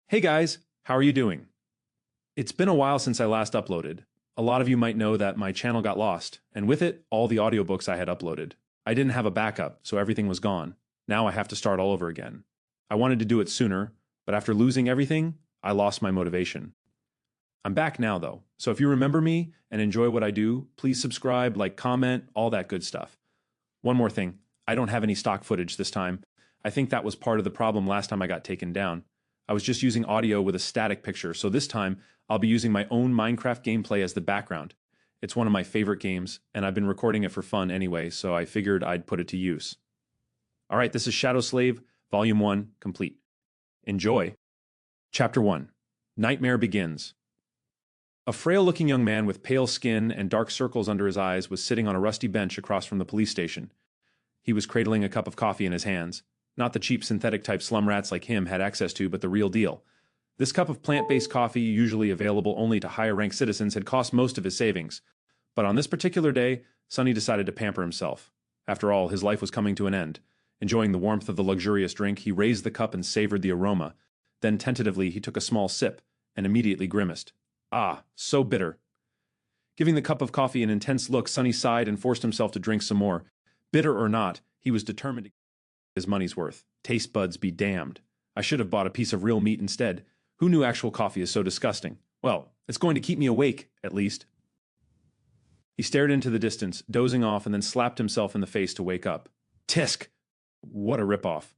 Hey guys, how are you doing? It's been a while since I last uploaded. A lot of you might know that my channel got lost, and with it, all the audiobooks I had uploaded. I didn't have a backup, so everything was gone. Now I have to start all over again. I wanted to do it sooner, but after losing everything, I lost my motivation. I'm back now though, so if you remember me and enjoy what I do, please subscribe, like, comment, all that good stuff. One more thing, I don't have any stock footage this time. I think that was part of the problem last time I got taken down. I was just using audio with a static picture, so this time I'll be using my own Minecraft gameplay as the background. It's one of my favorite games, and I've been recording it for fun anyway, so I figured I'd put it to use. All right, this is Shadow Slave, Volume 1, complete. Enjoy. Chapter 1. Nightmare Begins. A frail-looking young man with pale skin and dark circles under his eyes was sitting on a rusty bench across from the police station. He was cradling a cup of coffee in his hands. Not the cheap synthetic-type slum rats like him had access to, but the real deal. This cup of plant-based coffee, usually available only to higher-ranked citizens, had cost most of his savings. But on this particular day, Sonny decided to pamper himself. After all, his life was coming to an end. Enjoying the warmth of the luxurious drink, he raised the cup and savored the aroma. Then tentatively he took a small sip, and immediately grimaced. Ah, so bitter. Giving the cup of coffee an intense look, Sonny sighed and forced himself to drink some more. Bitter or not, he was determined to his money's worth. Taste buds be damned. I should have bought a piece of real meat instead. Who knew actual coffee is so disgusting? Well, it's going to keep me awake, at least. He stared into the distance, dozing off, and then slapped himself in the face to wake up. Tisk! What a ripoff.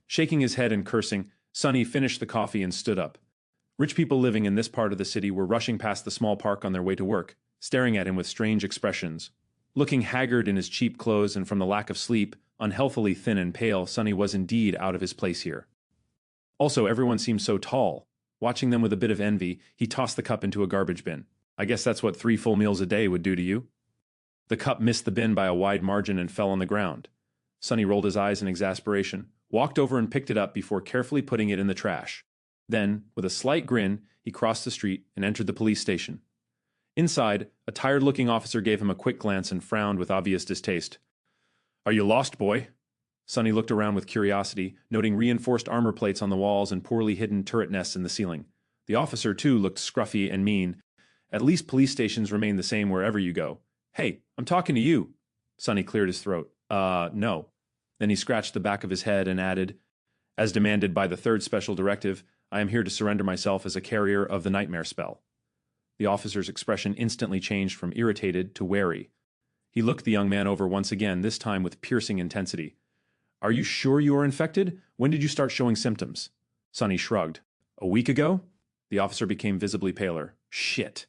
Shaking his head and cursing, Sonny finished the coffee and stood up. Rich people living in this part of the city were rushing past the small park on their way to work, staring at him with strange expressions. Looking haggard in his cheap clothes and from the lack of sleep, unhealthily thin and pale, Sonny was indeed out of his place here. Also, everyone seemed so tall. Watching them with a bit of envy, he tossed the cup into a garbage bin. I guess that's what 3 full meals a day would do to you. The cup missed the bin by a wide margin and fell on the ground. Sonny rolled his eyes in exasperation, walked over and picked it up before carefully putting it in the trash. Then, with a slight grin, he crossed the street and entered the police station. Inside, a tired-looking officer gave him a quick glance and frowned with obvious distaste. Are you lost, boy? Sonny looked around with curiosity, noting reinforced armor plates on the walls and poorly hidden turret nests in the ceiling. The officer, too, looked scruffy and mean. At least police stations remain the same wherever you go. Hey, I'm talking to you. Sonny cleared his throat. No. Then he scratched the back of his head and added, as demanded by the 3rd Special Directive, I am here to surrender myself as a carrier of the nightmare spell. The officer's expression instantly changed from irritated to wary. He looked the young man over once again, this time with piercing intensity. Are you sure you are infected? When did you start showing symptoms? Sonny shrugged. A week ago? The officer became visibly paler. Shit.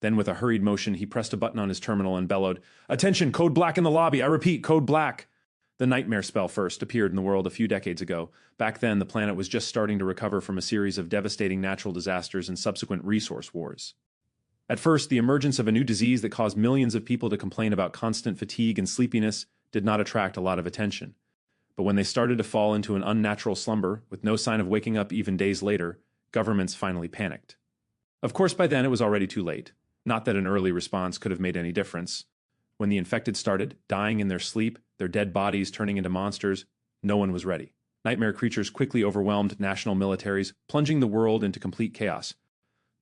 Then with a hurried motion, he pressed a button on his terminal and bellowed, Attention, code black in the lobby. I repeat, code black. The nightmare spell first appeared in the world a few decades ago. Back then, the planet was just starting to recover from a series of devastating natural disasters and subsequent resource wars. At first, the emergence of a new disease that caused millions of people to complain about constant fatigue and sleepiness did not attract a lot of attention. But when they started to fall into an unnatural slumber, with no sign of waking up even days later, governments finally panicked. Of course, by then it was already too late. Not that an early response could have made any difference. When the infected started, dying in their sleep, their dead bodies turning into monsters, no one was ready. Nightmare creatures quickly overwhelmed national militaries, plunging the world into complete chaos.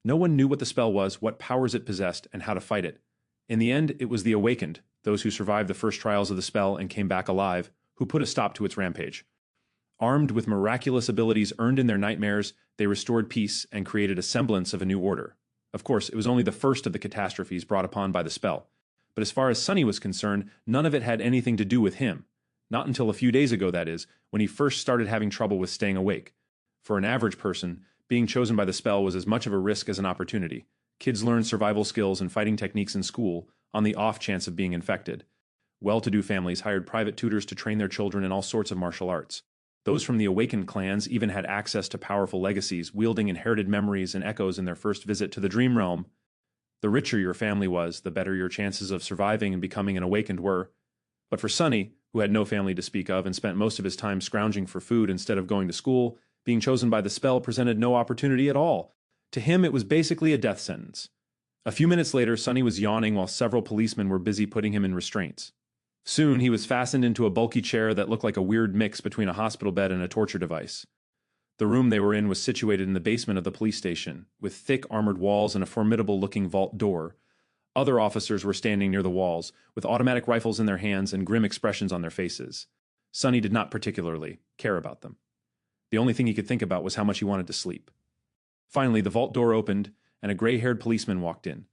No one knew what the spell was, what powers it possessed, and how to fight it. In the end, it was the awakened, those who survived the first trials of the spell and came back alive, who put a stop to its rampage. Armed with miraculous abilities earned in their nightmares, they restored peace and created a semblance of a new order. Of course, it was only the first of the catastrophes brought upon by the spell. But as far as Sonny was concerned, none of it had anything to do with him. Not until a few days ago, that is, when he first started having trouble with staying awake. For an average person, being chosen by the spell was as much of a risk as an opportunity. Kids learned survival skills and fighting techniques in school, on the off chance of being infected. Well-to-do families hired private tutors to train their children in all sorts of martial arts. Those from the awakened clans even had access to powerful legacies, wielding inherited memories and echoes in their first visit to the dream realm. The richer your family was, the better your chances of surviving and becoming an awakened were. But for Sonny, who had no family to speak of and spent most of his time scrounging for food instead of going to school, being chosen by the spell presented no opportunity at all. To him, it was basically a death sentence. A few minutes later, Sonny was yawning while several policemen were busy putting him in restraints. Soon, he was fastened into a bulky chair that looked like a weird mix between a hospital bed and a torture device. The room they were in was situated in the basement of the police station, with thick armored walls and a formidable-looking vault door. Other officers were standing near the walls, with automatic rifles in their hands and grim expressions on their faces. Sonny did not particularly care about them. The only thing he could think about was how much he wanted to sleep. Finally, the vault door opened, and a gray-haired policeman walked in.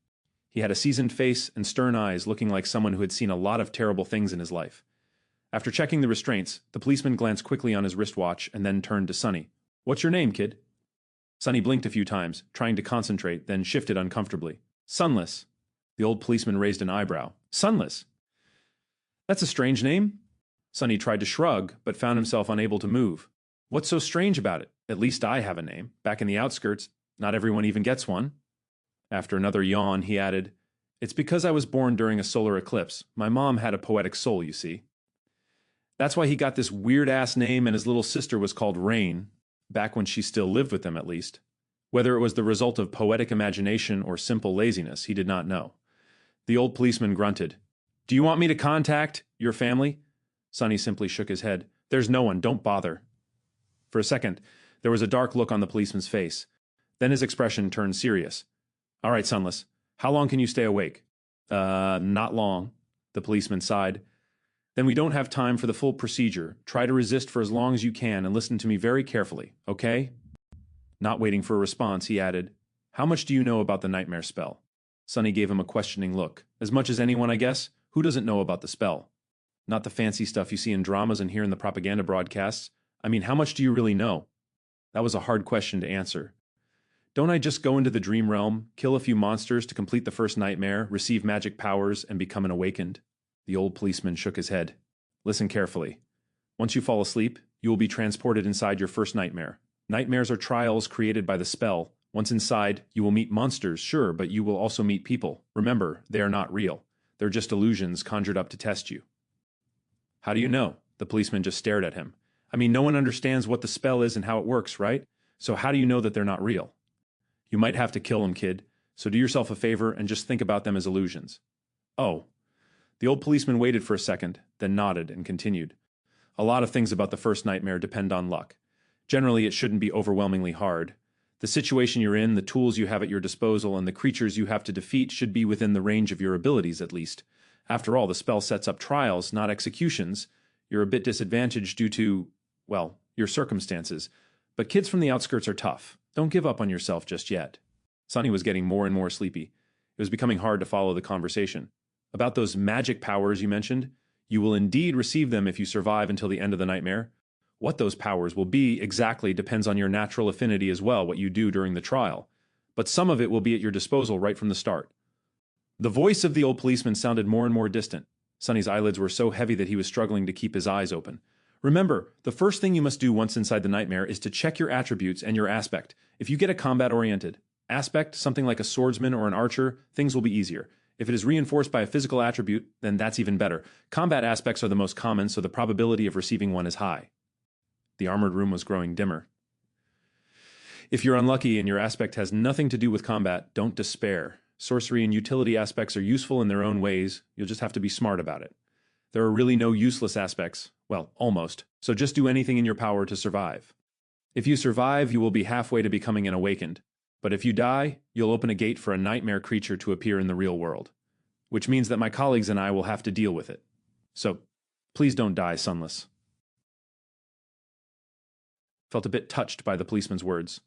He had a seasoned face and stern eyes, looking like someone who had seen a lot of terrible things in his life. After checking the restraints, the policeman glanced quickly on his wristwatch and then turned to Sonny. "What's your name, kid?" Sonny blinked a few times, trying to concentrate, then shifted uncomfortably. "Sunless." The old policeman raised an eyebrow. "Sunless? That's a strange name." Sonny tried to shrug, but found himself unable to move. "What's so strange about it? At least I have a name. Back in the outskirts, not everyone even gets one." After another yawn, he added, "It's because I was born during a solar eclipse. My mom had a poetic soul, you see. That's why he got this weird-ass name, and his little sister was called Rain, back when she still lived with them at least. Whether it was the result of poetic imagination or simple laziness, he did not know." The old policeman grunted. "Do you want me to contact your family?" Sonny simply shook his head. "There's no one. Don't bother." For a second, there was a dark look on the policeman's face. Then his expression turned serious. "All right, Sunless. How long can you stay awake?" Not long." The policeman sighed. "Then we don't have time for the full procedure. Try to resist for as long as you can and listen to me very carefully, okay?" Not waiting for a response, he added, "How much do you know about the nightmare spell?" Sonny gave him a questioning look. "As much as anyone, I guess. Who doesn't know about the spell? Not the fancy stuff you see in dramas and hear in the propaganda broadcasts. I mean, how much do you really know?" That was a hard question to answer. "Don't I just go into the dream realm, kill a few monsters to complete the first nightmare, receive magic powers, and become an awakened?" The old policeman shook his head. "Listen carefully. Once you fall asleep, you will be transported inside your first nightmare. Nightmares are trials created by the spell. Once inside, you will meet monsters, sure, but you will also meet people. Remember, they are not real. They're just illusions conjured up to test you." "How do you know?" The policeman just stared at him. "I mean, no one understands what the spell is and how it works, right? So how do you know that they're not real?" "You might have to kill them, kid. So do yourself a favor and just think about them as illusions." "Oh." The old policeman waited for a second, then nodded and continued. "A lot of things about the first nightmare depend on luck. Generally, it shouldn't be overwhelmingly hard. The situation you're in, the tools you have at your disposal, and the creatures you have to defeat should be within the range of your abilities, at least. After all, the spell sets up trials, not executions. You're a bit disadvantaged due to, well, your circumstances. But kids from the outskirts are tough. Don't give up on yourself just yet." Sonny was getting more and more sleepy. It was becoming hard to follow the conversation. "About those magic powers you mentioned, you will indeed receive them if you survive until the end of the nightmare. What those powers will be exactly depends on your natural affinity as well, what you do during the trial. But some of it will be at your disposal right from the start." The voice of the old policeman sounded more and more distant. Sonny's eyelids were so heavy that he was struggling to keep his eyes open. "Remember, the first thing you must do once inside the nightmare is to check your attributes and your aspect. If you get a combat-oriented aspect, something like a swordsman or an archer, things will be easier. If it is reinforced by a physical attribute, then that's even better. Combat aspects are the most common, so the probability of receiving one is high." The armored room was growing dimmer. "If you're unlucky and your aspect has nothing to do with combat, don't despair. Sorcery and utility aspects are useful in their own ways. You'll just have to be smart about it. There are really no useless aspects. Well, almost. So just do anything in your power to survive. If you survive, you will be halfway to becoming an awakened. But if you die, you'll open a gate for a nightmare creature to appear in the real world. Which means that my colleagues and I will have to deal with it. So, please don't die, Sunless." Felt a bit touched by the policeman's words.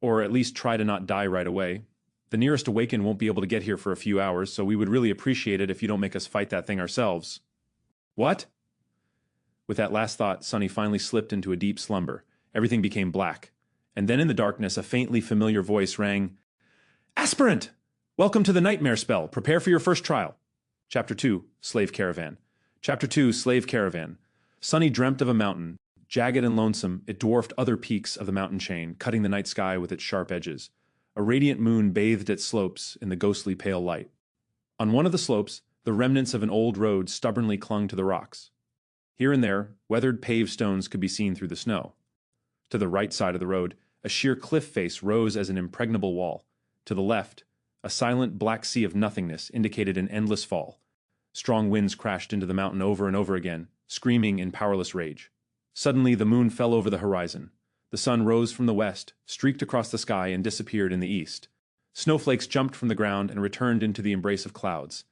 "Or at least try to not die right away. The nearest awakened won't be able to get here for a few hours, so we would really appreciate it if you don't make us fight that thing ourselves." "What?" With that last thought, Sonny finally slipped into a deep slumber. Everything became black. And then in the darkness, a faintly familiar voice rang, "Aspirant! Welcome to the nightmare spell. Prepare for your first trial." Chapter 2, Slave Caravan. Chapter 2, Slave Caravan. Sonny dreamt of a mountain. Jagged and lonesome, it dwarfed other peaks of the mountain chain, cutting the night sky with its sharp edges. A radiant moon bathed its slopes in the ghostly pale light. On one of the slopes, the remnants of an old road stubbornly clung to the rocks. Here and there, weathered paved stones could be seen through the snow. To the right side of the road, a sheer cliff face rose as an impregnable wall. To the left, a silent black sea of nothingness indicated an endless fall. Strong winds crashed into the mountain over and over again, screaming in powerless rage. Suddenly, the moon fell over the horizon. The sun rose from the west, streaked across the sky, and disappeared in the east. Snowflakes jumped from the ground and returned into the embrace of clouds.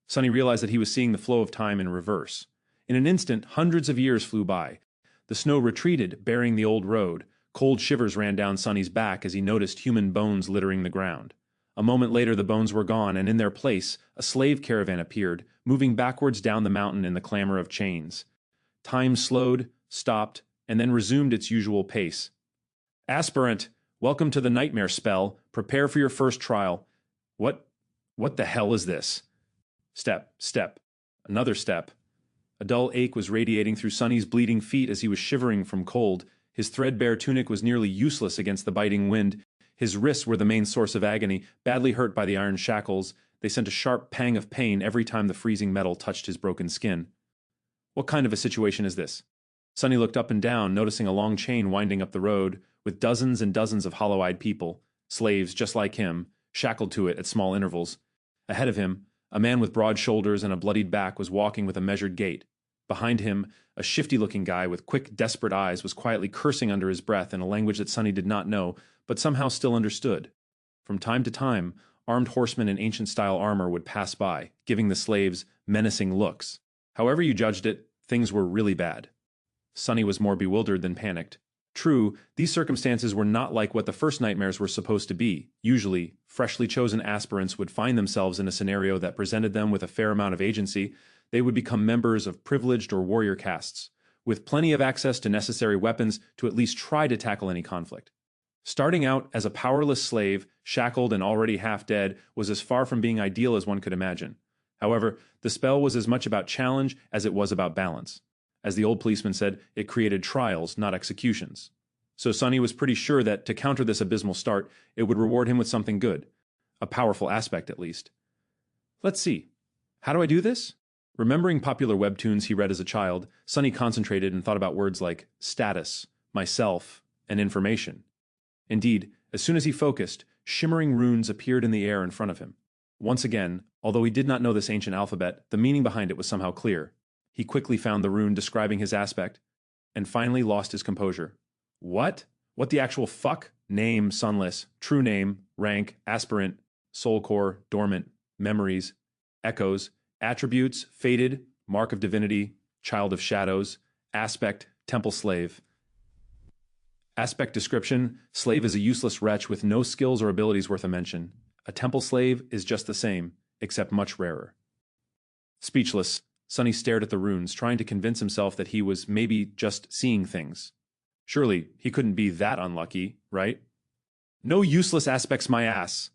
Sunny realized that he was seeing the flow of time in reverse. In an instant, hundreds of years flew by. The snow retreated, bearing the old road. Cold shivers ran down Sunny's back as he noticed human bones littering the ground. A moment later, the bones were gone, and in their place, a slave caravan appeared, moving backwards down the mountain in the clamor of chains. Time slowed, stopped, and then resumed its usual pace. "Aspirant, welcome to the nightmare spell. Prepare for your first trial." What the hell is this? Step, step, another step. A dull ache was radiating through Sunny's bleeding feet as he was shivering from cold. His threadbare tunic was nearly useless against the biting wind. His wrists were the main source of agony, badly hurt by the iron shackles. They sent a sharp pang of pain every time the freezing metal touched his broken skin. What kind of a situation is this? Sunny looked up and down, noticing a long chain winding up the road, with dozens and dozens of hollow-eyed people, slaves just like him, shackled to it at small intervals. Ahead of him, a man with broad shoulders and a bloodied back was walking with a measured gait. Behind him, a shifty-looking guy with quick, desperate eyes was quietly cursing under his breath in a language that Sunny did not know, but somehow still understood. From time to time, armed horsemen in ancient-style armor would pass by, giving the slaves menacing looks. However you judged it, things were really bad. Sunny was more bewildered than panicked. True, these circumstances were not like what the first nightmares were supposed to be. Usually, freshly chosen aspirants would find themselves in a scenario that presented them with a fair amount of agency. They would become members of privileged or warrior castes, with plenty of access to necessary weapons to at least try to tackle any conflict. Starting out as a powerless slave, shackled and already half dead, was as far from being ideal as one could imagine. However, the spell was as much about challenge as it was about balance. As the old policeman said, it created trials, not executions. So Sunny was pretty sure that to counter this abysmal start, it would reward him with something good. A powerful aspect, at least. Let's see. How do I do this? Remembering popular webtoons he read as a child, Sunny concentrated and thought about words like status, myself, and information. Indeed, as soon as he focused, shimmering runes appeared in the air in front of him. Once again, although he did not know this ancient alphabet, the meaning behind it was somehow clear. He quickly found the rune describing his aspect, and finally lost his composure. What? What the actual fuck? Name, Sunless, true name, rank, aspirant, soul core, dormant, memories, echoes, attributes, fated, mark of divinity, child of shadows, aspect, temple slave. Aspect description, slave is a useless wretch with no skills or abilities worth a mention. A temple slave is just the same, except much rarer. Speechless, Sunny stared at the runes, trying to convince himself that he was maybe just seeing things. Surely, he couldn't be that unlucky, right? No useless aspects, my ass!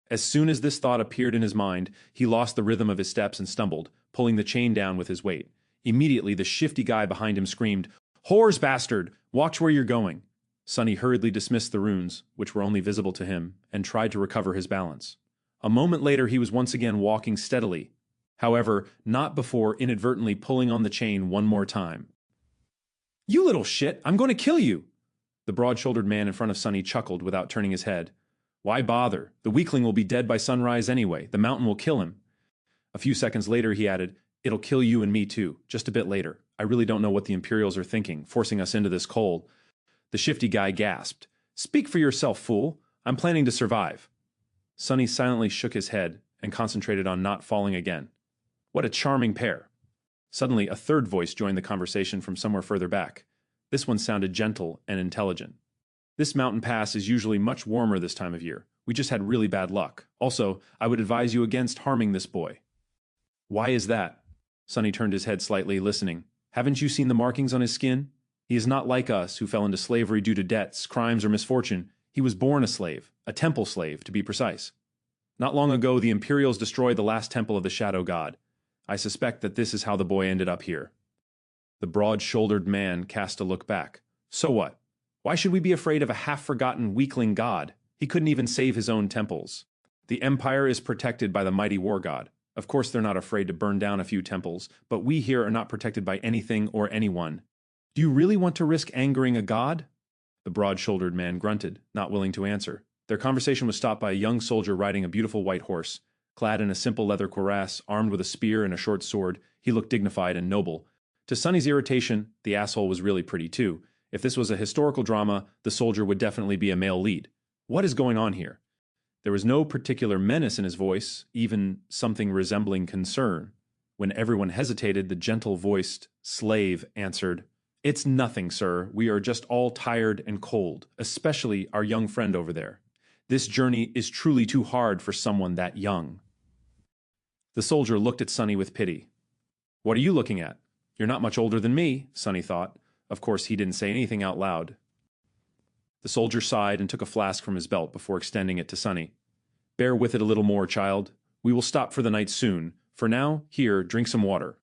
As soon as this thought appeared in his mind, he lost the rhythm of his steps and stumbled, pulling the chain down with his weight. Immediately, the shifty guy behind him screamed, "Whores, bastard! Watch where you're going!" Sunny hurriedly dismissed the runes, which were only visible to him, and tried to recover his balance. A moment later, he was once again walking steadily. However, not before inadvertently pulling on the chain one more time. "You little shit, I'm going to kill you!" The broad-shouldered man in front of Sunny chuckled without turning his head. Why bother? The weakling will be dead by sunrise anyway. The mountain will kill him. A few seconds later, he added, "It'll kill you and me too, just a bit later. I really don't know what the Imperials are thinking, forcing us into this cold." The shifty guy gasped. "Speak for yourself, fool. I'm planning to survive." Sunny silently shook his head and concentrated on not falling again. What a charming pair. Suddenly, a third voice joined the conversation from somewhere further back. This one sounded gentle and intelligent. "This mountain pass is usually much warmer this time of year. We just had really bad luck. Also, I would advise you against harming this boy." "Why is that?" Sunny turned his head slightly, listening. "Haven't you seen the markings on his skin? He is not like us, who fell into slavery due to debts, crimes, or misfortune. He was born a slave, a temple slave, to be precise. Not long ago, the Imperials destroyed the last temple of the Shadow God. I suspect that this is how the boy ended up here." The broad-shouldered man cast a look back. "So what? Why should we be afraid of a half-forgotten weakling god? He couldn't even save his own temples. The Empire is protected by the mighty war god. Of course they're not afraid to burn down a few temples, but we here are not protected by anything or anyone. Do you really want to risk angering a god?" The broad-shouldered man grunted, not willing to answer. Their conversation was stopped by a young soldier riding a beautiful white horse. Clad in a simple leather cuirass, armed with a spear and a short sword, he looked dignified and noble. To Sunny's irritation, the asshole was really pretty too, If this was a historical drama, the soldier would definitely be a male lead. What is going on here? There was no particular menace in his voice, even something resembling concern. When everyone hesitated, the gentle-voiced slave answered, "It's nothing, sir. We are just all tired and cold, especially our young friend over there. This journey is truly too hard for someone that young." The soldier looked at Sunny with pity. "What are you looking at? You're not much older than me," Sunny thought. Of course, he didn't say anything out loud. The soldier sighed and took a flask from his belt before extending it to Sunny. "Bear with it a little more, child. We will stop for the night soon. For now, here, drink some water."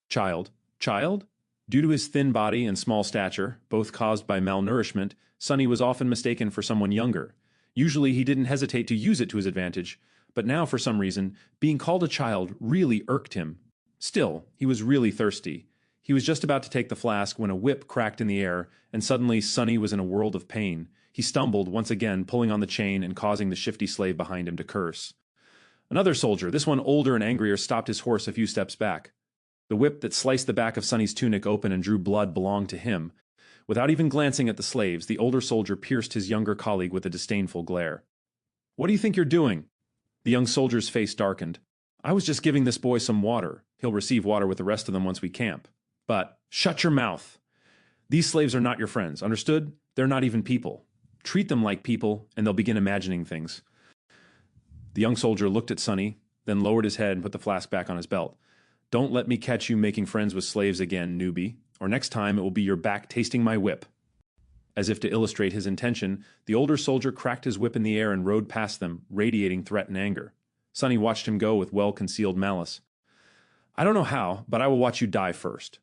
Child? Child? Due to his thin body and small stature, both caused by malnourishment, Sunny was often mistaken for someone younger. Usually he didn't hesitate to use it to his advantage, but now for some reason, being called a child really irked him. Still, he was really thirsty. He was just about to take the flask when a whip cracked in the air, and suddenly Sunny was in a world of pain. He stumbled, once again pulling on the chain and causing the shifty slave behind him to curse. Another soldier, this one older and angrier, stopped his horse a few steps back. The whip that sliced the back of Sunny's tunic open and drew blood belonged to him. Without even glancing at the slaves, the older soldier pierced his younger colleague with a disdainful glare. "What do you think you're doing?" The young soldier's face darkened. "I was just giving this boy some water. He'll receive water with the rest of them once we camp." "But, shut your mouth! These slaves are not your friends, understood? They're not even people. Treat them like people, and they'll begin imagining things." The young soldier looked at Sunny, then lowered his head and put the flask back on his belt. "Don't let me catch you making friends with slaves again, newbie, or next time it will be your back tasting my whip." As if to illustrate his intention, the older soldier cracked his whip in the air and rode past them, radiating threat and anger. Sunny watched him go with well-concealed malice. "I don't know how, but I will watch you die first."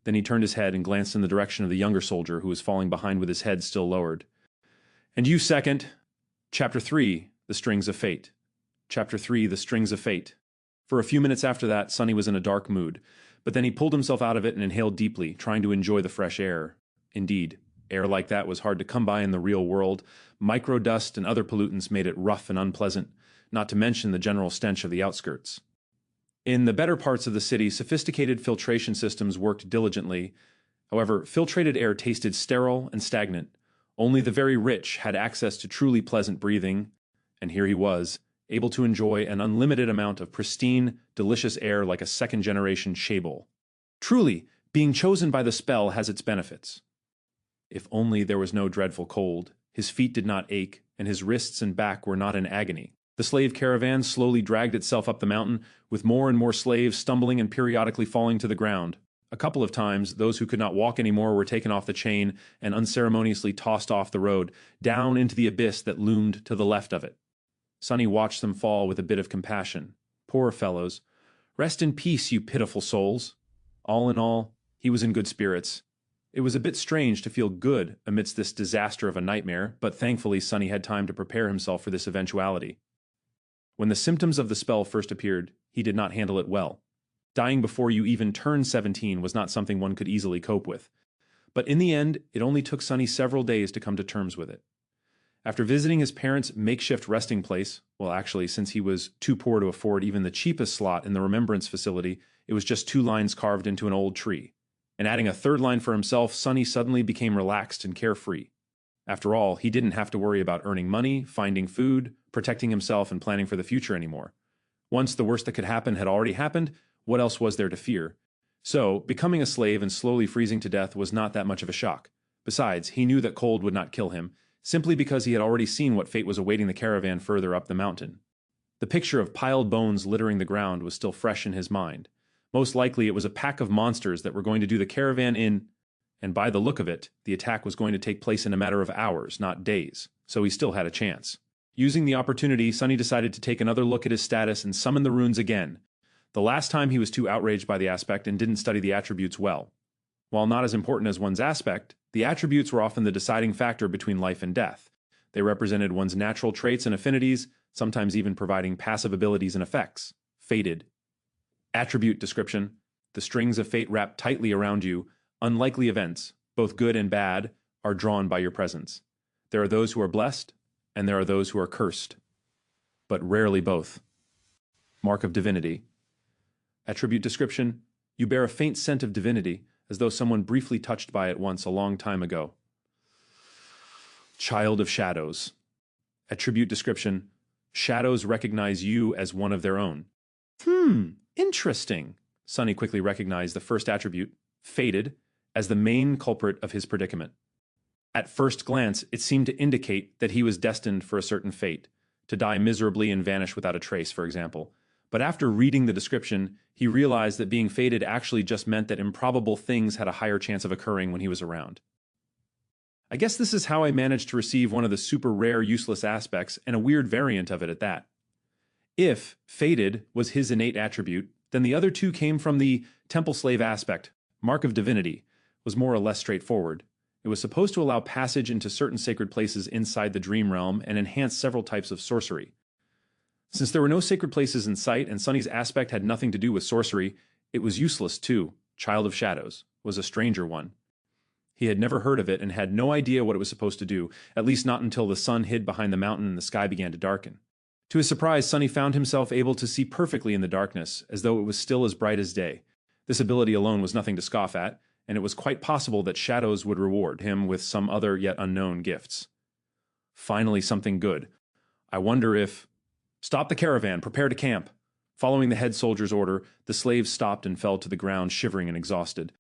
Then he turned his head and glanced in the direction of the younger soldier who was falling behind with his head still lowered. "And you second." Chapter 3, The Strings of Fate. Chapter 3, The Strings of Fate. For a few minutes after that, Sunny was in a dark mood, but then he pulled himself out of it and inhaled deeply, trying to enjoy the fresh air. Indeed, air like that was hard to come by in the real world. Microdust and other pollutants made it rough and unpleasant, not to mention the general stench of the outskirts. In the better parts of the city, sophisticated filtration systems worked diligently. However, filtrated air tasted sterile and stagnant. Only the very rich had access to truly pleasant breathing, and here he was, able to enjoy an unlimited amount of pristine, delicious air like a second-generation Shable. Truly, being chosen by the spell has its benefits. If only there was no dreadful cold, his feet did not ache, and his wrists and back were not in agony. The slave caravan slowly dragged itself up the mountain, with more and more slaves stumbling and periodically falling to the ground. A couple of times, those who could not walk anymore were taken off the chain and unceremoniously tossed off the road, down into the abyss that loomed to the left of it. Sunny watched them fall with a bit of compassion. Poor fellows. Rest in peace, you pitiful souls. All in all, he was in good spirits. It was a bit strange to feel good amidst this disaster of a nightmare, but thankfully Sunny had time to prepare himself for this eventuality. When the symptoms of the spell first appeared, he did not handle it well. Dying before you even turned 17 was not something one could easily cope with. But in the end, it only took Sunny several days to come to terms with it. After visiting his parents' makeshift resting place, well, actually, since he was too poor to afford even the cheapest slot in the remembrance facility, it was just 2 lines carved into an old tree. And adding a 3rd line for himself, Sunny suddenly became relaxed and carefree. After all, he didn't have to worry about earning money, finding food, protecting himself, and planning for the future anymore. Once the worst that could happen had already happened, what else was there to fear? So, becoming a slave and slowly freezing to death was not that much of a shock. Besides, he knew that cold would not kill him, simply because he had already seen what fate was awaiting the caravan further up the mountain. The picture of piled bones littering the ground was still fresh in his mind. Most likely it was a pack of monsters that were going to do the caravan in, and by the look of it, the attack was going to take place in a matter of hours, not days, so he still had a chance. Using the opportunity, Sunny decided to take another look at his status and summon the runes again. The last time he was too outraged by the aspect and didn't study the attributes well. While not as important as one's aspect, the attributes were often the deciding factor between life and death. They represented one's natural traits and affinities, sometimes even providing passive abilities and effects. Fated. Attribute description. The strings of fate wrap tightly around you. Unlikely events, both good and bad, are drawn by your presence. There are those who are blessed, and there are those who are cursed. But rarely both. Mark of divinity. Attribute description. You bear a faint scent of divinity, as though someone briefly touched by it once a long time ago. Child of Shadows. Attribute description: shadows recognize you as one of their own. Interesting. Sunny quickly recognized the first attribute, faded, as the main culprit of his predicament. At first glance, it seemed to indicate that he was destined for a certain fate, to die miserably and vanish without a trace, for example. But after reading the description, he realized that being faded actually just meant that improbable things had a higher chance of occurring when he was around. I guess this is how I managed to receive one of the super rare useless aspects, and a weird variant of it at that. If faded was his innate attribute, then the other two came from the temple slave aspect. Mark of Divinity was more or less straightforward. It was supposed to allow passage into certain sacred places inside the dream realm and enhance several types of sorcery. Since there were no sacred places in sight and Sunny's aspect had nothing to do with sorcery, it was useless too. Child of Shadows was a stranger one. He had never heard of it and had no idea what it was supposed to do, at least not until the sun hid behind the mountain and the sky began to darken. To his surprise, Sunny found himself able to see perfectly in the darkness, as though it was still as bright as day. This ability alone was nothing to scoff at, and it was quite possible that Shadows would reward him with some other yet unknown gifts. Finally, something good. I wonder if... Stop the caravan, prepare to camp. Following the head soldier's order, the slaves stopped and fell to the ground, shivering and exhausted.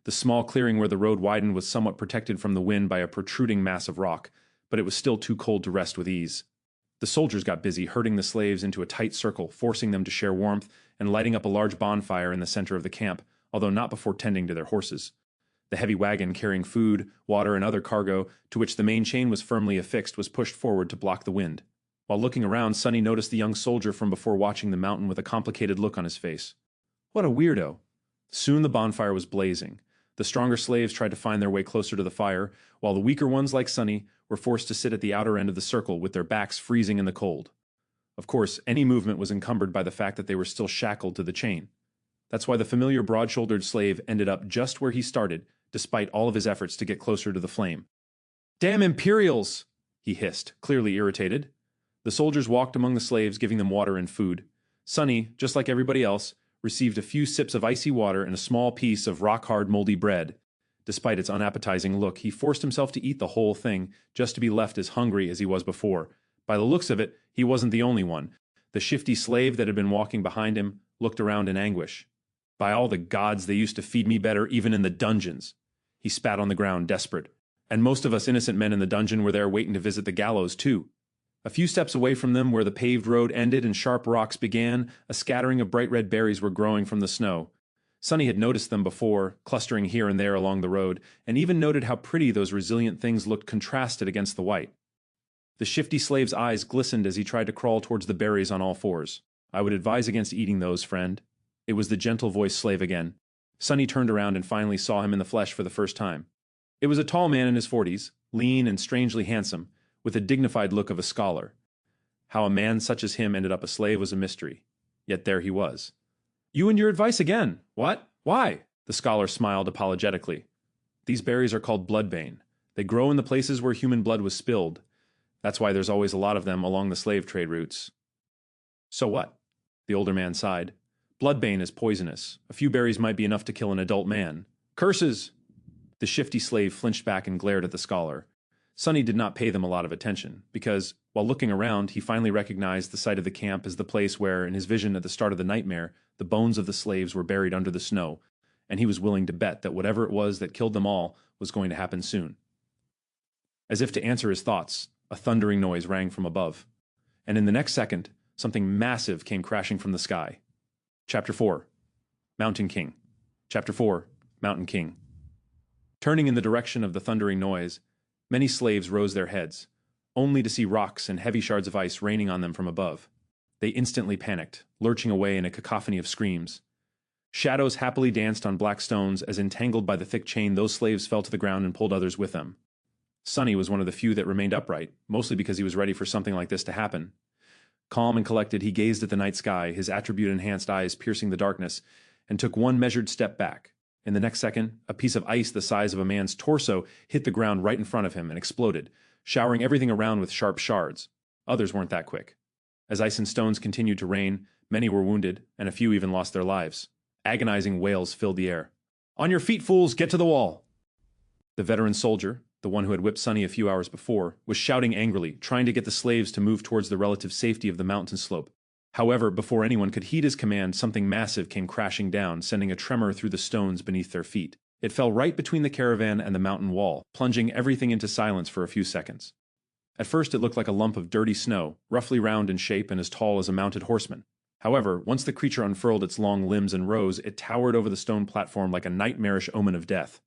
The small clearing where the road widened was somewhat protected from the wind by a protruding mass of rock, but it was still too cold to rest with ease. The soldiers got busy herding the slaves into a tight circle, forcing them to share warmth and lighting up a large bonfire in the center of the camp, although not before tending to their horses. The heavy wagon carrying food, water, and other cargo, to which the main chain was firmly affixed, was pushed forward to block the wind. While looking around, Sunny noticed the young soldier from before watching the mountain with a complicated look on his face. What a weirdo. Soon the bonfire was blazing. The stronger slaves tried to find their way closer to the fire, while the weaker ones, like Sunny, were forced to sit at the outer end of the circle with their backs freezing in the cold. Of course, any movement was encumbered by the fact that they were still shackled to the chain. That's why the familiar broad-shouldered slave ended up just where he started, despite all of his efforts to get closer to the flame. "Damn Imperials!" he hissed, clearly irritated. The soldiers walked among the slaves, giving them water and food. Sunny, just like everybody else, received a few sips of icy water and a small piece of rock-hard moldy bread. Despite its unappetizing look, he forced himself to eat the whole thing, just to be left as hungry as he was before. By the looks of it, he wasn't the only one. The shifty slave that had been walking behind him looked around in anguish. "By all the gods, they used to feed me better even in the dungeons." He spat on the ground, desperate. And most of us innocent men in the dungeon were there waiting to visit the gallows, too. A few steps away from them, where the paved road ended and sharp rocks began, a scattering of bright red berries were growing from the snow. Sunny had noticed them before, clustering here and there along the road, and even noted how pretty those resilient things looked contrasted against the white. The shifty slave's eyes glistened as he tried to crawl towards the berries on all fours. "I would advise against eating those, friend." It was the gentle-voiced slave again. Sunny turned around and finally saw him in the flesh for the first time. It was a tall man in his 40s, lean and strangely handsome, with a dignified look of a scholar. How a man such as him ended up a slave was a mystery. Yet there he was. "You and your advice again. What? Why?" The scholar smiled apologetically. "These berries are called bloodbane. They grow in the places where human blood was spilled. That's why there's always a lot of them along the slave trade routes." "So what?" The older man sighed. "Bloodbane is poisonous. A few berries might be enough to kill an adult man." "Curses!" The shifty slave flinched back and glared at the scholar. Sunny did not pay them a lot of attention, because, while looking around, he finally recognized the site of the camp as the place where, in his vision at the start of the nightmare, the bones of the slaves were buried under the snow, and he was willing to bet that whatever it was that killed them all was going to happen soon. As if to answer his thoughts, a thundering noise rang from above, and in the next second, something massive came crashing from the sky. Chapter 4. Mountain King. Chapter 4. Mountain King. Turning in the direction of the thundering noise, many slaves rose their heads, only to see rocks and heavy shards of ice raining on them from above. They instantly panicked, lurching away in a cacophony of screams. Shadows happily danced on black stones as, entangled by the thick chain, those slaves fell to the ground and pulled others with them. Sunny was one of the few that remained upright, mostly because he was ready for something like this to happen. Calm and collected, he gazed at the night sky, his attribute-enhanced eyes piercing the darkness, and took one measured step back. In the next second, a piece of ice the size of a man's torso hit the ground right in front of him and exploded, showering everything around with sharp shards. Others weren't that quick. As ice and stones continued to rain, many were wounded, and a few even lost their lives. Agonizing wails filled the air. On your feet, fools, get to the wall. The veteran soldier, the one who had whipped Sunny a few hours before, was shouting angrily, trying to get the slaves to move towards the relative safety of the mountain slope. However, before anyone could heed his command, something massive came crashing down, sending a tremor through the stones beneath their feet. It fell right between the caravan and the mountain wall, plunging everything into silence for a few seconds. At first it looked like a lump of dirty snow, roughly round in shape and as tall as a mounted horseman. However, once the creature unfurled its long limbs and rose, it towered over the stone platform like a nightmarish omen of death.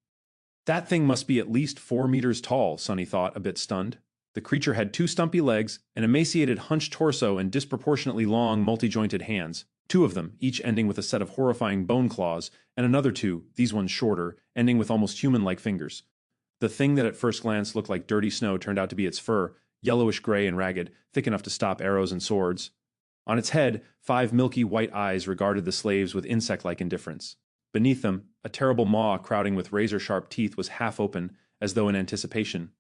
That thing must be at least 4 meters tall, Sunny thought, a bit stunned. The creature had 2 stumpy legs, an emaciated hunched torso, and disproportionately long, multi-jointed hands. 2 of them, each ending with a set of horrifying bone claws, and another 2, these ones shorter, ending with almost human-like fingers. The thing that at first glance looked like dirty snow turned out to be its fur, yellowish-gray and ragged, thick enough to stop arrows and swords. On its head, 5 milky white eyes regarded the slaves with insect-like indifference. Beneath them, a terrible maw crowding with razor-sharp teeth was half open, as though in anticipation.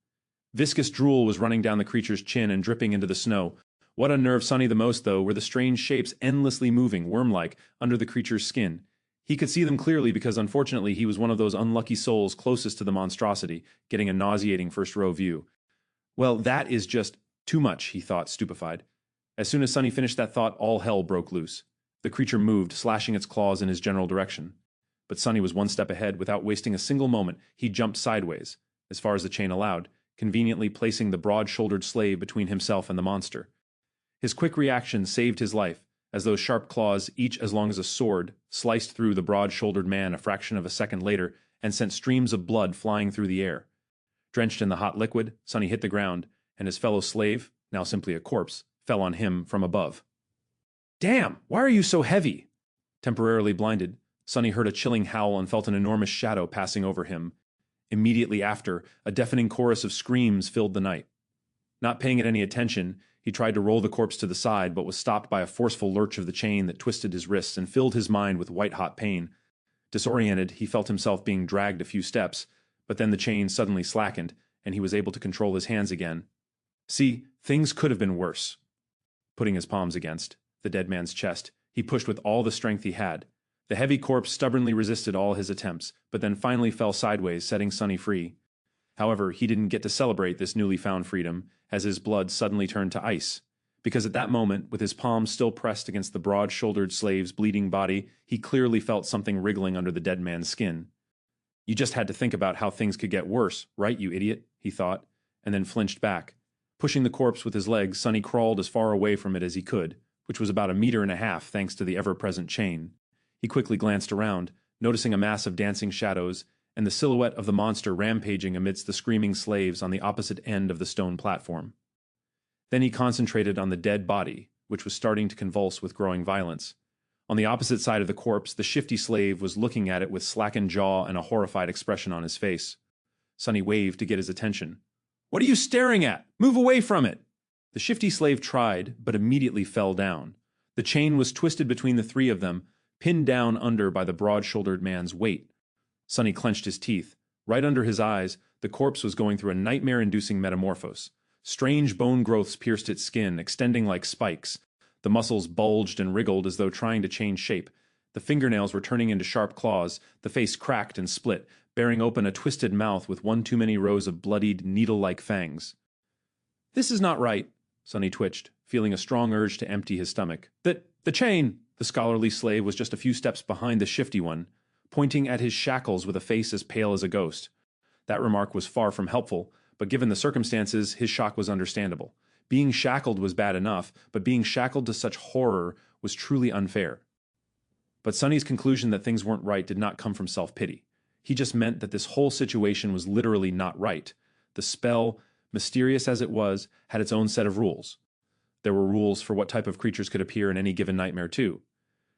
Viscous drool was running down the creature's chin and dripping into the snow. What unnerved Sunny the most, though, were the strange shapes endlessly moving, worm-like, under the creature's skin. He could see them clearly because, unfortunately, he was one of those unlucky souls closest to the monstrosity, getting a nauseating first-row view. Well, that is just too much, he thought, stupefied. As soon as Sunny finished that thought, all hell broke loose. The creature moved, slashing its claws in his general direction. But Sunny was one step ahead. Without wasting a single moment, he jumped sideways, as far as the chain allowed, conveniently placing the broad-shouldered slave between himself and the monster. His quick reaction saved his life, as those sharp claws, each as long as a sword, sliced through the broad-shouldered man a fraction of a second later and sent streams of blood flying through the air. Drenched in the hot liquid, Sunny hit the ground, and his fellow slave, now simply a corpse, fell on him from above. "Damn! Why are you so heavy?" Temporarily blinded, Sunny heard a chilling howl and felt an enormous shadow passing over him. Immediately after, a deafening chorus of screams filled the night. Not paying it any attention, he tried to roll the corpse to the side, but was stopped by a forceful lurch of the chain that twisted his wrists and filled his mind with white-hot pain. Disoriented, he felt himself being dragged a few steps, but then the chain suddenly slackened, and he was able to control his hands again. See, things could have been worse. Putting his palms against the dead man's chest, he pushed with all the strength he had. The heavy corpse stubbornly resisted all his attempts, but then finally fell sideways, setting Sunny free. However, he didn't get to celebrate this newly found freedom, as his blood suddenly turned to ice. Because at that moment, with his palms still pressed against the broad-shouldered slave's bleeding body, he clearly felt something wriggling under the dead man's skin. You just had to think about how things could get worse, right, you idiot? He thought, and then flinched back. Pushing the corpse with his legs, Sunny crawled as far away from it as he could, which was about 1.5 meters thanks to the ever-present chain. He quickly glanced around, noticing a mass of dancing shadows, and the silhouette of the monster rampaging amidst the screaming slaves on the opposite end of the stone platform. Then he concentrated on the dead body, which was starting to convulse with growing violence. On the opposite side of the corpse, the shifty slave was looking at it with slackened jaw and a horrified expression on his face. Sunny waved to get his attention. "What are you staring at? Move away from it!" The shifty slave tried, but immediately fell down. The chain was twisted between the 3 of them, pinned down under by the broad-shouldered man's weight. Sunny clenched his teeth. Right under his eyes, the corpse was going through a nightmare-inducing metamorphose. Strange bone growths pierced its skin, extending like spikes. The muscles bulged and wriggled as though trying to change shape. The fingernails were turning into sharp claws. The face cracked and split, bearing open a twisted mouth with one too many rows of bloodied, needle-like fangs. "This is not right," Sunny twitched, feeling a strong urge to empty his stomach. The chain!" The scholarly slave was just a few steps behind the shifty one, pointing at his shackles with a face as pale as a ghost. That remark was far from helpful, but given the circumstances, his shock was understandable. Being shackled was bad enough, but being shackled to such horror was truly unfair. But Sunny's conclusion that things weren't right did not come from self-pity. He just meant that this whole situation was literally not right. The spell, mysterious as it was, had its own set of rules. There were rules for what type of creatures could appear in any given nightmare, too.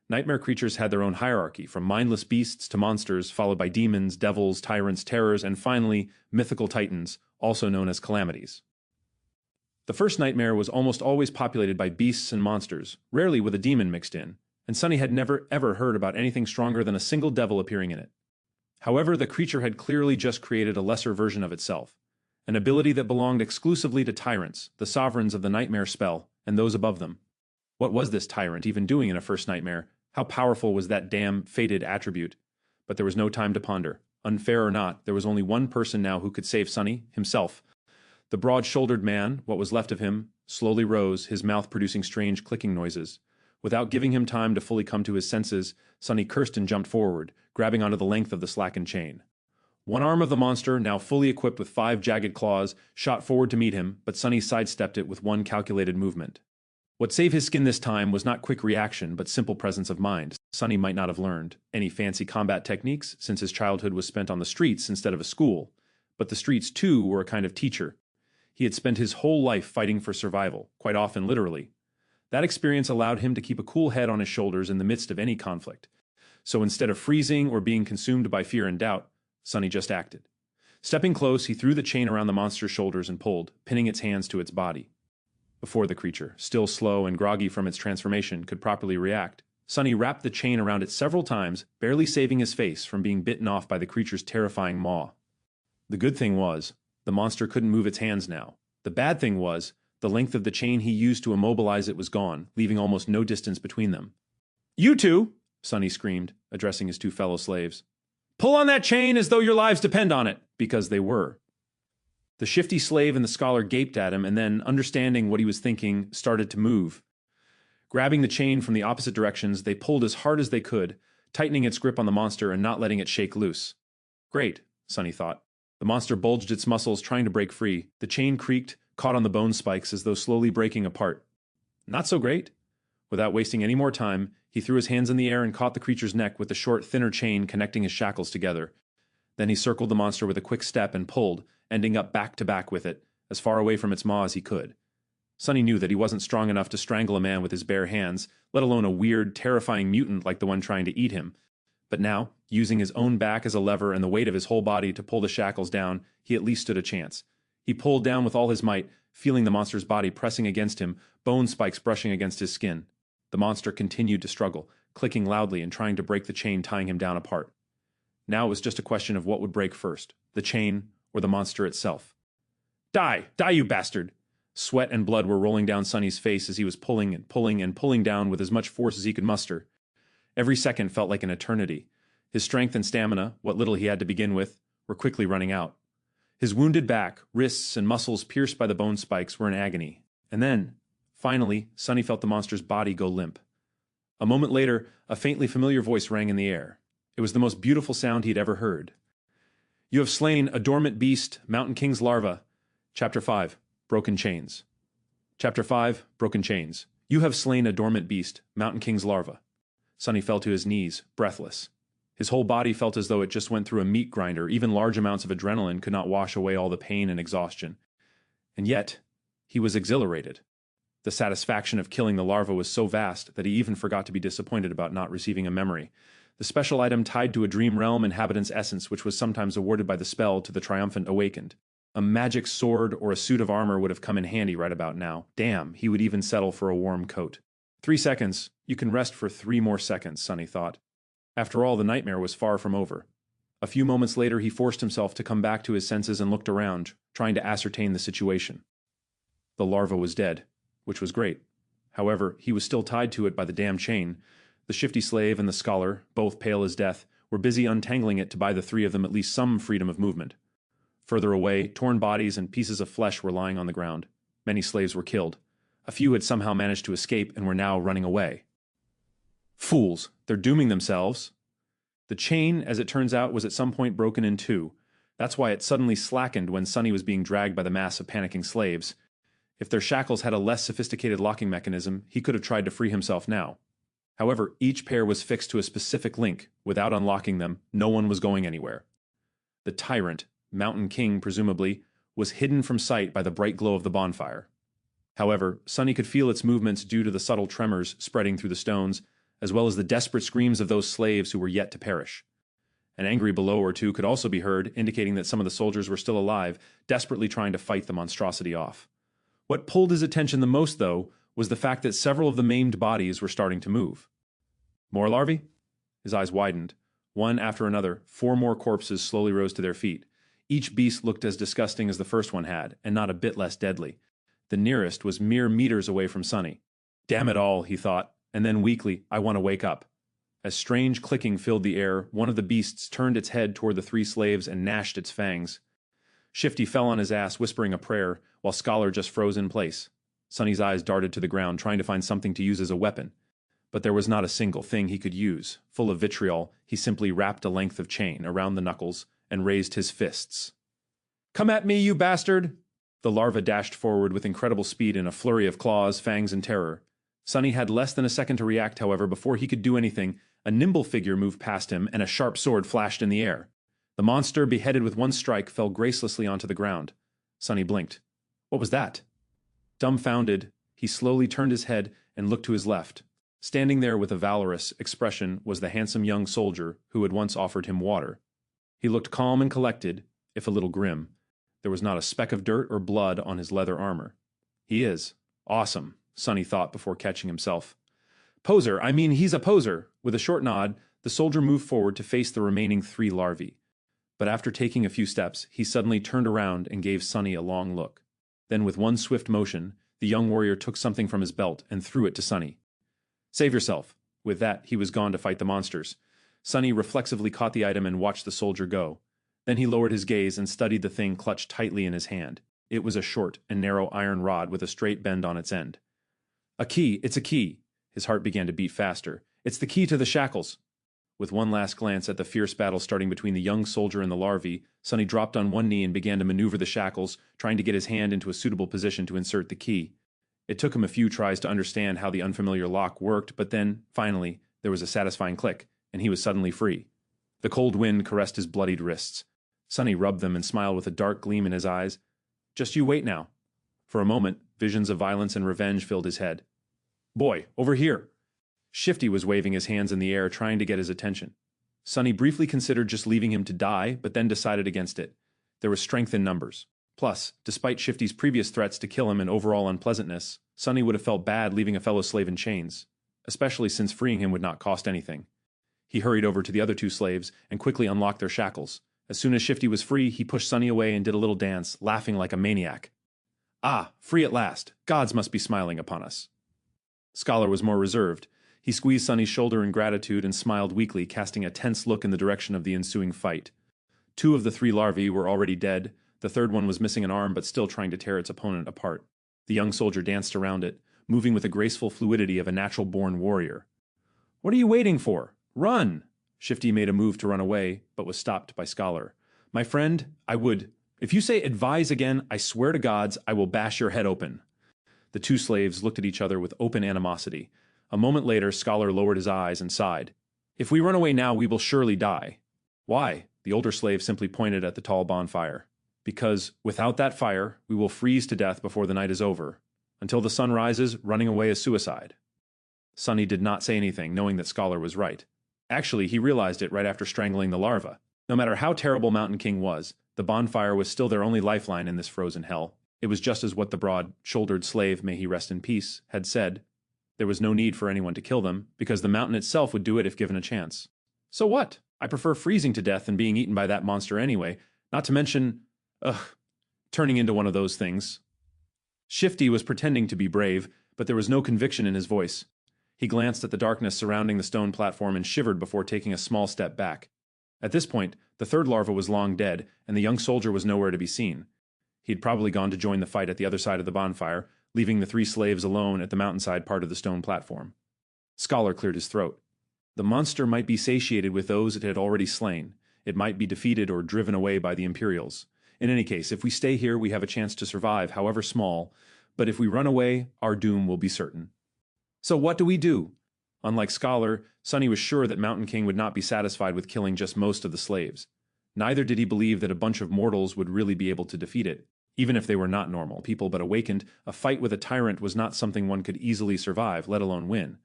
Nightmare creatures had their own hierarchy, from mindless beasts to monsters, followed by demons, devils, tyrants, terrors, and finally, mythical titans, also known as calamities. The first nightmare was almost always populated by beasts and monsters, rarely with a demon mixed in, and Sunny had never ever heard about anything stronger than a single devil appearing in it. However, the creature had clearly just created a lesser version of itself, an ability that belonged exclusively to tyrants, the sovereigns of the nightmare spell, and those above them. What was this tyrant even doing in a first nightmare? How powerful was that damn fated attribute? But there was no time to ponder. Unfair or not, there was only one person now who could save Sonny, himself. The broad-shouldered man, what was left of him, slowly rose, his mouth producing strange clicking noises. Without giving him time to fully come to his senses, Sonny cursed and jumped forward, grabbing onto the length of the slackened chain. One arm of the monster, now fully equipped with 5 jagged claws, shot forward to meet him, but Sonny sidestepped it with one calculated movement. What saved his skin this time was not quick reaction, but simple presence of mind. Sonny might not have learned any fancy combat techniques, since his childhood was spent on the streets instead of a school. But the streets, too, were a kind of teacher. He had spent his whole life fighting for survival, quite often literally. That experience allowed him to keep a cool head on his shoulders in the midst of any conflict. So instead of freezing or being consumed by fear and doubt, Sonny just acted. Stepping close, he threw the chain around the monster's shoulders and pulled, pinning its hands to its body. Before the creature, still slow and groggy from its transformation, could properly react, Sonny wrapped the chain around it several times, barely saving his face from being bitten off by the creature's terrifying maw. The good thing was, the monster couldn't move its hands now. The bad thing was, the length of the chain he used to immobilize it was gone, leaving almost no distance between them. "You two!" Sonny screamed, addressing his 2 fellow slaves. "Pull on that chain as though your lives depend on it," because they were. The shifty slave and the scholar gaped at him and then, understanding what he was thinking, started to move. Grabbing the chain from the opposite directions, they pulled as hard as they could, tightening its grip on the monster and not letting it shake loose. Great, Sonny thought. The monster bulged its muscles, trying to break free. The chain creaked, caught on the bone spikes as though slowly breaking apart. Not so great. Without wasting any more time, he threw his hands in the air and caught the creature's neck with the short, thinner chain connecting his shackles together. Then he circled the monster with a quick step and pulled, ending up back to back with it, as far away from its maw as he could. Sonny knew that he wasn't strong enough to strangle a man with his bare hands, let alone a weird, terrifying mutant like the one trying to eat him. But now, using his own back as a lever and the weight of his whole body to pull the shackles down, he at least stood a chance. He pulled down with all his might, feeling the monster's body pressing against him, bone spikes brushing against his skin. The monster continued to struggle, clicking loudly and trying to break the chain tying him down apart. Now it was just a question of what would break first, the chain or the monster itself. "Die! Die, you bastard!" Sweat and blood were rolling down Sonny's face as he was pulling and pulling and pulling down with as much force as he could muster. Every second felt like an eternity. His strength and stamina, what little he had to begin with, were quickly running out. His wounded back, wrists, and muscles pierced by the bone spikes were in agony. And then, finally, Sonny felt the monster's body go limp. A moment later, a faintly familiar voice rang in the air. It was the most beautiful sound he'd ever heard. "You have slain a dormant beast, Mountain King's larva." Chapter 5, Broken Chains. Chapter 5, Broken Chains. You have slain a dormant beast, Mountain King's larva. Sonny fell to his knees, breathless. His whole body felt as though it just went through a meat grinder. Even large amounts of adrenaline could not wash away all the pain and exhaustion. And yet, he was exhilarated. The satisfaction of killing the larva was so vast that he even forgot to be disappointed about not receiving a memory. The special item tied to a dream realm inhabitant's essence, which was sometimes awarded by the spell to the triumphant awakened. A magic sword or a suit of armor would have come in handy right about now. Damn, he would even settle for a warm coat. 3 seconds. You can rest for 3 more seconds, Sonny thought. After all, the nightmare was far from over. A few moments later, he forced himself to come back to his senses and looked around, trying to ascertain the situation. The larva was dead, which was great. However, he was still tied to it by the damn chain. The shifty slave and the scholar, both pale as death, were busy untangling it to buy the 3 of them at least some freedom of movement. Further away, torn bodies and pieces of flesh were lying on the ground. Many slaves were killed. A few had somehow managed to escape and were now running away. Fools, they're dooming themselves. The chain, as it turns out, was at some point broken in 2. That's why it suddenly slackened when Sonny was being dragged by the mass of panicking slaves. If their shackles had a less sophisticated locking mechanism, he could have tried to free himself now. However, each pair was fixed to a specific link. Without unlocking them, no one was going anywhere. The tyrant, Mountain King presumably, was hidden from sight by the bright glow of the bonfire. However, Sonny could feel its movements due to the subtle tremors spreading through the stones, as well as the desperate screams of those slaves who were yet to perish. An angry bellow or 2 could also be heard, indicating that some of the soldiers were still alive, desperately trying to fight the monstrosity off. What pulled his attention the most, though, was the fact that several of the maimed bodies were starting to move. More larvae? His eyes widened. One after another, 4 more corpses slowly rose to their feet. Each beast looked as disgusting as the first one had, and not a bit less deadly. The nearest was mere meters away from Sonny. Damn it all, he thought, and then weakly, I want to wake up. As strange clicking filled the air, one of the beasts turned its head toward the three slaves and gnashed its fangs. Shifty fell on his ass, whispering a prayer, while Scholar just froze in place. Sonny's eyes darted to the ground, trying to find something to use as a weapon. But there was not a single thing he could use. Full of vitriol, he simply wrapped a length of chain around the knuckles and raised his fists. "Come at me, you bastard!" The larva dashed forward with incredible speed in a flurry of claws, fangs, and terror. Sonny had less than a second to react, however. Before he could do anything, a nimble figure moved past him and a sharp sword flashed in the air. The monster, beheaded with one strike, fell gracelessly onto the ground. Sonny blinked. What was that? Dumbfounded, he slowly turned his head and looked to his left. Standing there with a valorous expression was the handsome young soldier who had once offered him water. He looked calm and collected, if a little grim. There was not a speck of dirt or blood on his leather armor. He is awesome, Sonny thought before catching himself. Poser, I mean, he's a poser. With a short nod, the soldier moved forward to face the remaining 3 larvae. But after taking a few steps, he suddenly turned around and gave Sonny a long look. Then with one swift motion, the young warrior took something from his belt and threw it to Sonny. Save yourself. With that, he was gone to fight the monsters. Sonny reflexively caught the item and watched the soldier go. Then he lowered his gaze and studied the thing clutched tightly in his hand. It was a short and narrow iron rod with a straight bend on its end. A key, it's a key. His heart began to beat faster. It's the key to the shackles. With one last glance at the fierce battle starting between the young soldier and the larvae, Sonny dropped on one knee and began to maneuver the shackles, trying to get his hand into a suitable position to insert the key. It took him a few tries to understand how the unfamiliar lock worked, but then, finally, there was a satisfying click, and he was suddenly free. The cold wind caressed his bloodied wrists. Sonny rubbed them and smiled with a dark gleam in his eyes. Just you wait now. For a moment, visions of violence and revenge filled his head. Boy, over here! Shifty was waving his hands in the air, trying to get his attention. Sonny briefly considered just leaving him to die, but then decided against it. There was strength in numbers. Plus, despite Shifty's previous threats to kill him and overall unpleasantness, Sonny would have felt bad leaving a fellow slave in chains, especially since freeing him would not cost anything. He hurried over to the other 2 slaves and quickly unlocked their shackles. As soon as Shifty was free, he pushed Sonny away and did a little dance, laughing like a maniac. Ah, free at last. Gods must be smiling upon us. Scholar was more reserved. He squeezed Sonny's shoulder in gratitude and smiled weakly, casting a tense look in the direction of the ensuing fight. 2 of the 3 larvae were already dead. The third one was missing an arm but still trying to tear its opponent apart. The young soldier danced around it, moving with the graceful fluidity of a natural-born warrior. What are you waiting for? Run! Shifty made a move to run away, but was stopped by Scholar. My friend, I would. If you say advise again, I swear to gods, I will bash your head open. The 2 slaves looked at each other with open animosity. A moment later, Scholar lowered his eyes and sighed. If we run away now, we will surely die. Why? The older slave simply pointed at the tall bonfire. Because, without that fire, we will freeze to death before the night is over. Until the sun rises, running away is suicide. Sonny did not say anything, knowing that Scholar was right. Actually, he realized it right after strangling the larva. No matter how terrible Mountain King was, the bonfire was still their only lifeline in this frozen hell. It was just as what the broad-shouldered slave, may he rest in peace, had said. There was no need for anyone to kill them, because the mountain itself would do it if given a chance. So what? I prefer freezing to death than being eaten by that monster anyway, not to mention, turning into one of those things. Shifty was pretending to be brave, but there was no conviction in his voice. He glanced at the darkness surrounding the stone platform and shivered before taking a small step back. At this point, the 3rd larva was long dead, and the young soldier was nowhere to be seen. He had probably gone to join the fight at the other side of the bonfire, leaving the 3 slaves alone at the mountainside part of the stone platform. Scholar cleared his throat. The monster might be satiated with those it had already slain. It might be defeated or driven away by the Imperials. In any case, if we stay here, we have a chance to survive, however small, but if we run away, our doom will be certain. So what do we do? Unlike Scholar, Sonny was sure that Mountain King would not be satisfied with killing just most of the slaves. Neither did he believe that a bunch of mortals would really be able to defeat it. Even if they were not normal people but awakened, a fight with a tyrant was not something one could easily survive, let alone win.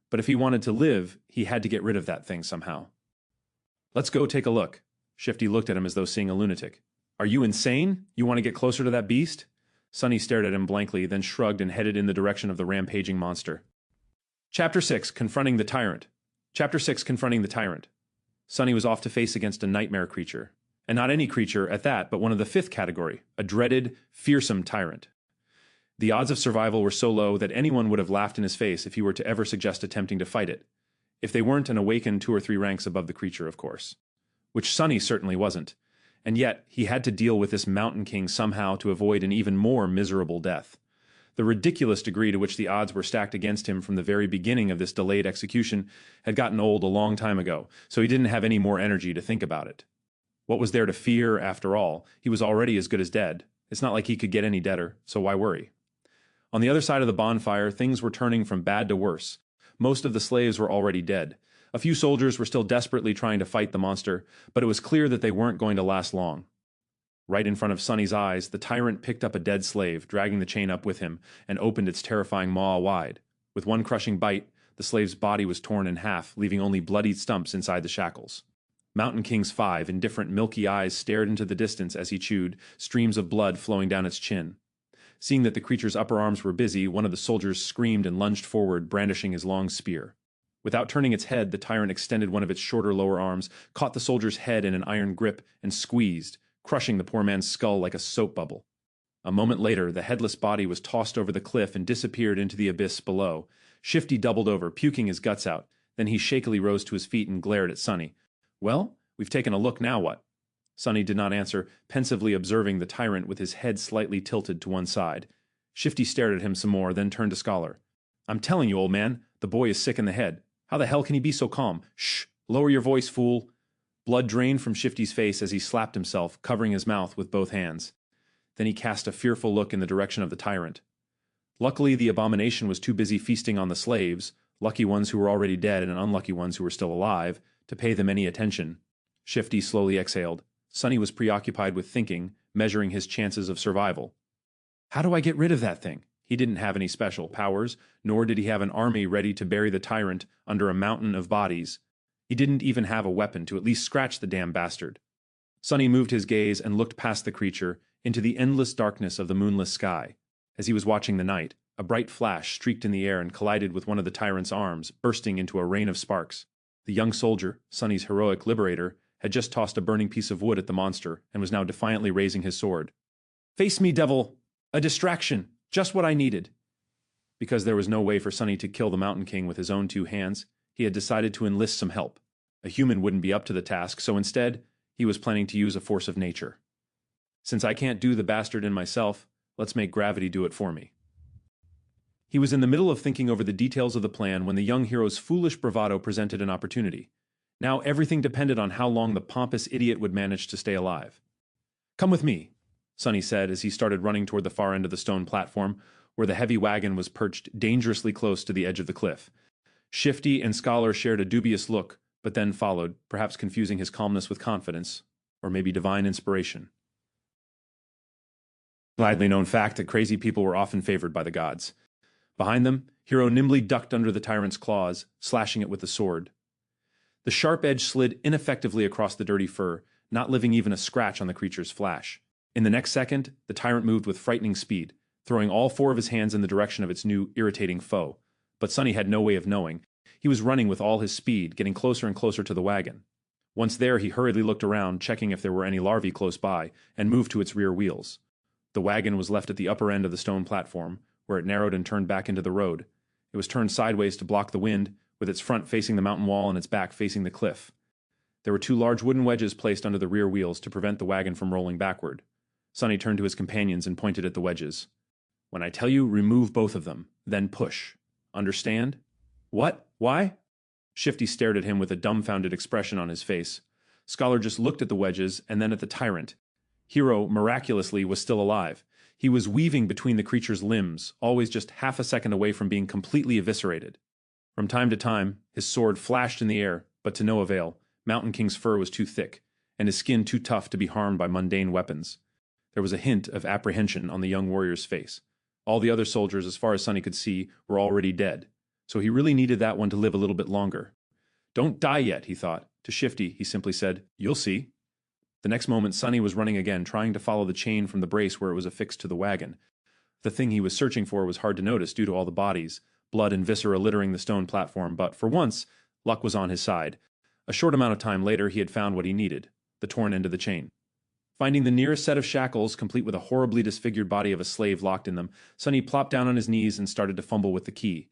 But if he wanted to live, he had to get rid of that thing somehow. Let's go take a look. Shifty looked at him as though seeing a lunatic. Are you insane? You want to get closer to that beast? Sonny stared at him blankly, then shrugged and headed in the direction of the rampaging monster. Chapter 6, Confronting the Tyrant. Chapter 6, Confronting the Tyrant. Sonny was off to face against a nightmare creature. And not any creature at that, but one of the 5th category, a dreaded, fearsome tyrant. The odds of survival were so low that anyone would have laughed in his face if he were to ever suggest attempting to fight it. If they weren't an awakened 2 or 3 ranks above the creature, of course. Which Sunny certainly wasn't. And yet, he had to deal with this Mountain King somehow to avoid an even more miserable death. The ridiculous degree to which the odds were stacked against him from the very beginning of this delayed execution had gotten old a long time ago, so he didn't have any more energy to think about it. What was there to fear, after all? He was already as good as dead. It's not like he could get any deader, so why worry? On the other side of the bonfire, things were turning from bad to worse. Most of the slaves were already dead. A few soldiers were still desperately trying to fight the monster, but it was clear that they weren't going to last long. Right in front of Sunny's eyes, the tyrant picked up a dead slave, dragging the chain up with him, and opened its terrifying maw wide. With one crushing bite, the slave's body was torn in half, leaving only bloodied stumps inside the shackles. Mountain King's 5 indifferent milky eyes stared into the distance as he chewed, streams of blood flowing down its chin. Seeing that the creature's upper arms were busy, one of the soldiers screamed and lunged forward, brandishing his long spear. Without turning its head, the tyrant extended one of its shorter lower arms, caught the soldier's head in an iron grip, and squeezed, crushing the poor man's skull like a soap bubble. A moment later, the headless body was tossed over the cliff and disappeared into the abyss below. Shifty doubled over, puking his guts out. Then he shakily rose to his feet and glared at Sunny. "Well, we've taken a look, now what?" Sunny did not answer, pensively observing the tyrant with his head slightly tilted to one side. Shifty stared at him some more, then turned to Scholar. "I'm telling you, old man, the boy is sick in the head. How the hell can he be so calm? Shh! Lower your voice, fool!" Blood drained from Shifty's face as he slapped himself, covering his mouth with both hands. Then he cast a fearful look in the direction of the tyrant. Luckily, the abomination was too busy feasting on the slaves, lucky ones who were already dead and unlucky ones who were still alive, to pay them any attention. Shifty slowly exhaled. Sunny was preoccupied with thinking, measuring his chances of survival. How do I get rid of that thing? He didn't have any special powers, nor did he have an army ready to bury the tyrant under a mountain of bodies. He didn't even have a weapon to at least scratch the damn bastard. Sunny moved his gaze and looked past the creature into the endless darkness of the moonless sky. As he was watching the night, a bright flash streaked in the air and collided with one of the tyrant's arms, bursting into a rain of sparks. The young soldier, Sunny's heroic liberator, had just tossed a burning piece of wood at the monster and was now defiantly raising his sword. "Face me, devil! A distraction! Just what I needed!" Because there was no way for Sunny to kill the Mountain King with his own 2 hands, he had decided to enlist some help. A human wouldn't be up to the task, so instead, he was planning to use a force of nature. Since I can't do the bastard in myself, let's make gravity do it for me. He was in the middle of thinking over the details of the plan when the young hero's foolish bravado presented an opportunity. Now everything depended on how long the pompous idiot would manage to stay alive. "Come with me," Sunny said as he started running toward the far end of the stone platform, where the heavy wagon was perched dangerously close to the edge of the cliff. Shifty and Scholar shared a dubious look, but then followed, perhaps confusing his calmness with confidence, or maybe divine inspiration. Widely known fact that crazy people were often favored by the gods. Behind them, Hero nimbly ducked under the tyrant's claws, slashing it with the sword. The sharp edge slid ineffectively across the dirty fur, not leaving even a scratch on the creature's flesh. In the next second, the tyrant moved with frightening speed, throwing all 4 of his hands in the direction of its new, irritating foe. But Sunny had no way of knowing. He was running with all his speed, getting closer and closer to the wagon. Once there, he hurriedly looked around, checking if there were any larvae close by, and moved to its rear wheels. The wagon was left at the upper end of the stone platform, where it narrowed and turned back into the road. It was turned sideways to block the wind, with its front facing the mountain wall and its back facing the cliff. There were 2 large wooden wedges placed under the rear wheels to prevent the wagon from rolling backward. Sunny turned to his companions and pointed at the wedges. "When I tell you, remove both of them, then push. Understand?" "What? Why?" Shifty stared at him with a dumbfounded expression on his face. Scholar just looked at the wedges and then at the tyrant. Hero, miraculously, was still alive. He was weaving between the creature's limbs, always just half a second away from being completely eviscerated. From time to time, his sword flashed in the air, but to no avail. Mountain King's fur was too thick, and his skin too tough to be harmed by mundane weapons. There was a hint of apprehension on the young warrior's face. All the other soldiers, as far as Sunny could see, were already dead, so he really needed that one to live a little bit longer. "Don't die yet," he thought. To Shifty, he simply said, "You'll see." The next moment, Sunny was running again, trying to follow the chain from the brace where it was affixed to the wagon. The thing he was searching for was hard to notice due to all the bodies, blood and viscera littering the stone platform, but for once, luck was on his side. A short amount of time later, he had found what he needed, the torn end of the chain. Finding the nearest set of shackles, complete with a horribly disfigured body of a slave locked in them, Sunny plopped down on his knees and started to fumble with the key.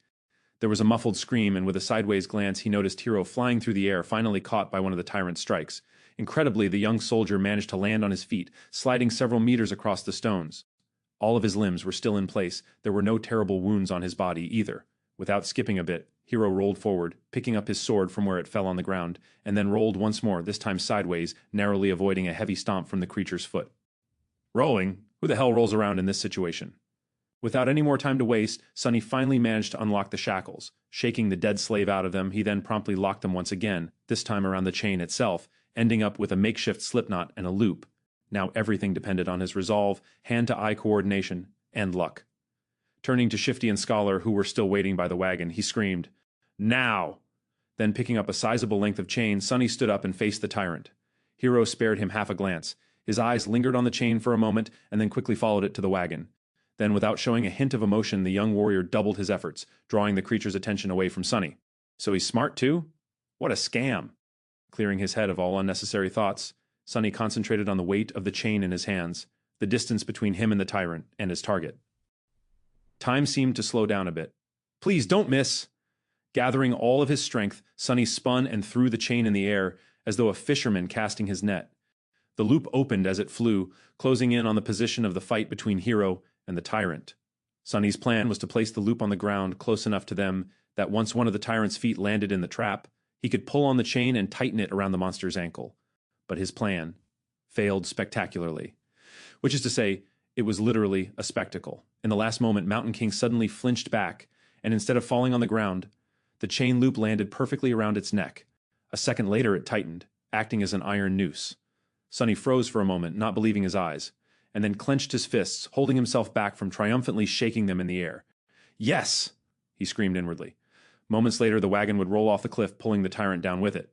There was a muffled scream, and with a sideways glance, he noticed Hero flying through the air, finally caught by one of the tyrant's strikes. Incredibly, the young soldier managed to land on his feet, sliding several meters across the stones. All of his limbs were still in place. There were no terrible wounds on his body, either. Without skipping a bit, Hero rolled forward, picking up his sword from where it fell on the ground, and then rolled once more, this time sideways, narrowly avoiding a heavy stomp from the creature's foot. Rolling? Who the hell rolls around in this situation? Without any more time to waste, Sunny finally managed to unlock the shackles. Shaking the dead slave out of them, he then promptly locked them once again, this time around the chain itself, ending up with a makeshift slipknot and a loop. Now everything depended on his resolve, hand-to-eye coordination, and luck. Turning to Shifty and Scholar, who were still waiting by the wagon, he screamed, "Now!" Then picking up a sizable length of chain, Sunny stood up and faced the tyrant. Hero spared him half a glance. His eyes lingered on the chain for a moment, and then quickly followed it to the wagon. Then, without showing a hint of emotion, the young warrior doubled his efforts, drawing the creature's attention away from Sunny. So he's smart too? What a scam! Clearing his head of all unnecessary thoughts, Sunny concentrated on the weight of the chain in his hands, the distance between him and the tyrant, and his target. Time seemed to slow down a bit. "Please, don't miss!" Gathering all of his strength, Sunny spun and threw the chain in the air, as though a fisherman casting his net. The loop opened as it flew, closing in on the position of the fight between Hero and the tyrant. Sunny's plan was to place the loop on the ground close enough to them that once one of the tyrant's feet landed in the trap, he could pull on the chain and tighten it around the monster's ankle. But his plan failed spectacularly. Which is to say, it was literally a spectacle. In the last moment, Mountain King suddenly flinched back, and instead of falling on the ground, the chain loop landed perfectly around its neck. A second later it tightened, acting as an iron noose. Sunny froze for a moment, not believing his eyes, and then clenched his fists, holding himself back from triumphantly shaking them in the air. "Yes!" he screamed inwardly. Moments later, the wagon would roll off the cliff, pulling the tyrant down with it.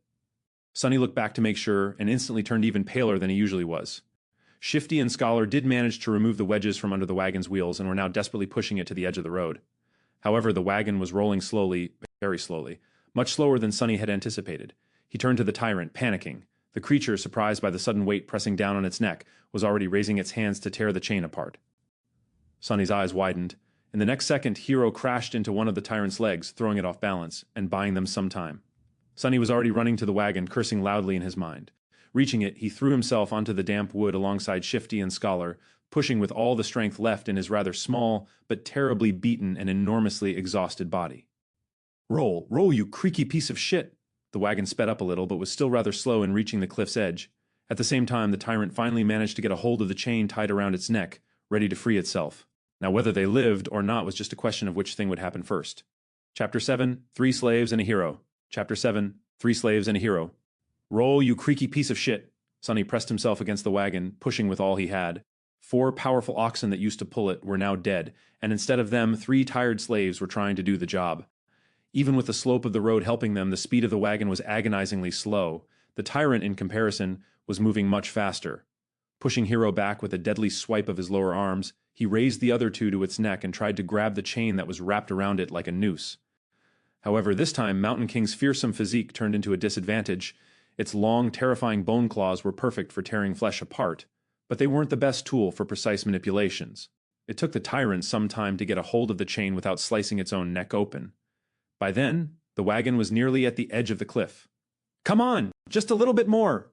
Sunny looked back to make sure, and instantly turned even paler than he usually was. Shifty and Scholar did manage to remove the wedges from under the wagon's wheels and were now desperately pushing it to the edge of the road. However, the wagon was rolling slowly, very slowly, much slower than Sunny had anticipated. He turned to the tyrant, panicking. The creature, surprised by the sudden weight pressing down on its neck, was already raising its hands to tear the chain apart. Sunny's eyes widened. In the next second, Hero crashed into one of the tyrant's legs, throwing it off balance, and buying them some time. Sunny was already running to the wagon, cursing loudly in his mind. Reaching it, he threw himself onto the damp wood alongside Shifty and Scholar, pushing with all the strength left in his rather small, but terribly beaten and enormously exhausted body. "Roll, roll, you creaky piece of shit!" The wagon sped up a little, but was still rather slow in reaching the cliff's edge. At the same time, the tyrant finally managed to get a hold of the chain tied around its neck, ready to free itself. Now, whether they lived or not was just a question of which thing would happen first. Chapter 7, 3 Slaves and a Hero. Chapter 7, 3 Slaves and a Hero. "Roll, you creaky piece of shit!" Sunny pressed himself against the wagon, pushing with all he had. 4 powerful oxen that used to pull it were now dead, and instead of them, 3 tired slaves were trying to do the job. Even with the slope of the road helping them, the speed of the wagon was agonizingly slow. The tyrant, in comparison, was moving much faster. Pushing Hero back with a deadly swipe of his lower arms, he raised the other 2 to its neck and tried to grab the chain that was wrapped around it like a noose. However, this time, Mountain King's fearsome physique turned into a disadvantage. Its long, terrifying bone claws were perfect for tearing flesh apart, but they weren't the best tool for precise manipulations. It took the tyrant some time to get a hold of the chain without slicing its own neck open. By then, the wagon was nearly at the edge of the cliff. "Come on, just a little bit more!"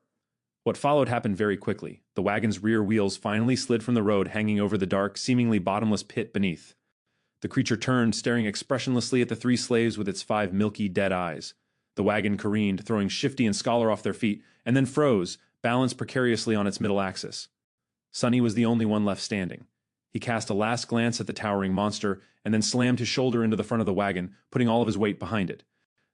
What followed happened very quickly. The wagon's rear wheels finally slid from the road, hanging over the dark, seemingly bottomless pit beneath. The creature turned, staring expressionlessly at the 3 slaves with its 5 milky, dead eyes. The wagon careened, throwing Shifty and Scholar off their feet, and then froze, balanced precariously on its middle axis. Sunny was the only one left standing. He cast a last glance at the towering monster, and then slammed his shoulder into the front of the wagon, putting all of his weight behind it.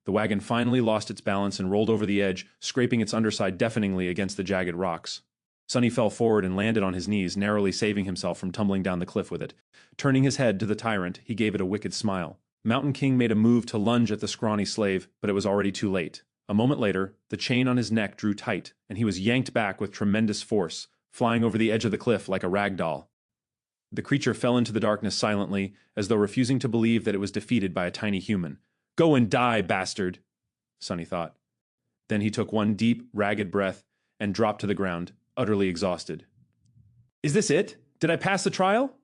The wagon finally lost its balance and rolled over the edge, scraping its underside deafeningly against the jagged rocks. Sunny fell forward and landed on his knees, narrowly saving himself from tumbling down the cliff with it. Turning his head to the tyrant, he gave it a wicked smile. Mountain King made a move to lunge at the scrawny slave, but it was already too late. A moment later, the chain on his neck drew tight, and he was yanked back with tremendous force, flying over the edge of the cliff like a rag doll. The creature fell into the darkness silently, as though refusing to believe that it was defeated by a tiny human. "Go and die, bastard," Sunny thought. Then he took one deep, ragged breath and dropped to the ground, utterly exhausted. "Is this it? Did I pass the trial?"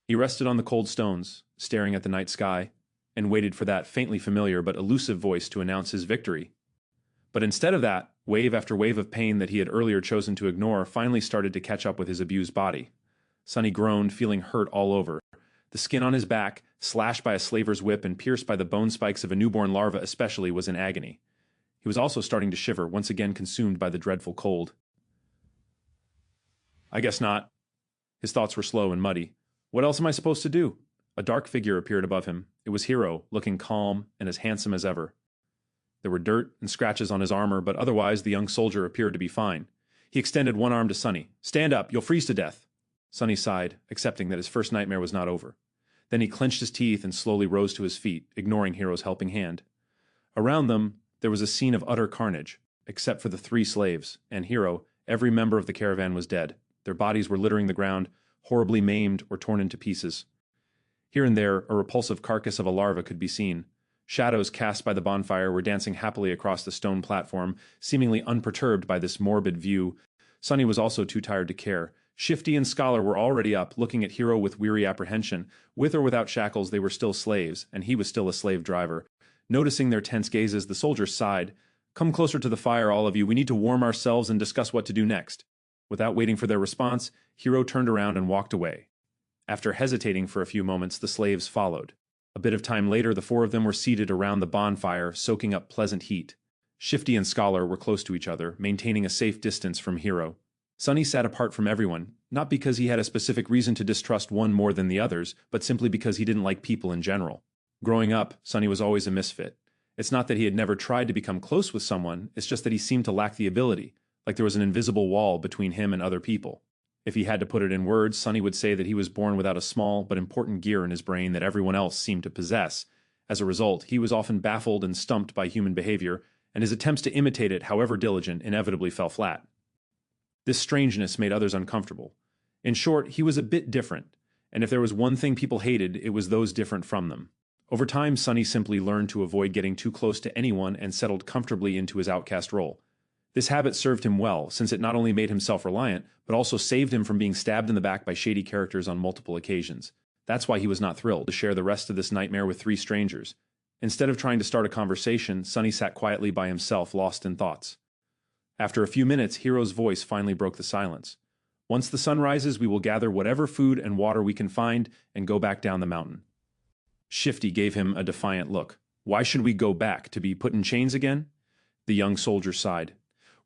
He rested on the cold stones, staring at the night sky, and waited for that faintly familiar but elusive voice to announce his victory. But instead of that, wave after wave of pain that he had earlier chosen to ignore finally started to catch up with his abused body. Sonny groaned, feeling hurt all over. The skin on his back, slashed by a slaver's whip and pierced by the bone spikes of a newborn larva especially, was in agony. He was also starting to shiver, once again consumed by the dreadful cold. I guess not. His thoughts were slow and muddy. What else am I supposed to do? A dark figure appeared above him. It was Hero, looking calm and as handsome as ever. There were dirt and scratches on his armor, but otherwise the young soldier appeared to be fine. He extended one arm to Sonny. "Stand up, you'll freeze to death." Sonny sighed, accepting that his first nightmare was not over. Then he clenched his teeth and slowly rose to his feet, ignoring Hero's helping hand. Around them, there was a scene of utter carnage, except for the 3 slaves, and Hero. Every member of the caravan was dead. Their bodies were littering the ground, horribly maimed or torn into pieces. Here and there, a repulsive carcass of a larva could be seen. Shadows cast by the bonfire were dancing happily across the stone platform, seemingly unperturbed by this morbid view. Sonny was also too tired to care. Shifty and Scholar were already up, looking at Hero with weary apprehension. With or without shackles, they were still slaves, and he was still a slave driver. Noticing their tense gazes, the soldiers sighed. "Come closer to the fire, all of you. We need to warm ourselves and discuss what to do next." Without waiting for their response, Hero turned around and walked away. After hesitating for a few moments, the slaves followed. A bit of time later, the 4 of them were seated around the bonfire, soaking up pleasant heat. Shifty and Scholar were close to each other, maintaining a safe distance from Hero. Sonny sat apart from everyone, not because he had a specific reason to distrust one more than the others, but simply because he didn't like people in general. Growing up, Sonny was always a misfit. It's not that he had never tried to become close with someone, it's just that he seemed to lack the ability, like there was an invisible wall between him and other people. If he had to put it in words, Sonny would say that he was born without a small but important gear in his brain that everyone else seemed to possess. As a result, he was often baffled and stumped by human behavior, and his attempts to imitate it, however diligent, inevitably fell flat. This strangeness made others uncomfortable. In short, he was a bit different, and if there was one thing people hated, it was those different from them. Over time, Sonny simply learned to avoid getting too close to anyone and settled comfortably into his outcast role. This habit served him well, since it not only made him self-reliant, but also saved him from being stabbed in the back by shady characters on multiple occasions. That's why he was not thrilled to share the rest of this nightmare with 3 strangers. Instead of trying to start a conversation, Sonny sat quietly by himself, lost in thoughts. After a few minutes, Hero's voice finally broke the silence. "Once the sun rises, we will gather whatever food and water we can find and go back down the mountain." Shifty gave him a defiant look. "Why should we go back? To be put in chains again?" The young soldier sighed.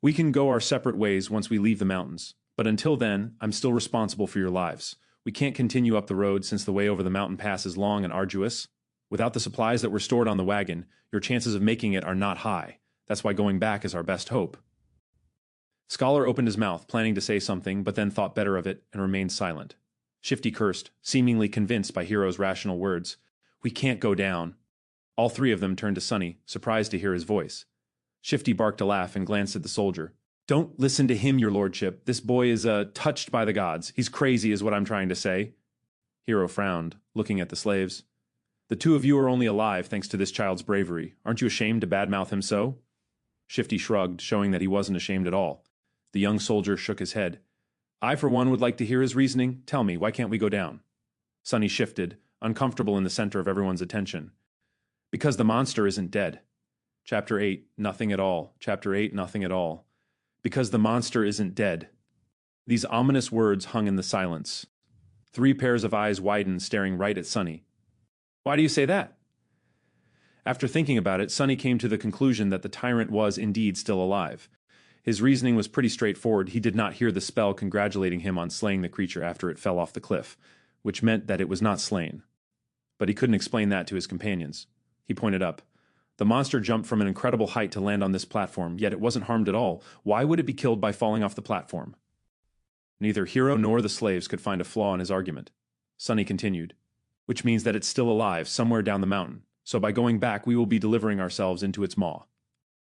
"We can go our separate ways once we leave the mountains, but until then, I'm still responsible for your lives. We can't continue up the road since the way over the mountain pass is long and arduous. Without the supplies that were stored on the wagon, your chances of making it are not high. That's why going back is our best hope." Scholar opened his mouth, planning to say something, but then thought better of it and remained silent. Shifty cursed, seemingly convinced by Hero's rational words. "We can't go down." All 3 of them turned to Sonny, surprised to hear his voice. Shifty barked a laugh and glanced at the soldier. "Don't listen to him, your lordship. This boy is, touched by the gods. He's crazy is what I'm trying to say." Hero frowned, looking at the slaves. "The 2 of you are only alive thanks to this child's bravery. Aren't you ashamed to badmouth him so?" Shifty shrugged, showing that he wasn't ashamed at all. The young soldier shook his head. "I, for one, would like to hear his reasoning. Tell me, why can't we go down?" Sonny shifted, uncomfortable in the center of everyone's attention. "Because the monster isn't dead." Chapter 8, Nothing at All. Chapter 8, Nothing at All. Because the monster isn't dead. These ominous words hung in the silence. 3 pairs of eyes widened, staring right at Sonny. "Why do you say that?" After thinking about it, Sonny came to the conclusion that the tyrant was indeed still alive. His reasoning was pretty straightforward. He did not hear the spell congratulating him on slaying the creature after it fell off the cliff, which meant that it was not slain. But he couldn't explain that to his companions. He pointed up. "The monster jumped from an incredible height to land on this platform, yet it wasn't harmed at all. Why would it be killed by falling off the platform?" Neither Hero nor the slaves could find a flaw in his argument. Sonny continued. "Which means that it's still alive, somewhere down the mountain. So by going back, we will be delivering ourselves into its maw."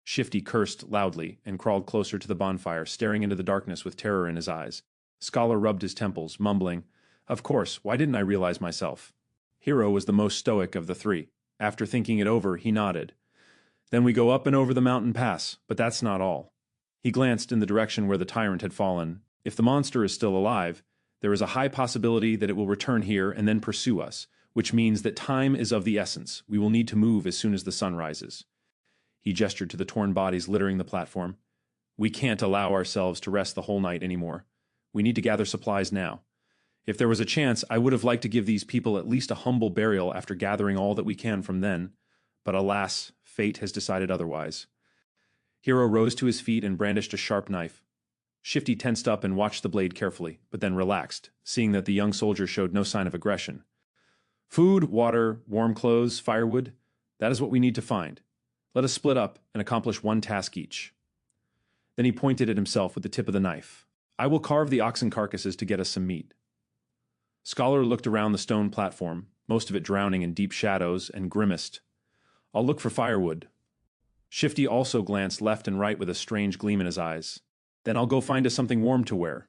Shifty cursed loudly and crawled closer to the bonfire, staring into the darkness with terror in his eyes. Scholar rubbed his temples, mumbling, "Of course, why didn't I realize myself?" Hero was the most stoic of the 3. After thinking it over, he nodded. "Then we go up and over the mountain pass, but that's not all." He glanced in the direction where the tyrant had fallen. "If the monster is still alive, there is a high possibility that it will return here and then pursue us. which means that time is of the essence. We will need to move as soon as the sun rises. He gestured to the torn bodies littering the platform. We can't allow ourselves to rest the whole night anymore. We need to gather supplies now. If there was a chance, I would have liked to give these people at least a humble burial after gathering all that we can from then, but alas, fate has decided otherwise. Hero rose to his feet and brandished a sharp knife. Shifty tensed up and watched the blade carefully, but then relaxed, seeing that the young soldier showed no sign of aggression. Food, water, warm clothes, firewood, that is what we need to find. Let us split up and accomplish one task each. Then he pointed at himself with the tip of the knife. I will carve the oxen carcasses to get us some meat. Scholar looked around the stone platform, most of it drowning in deep shadows, and grimaced. I'll look for firewood. Shifty also glanced left and right with a strange gleam in his eyes. Then I'll go find us something warm to wear.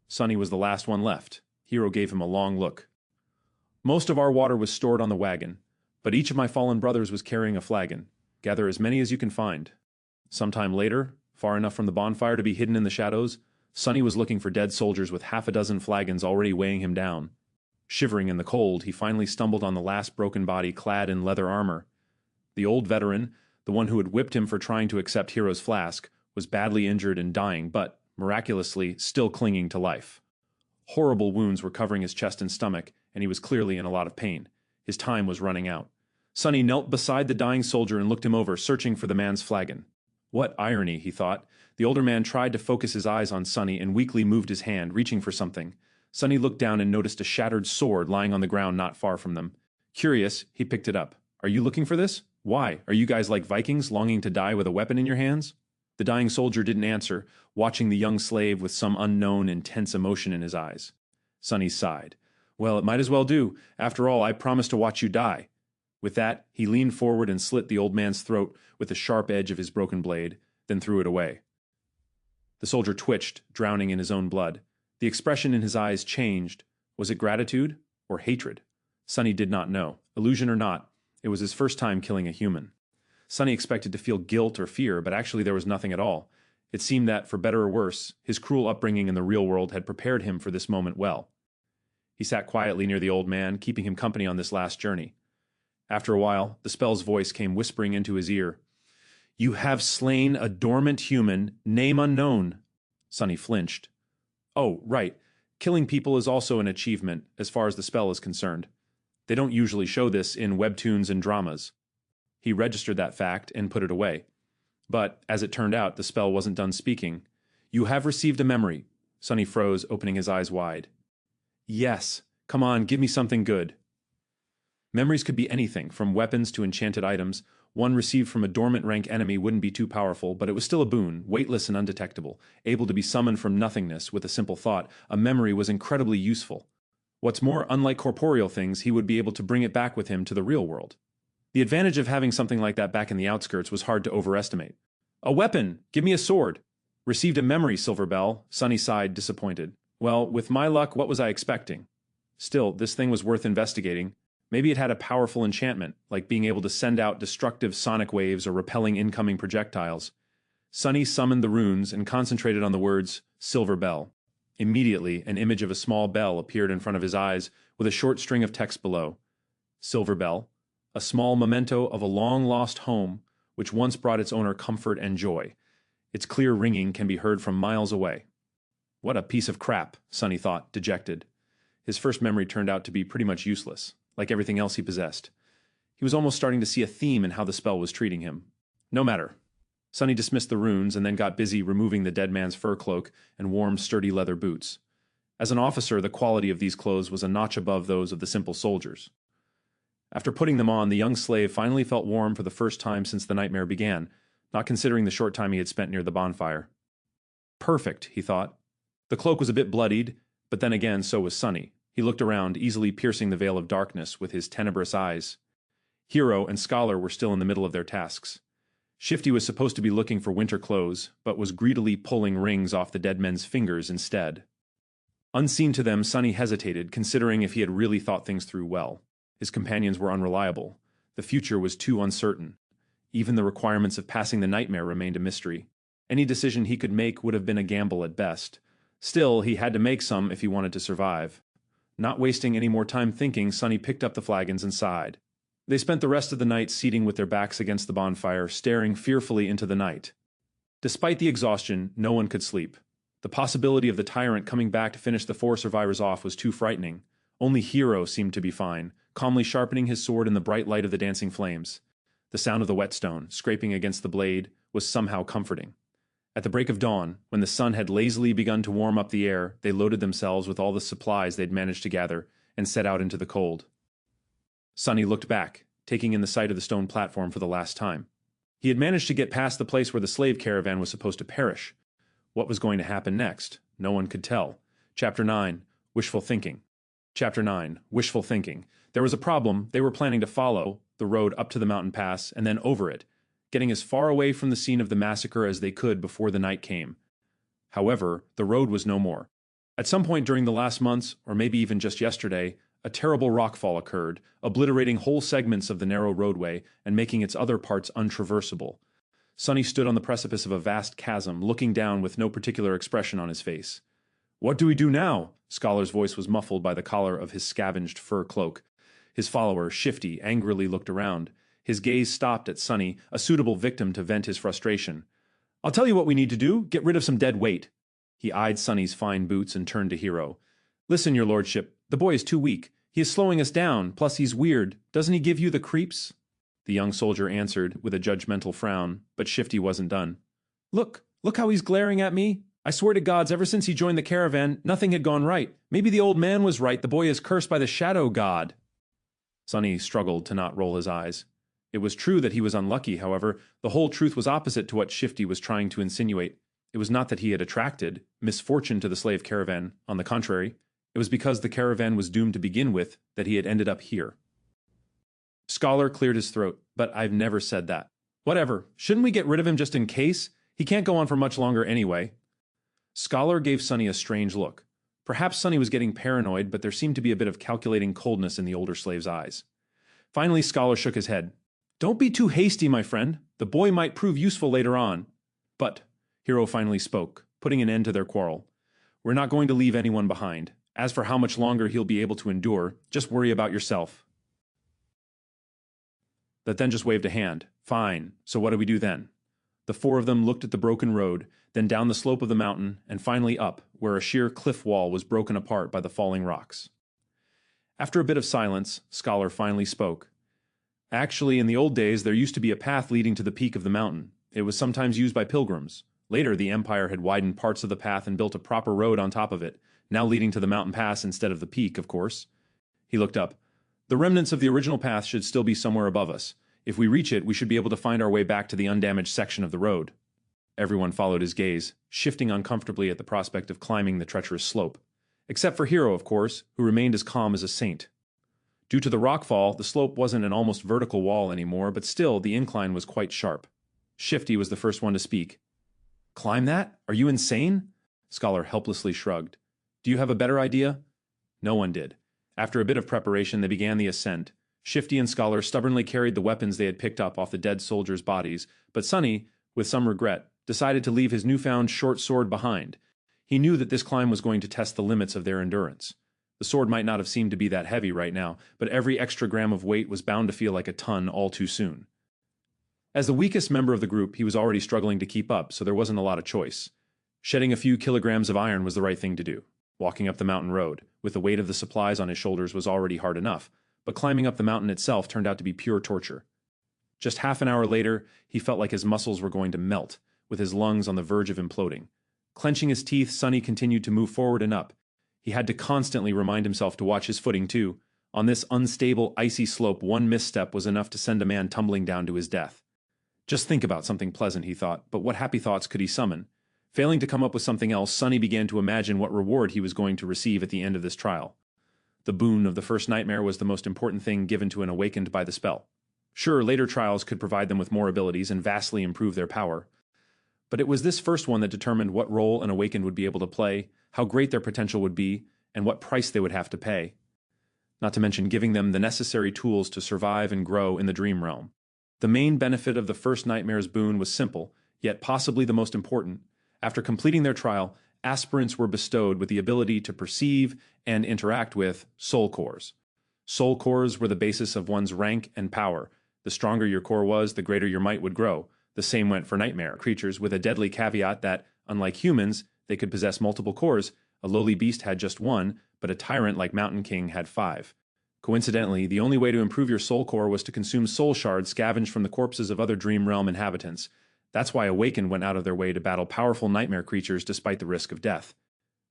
Sunny was the last one left. Hero gave him a long look. Most of our water was stored on the wagon, but each of my fallen brothers was carrying a flagon. Gather as many as you can find. Sometime later, far enough from the bonfire to be hidden in the shadows, Sunny was looking for dead soldiers with half a dozen flagons already weighing him down. Shivering in the cold, he finally stumbled on the last broken body clad in leather armor. The old veteran, the one who had whipped him for trying to accept Hero's flask, was badly injured and dying, but, miraculously, still clinging to life. Horrible wounds were covering his chest and stomach, and he was clearly in a lot of pain. His time was running out. Sunny knelt beside the dying soldier and looked him over, searching for the man's flagon. What irony, he thought. The older man tried to focus his eyes on Sunny and weakly moved his hand, reaching for something. Sunny looked down and noticed a shattered sword lying on the ground not far from them. Curious, he picked it up. Are you looking for this? Why? Are you guys like Vikings, longing to die with a weapon in your hands? The dying soldier didn't answer, watching the young slave with some unknown, intense emotion in his eyes. Sunny sighed. Well, it might as well do. After all, I promised to watch you die. With that, he leaned forward and slit the old man's throat with the sharp edge of his broken blade, then threw it away. The soldier twitched, drowning in his own blood. The expression in his eyes changed. Was it gratitude or hatred? Sunny did not know. Illusion or not, it was his first time killing a human. Sunny expected to feel guilt or fear, but actually there was nothing at all. It seemed that, for better or worse, his cruel upbringing in the real world had prepared him for this moment well. He sat quietly near the old man, keeping him company on this last journey. After a while, the spell's voice came whispering into his ear. You have slain a dormant human, name unknown. Sunny flinched. Oh, right. Killing people is also an achievement, as far as the spell is concerned. They don't usually show this in webtoons and dramas. He registered that fact and put it away. But, as it turned out, the spell wasn't done speaking. You have received a memory. Sunny froze, opening his eyes wide. Yes. Come on, give me something good. Memories could be anything, from weapons to enchanted items. One received from a dormant rank enemy wouldn't be too powerful, but it was still a boon, weightless and undetectable, able to be summoned from nothingness with a simple thought. A memory was incredibly useful. What's more, unlike corporeal things, he would be able to bring it back with him to the real world. The advantage of having something like that back in the outskirts was hard to overestimate. A weapon! Give me a sword! Received a memory, Silverbell. Sunny sighed, disappointed. Well, with my luck, what was I expecting? Still, this thing was worth investigating. Maybe it had a powerful enchantment, like being able to send out destructive sonic waves or repelling incoming projectiles. Sunny summoned the runes and concentrated on the words, Silver Bell. Immediately, an image of a small bell appeared in front of his eyes, with a short string of text below. Silver Bell, a small memento of a long-lost home, which once brought its owner comfort and joy. Its clear ringing can be heard from miles away. What a piece of crap, Sunny thought, dejected. His first memory turned out to be pretty much useless, like everything else he possessed. He was almost starting to see a theme in how the spell was treating him. No matter. Sunny dismissed the runes and then got busy removing the dead man's fur cloak and warm, sturdy leather boots. As an officer, the quality of these clothes was a notch above those of the simple soldiers. After putting them on, the young slave finally felt warm for the first time since the nightmare began, not considering the short time he had spent near the bonfire. Perfect, he thought. The cloak was a bit bloodied, but then again so was Sunny. He looked around, easily piercing the veil of darkness with his tenebrous eyes. Hero and Scholar were still in the middle of their tasks. Shifty was supposed to be looking for winter clothes, but was greedily pulling rings off the dead men's fingers instead. Unseen to them, Sunny hesitated, considering if he had really thought things through well. His companions were unreliable. The future was too uncertain. Even the requirements of passing the nightmare remained a mystery. Any decision he could make would have been a gamble at best. Still, he had to make some if he wanted to survive. Not wasting any more time thinking, Sonny picked up the flagons and sighed. They spent the rest of the night seating with their backs against the bonfire, staring fearfully into the night. Despite the exhaustion, no one could sleep. The possibility of the tyrant coming back to finish the 4 survivors off was too frightening. Only Hero seemed to be fine, calmly sharpening his sword in the bright light of the dancing flames. The sound of the whetstone, scraping against the blade, was somehow comforting. At the break of dawn, when the sun had lazily begun to warm up the air, they loaded themselves with all the supplies they'd managed to gather and set out into the cold. Sonny looked back, taking in the sight of the stone platform for the last time. He had managed to get past the place where the slave caravan was supposed to perish. What was going to happen next? No one could tell. Chapter 9, Wishful Thinking. Chapter 9, Wishful Thinking. There was a problem. They were planning to follow the road up to the mountain pass and then over it, getting as far away from the scene of the massacre as they could before the night came. However, the road was no more. At some point during the last months, or maybe even just yesterday, a terrible rockfall occurred, obliterating whole segments of the narrow roadway and making its other parts untraversable. Sonny stood on the precipice of a vast chasm, looking down with no particular expression on his face. "What do we do now?" Scholar's voice was muffled by the collar of his scavenged fur cloak. His follower, Shifty, angrily looked around. His gaze stopped at Sonny, a suitable victim to vent his frustration. "I'll tell you what we need to do. Get rid of some dead weight." He eyed Sonny's fine boots and turned to Hero. "Listen, your lordship, the boy is too weak. He is slowing us down, plus he's weird. Doesn't he give you the creeps?" The young soldier answered with a judgmental frown, but Shifty wasn't done. Look how he's glaring at me. I swear to gods, ever since he joined the caravan, nothing had gone right. Maybe the old man was right. The boy is cursed by the shadow god." Sonny struggled to not roll his eyes. It was true that he was unlucky, however. The whole truth was opposite to what Shifty was trying to insinuate. It was not that he had attracted misfortune to the slave caravan. On the contrary, it was because the caravan was doomed to begin with that he had ended up here. Scholar cleared his throat. "But I've never said that." "Whatever. Shouldn't we get rid of him just in case? He can't go on for much longer anyway." Scholar gave Sonny a strange look. Perhaps Sonny was getting paranoid, but there seemed to be a bit of calculating coldness in the older slave's eyes. Finally, Scholar shook his head. "Don't be too hasty, my friend. The boy might prove useful later on." "But," Hero finally spoke, putting an end to their quarrel, "we're not going to leave anyone behind. As for how much longer he'll be able to endure, just worry about yourself." That then just waved a hand. "Fine. So what do we do then?" The 4 of them looked at the broken road, then down the slope of the mountain, and finally up, where a sheer cliff wall was broken apart by the falling rocks. After a bit of silence, Scholar finally spoke. "Actually, in the old days, there used to be a path leading to the peak of the mountain. It was sometimes used by pilgrims. Later, the Empire had widened parts of the path and built a proper road on top of it, now leading to the mountain pass instead of the peak, of course." He looked up. "The remnants of the original path should still be somewhere above us. If we reach it, we should be able to find our way back to the undamaged section of the road." Everyone followed his gaze, shifting uncomfortably at the prospect of climbing the treacherous slope. Except for Hero, of course, who remained as calm as a saint. Due to the rockfall, the slope wasn't an almost vertical wall anymore, but still, the incline was quite sharp. Shifty was the first one to speak. "Climb that? Are you insane?" Scholar helplessly shrugged. "Do you have a better idea?" No one did. After a bit of preparation, they began the ascent. Shifty and Scholar stubbornly carried the weapons they had picked up off the dead soldiers' bodies, but Sonny, with some regret, decided to leave his newfound short sword behind. He knew that this climb was going to test the limits of their endurance. The sword might not have seemed to be that heavy right now, but every extra gram of weight was bound to feel like a ton all too soon. As the weakest member of the group, he was already struggling to keep up, so there wasn't a lot of choice. Shedding a few kilograms of iron was the right thing to do. Walking up the mountain road, with the weight of the supplies on his shoulders, was already hard enough, but climbing up the mountain itself turned out to be pure torture. Just half an hour later, he felt like his muscles were going to melt, with his lungs on the verge of imploding. Clenching his teeth, Sonny continued to move forward and up. He had to constantly remind himself to watch his footing, too. On this unstable, icy slope, one misstep was enough to send a man tumbling down to his death. Just think about something pleasant, he thought, but what happy thoughts could he summon? Failing to come up with something else, Sonny began to imagine what reward he was going to receive at the end of this trial. The boon of the first nightmare was the most important thing given to an awakened by the spell. Sure, later trials could provide them with more abilities and vastly improve their power. But it was this first one that determined what role an awakened would be able to play, how great their potential would be, and what price they would have to pay. Not to mention giving them the necessary tools to survive and grow in the dream realm. The main benefit of the first nightmare's boon was simple, yet possibly the most important. After completing their trial, aspirants were bestowed with the ability to perceive and interact with soul cores. Soul cores were the basis of one's rank and power. The stronger your core was, the greater your might would grow. The same went for nightmare creatures, with a deadly caveat that, unlike humans, they could possess multiple cores. A lowly beast had just one, but a tyrant like Mountain King had 5. Coincidentally, the only way to improve your soul core was to consume soul shards scavenged from the corpses of other Dream Realm inhabitants. That's why Awakened went out of their way to battle powerful nightmare creatures despite the risk of death.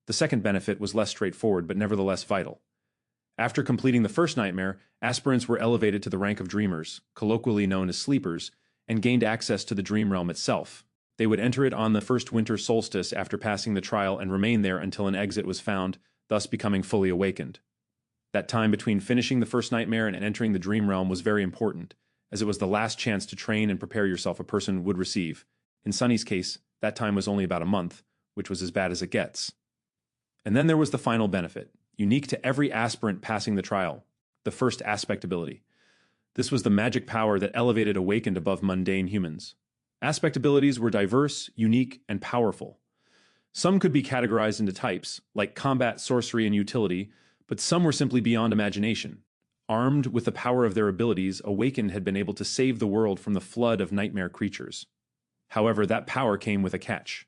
The second benefit was less straightforward, but nevertheless vital. After completing the first nightmare, aspirants were elevated to the rank of dreamers, colloquially known as sleepers, and gained access to the Dream Realm itself. They would enter it on the first winter solstice after passing the trial and remain there until an exit was found, thus becoming fully awakened. That time between finishing the first nightmare and entering the Dream Realm was very important, as it was the last chance to train and prepare yourself a person would receive. In Sunny's case, that time was only about a month, which was as bad as it gets. And then there was the final benefit, unique to every aspirant passing the trial, the first aspect ability. This was the magic power that elevated Awakened above mundane humans. Aspect abilities were diverse, unique, and powerful. Some could be categorized into types, like combat, sorcery, and utility, but some were simply beyond imagination. Armed with the power of their abilities, Awakened had been able to save the world from the flood of nightmare creatures. However, that power came with a catch.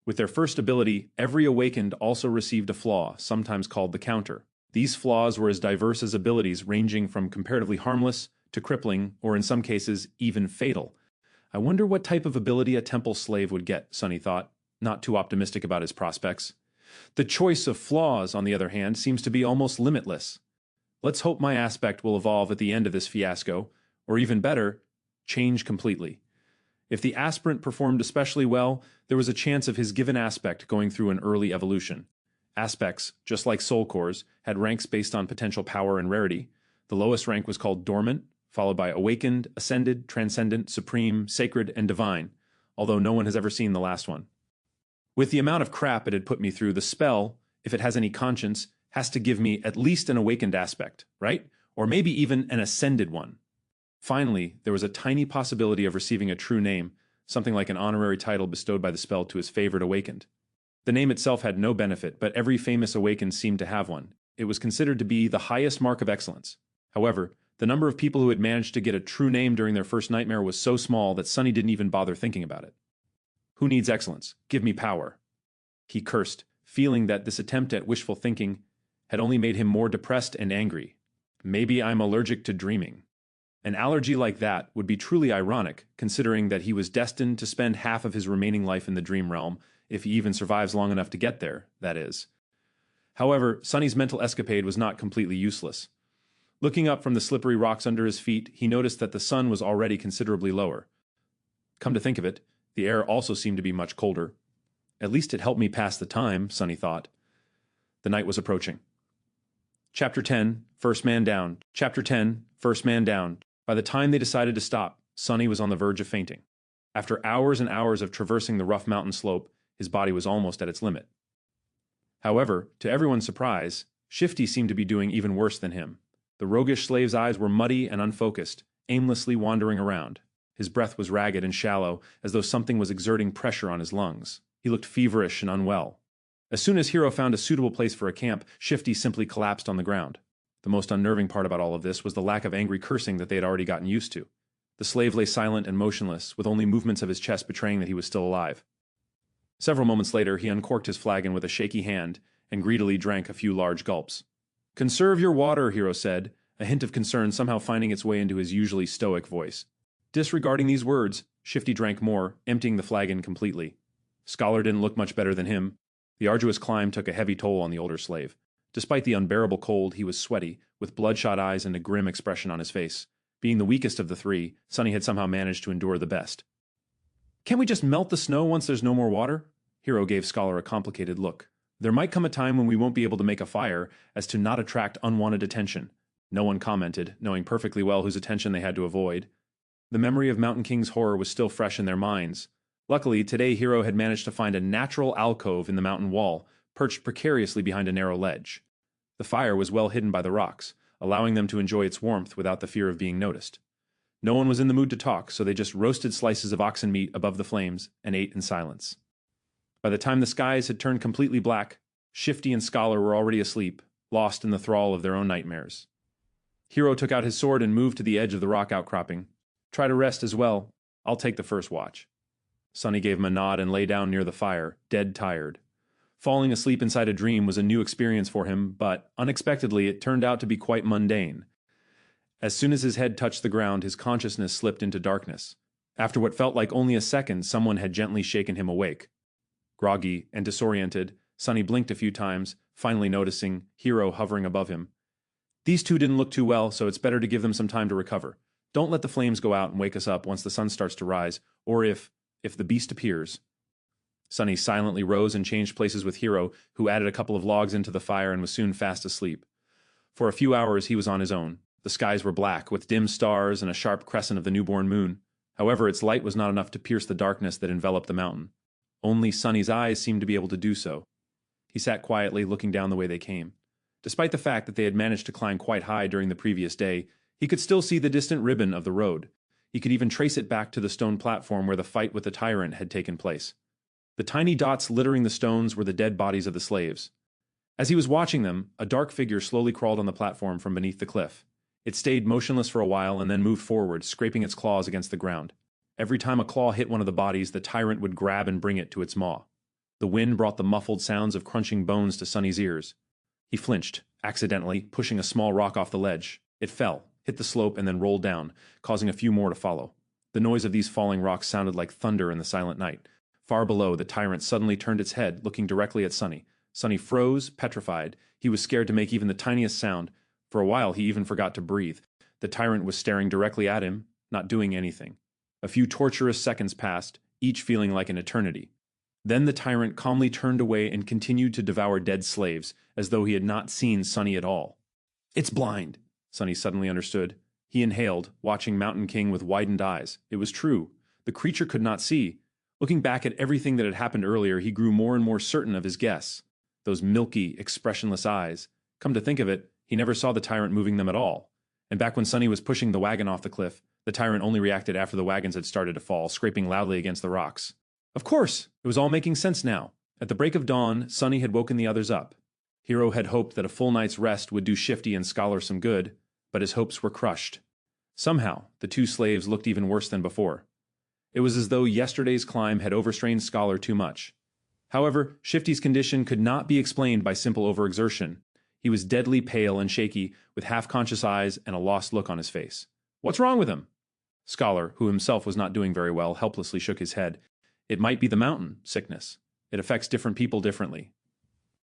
With their first ability, every Awakened also received a flaw, sometimes called the counter. These flaws were as diverse as abilities, ranging from comparatively harmless to crippling, or in some cases, even fatal. I wonder what type of ability a temple slave would get, Sunny thought, not too optimistic about his prospects. The choice of flaws, on the other hand, seems to be almost limitless. Let's hope my aspect will evolve at the end of this fiasco, or even better, change completely. If the aspirant performed especially well, there was a chance of his given aspect going through an early evolution. Aspects, just like soul cores, had ranks based on potential power and rarity. The lowest rank was called Dormant, followed by Awakened, Ascended, Transcendent, Supreme, Sacred, and Divine, although no one has ever seen the last one. With the amount of crap it had put me through, the spell, if it has any conscience, has to give me at least an Awakened aspect, right? Or maybe even an Ascended one. Finally, there was a tiny possibility of receiving a true name, something like an honorary title bestowed by the spell to his favorite Awakened. The name itself had no benefit, but every famous Awakened seemed to have one. It was considered to be the highest mark of excellence. However, the number of people who had managed to get a true name during their first nightmare was so small that Sunny didn't even bother thinking about it. Who needs excellence? Give me power. He cursed, feeling that this attempt at wishful thinking had only made him more depressed and angry. Maybe I'm allergic to dreaming. An allergy like that would be truly ironic, considering that he was destined to spend half of his remaining life in the Dream Realm, if he even survives long enough to get there, that is. However, Sunny's mental escapade was not completely useless. Looking up from the slippery rocks under his feet, he noticed that the sun was already considerably lower. Come to think of it, the air also seemed to be much colder. At least it helped me pass the time, Sunny thought. The night was approaching. Chapter 10, First Man Down. Chapter 10, First Man Down. By the time they decided to stop, Sunny was on the verge of fainting. After hours and hours of traversing the rough mountain slope, his body was almost at its limit. However, to everyone's surprise, Shifty seemed to be doing even worse than him. The roguish slave's eyes were muddy and unfocused, aimlessly wandering around. His breath was ragged and shallow, as though something was exerting pressure on his lungs. He looked feverish and unwell. As soon as Hero found a suitable place for a camp, Shifty simply collapsed on the ground. The most unnerving part about all of this was the lack of angry cursing that they had already gotten used to. The slave lay silent and motionless, with only movements of his chest betraying that he was still alive. Several moments later, he uncorked his flagon with a shaky hand and greedily drank a few large gulps. "Conserve your water," Hero said, a hint of concern somehow finding its way into his usually stoic voice. Disregarding these words, Shifty drank more, emptying the flagon completely. Scholar didn't look much better than him. The arduous climb took a heavy toll on the older slave. Despite the unbearable cold, he was sweaty, with bloodshot eyes and a grim expression on his face. Being the weakest of the three, Sunny had somehow managed to endure the best. "Can't we just melt the snow once there's no more water?" Hero gave Scholar a complicated look. "There might come a time when we won't be able to make a fire, as to not attract unwanted attention." No one commented, knowing perfectly well whose attention they had to avoid. The memory of Mountain King's horror was still fresh in their minds. Luckily, today Hero had managed to find a natural alcove in the mountain wall, perched precariously behind a narrow ledge. The fire was well hidden by the rocks, allowing them to enjoy its warmth without the fear of being noticed. No one was in the mood to talk, so they just roasted slices of oxen meat above the flames and ate in silence. By the time the skies had turned completely black, Shifty and Scholar were already asleep, lost in the thrall of their own nightmares. Hero took out his sword and moved to the edge of the rock outcropping. Try to rest as well. I'll take the first watch. Sunny gave him a nod and lay down near the fire, dead tired. Falling asleep inside a dream was a new experience for him, but unexpectedly it turned out to be quite mundane. As soon as his head touched the ground, his consciousness slipped into darkness. After what felt like only a second, someone had gently shaken him awake. Groggy and disoriented, Sunny blinked a few times, finally noticing Hero hovering above him. These two didn't look too well, so it's better to give them some time to recover. Don't let the flames go out and wake us up once the sun starts to rise, or if the beast appears. Sunny silently rose and changed places with Hero, who added a couple of logs into the fire and was soon fast asleep. For a few hours he was on his own. The skies were black, with dim stars and a sharp crescent of the newborn moon. However, its light was not enough to pierce the darkness that enveloped the mountain. Only Sunny's eyes seemed to be able to do so. He sat quietly, looking down the way they came. Despite the fact that they had managed to climb quite high during the previous day, he could still see the distant ribbon of the road. He could even trace it back to the stone platform where the fight with the tyrant had taken place. The tiny dots littering the stones were the dead bodies of the slaves. As he was watching them, a dark figure slowly crawled on the platform from beneath the cliff. It stayed motionless for a while and then moved forward, scraping its claws against the ground. Every time a claw hit one of the bodies, the tyrant would grab and bring it to its maw. The wind brought the muffled sounds of crunching bones to Sunny's ears. He flinched, accidentally pushing a small rock off the ledge. It fell, hit the slope, and then rolled down, causing a few more to follow. The noise of these falling rocks sounded like thunder in the silent night. Far below, the tyrant suddenly turned its head, looking directly at Sunny. Sunny froze, petrified. He was scared to make even the tiniest sound. For a while, he even forgot to breathe. The tyrant was staring directly at him, not doing anything. A few torturous seconds passed, each feeling like an eternity. Then the tyrant calmly turned away and continued to devour dead slaves, as though he had not seen Sunny at all. It's blind, Sunny suddenly understood. He inhaled, watching Mountain King with widened eyes. It was true. The creature could not see. Looking back at everything that had happened earlier, he grew more and more certain of his guess. Those milky, expressionless eyes. Come to think of it, he never saw the tyrant moving them at all. And back when Sunny was pushing the wagon off the cliff, the tyrant only reacted after the wagons had started to fall, scraping loudly against the rocks. Of course! It was all making sense now. At the break of dawn, Sunny had woken the others up. Hero had hoped that a full night's rest would do Shifty and Scholar some good, but his hopes were crushed. Somehow, the two slaves looked even worse than before. It was as though yesterday's climb had overstrained Scholar too much. However, Shifty's condition could not be explained by simple overexertion. He was deadly pale and shaky, with half-conscious eyes and a lost look on his face. What's wrong with him? Scholar, who himself was not doing very well, helplessly shook his head. It might be the mountain sickness. It affects different people differently.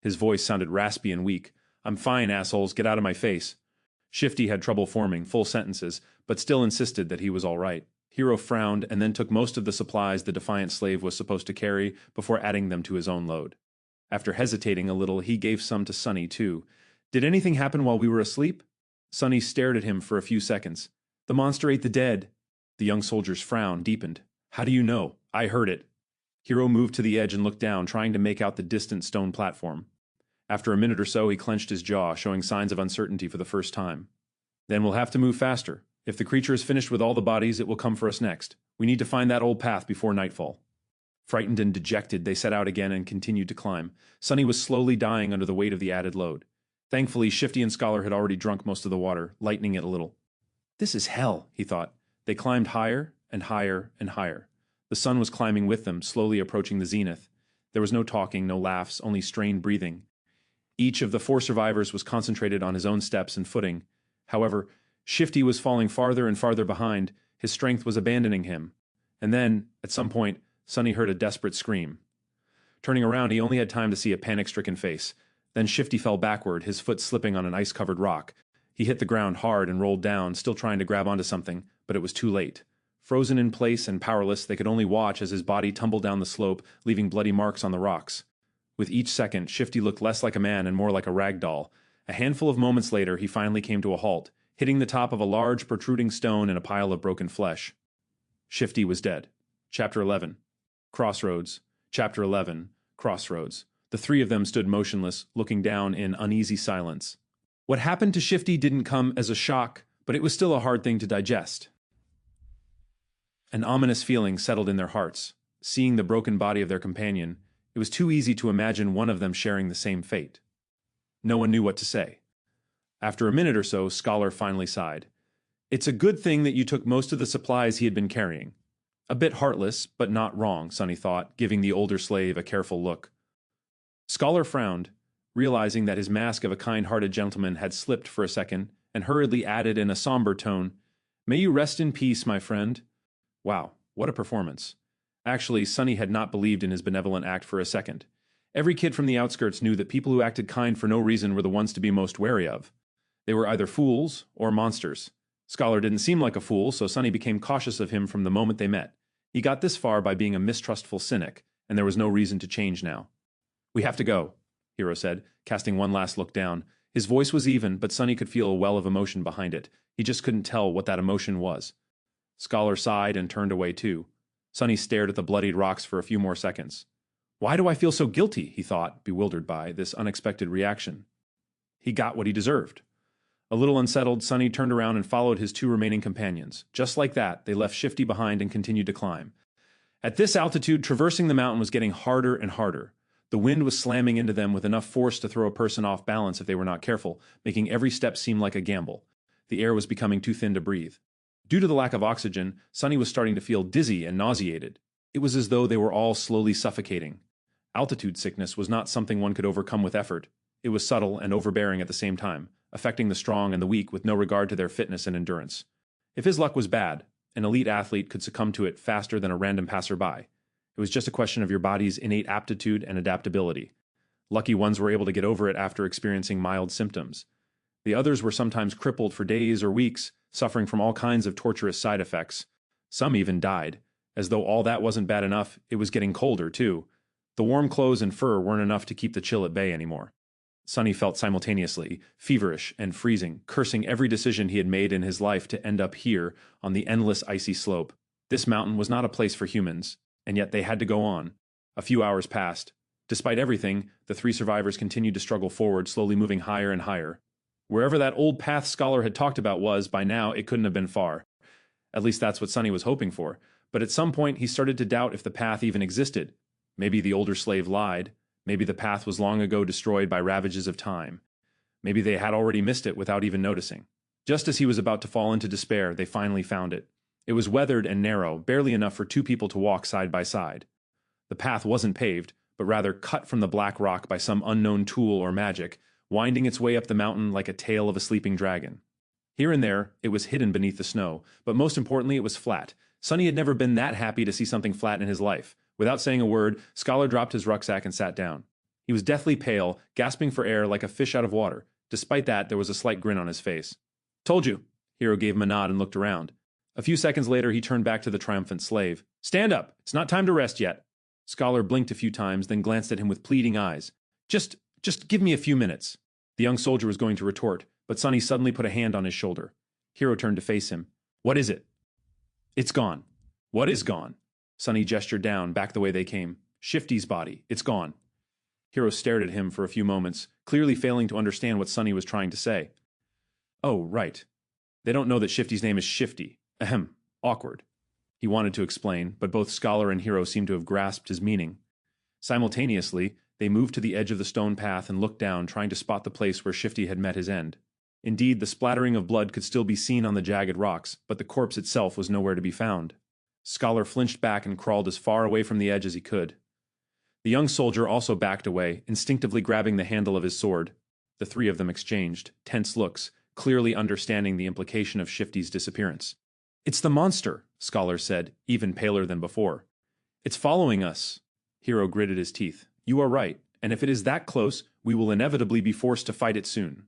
His voice sounded raspy and weak. I'm fine, assholes, get out of my face. Shifty had trouble forming full sentences, but still insisted that he was all right. Hero frowned and then took most of the supplies the defiant slave was supposed to carry before adding them to his own load. After hesitating a little, he gave some to Sunny, too. Did anything happen while we were asleep? Sunny stared at him for a few seconds. The monster ate the dead. The young soldier's frown deepened. How do you know? I heard it. Hero moved to the edge and looked down, trying to make out the distant stone platform. After a minute or so, he clenched his jaw, showing signs of uncertainty for the first time. Then we'll have to move faster. If the creature is finished with all the bodies, it will come for us next. We need to find that old path before nightfall. Frightened and dejected, they set out again and continued to climb. Sunny was slowly dying under the weight of the added load. Thankfully, Shifty and Scholar had already drunk most of the water, lightening it a little. This is hell, he thought. They climbed higher and higher and higher. The sun was climbing with them, slowly approaching the zenith. There was no talking, no laughs, only strained breathing. Each of the 4 survivors was concentrated on his own steps and footing. However, Shifty was falling farther and farther behind. His strength was abandoning him. And then, at some point, Sunny heard a desperate scream. Turning around, he only had time to see a panic-stricken face. Then Shifty fell backward, his foot slipping on an ice-covered rock. He hit the ground hard and rolled down, still trying to grab onto something, but it was too late. Frozen in place and powerless, they could only watch as his body tumbled down the slope, leaving bloody marks on the rocks. With each second, Shifty looked less like a man and more like a rag doll. A handful of moments later, he finally came to a halt, hitting the top of a large protruding stone in a pile of broken flesh. Shifty was dead. Chapter 11. Crossroads. Chapter 11. Crossroads. The 3 of them stood motionless, looking down in uneasy silence. What happened to Shifty didn't come as a shock, but it was still a hard thing to digest. An ominous feeling settled in their hearts. Seeing the broken body of their companion, It was too easy to imagine one of them sharing the same fate. No one knew what to say. After a minute or so, Scholar finally sighed. It's a good thing that you took most of the supplies he had been carrying. A bit heartless, but not wrong, Sonny thought, giving the older slave a careful look. Scholar frowned, realizing that his mask of a kind-hearted gentleman had slipped for a second, and hurriedly added in a somber tone, May you rest in peace, my friend. Wow, what a performance. Actually, Sonny had not believed in his benevolent act for a second. Every kid from the outskirts knew that people who acted kind for no reason were the ones to be most wary of. They were either fools or monsters. Scholar didn't seem like a fool, so Sonny became cautious of him from the moment they met. He got this far by being a mistrustful cynic, and there was no reason to change now. We have to go, Hero said, casting one last look down. His voice was even, but Sonny could feel a well of emotion behind it. He just couldn't tell what that emotion was. Scholar sighed and turned away too. Sonny stared at the bloodied rocks for a few more seconds. Why do I feel so guilty, he thought, bewildered by this unexpected reaction. He got what he deserved. A little unsettled, Sonny turned around and followed his two remaining companions. Just like that, they left Shifty behind and continued to climb. At this altitude, traversing the mountain was getting harder and harder. The wind was slamming into them with enough force to throw a person off balance if they were not careful, making every step seem like a gamble. The air was becoming too thin to breathe. Due to the lack of oxygen, Sonny was starting to feel dizzy and nauseated. It was as though they were all slowly suffocating. Altitude sickness was not something one could overcome with effort. It was subtle and overbearing at the same time, affecting the strong and the weak with no regard to their fitness and endurance. If his luck was bad, an elite athlete could succumb to it faster than a random passerby. It was just a question of your body's innate aptitude and adaptability. Lucky ones were able to get over it after experiencing mild symptoms. The others were sometimes crippled for days or weeks, suffering from all kinds of torturous side effects. Some even died. As though all that wasn't bad enough, it was getting colder, too. The warm clothes and fur weren't enough to keep the chill at bay anymore. Sonny felt simultaneously feverish and freezing, cursing every decision he had made in his life to end up here on the endless icy slope. This mountain was not a place for humans, and yet they had to go on. A few hours passed. Despite everything, the three survivors continued to struggle forward, slowly moving higher and higher. Wherever that old path Scholar had talked about was, by now, it couldn't have been far. At least that's what Sonny was hoping for. But at some point, he started to doubt if the path even existed. Maybe the older slave lied. Maybe the path was long ago destroyed by ravages of time. Maybe they had already missed it without even noticing. Just as he was about to fall into despair, they finally found it. It was weathered and narrow, barely enough for two people to walk side by side. The path wasn't paved, but rather cut from the black rock by some unknown tool or magic, winding its way up the mountain like a tail of a sleeping dragon. Here and there, it was hidden beneath the snow, but most importantly, it was flat. Sonny had never been that happy to see something flat in his life. Without saying a word, Scholar dropped his rucksack and sat down. He was deathly pale, gasping for air like a fish out of water. Despite that, there was a slight grin on his face. Told you. Hero gave him a nod and looked around. A few seconds later, he turned back to the triumphant slave. Stand up. It's not time to rest yet. Scholar blinked a few times, then glanced at him with pleading eyes. Just give me a few minutes. The young soldier was going to retort, but Sonny suddenly put a hand on his shoulder. Hero turned to face him. What is it? It's gone. What is gone? Sonny gestured down, back the way they came. Shifty's body. It's gone. Hero stared at him for a few moments, clearly failing to understand what Sonny was trying to say. Oh, right. They don't know that Shifty's name is Shifty. Ahem. Awkward. He wanted to explain, but both Scholar and Hero seemed to have grasped his meaning. Simultaneously, they moved to the edge of the stone path and looked down, trying to spot the place where Shifty had met his end. Indeed, the splattering of blood could still be seen on the jagged rocks, but the corpse itself was nowhere to be found. Scholar flinched back and crawled as far away from the edge as he could. The young soldier also backed away, instinctively grabbing the handle of his sword. The three of them exchanged tense looks, clearly understanding the implication of Shifty's disappearance. It's the monster, Scholar said, even paler than before. It's following us. Hero gritted his teeth. You are right, and if it is that close, we will inevitably be forced to fight it soon.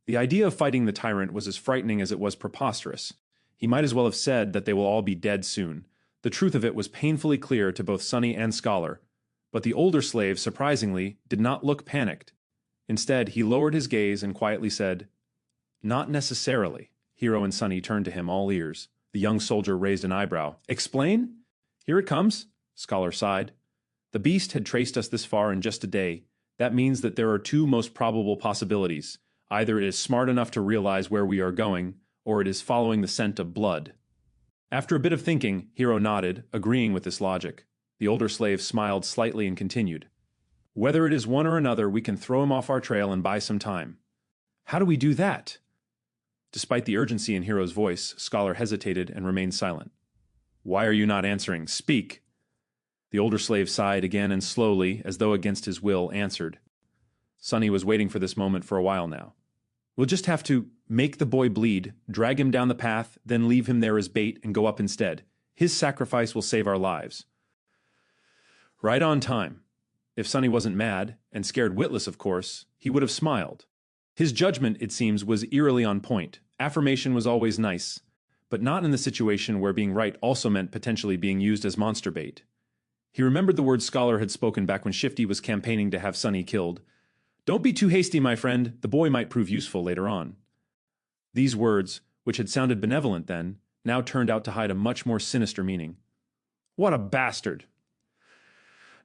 The idea of fighting the tyrant was as frightening as it was preposterous. He might as well have said that they will all be dead soon. The truth of it was painfully clear to both Sonny and Scholar, but the older slave, surprisingly, did not look panicked. Instead, he lowered his gaze and quietly said, Not necessarily. Hero and Sonny turned to him, all ears. The young soldier raised an eyebrow. Explain? Here it comes, Scholar sighed. The beast had traced us this far in just a day. That means that there are two most probable possibilities. Either it is smart enough to realize where we are going, or it is following the scent of blood. After a bit of thinking, Hero nodded, agreeing with this logic. The older slave smiled slightly and continued. Whether it is one or another, we can throw him off our trail and buy some time. How do we do that? Despite the urgency in Hero's voice, Scholar hesitated and remained silent. Why are you not answering? Speak! The older slave sighed again and slowly, as though against his will, answered. Sunny was waiting for this moment for a while now. We'll just have to make the boy bleed, drag him down the path, then leave him there as bait and go up instead. His sacrifice will save our lives. Right on time. If Sunny wasn't mad, and scared witless of course, he would have smiled. His judgment, it seems, was eerily on point. Affirmation was always nice, but not in the situation where being right also meant potentially being used as monster bait. He remembered the words Scholar had spoken back when Shifty was campaigning to have Sunny killed. Don't be too hasty, my friend. The boy might prove useful later on. These words, which had sounded benevolent then, now turned out to hide a much more sinister meaning. What a bastard!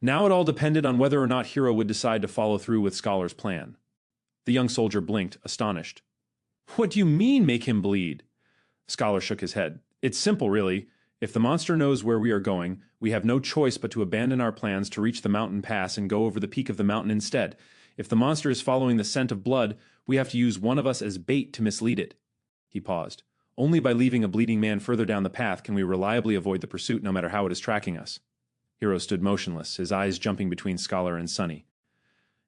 Now it all depended on whether or not Hero would decide to follow through with Scholar's plan. The young soldier blinked, astonished. What do you mean, make him bleed? Scholar shook his head. It's simple, really. If the monster knows where we are going, we have no choice but to abandon our plans to reach the mountain pass and go over the peak of the mountain instead. If the monster is following the scent of blood, we have to use one of us as bait to mislead it. He paused. Only by leaving a bleeding man further down the path can we reliably avoid the pursuit no matter how it is tracking us. Hero stood motionless, his eyes jumping between Scholar and Sunny.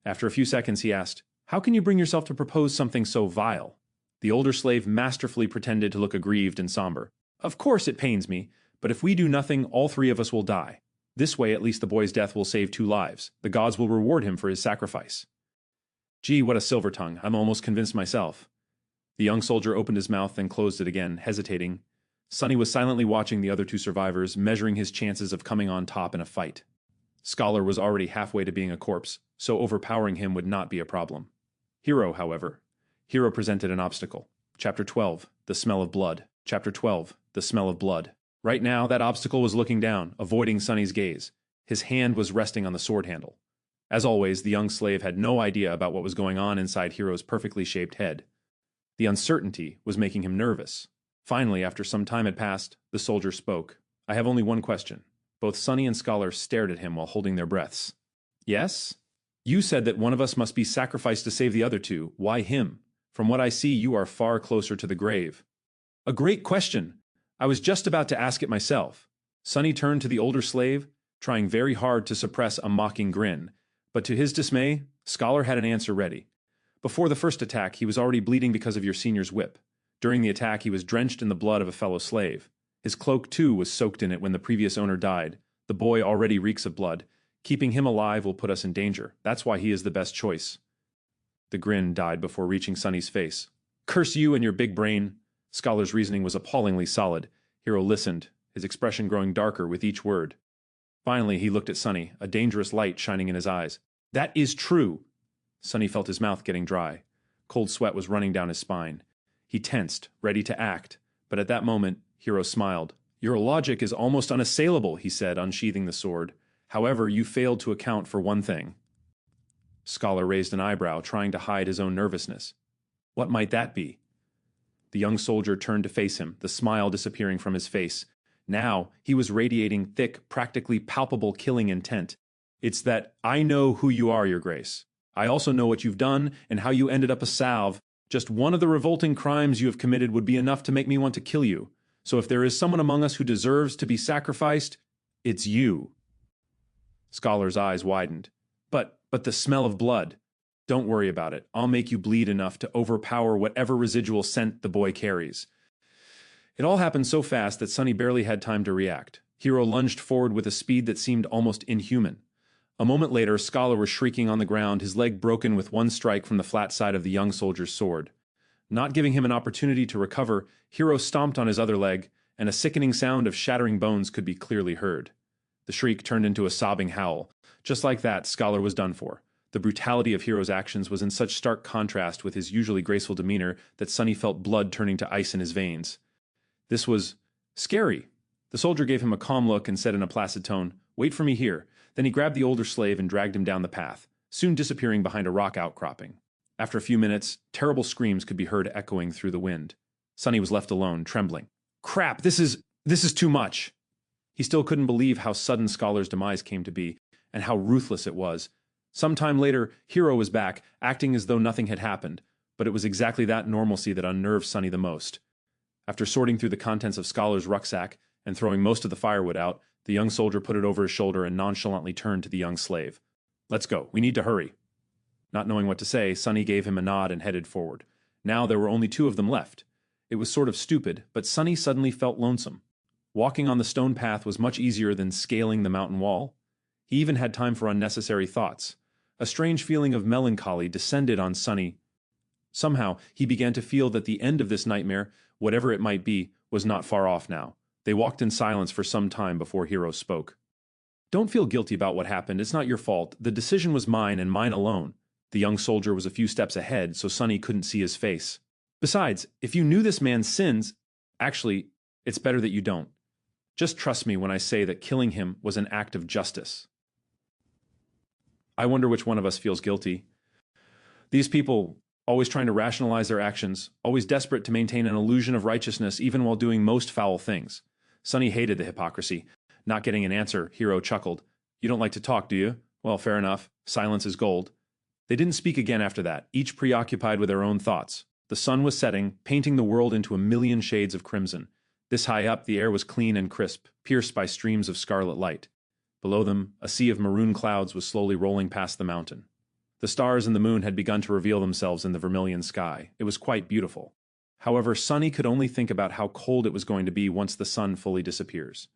After a few seconds he asked, How can you bring yourself to propose something so vile? The older slave masterfully pretended to look aggrieved and somber. Of course it pains me, but if we do nothing, all three of us will die. This way at least the boy's death will save 2 lives. The gods will reward him for his sacrifice. Gee, what a silver tongue. I'm almost convinced myself. The young soldier opened his mouth, then closed it again, hesitating. Sunny was silently watching the other 2 survivors, measuring his chances of coming on top in a fight. Scholar was already halfway to being a corpse, so overpowering him would not be a problem. Hero, however. Hero presented an obstacle. Chapter 12, The Smell of Blood. Chapter 12, The Smell of Blood. Right now, that obstacle was looking down, avoiding Sunny's gaze. His hand was resting on the sword handle. As always, the young slave had no idea about what was going on inside Hero's perfectly shaped head. The uncertainty was making him nervous. Finally, after some time had passed, the soldier spoke. I have only one question. Both Sunny and Scholar stared at him while holding their breaths. Yes? You said that one of us must be sacrificed to save the other 2. Why him? From what I see, you are far closer to the grave. A great question. I was just about to ask it myself. Sunny turned to the older slave, trying very hard to suppress a mocking grin. But to his dismay, Scholar had an answer ready. Before the first attack, he was already bleeding because of your senior's whip. During the attack, he was drenched in the blood of a fellow slave. His cloak, too, was soaked in it when the previous owner died. The boy already reeks of blood. Keeping him alive will put us in danger. That's why he is the best choice. The grin died before reaching Sunny's face. Curse you and your big brain. Scholar's reasoning was appallingly solid. Hero listened, his expression growing darker with each word. Finally, he looked at Sunny, a dangerous light shining in his eyes. That is true. Sunny felt his mouth getting dry. Cold sweat was running down his spine. He tensed, ready to act, but at that moment, Hero smiled. Your logic is almost unassailable, he said, unsheathing the sword. However, you failed to account for one thing. Scholar raised an eyebrow, trying to hide his own nervousness. What might that be? The young soldier turned to face him, the smile disappearing from his face. Now, he was radiating thick, practically palpable killing intent. It's that I know who you are, Your Grace. I also know what you've done and how you ended up a salve. Just one of the revolting crimes you have committed would be enough to make me want to kill you. So if there is someone among us who deserves to be sacrificed, it's you. Scholar's eyes widened. But the smell of blood. Don't worry about it. I'll make you bleed enough to overpower whatever residual scent the boy carries. It all happened so fast that Sunny barely had time to react. Hero lunged forward with a speed that seemed almost inhuman. A moment later, Scholar was shrieking on the ground, his leg broken with one strike from the flat side of the young soldier's sword. Not giving him an opportunity to recover, Hero stomped on his other leg, and a sickening sound of shattering bones could be clearly heard. The shriek turned into a sobbing howl. Just like that, Scholar was done for. The brutality of Hero's actions was in such stark contrast with his usually graceful demeanor that Sunny felt blood turning to ice in his veins. This was scary. The soldier gave him a calm look and said in a placid tone, "Wait for me here." Then he grabbed the older slave and dragged him down the path, soon disappearing behind a rock outcropping. After a few minutes, terrible screams could be heard echoing through the wind. Sunny was left alone, trembling. Crap, this is too much. He still couldn't believe how sudden Scholar's demise came to be, and how ruthless it was. Some time later, Hero was back, acting as though nothing had happened, but it was exactly that normalcy that unnerved Sunny the most. After sorting through the contents of Scholar's rucksack and throwing most of the firewood out, the young soldier put it over his shoulder and nonchalantly turned to the young slave. "Let's go. We need to hurry." Not knowing what to say, Sunny gave him a nod and headed forward. Now there were only two of them left. It was sort of stupid, but Sunny suddenly felt lonesome. Walking on the stone path was much easier than scaling the mountain wall. He even had time for unnecessary thoughts. A strange feeling of melancholy descended on Sunny. Somehow, he began to feel that the end of this nightmare, whatever it might be, was not far off now. They walked in silence for some time before Hero spoke. "Don't feel guilty about what happened. It's not your fault. The decision was mine and mine alone." The young soldier was a few steps ahead, so Sunny couldn't see his face. "Besides, if you knew this man's sins— Actually, it's better that you don't. Just trust me when I say that killing him was an act of justice." I wonder which one of us feels guilty. These people, always trying to rationalize their actions, always desperate to maintain an illusion of righteousness even while doing most foul things. Sunny hated the hypocrisy. Not getting an answer, Hero chuckled. "You don't like to talk, do you? Well, fair enough. Silence is gold." They didn't speak again after that, each preoccupied with their own thoughts. The sun was setting, painting the world into a million shades of crimson. This high up, the air was clean and crisp, pierced by streams of scarlet light. Below them, a sea of maroon clouds was slowly rolling past the mountain. The stars and the moon had begun to reveal themselves in the vermilion sky. It was quite beautiful. However, Sunny could only think about how cold it was going to be once the sun fully disappears.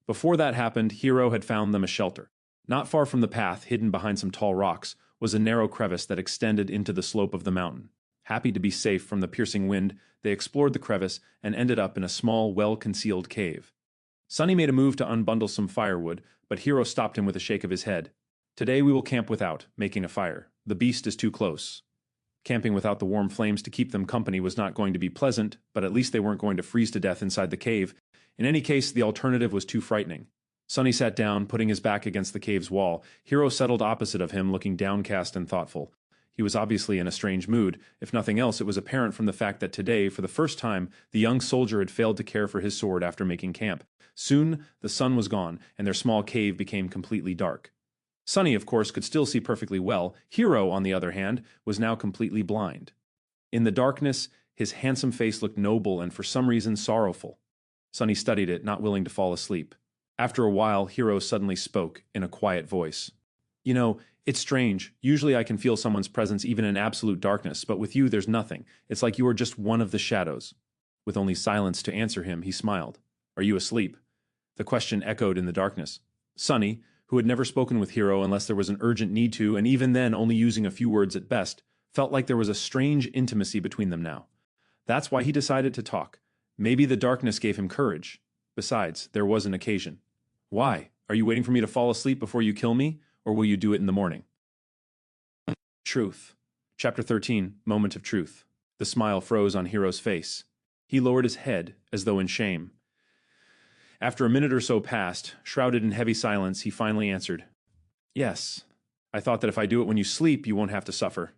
Before that happened, Hero had found them a shelter. Not far from the path, hidden behind some tall rocks, was a narrow crevice that extended into the slope of the mountain. Happy to be safe from the piercing wind, they explored the crevice and ended up in a small, well-concealed cave. Sunny made a move to unbundle some firewood, but Hero stopped him with a shake of his head. "Today we will camp without making a fire. The beast is too close." Camping without the warm flames to keep them company was not going to be pleasant, but at least they weren't going to freeze to death inside the cave. In any case, the alternative was too frightening. Sunny sat down, putting his back against the cave's wall. Hero settled opposite of him, looking downcast and thoughtful. He was obviously in a strange mood. If nothing else, it was apparent from the fact that today, for the first time, the young soldier had failed to care for his sword after making camp. Soon, the sun was gone, and their small cave became completely dark. Sunny, of course, could still see perfectly well. Hero, on the other hand, was now completely blind. In the darkness, his handsome face looked noble and for some reason sorrowful. Sunny studied it, not willing to fall asleep. After a while, Hero suddenly spoke, in a quiet voice. "You know, it's strange. Usually I can feel someone's presence even in absolute darkness, but with you there's nothing. It's like you are just one of the shadows." With only silence to answer him, he smiled. "Are you asleep?" The question echoed in the darkness. Sunny, who had never spoken with Hero unless there was an urgent need to, and even then only using a few words at best, felt like there was a strange intimacy between them now. That's why he decided to talk. Maybe the darkness gave him courage. Besides, there was an occasion. "Why? Are you waiting for me to fall asleep before you kill me, or will you do it in the morning?" Truth. Chapter 13, Moment of Truth. The smile froze on Hero's face. He lowered his head, as though in shame. After a minute or so passed, shrouded in heavy silence, he finally answered, "Yes. I thought that if I do it when you sleep, you won't have to suffer."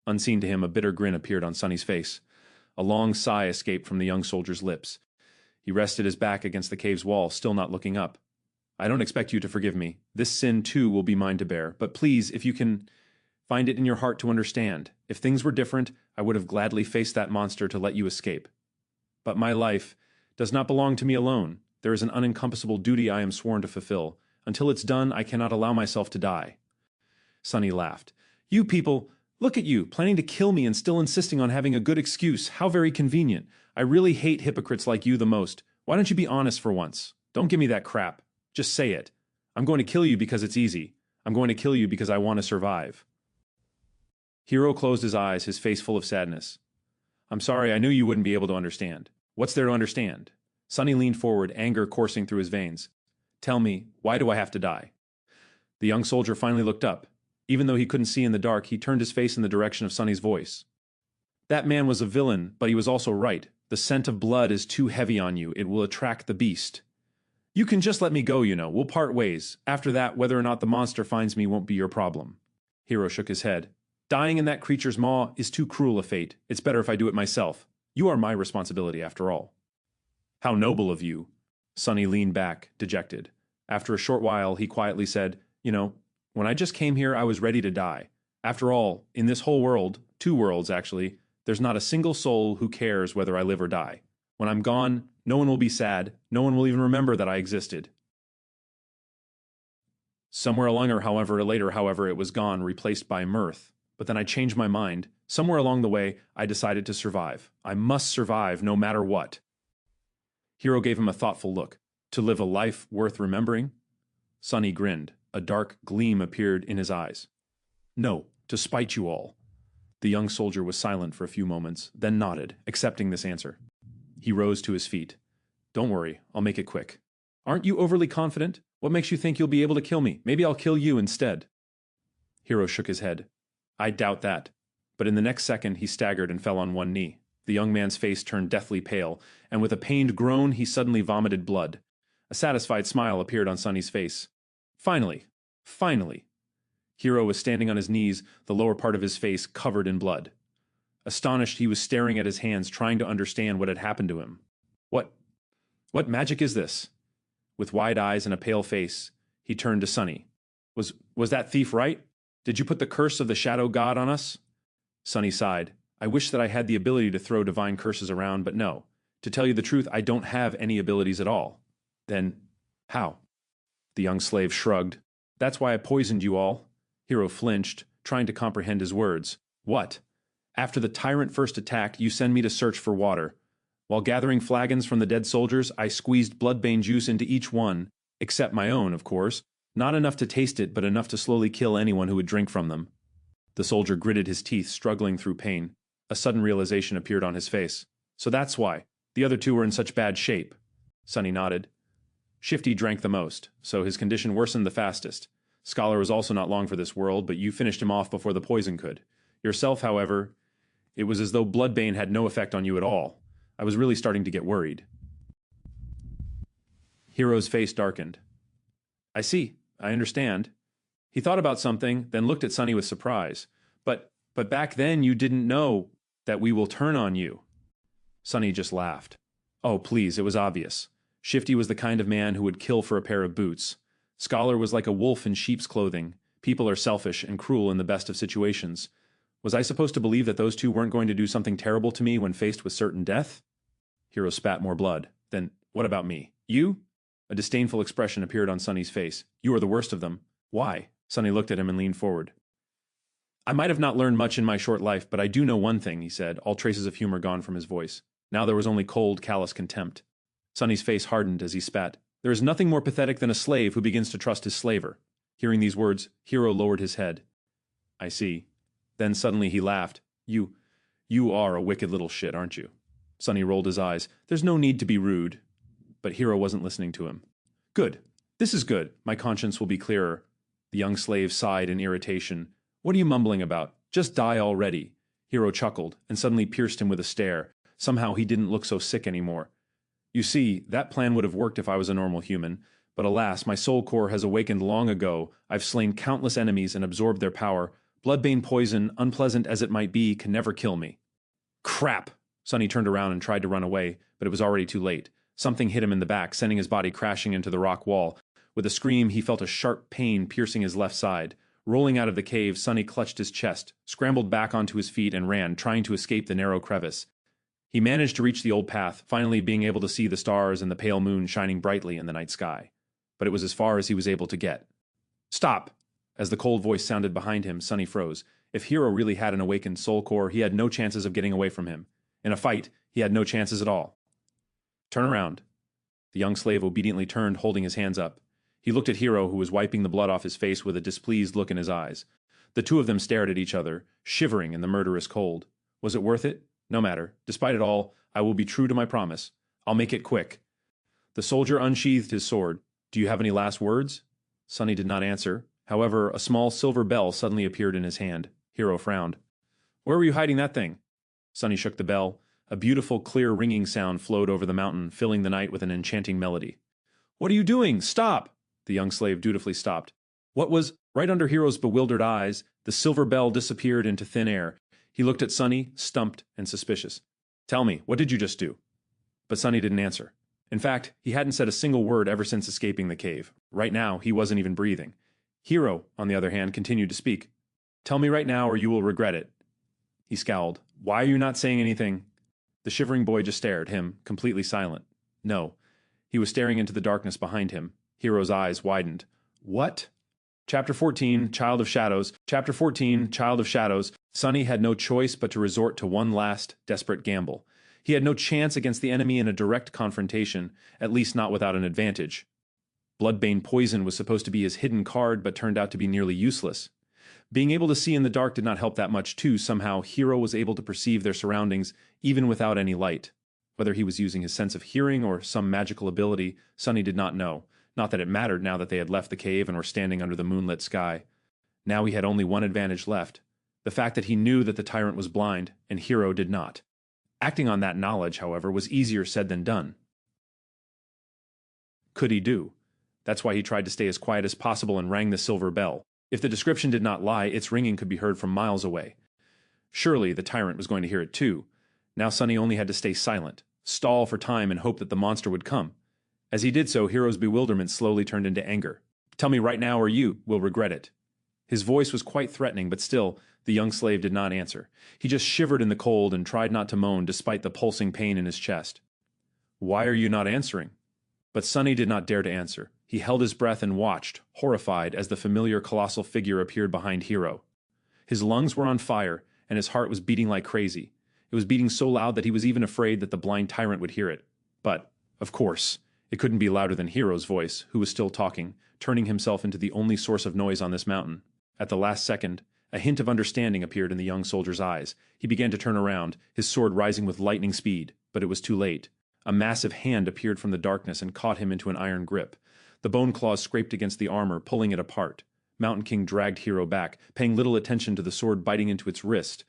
Unseen to him, a bitter grin appeared on Sunny's face. A long sigh escaped from the young soldier's lips. He rested his back against the cave's wall, still not looking up. "I don't expect you to forgive me. This sin, too, will be mine to bear. But please, if you can find it in your heart to understand. If things were different, I would have gladly faced that monster to let you escape. But my life does not belong to me alone. There is an unencompassable duty I am sworn to fulfill. Until it's done, I cannot allow myself to die." Sunny laughed. "You people, look at you, planning to kill me and still insisting on having a good excuse. How very convenient. I really hate hypocrites like you the most. Why don't you be honest for once? Don't give me that crap. Just say it. I'm going to kill you because it's easy. I'm going to kill you because I want to survive." Hero closed his eyes, his face full of sadness. "I'm sorry, I knew you wouldn't be able to understand." "What's there to understand?" Sunny leaned forward, anger coursing through his veins. "Tell me, why do I have to die?" The young soldier finally looked up. Even though he couldn't see in the dark, he turned his face in the direction of Sunny's voice. "That man was a villain, but he was also right. The scent of blood is too heavy on you. It will attract the beast. You can just let me go, you know. We'll part ways. After that, whether or not the monster finds me won't be your problem." Hero shook his head. "Dying in that creature's maw is too cruel a fate. It's better if I do it myself. You are my responsibility, after all." "How noble of you." Sonny leaned back, dejected. After a short while, he quietly said, "You know, when I just came here, I was ready to die. After all, in this whole world, 2 worlds actually, there's not a single soul who cares whether I live or die. When I'm gone, no one will be sad, no one will even remember that I existed." Somewhere along or however, it was gone, replaced by mirth. But then I changed my mind. Somewhere along the way, I decided to survive. I must survive no matter what. Hero gave him a thoughtful look. To live a life worth remembering? Sonny grinned. A dark gleam appeared in his eyes. "No, to spite you all." The young soldier was silent for a few moments, then nodded, accepting this answer. He rose to his feet. "Don't worry, I'll make it quick." "Aren't you overly confident? What makes you think you'll be able to kill me? Maybe I'll kill you instead." Hero shook his head. "I doubt that." But in the next second, he staggered and fell on one knee. The young man's face turned deathly pale, and with a pained groan, he suddenly vomited blood. A satisfied smile appeared on Sonny's face. Finally! Finally! Hero was standing on his knees, the lower part of his face covered in blood. Astonished, he was staring at his hands, trying to understand what had happened to him. What magic is this?" With wide eyes and a pale face, he turned to Sonny. Was that thief right? Did you put the curse of the shadow god on us?" Sonny sighed. "I wish that I had the ability to throw divine curses around, but no. To tell you the truth, I don't have any abilities at all." "Then, how?" The young slave shrugged. "That's why I poisoned you all." Hero flinched, trying to comprehend his words. "What? After the tyrant first attacked, you send me to search for water. While gathering flagons from the dead soldiers, I squeezed bloodbane juice into each one, except my own, of course. Not enough to taste it, but enough to slowly kill anyone who would drink from them." The soldier gritted his teeth, struggling through pain. A sudden realization appeared on his face. "So that's why. The other 2 were in such bad shape." Sonny nodded. "Shifty drank the most, so his condition worsened the fastest. Scholar was also not long for this world, but you finished him off before the poison could. Yourself, however, it was as though bloodbane had no effect on you at all. I was really starting to get worried." Hero's face darkened. "I see. I understand." He thought about something, then looked at Sonny with surprise. But back then you didn't know that we will turn on you." Sonny just laughed. "Oh, please, it was obvious. Shifty was the kind of man who would kill for a pair of boots. Scholar was like a wolf in sheep's clothing. People are selfish and cruel in the best of situations. Was I supposed to believe that those 2 weren't going to do something terrible to me when faced with certain death?" Hero spat more blood. "Then what about me? You?" A disdainful expression appeared on Sonny's face. "You are the worst of them." "Why?" Sonny looked at him and leaned forward. "I might have not learned much in my short life, but I do know one thing," he said, all traces of humor gone from his voice. Now there was only cold, callous contempt. Sonny's face hardened as he spat. "There is nothing more pathetic than a slave who begins to trust his slaver." Hearing these words, Hero lowered his head. "I see." Then suddenly he laughed. You are a wicked little shit, aren't you?" Sonny rolled his eyes. "There's no need to be rude." But Hero wasn't listening to him. "Good. This is good. My conscience will be clearer." The young slave sighed in irritation. "What are you mumbling about? Just die already." Hero chuckled, and suddenly pierced him with a stare. Somehow he didn't look so sick anymore. "You see, that plan would have worked if I was a normal human. But alas, my soul core has awakened long ago. I've slain countless enemies and absorbed their power. Bloodbane poison, unpleasant as it might be, can never kill me." "Crap!" Sonny turned around and tried to run away, but it was already too late. Something hit him in the back, sending his body crashing into the rock wall. With a scream, he felt a sharp pain piercing his left side. Rolling out of the cave, Sonny clutched his chest, scrambled back onto his feet, and ran, trying to escape the narrow crevice. He managed to reach the old path, finally being able to see the stars and the pale moon shining brightly in the night sky. But it was as far as he was able to get. "Stop!" As the cold voice sounded behind him, Sonny froze. If Hero really had an awakened soul core, he had no chances of getting away from him. In a fight, he had no chances at all. "Turn around." The young slave obediently turned, holding his hands up. He looked at Hero, who was wiping the blood off his face with a displeased look in his eyes. The 2 of them stared at each other, shivering in the murderous cold. Was it worth it? No matter. Despite it all, I will be true to my promise. I'll make it quick. The soldier unsheathed his sword. "Do you have any last words?" Sonny did not answer. However, a small silver bell suddenly appeared in his hand. Hero frowned. "Where were you hiding that thing?" Sonny shook the bell. A beautiful, clear ringing sound flowed over the mountain, filling the night with an enchanting melody. "What are you doing? Stop!" The young slave dutifully stopped. What was right under Hero's bewildered eyes? The silver bell disappeared into thin air. He looked at Sonny, stumped and suspicious. "Tell me, what did you just do?" But Sonny didn't answer. In fact, he hadn't said a single word ever since escaping the cave. Right now, he wasn't even breathing. Hero, on the other hand, continued to speak. "Tell me right now or you will regret it." He scowled. "Why are you not saying anything?" The shivering boy just stared, him completely silent. No. He was staring into the darkness behind him. Hero's eyes widened. "What?" Chapter 14, Child of Shadows. Chapter 14, Child of Shadows. Sunny had no choice but to resort to one last, desperate gamble. He had no chance against the enemy in a direct confrontation, at least not without an advantage. Bloodbane poison was supposed to be his hidden card, but turned out to be nearly useless. Being able to see in the dark did not help that much too. Somehow, Hero was able to perceive their surroundings even without any light. Whether he was using his sense of hearing or some magical ability, Sunny did not know. Not that it mattered now that they had left the cave and were standing under the moonlit sky. Now he had only one advantage left. The fact that he knew that the tyrant was blind, and Hero did not. Acting on that knowledge, however, was easier said than done. Could he do? That's why he tried to stay as quiet as possible and rang the silver bell. If the description did not lie, its ringing could be heard from miles away. Surely the tyrant was going to hear it too. Now Sunny only had to stay silent, stall for time and hope that the monster would come. As he did so, Hero's bewilderment slowly turned into anger. "Tell me right now or you will regret it." His voice was quite threatening, but still, the young slave did not answer. He just shivered in the cold and tried not to moan despite the pulsing pain in his chest. "Why are you not answering?" But Sunny did not dare to answer. He held his breath and watched, horrified, as the familiar colossal figure appeared behind Hero. His lungs were on fire, and his heart was beating like crazy. It was beating so loud that he was even afraid that the blind tyrant would hear it. But, of course, it couldn't be louder than Hero's voice, who was still talking, turning himself into the only source of noise on this mountain. At the last second, a hint of understanding appeared in the young soldier's eyes. He began to turn around, his sword rising with lightning speed, but it was too late. A massive hand appeared from the darkness and caught him into an iron grip. The bone claws scraped against the armor, pulling it apart. Mountain King dragged Hero back, paying little attention to the sword biting into its wrist.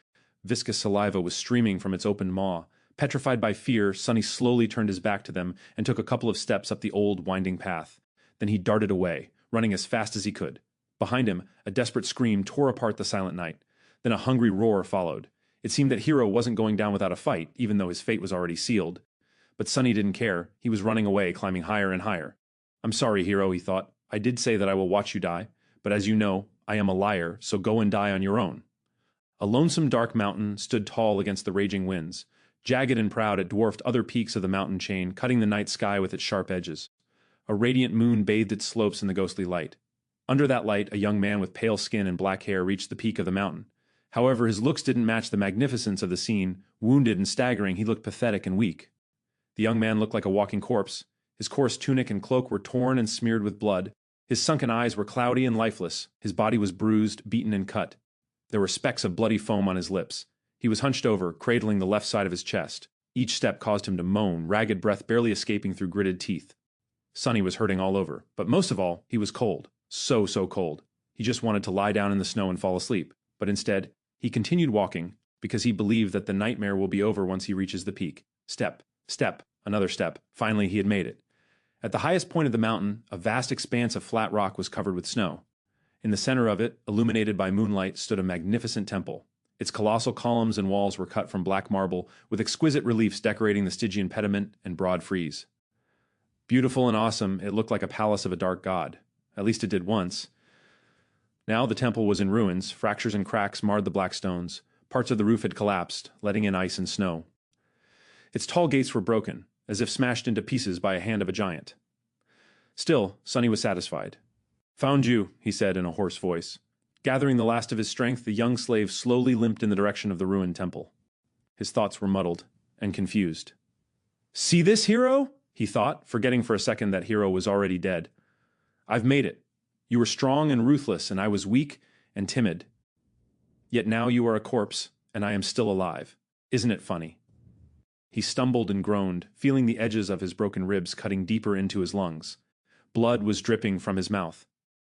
Viscous saliva was streaming from its open maw. Petrified by fear, Sunny slowly turned his back to them and took a couple of steps up the old, winding path. Then he darted away, running as fast as he could. Behind him, a desperate scream tore apart the silent night. Then a hungry roar followed. It seemed that Hero wasn't going down without a fight, even though his fate was already sealed. But Sunny didn't care. He was running away, climbing higher and higher. "I'm sorry, Hero," he thought. "I did say that I will watch you die, but as you know, I am a liar, so go and die on your own." A lonesome dark mountain stood tall against the raging winds. Jagged and proud, it dwarfed other peaks of the mountain chain, cutting the night sky with its sharp edges. A radiant moon bathed its slopes in the ghostly light. Under that light, a young man with pale skin and black hair reached the peak of the mountain. However, his looks didn't match the magnificence of the scene. Wounded and staggering, he looked pathetic and weak. The young man looked like a walking corpse. His coarse tunic and cloak were torn and smeared with blood. His sunken eyes were cloudy and lifeless. His body was bruised, beaten, and cut. There were specks of bloody foam on his lips. He was hunched over, cradling the left side of his chest. Each step caused him to moan, ragged breath barely escaping through gritted teeth. Sunny was hurting all over, but most of all, he was cold. So cold. He just wanted to lie down in the snow and fall asleep. But instead, he continued walking, because he believed that the nightmare will be over once he reaches the peak. Step, another step. Finally, he had made it. At the highest point of the mountain, a vast expanse of flat rock was covered with snow. In the center of it, illuminated by moonlight, stood a magnificent temple. Its colossal columns and walls were cut from black marble, with exquisite reliefs decorating the Stygian pediment and broad frieze. Beautiful and awesome, it looked like a palace of a dark god. At least it did once. Now the temple was in ruins. Fractures and cracks marred the black stones. Parts of the roof had collapsed, letting in ice and snow. Its tall gates were broken, as if smashed into pieces by a hand of a giant. Still, Sunny was satisfied. "Found you," he said in a hoarse voice. Gathering the last of his strength, the young slave slowly limped in the direction of the ruined temple. His thoughts were muddled and confused. "See this, Hero?" he thought, forgetting for a second that Hero was already dead. "I've made it. You were strong and ruthless, and I was weak and timid. Yet now you are a corpse, and I am still alive. Isn't it funny?" He stumbled and groaned, feeling the edges of his broken ribs cutting deeper into his lungs. Blood was dripping from his mouth.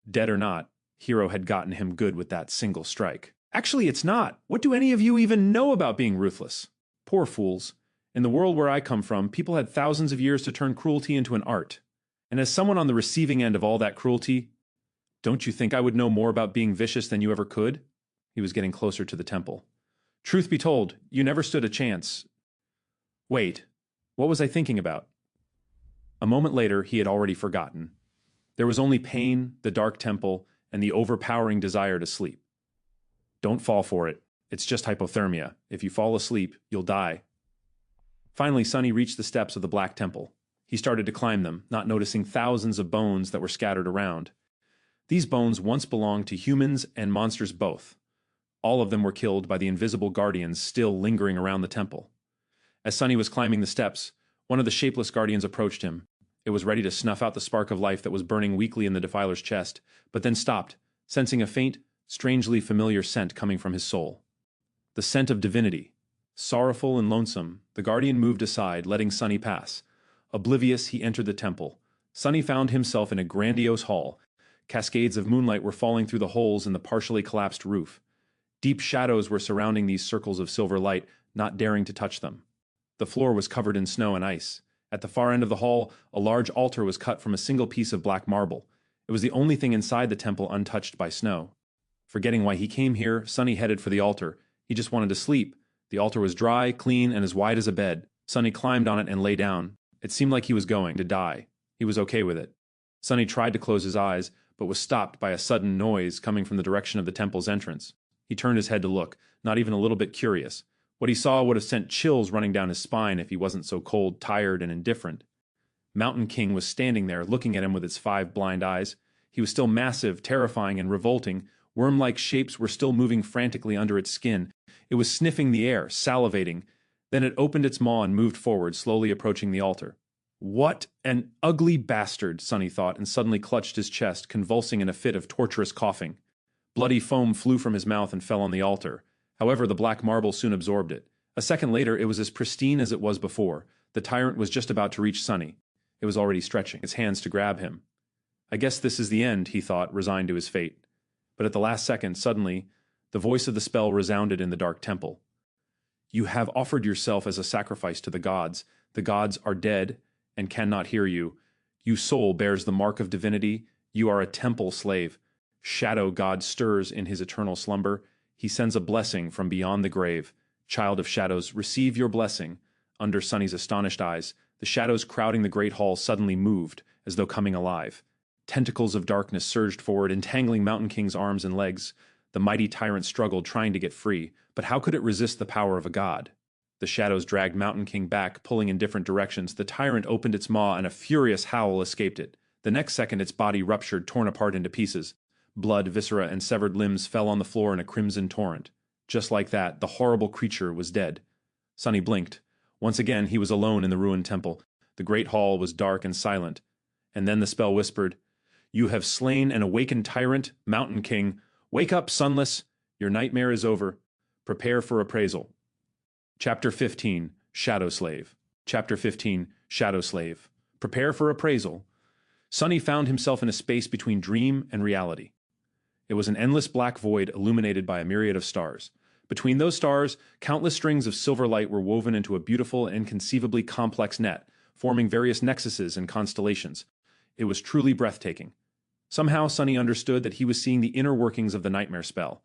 Dead or not, Hero had gotten him good with that single strike. "Actually, it's not. What do any of you even know about being ruthless? Poor fools. In the world where I come from, people had thousands of years to turn cruelty into an art. And as someone on the receiving end of all that cruelty, don't you think I would know more about being vicious than you ever could?" He was getting closer to the temple. "Truth be told, you never stood a chance. Wait, what was I thinking about?" A moment later, he had already forgotten. There was only pain, the dark temple, and the overpowering desire to sleep. Don't fall for it. It's just hypothermia. If you fall asleep, you'll die. Finally, Sunny reached the steps of the Black Temple. He started to climb them, not noticing thousands of bones that were scattered around. These bones once belonged to humans and monsters both. All of them were killed by the invisible guardians still lingering around the temple. As Sunny was climbing the steps, one of the shapeless guardians approached him. It was ready to snuff out the spark of life that was burning weakly in the defiler's chest, but then stopped, sensing a faint, strangely familiar scent coming from his soul. The scent of divinity. Sorrowful and lonesome, the guardian moved aside, letting Sunny pass. Oblivious, he entered the temple. Sunny found himself in a grandiose hall. Cascades of moonlight were falling through the holes in the partially collapsed roof. Deep shadows were surrounding these circles of silver light, not daring to touch them. The floor was covered in snow and ice. At the far end of the hall, a large altar was cut from a single piece of black marble. It was the only thing inside the temple untouched by snow. Forgetting why he came here, Sunny headed for the altar. He just wanted to sleep. The altar was dry, clean, and as wide as a bed. Sunny climbed on it and lay down. It seemed like he was going to die. He was okay with it. Sunny tried to close his eyes, but was stopped by a sudden noise coming from the direction of the temple's entrance. He turned his head to look, not even a little bit curious. What he saw would have sent chills running down his spine if he wasn't so cold, tired, and indifferent. Mountain King was standing there, looking at him with its 5 blind eyes. He was still massive, terrifying, and revolting. Worm-like shapes were still moving frantically under its skin. It was sniffing the air, salivating. Then it opened its maw and moved forward, slowly approaching the altar. What an ugly bastard, Sunny thought, and suddenly clutched his chest, convulsing in a fit of torturous coughing. Bloody foam flew from his mouth and fell on the altar. However, the black marble soon absorbed it. A second later, it was as pristine as it was before. The tyrant was just about to reach Sunny. It was already stretching its hands to grab him. I guess this is the end, he thought, resigned to his fate. But at the last second, suddenly, the voice of the spell resounded in the dark temple. You have offered yourself as a sacrifice to the gods. The gods are dead and cannot hear you. You soul bears the mark of divinity. You are a temple slave. Shadow God stirs in his eternal slumber. He sends a blessing from beyond the grave. Child of shadows, receive your blessing. Under Sunny's astonished eyes, the shadows crowding the great hall suddenly moved, as though coming alive. Tentacles of darkness surged forward, entangling Mountain King's arms and legs. The mighty tyrant struggled, trying to get free, but how could it resist the power of a god? The shadows dragged Mountain King back, pulling in different directions. The tyrant opened its maw, and a furious howl escaped it. The next second, its body ruptured, torn apart into pieces. Blood, viscera, and severed limbs fell on the floor in a crimson torrent. Just like that, the horrible creature was dead. Sunny blinked. Once again, he was alone in the ruined temple. The great hall was dark and silent. And then the spell whispered, You have slain an awakened tyrant, Mountain King. Wake up, Sunless. Your nightmare is over. Prepare for appraisal. Chapter 15, Shadow Slave. Chapter 15, Shadow Slave. Prepare for appraisal. Sunny found himself in a space between dream and reality. It was an endless black void illuminated by a myriad of stars. Between those stars, countless strings of silver light were woven into a beautiful and inconceivably complex net, forming various nexuses and constellations. It was truly breathtaking. Somehow, Sunny understood that he was seeing the inner workings of the nightmare spell.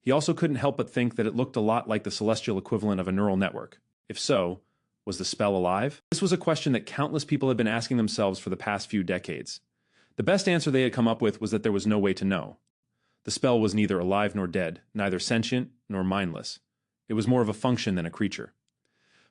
He also couldn't help but think that it looked a lot like the celestial equivalent of a neural network. If so, was the spell alive? This was a question that countless people had been asking themselves for the past few decades. The best answer they had come up with was that there was no way to know. The spell was neither alive nor dead, neither sentient nor mindless. It was more of a function than a creature.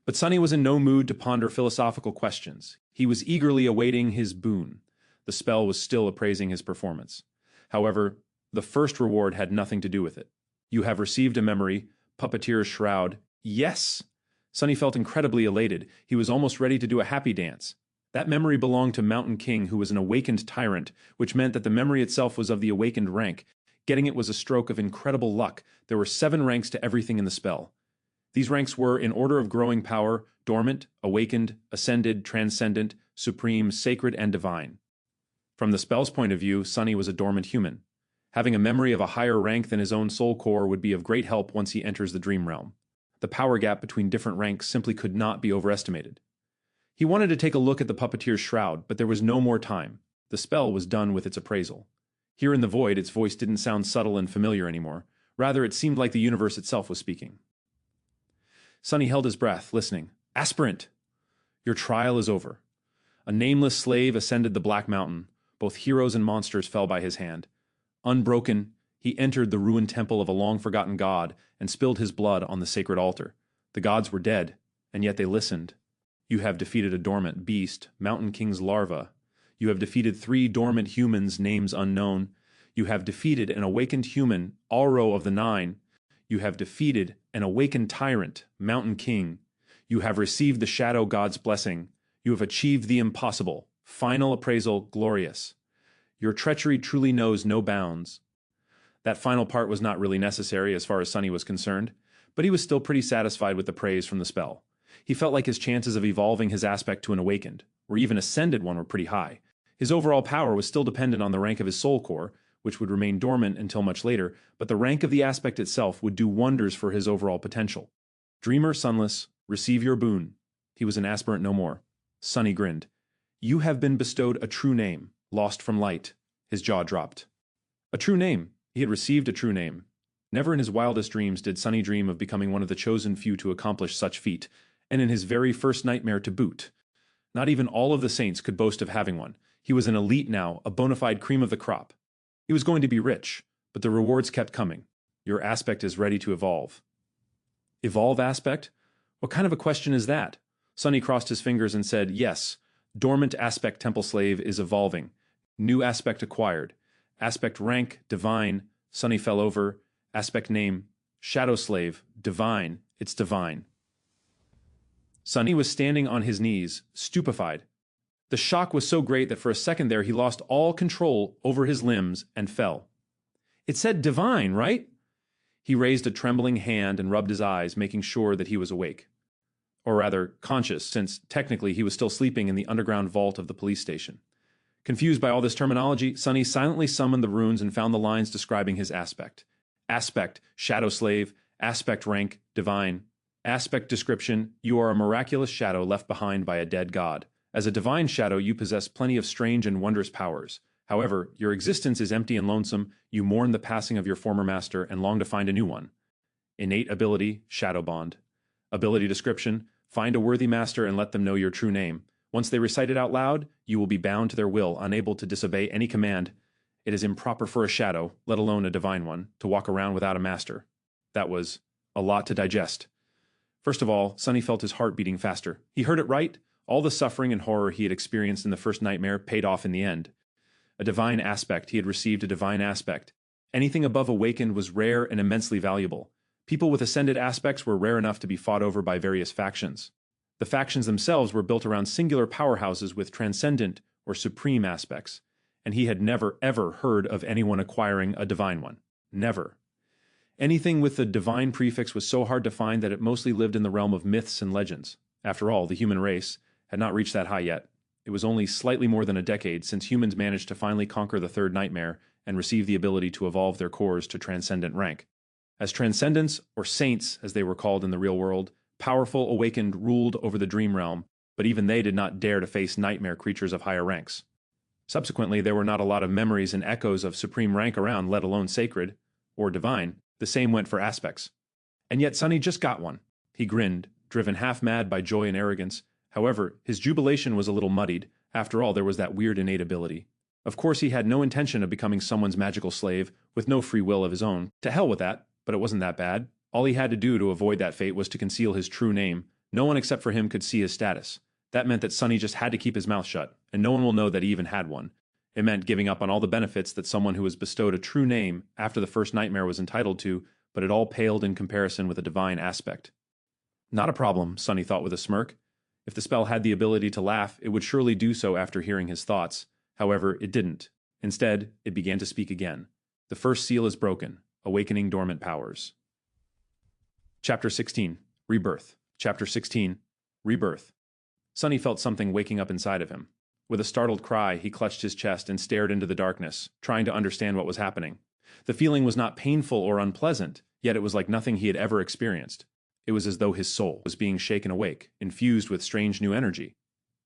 But Sunny was in no mood to ponder philosophical questions. He was eagerly awaiting his boon. The spell was still appraising his performance. However, the first reward had nothing to do with it. You have received a memory, Puppeteer's Shroud. Yes! Sunny felt incredibly elated. He was almost ready to do a happy dance. That memory belonged to Mountain King, who was an awakened tyrant, which meant that the memory itself was of the awakened rank. Getting it was a stroke of incredible luck. There were 7 ranks to everything in the spell. These ranks were, in order of growing power, dormant, awakened, ascended, transcendent, supreme, sacred, and divine. From the spell's point of view, Sunny was a dormant human. Having a memory of a higher rank than his own soul core would be of great help once he enters the dream realm. The power gap between different ranks simply could not be overestimated. He wanted to take a look at the Puppeteer's Shroud, but there was no more time. The spell was done with its appraisal. Here in the void, its voice didn't sound subtle and familiar anymore. Rather, it seemed like the universe itself was speaking. Sunny held his breath, listening. Aspirant! Your trial is over. A nameless slave ascended the Black Mountain. Both heroes and monsters fell by his hand. Unbroken, he entered the ruined temple of a long-forgotten god and spilled his blood on the sacred altar. The gods were dead, and yet they listened. You have defeated a dormant beast, Mountain King's larva. You have defeated 3 dormant humans, names unknown. You have defeated an awakened human, Aro of the 9. You have defeated an awakened tyrant, Mountain King. You have received the Shadow God's blessing. You have achieved the impossible. Final appraisal, glorious. Your treachery truly knows no bounds. That final part was not really necessary as far as Sunny was concerned, but he was still pretty satisfied with the praise from the spell. He felt like his chances of evolving his aspect to an awakened, or even ascended one, were pretty high. His overall power was still dependent on the rank of his soul core, which would remain dormant until much later, but the rank of the aspect itself would do wonders for his overall potential. Dreamer, Sunless, receive your boon. He was an aspirant no more. Sunny grinned. You have been bestowed a true name, lost from light. His jaw dropped. A true name. He had received a true name. Never in his wildest dreams did Sunny dream of becoming one of the chosen few to accomplish such feat, and in his very first nightmare to boot. Not even all of the saints could boast of having one. He was an elite now, a bona fide cream of the crop. He was going to be rich, but the rewards kept coming. Your aspect is ready to evolve. Evolve aspect? What kind of a question is that? Sunny crossed his fingers and said, yes, dormant aspect temple slave is evolving. New aspect acquired. Aspect rank, divine. Sunny fell over. Aspect name, shadow slave, divine. It's divine. Sunny was standing on his knees, stupefied. The shock was so great that for a second there he lost all control over his limbs and fell. It said divine, right? He raised a trembling hand and rubbed his eyes, making sure that he was awake. Or rather, conscious, since technically he was still sleeping in the underground vault of the police station. Confused by all this terminology, Sunny silently summoned the runes and found the lines describing his aspect. Aspect, shadow slave. Aspect rank, divine. Aspect description, you are a miraculous shadow left behind by a dead god. As a divine shadow, you possess plenty of strange and wondrous powers. However, your existence is empty and lonesome. You mourn the passing of your former master and long to find a new one. Innate ability, shadow bond. Ability description, find a worthy master and let them know your true name. Once they recite it out loud, you will be bound to their will, unable to disobey any command. It is improper for a shadow, let alone a divine one, to walk around without a master. That was a lot to digest. First of all, Sunny felt his heart beating faster. He heard it right. All the suffering and horror he had experienced in the first nightmare paid off in the end. A divine aspect. He had received a divine aspect. Anything above awakened was rare and immensely valuable. People with ascended aspects were rare enough to be fought over by various factions. The factions themselves were built around singular powerhouses with transcendent or supreme aspects, and he had never, ever heard of anyone acquiring a divine one. Never. Anything with the divine prefix was so hard to find that it mostly lived in the realm of myths and legends. After all, the human race had not reached that high yet. It was only slightly more than a decade since humans managed to finally conquer the third nightmare and receive the ability to evolve their cores to transcendent rank. As transcendents, or saints as they were called in the real world, powerful awakened ruled over the dream realm, but even they did not dare to face nightmare creatures of higher ranks. Subsequently, there were not a lot of memories and echoes of supreme rank around, let alone sacred, or divine. The same went for aspects. And yet Sunny just got one. He grinned, driven half mad by joy and arrogance. However, his jubilation was a little muddied. After all, there was that weird innate ability. Of course, he had no intention of becoming someone's magical slave, with no free will of his own. To hell with that, but it wasn't that bad. All he had to do to avoid that fate was to conceal his true name. No one except for him could see his status. That meant that Sunny just had to keep his mouth shut, and no one will know that he even had one. It meant giving up on all the benefits that someone who was bestowed a true name after the first nightmare was entitled to, but it all paled in comparison with a divine aspect. Not a problem, Sunny thought with a smirk. If the spell had the ability to laugh, it would surely do so after hearing his thoughts. However, it didn't. Instead, it began to speak again. The first seal is broken, awakening dormant powers. Chapter 16. Rebirth. Chapter 16. Rebirth. Sunny felt something waking up inside of him. With a startled cry, he clutched his chest and stared into the darkness, trying to understand what was happening. The feeling was not painful or unpleasant, yet it was like nothing he had ever experienced. It was as though his soul was being shaken awake, infused with strange new energy.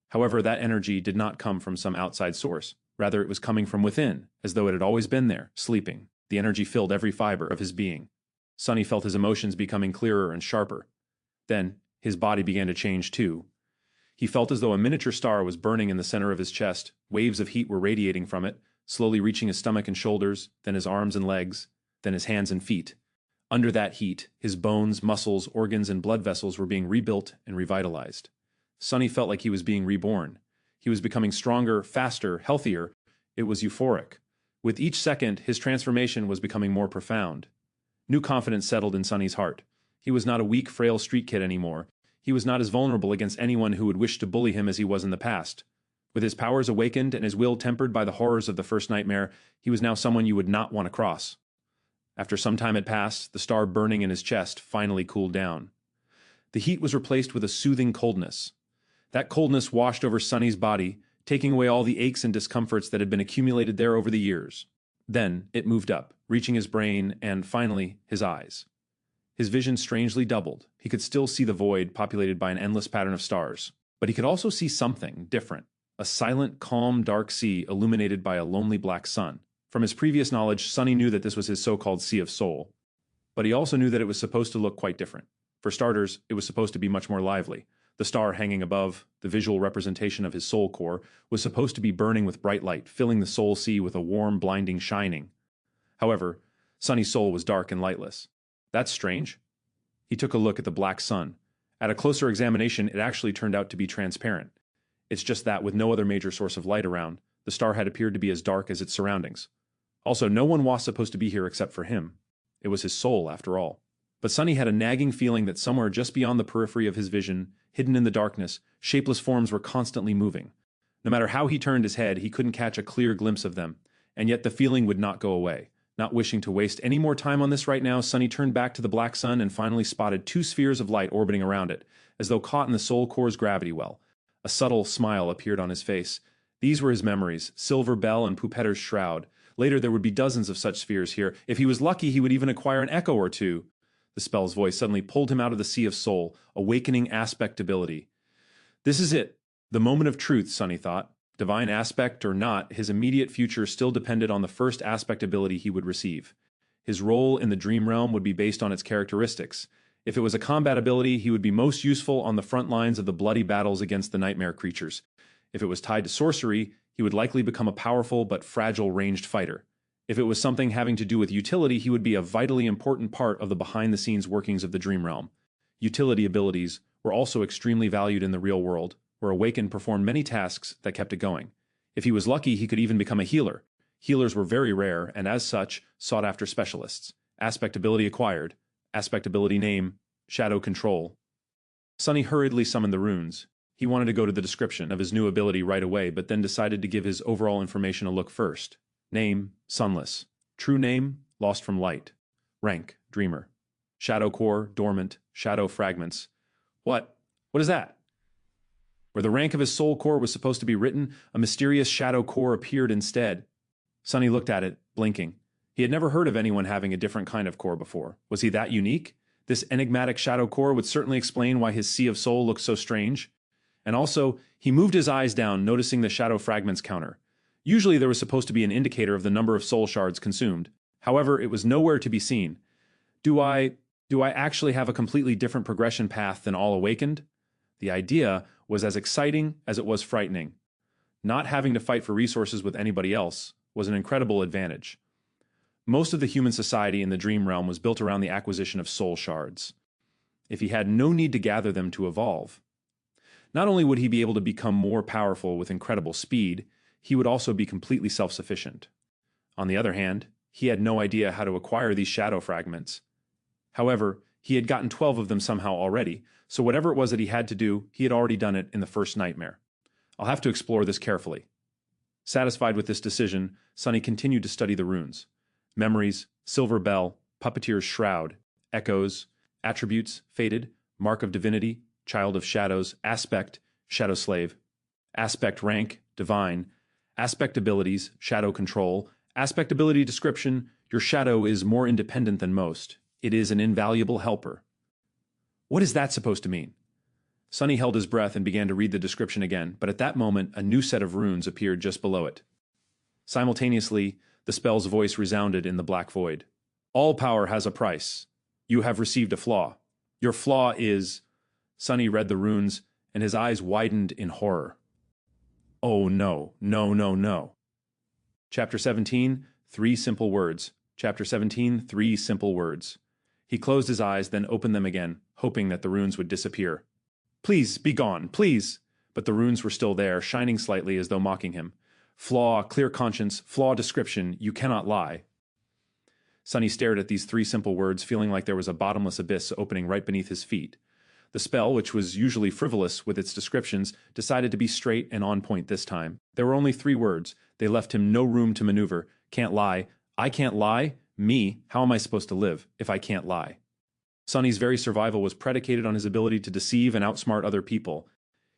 However, that energy did not come from some outside source. Rather, it was coming from within, as though it had always been there, sleeping. The energy filled every fiber of his being. Sunny felt his emotions becoming clearer and sharper. Then, his body began to change too. He felt as though a miniature star was burning in the center of his chest. Waves of heat were radiating from it, slowly reaching his stomach and shoulders, then his arms and legs, then his hands and feet. Under that heat, his bones, muscles, organs, and blood vessels were being rebuilt and revitalized. Sonny felt like he was being reborn. He was becoming stronger, faster, healthier. It was euphoric. With each second, his transformation was becoming more profound. New confidence settled in Sonny's heart. He was not a weak, frail street kid anymore. He was not as vulnerable against anyone who would wish to bully him as he was in the past. With his powers awakened and his will tempered by the horrors of the first nightmare, he was now someone you would not want to cross. After some time had passed, the star burning in his chest finally cooled down. The heat was replaced with a soothing coldness. That coldness washed over Sonny's body, taking away all the aches and discomforts that had been accumulated there over the years. Then it moved up, reaching his brain and, finally, his eyes. His vision strangely doubled. He could still see the void populated by an endless pattern of stars. But he could also see something different. A silent, calm, dark sea illuminated by a lonely black sun. From his previous knowledge, Sonny knew that this was his so-called Sea of Soul. But he also knew that it was supposed to look quite different. For starters, it was supposed to be much more lively. The star hanging above, the visual representation of his soul core, was supposed to be burning with bright light, filling the soul sea with a warm, blinding shining. However, Sonny's soul was dark and lightless. That's strange. He took a look at the black sun. At a closer examination, it actually turned out to be transparent. It's just that, with no other major source of light around, the star had appeared to be as dark as its surroundings. Also, no one was supposed to be here except for him. It was his soul, after all. But Sonny had a nagging feeling that somewhere just beyond the periphery of his vision, hidden in the darkness, shapeless forms were constantly moving. No matter how he turned his head, he couldn't catch a clear glimpse of them, and yet the feeling would not go away. Not wishing to waste any more time on this right now, Sonny turned back to the black sun and finally spotted two spheres of light orbiting around it, as though caught in the soul core's gravity well. A subtle smile appeared on his face. These were his memories, Silver Bell and Pupetter's Shroud. Later there would be dozens of such spheres here. If he was lucky, he would even acquire an echo or two. The spell's voice suddenly pulled him out of the sea of soul, awakening aspect ability. This is it, the moment of truth, Sonny thought. Divine aspect or not, his immediate future still depended on the first aspect ability he would receive. His role in the dream realm would be based on its characteristics. If it was a combat ability, he would be most useful on the front lines of the bloody battles against the nightmare creatures. If it was tied to sorcery, he would likely become a powerful but fragile ranged fighter. If it was something having to do with utility, he would be a vitally important part of the behind-the-scenes workings of the dream realm. Utility abilities were also extremely valued in the real world, where Awakened performed many tasks that kept it going. If he was lucky, he could even become a healer. Healers were very rare, and as such, sought after specialists. Aspect ability acquired. Aspect ability name, Shadow Control. Sonny hurriedly summoned the runes. He wanted to go to the description of his new ability right away, but then decided to give his overall information a look first. Name, Sunless. True name, Lost from Light. Rank, Dreamer. Shadow Core, Dormant. Shadow Fragments. What? What is that? Where the rank of his soul core was supposed to be written, a mysterious shadow core appeared instead. Sonny looked at it, blinking. He had never heard of anyone having a different kind of core before. Was he that unique? This enigmatic shadow core would certainly explain why his sea of soul looked so strange. And also, he moved his eyes down, noticing the shadow fragments counter. Usually there was supposed to be an indicator of the number of soul shards consumed. However, it was nowhere to be seen. Do I actually have a completely different progression path than all Awakened? The idea was as exciting as it was frightening. Not having to fight for resources with anybody else was an incredible advantage. Most of the human society in the dream realm was built around the acquisition of soul shards. If he had no need to gather them to evolve, not only would he be able to become more powerful with incredible speed, he would also be completely self-sufficient. On the other hand, he had no idea how to acquire these shadow fragments. However, he had gotten 12 of them somehow already, so whatever it was that he had to do, he had already done it in the first nightmare. I'll have to explore this carefully. Satisfied with this decision, Sonny continued to study the runes. Memories, Silver Bell, Puppeteer's Shroud, Echoes, Attributes, Fated, Mark of Divinity, Child of Shadows, Aspect, Shadow Slave, Aspect Rank, Divine, Aspect Abilities, Shadow Control, Aspect Ability Description, your shadow is more independent than most. It is an invaluable helper. What is that supposed to mean? Sonny held his breath and began to read the description again, but at that moment a new set of runes appeared just below it. Simultaneously, the spell's voice resounded in the black void. All power has a price. You have received a flaw. Your flaw is... Sonny read the runes, and his eyes widened in horror. Oh no, no, no, no. Chapter 17, Three Simple Words. Chapter 17, Three Simple Words. He closed his eyes, then opened them again, hoping that the runes would disappear. Please, be gone, please! But the runes were still there, shining slightly as though mocking him. Flaw, clear conscience, flaw description, you cannot lie. Sunny stared at these three simple words, feeling like there was a bottomless abyss opening right beneath his feet. The spell, which was usually frivolous with its descriptions, decided to be straight and on point this time. There were only three words. They left him no room to maneuver. Can't lie. I can't lie? Me? How am I supposed to live if I can't lie? Sunny's very survival was predicated on his ability to deceive and outsmart other people.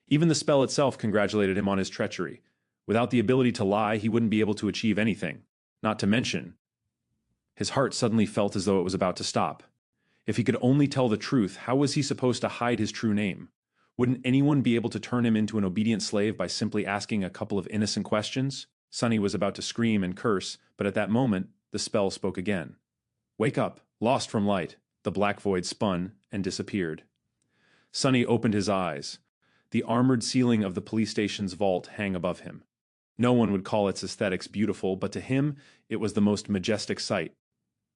Even the spell itself congratulated him on his treachery. Without the ability to lie, he wouldn't be able to achieve anything. Not to mention, his heart suddenly felt as though it was about to stop. If he could only tell the truth, how was he supposed to hide his true name? Wouldn't anyone be able to turn him into an obedient slave by simply asking a couple of innocent questions? Sunny was about to scream and curse, but at that moment, the spell spoke again. Wake up, lost from light. The black void spun and disappeared. Sunny opened his eyes. The armored ceiling of the police station's vault hung above him. No one would call its aesthetics beautiful, but to him, it was the most majestic sight.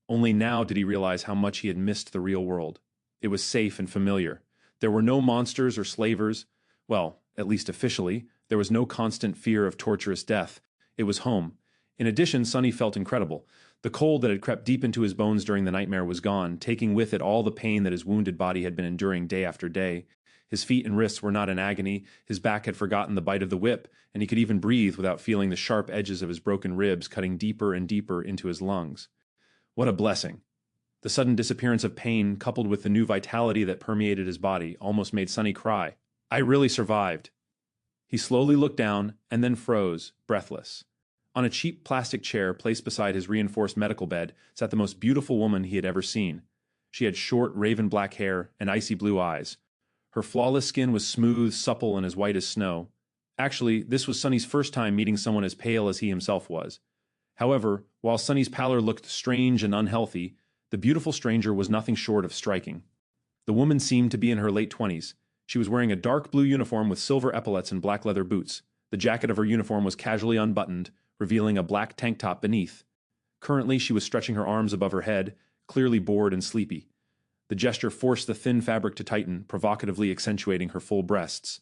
Only now did he realize how much he had missed the real world. It was safe and familiar. There were no monsters or slavers. Well, at least officially, there was no constant fear of torturous death. It was home. In addition, Sunny felt incredible. The cold that had crept deep into his bones during the nightmare was gone, taking with it all the pain that his wounded body had been enduring day after day. His feet and wrists were not in agony, his back had forgotten the bite of the whip, and he could even breathe without feeling the sharp edges of his broken ribs cutting deeper and deeper into his lungs. What a blessing. The sudden disappearance of pain, coupled with the new vitality that permeated his body, almost made Sunny cry. I really survived. He slowly looked down, and then froze, breathless. On a cheap plastic chair placed beside his reinforced medical bed sat the most beautiful woman he had ever seen. She had short, raven black hair and icy blue eyes. Her flawless skin was smooth, supple, and as white as snow. Actually, this was Sunny's first time meeting someone as pale as he himself was. However, while Sunny's pallor looked strange and unhealthy, the beautiful stranger was nothing short of striking. The woman seemed to be in her late 20s. She was wearing a dark blue uniform with silver epaulets and black leather boots. The jacket of her uniform was casually unbuttoned, revealing a black tank top beneath. Currently, she was stretching her arms above her head, clearly bored and sleepy. The gesture forced the thin fabric to tighten, provocatively accentuating her full breasts.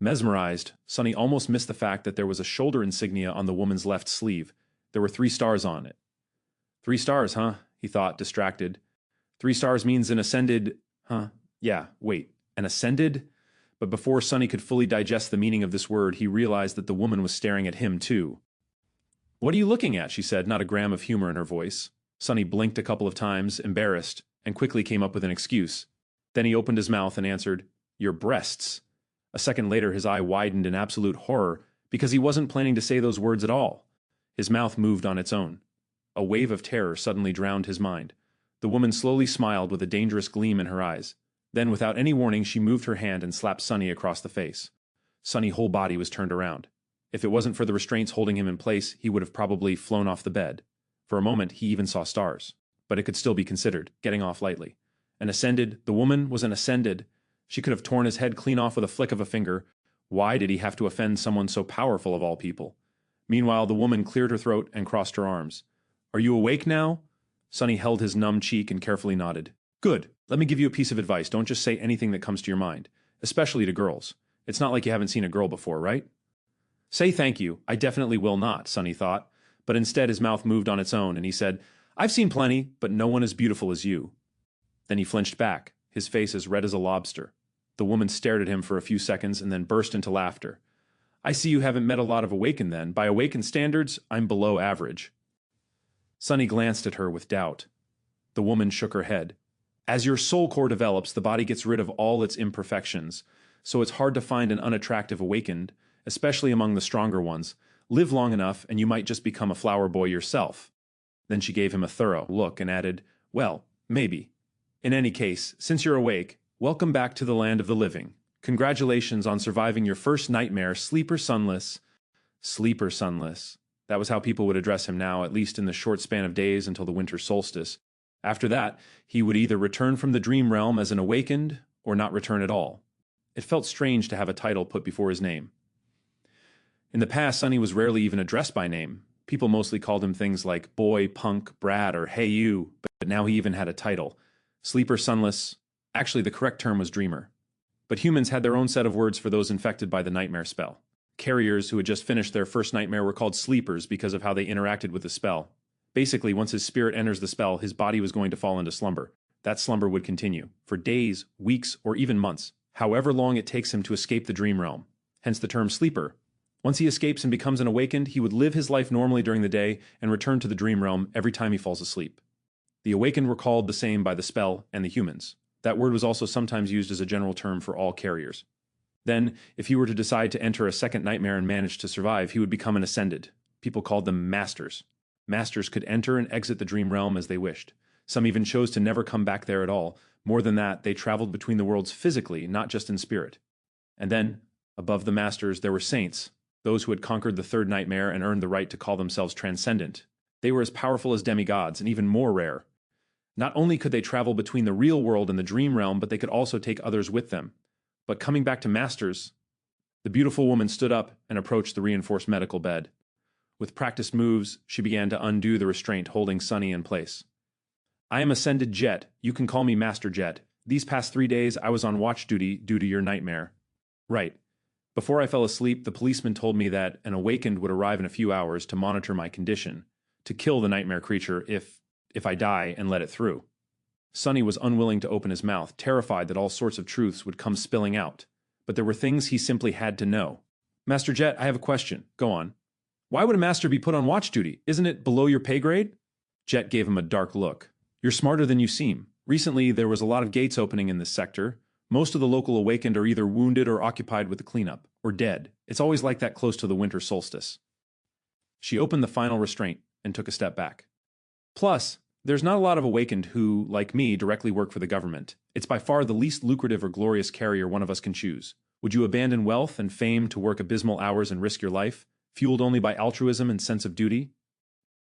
Mesmerized, Sunny almost missed the fact that there was a shoulder insignia on the woman's left sleeve. There were 3 stars on it. 3 stars, huh? He thought, distracted. 3 stars means an ascended... Huh? Yeah, wait, an ascended? But before Sunny could fully digest the meaning of this word, he realized that the woman was staring at him, too. What are you looking at? She said, not a gram of humor in her voice. Sunny blinked a couple of times, embarrassed, and quickly came up with an excuse. Then he opened his mouth and answered, Your breasts. A second later, his eye widened in absolute horror, because he wasn't planning to say those words at all. His mouth moved on its own. A wave of terror suddenly drowned his mind. The woman slowly smiled with a dangerous gleam in her eyes. Then, without any warning, she moved her hand and slapped Sunny across the face. Sunny's whole body was turned around. If it wasn't for the restraints holding him in place, he would have probably flown off the bed. For a moment, he even saw stars. But it could still be considered, getting off lightly. An ascended, the woman was an ascended. She could have torn his head clean off with a flick of a finger. Why did he have to offend someone so powerful of all people? Meanwhile, the woman cleared her throat and crossed her arms. Are you awake now? Sunny held his numb cheek and carefully nodded. Good. Let me give you a piece of advice. Don't just say anything that comes to your mind, especially to girls. It's not like you haven't seen a girl before, right? Say thank you. I definitely will not, Sunny thought. But instead his mouth moved on its own, and he said, I've seen plenty, but no one as beautiful as you. Then he flinched back, his face as red as a lobster. The woman stared at him for a few seconds and then burst into laughter. I see you haven't met a lot of Awakened then. By Awakened standards, I'm below average. Sunny glanced at her with doubt. The woman shook her head. As your soul core develops, the body gets rid of all its imperfections, so it's hard to find an unattractive Awakened, especially among the stronger ones. Live long enough and you might just become a flower boy yourself. Then she gave him a thorough look and added, Well, maybe. In any case, since you're awake, welcome back to the land of the living. Congratulations on surviving your first nightmare, Sleeper Sunless. Sleeper Sunless. That was how people would address him now, at least in the short span of days until the winter solstice. After that, he would either return from the dream realm as an Awakened or not return at all. It felt strange to have a title put before his name. In the past, Sonny was rarely even addressed by name. People mostly called him things like boy, punk, brat, or hey you, but now he even had a title. Sleeper, Sunless. Actually, the correct term was dreamer. But humans had their own set of words for those infected by the nightmare spell. Carriers who had just finished their first nightmare were called sleepers because of how they interacted with the spell. Basically, once his spirit enters the spell, his body was going to fall into slumber. That slumber would continue for days, weeks, or even months, however long it takes him to escape the dream realm. Hence the term sleeper. Once he escapes and becomes an awakened, he would live his life normally during the day and return to the dream realm every time he falls asleep. The awakened were called the same by the spell and the humans. That word was also sometimes used as a general term for all carriers. Then, if he were to decide to enter a second nightmare and manage to survive, he would become an ascended. People called them masters. Masters could enter and exit the dream realm as they wished. Some even chose to never come back there at all. More than that, they traveled between the worlds physically, not just in spirit. And then, above the masters, there were saints, those who had conquered the third nightmare and earned the right to call themselves transcendent. They were as powerful as demigods, and even more rare. Not only could they travel between the real world and the dream realm, but they could also take others with them. But coming back to masters, the beautiful woman stood up and approached the reinforced medical bed. With practiced moves, she began to undo the restraint holding Sonny in place. I am Ascended Jet. You can call me Master Jet. These past 3 days, I was on watch duty due to your nightmare. Right. Before I fell asleep, the policeman told me that an awakened would arrive in a few hours to monitor my condition, to kill the nightmare creature if I die and let it through. Sonny was unwilling to open his mouth, terrified that all sorts of truths would come spilling out. But there were things he simply had to know. Master Jet, I have a question. Go on. Why would a master be put on watch duty? Isn't it below your pay grade? Jet gave him a dark look. You're smarter than you seem. Recently, there was a lot of gates opening in this sector. Most of the local awakened are either wounded or occupied with the cleanup, or dead. It's always like that close to the winter solstice. She opened the final restraint and took a step back. Plus, there's not a lot of awakened who, like me, directly work for the government. It's by far the least lucrative or glorious carrier one of us can choose. Would you abandon wealth and fame to work abysmal hours and risk your life, fueled only by altruism and sense of duty?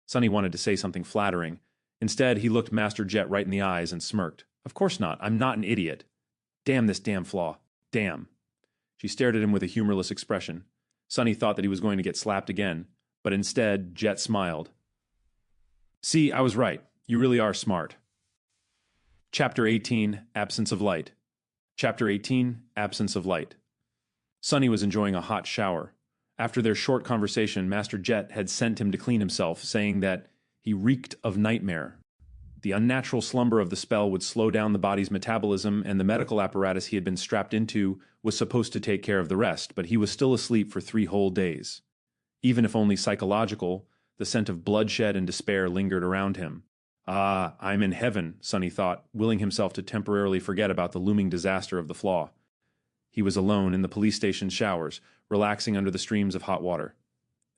Sonny wanted to say something flattering. Instead, he looked Master Jet right in the eyes and smirked. Of course not. I'm not an idiot. Damn this damn flaw. Damn. She stared at him with a humorless expression. Sonny thought that he was going to get slapped again, but instead, Jet smiled. See, I was right. You really are smart. Chapter 18, Absence of Light. Chapter 18, Absence of Light. Sonny was enjoying a hot shower. After their short conversation, Master Jet had sent him to clean himself, saying that he reeked of nightmare. The unnatural slumber of the spell would slow down the body's metabolism, and the medical apparatus he had been strapped into was supposed to take care of the rest, but he was still asleep for 3 whole days. Even if only psychological, the scent of bloodshed and despair lingered around him. Ah, I'm in heaven, Sonny thought, willing himself to temporarily forget about the looming disaster of the flaw. He was alone in the police station's showers, relaxing under the streams of hot water.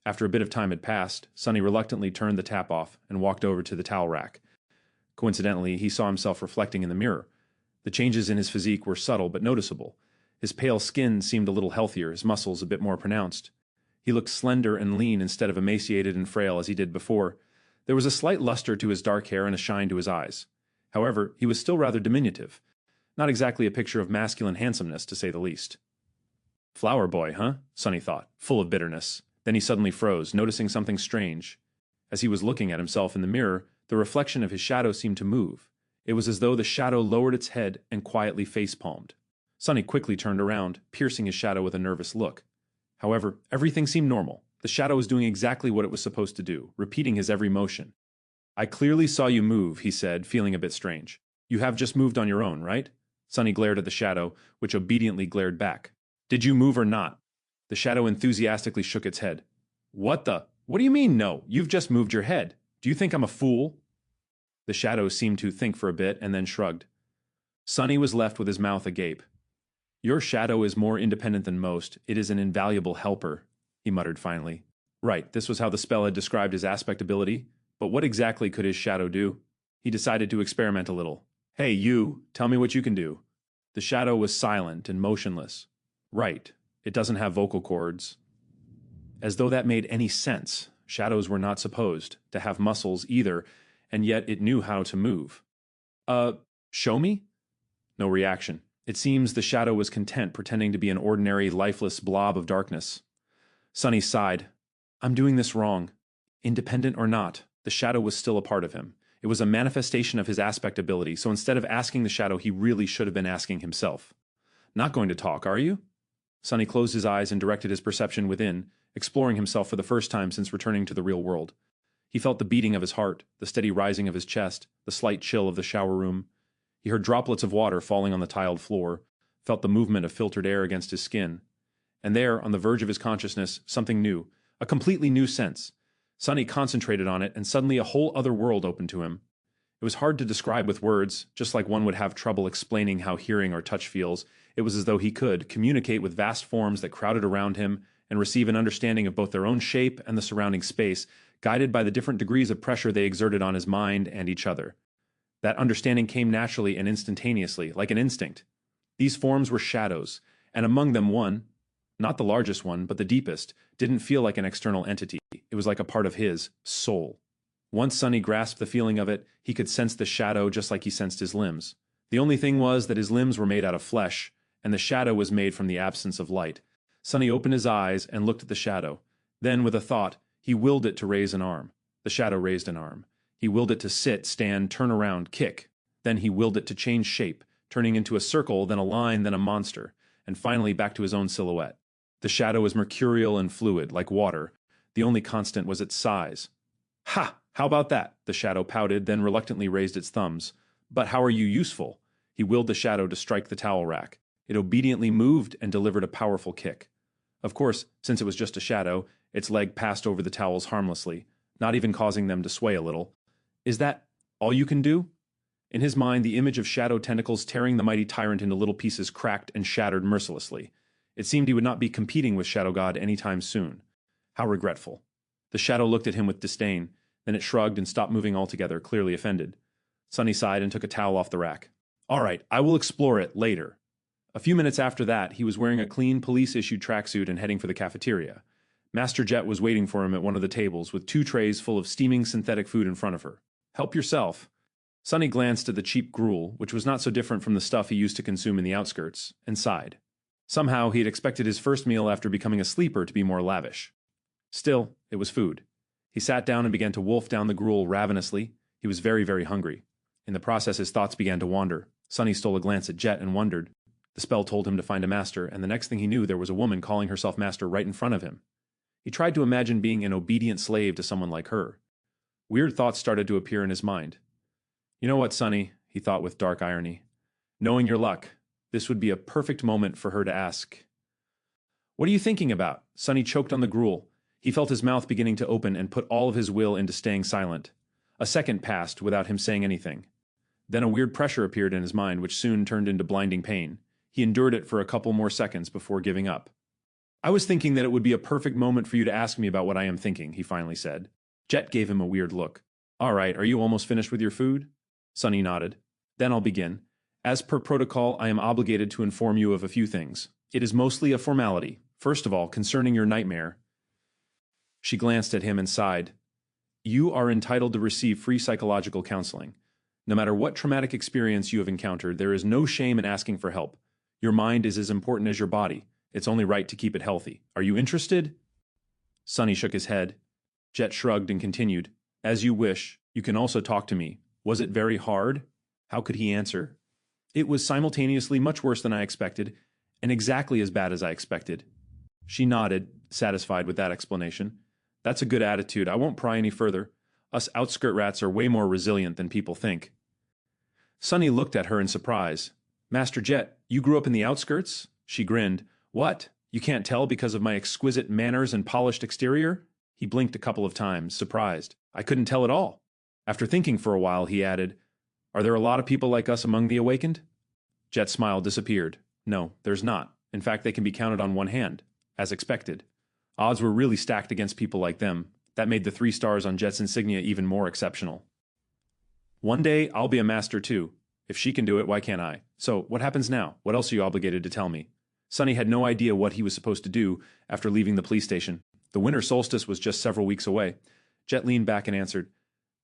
After a bit of time had passed, Sonny reluctantly turned the tap off and walked over to the towel rack. Coincidentally, he saw himself reflecting in the mirror. The changes in his physique were subtle but noticeable. His pale skin seemed a little healthier, his muscles a bit more pronounced. He looked slender and lean instead of emaciated and frail as he did before. There was a slight luster to his dark hair and a shine to his eyes. However, he was still rather diminutive. Not exactly a picture of masculine handsomeness, to say the least. Flower boy, huh? Sonny thought, full of bitterness. Then he suddenly froze, noticing something strange. As he was looking at himself in the mirror, the reflection of his shadow seemed to move. It was as though the shadow lowered its head and quietly face-palmed. Sonny quickly turned around, piercing his shadow with a nervous look. However, everything seemed normal. The shadow was doing exactly what it was supposed to do, repeating his every motion. I clearly saw you move, he said, feeling a bit strange. You have just moved on your own, right? Sonny glared at the shadow, which obediently glared back. Did you move or not? The shadow enthusiastically shook its head. What do you mean, no? You've just moved your head. Do you think I'm a fool? The shadow seemed to think for a bit and then shrugged. Sonny was left with his mouth agape. Your shadow is more independent than most. It is an invaluable helper, he muttered finally. Right, this was how the spell had described his aspect ability, but what exactly could his shadow do? He decided to experiment a little. Hey, you, tell me what you can do. The shadow was silent and motionless. Right, it doesn't have vocal cords. As though that made any sense. Shadows were not supposed to have muscles either, and yet it knew how to move. Show me? No reaction. It seems the shadow was content pretending to be an ordinary, lifeless blob of darkness. Sunny sighed. I'm doing this wrong. Independent or not, the shadow was still a part of him. It was a manifestation of his aspect ability, so instead of asking the shadow, he really should have been asking himself. Not going to talk, are you? Sunny closed his eyes and directed his perception within, exploring himself for the first time since returning to the real world. He felt the beating of his heart, the steady rising of his chest, the slight chill of the shower room. He heard droplets of water falling on the tiled floor, felt the movement of filtered air against his skin. And there, on the verge of his consciousness, something new, a completely new sense. Sunny concentrated on it, and suddenly a whole other world opened to him. It was hard to describe with words, just like one would have trouble explaining how hearing or touch feels. It was as though he could communicate with vast forms that crowded around him and receive an understanding of both their own shape and the surrounding space, guided by the different degrees of pressure they exerted on his mind and each other. That understanding came naturally and instantaneously, like an instinct. These forms were shadows, and among them one, not the largest one, but the deepest, didn't feel like an external entity. It was like a part of his soul. Once Sunny grasped the feeling of it, he could sense the shadow just like he sensed his limbs. The only thing was that his limbs were made out of flesh, and the shadow was made from the absence of light. Sunny opened his eyes and looked at the shadow. Then, with a thought, he willed it to raise an arm. The shadow raised an arm. He willed it to sit, stand, turn around, kick. Then he willed it to change shape, turning into a circle, then a line, then a monster, and finally back to his own silhouette. The shadow was mercurial and fluid, like water. The only constant was its size. Ha! How about that? The shadow pouted, then reluctantly raised its thumbs. But how are you useful? He willed the shadow to strike the towel rack. It obediently moved and delivered a powerful kick. Of course, since it was just a shadow, its leg passed over the towels harmlessly, not even causing them to sway a little. Is that all you can do? In his mind, the image of shadow tentacles tearing the mighty tyrant into little pieces cracked and shattered mercilessly. It seemed he would not be competing with Shadow God any time soon. How regretful. The shadow looked at him with disdain, then it shrugged and stopped moving altogether, clearly offended. Sunny sighed and took a towel off the rack. All right, I will explore it later. A few minutes after that, he was wearing a clean, police-issued tracksuit and heading for the cafeteria. Master Jet was waiting for him at one of the tables with 2 trays full of steaming synthetic food in front of her. Help yourself. Sunny glanced at the cheap gruel, which was not so different from the stuff he used to consume in the outskirts, and sighed. Somehow, he had expected his first meal after becoming a sleeper to be more lavish. Still, it was food. He sat down and began to wolf down the gruel ravenously. He was very, very hungry. In the process, his thoughts began to wander. Sunny stole a glance at Jet and wondered. The spell told him to find a master, and the next thing he knew, there was a woman calling herself master right in front of him. He tried to imagine being an obedient slave to someone like her. Weird thoughts started to appear in his mind. You know what, Sunny, he thought with dark irony. Knowing your luck, this would be a perfect moment for her to ask. What are you thinking about? Sunny choked on the gruel. He felt his mouth beginning to open and put all of his will into staying silent. A second passed without him saying anything. Then a weird pressure appeared in his mind, which soon turned into blinding pain. He endured it for a couple more seconds before giving up. I was thinking that it would be a perfect moment for you to ask me about what I am thinking, he finally said. Jet gave him a weird look. All right, are you almost finished with your food? Sunny nodded. Then I'll begin. As per protocol, I am obligated to inform you of a few things. It is mostly a formality. First of all, concerning your nightmare. She glanced at him and sighed. You are entitled to receive free psychological counseling. No matter what traumatic experience you have encountered, there is no shame in asking for help. Your mind is as important as your body. It's only right to keep it healthy. Are you interested? Sunny shook his head. Jet shrugged and continued. As you wish. You can also talk to me. Was it very hard? How could he answer? It was simultaneously much worse than I expected, and exactly as bad as I expected. She nodded, satisfied with that explanation. That's a good attitude. I won't pry any further. Us outskirt rats are way more resilient than people think. Sunny looked at her in surprise. Master Jet, you grew up in the outskirts? She grinned. What? You can't tell because of my exquisite manners and polished exterior? He blinked a couple of times, surprised. I couldn't tell at all. After thinking for a while, he added, Are there a lot of people like us among the awakened? Jet's smile disappeared. No, there's not. In fact, they can be counted on one hand, as expected. Odds were really stacked against people like them. That made the 3 stars on Jet's insignia even more exceptional. One day, I'll be a master too. If she can do it, why can't I? So, what happens now? What else are you obligated to tell me? Sunny had no idea what he was supposed to do after leaving the police station. The winter solstice was just several weeks away. Jet leaned back and answered,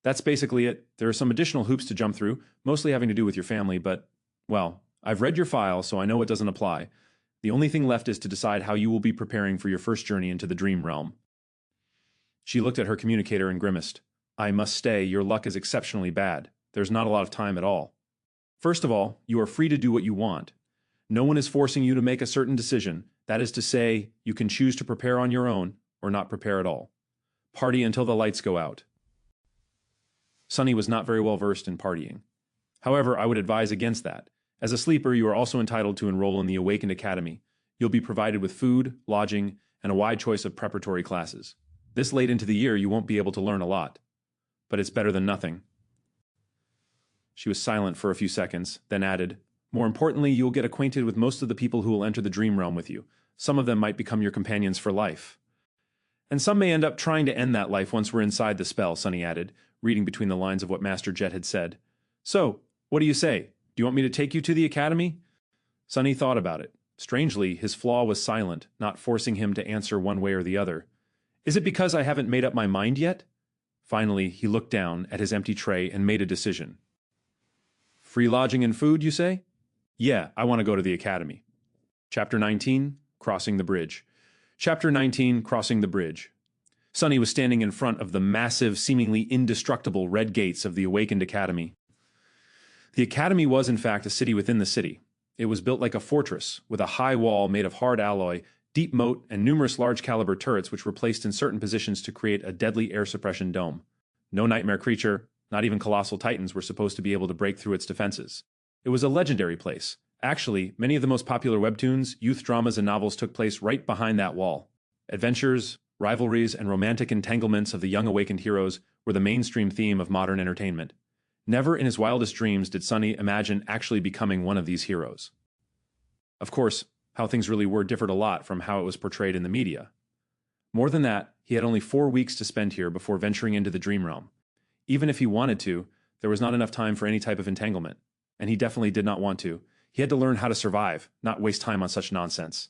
That's basically it. There are some additional hoops to jump through, mostly having to do with your family, but, well, I've read your file, so I know it doesn't apply. The only thing left is to decide how you will be preparing for your first journey into the dream realm. She looked at her communicator and grimaced. I must stay. Your luck is exceptionally bad. There's not a lot of time at all. First of all, you are free to do what you want. No one is forcing you to make a certain decision. That is to say, you can choose to prepare on your own or not prepare at all. Party until the lights go out. Sunny was not very well versed in partying. However, I would advise against that. As a sleeper, you are also entitled to enroll in the Awakened Academy. You'll be provided with food, lodging, and a wide choice of preparatory classes. This late into the year, you won't be able to learn a lot. But it's better than nothing. She was silent for a few seconds, then added, More importantly, you'll get acquainted with most of the people who will enter the dream realm with you. Some of them might become your companions for life. And some may end up trying to end that life once we're inside the spell, Sunny added, reading between the lines of what Master Jet had said. So, what do you say? Do you want me to take you to the academy? Sunny thought about it. Strangely, his flaw was silent, not forcing him to answer one way or the other. Is it because I haven't made up my mind yet? Finally, he looked down at his empty tray and made a decision. Free lodging and food, you say? Yeah, I want to go to the academy. Chapter 19, Crossing the Bridge. Chapter 19, Crossing the Bridge. Sunny was standing in front of the massive, seemingly indestructible red gates of the Awakened Academy. The academy was, in fact, a city within the city. It was built like a fortress, with a high wall made of hard alloy, deep moat, and numerous large-caliber turrets which were placed in certain positions to create a deadly air suppression dome. No nightmare creature, not even colossal titans, were supposed to be able to break through its defenses. It was a legendary place. Actually, many of the most popular webtoons, youth dramas, and novels took place right behind that wall. Adventures, rivalries, and romantic entanglements of the young awakened heroes were the mainstream theme of modern entertainment. Never in his wildest dreams did Sunny imagine actually becoming one of these heroes. Of course, how things really were differed a lot from how it was portrayed in the media. More than that, he had only 4 weeks to spend here before venturing into the dream realm. Even if he wanted to, there was not enough time for any type of entanglement. And he definitely did not want to. He had to learn how to survive, not waste time on such nonsense.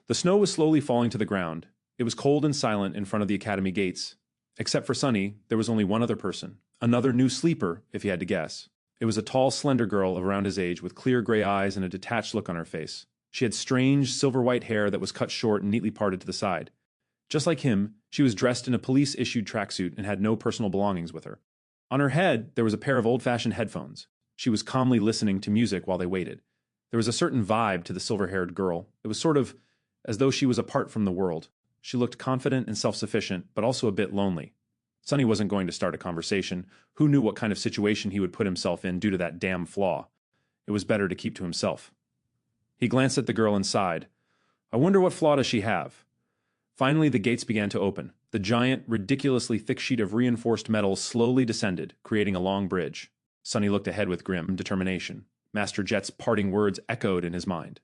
The snow was slowly falling to the ground. It was cold and silent in front of the academy gates. Except for Sunny, there was only one other person. Another new sleeper, if he had to guess. It was a tall, slender girl of around his age with clear gray eyes and a detached look on her face. She had strange, silver-white hair that was cut short and neatly parted to the side. Just like him, she was dressed in a police-issued tracksuit and had no personal belongings with her. On her head, there was a pair of old-fashioned headphones. She was calmly listening to music while they waited. There was a certain vibe to the silver-haired girl. It was sort of as though she was apart from the world. She looked confident and self-sufficient, but also a bit lonely. Sunny wasn't going to start a conversation. Who knew what kind of situation he would put himself in due to that damn flaw? It was better to keep to himself. He glanced at the girl and sighed. I wonder what flaw does she have? Finally, the gates began to open. The giant, ridiculously thick sheet of reinforced metal slowly descended, creating a long bridge. Sunny looked ahead with grim determination. Master Jet's parting words echoed in his mind.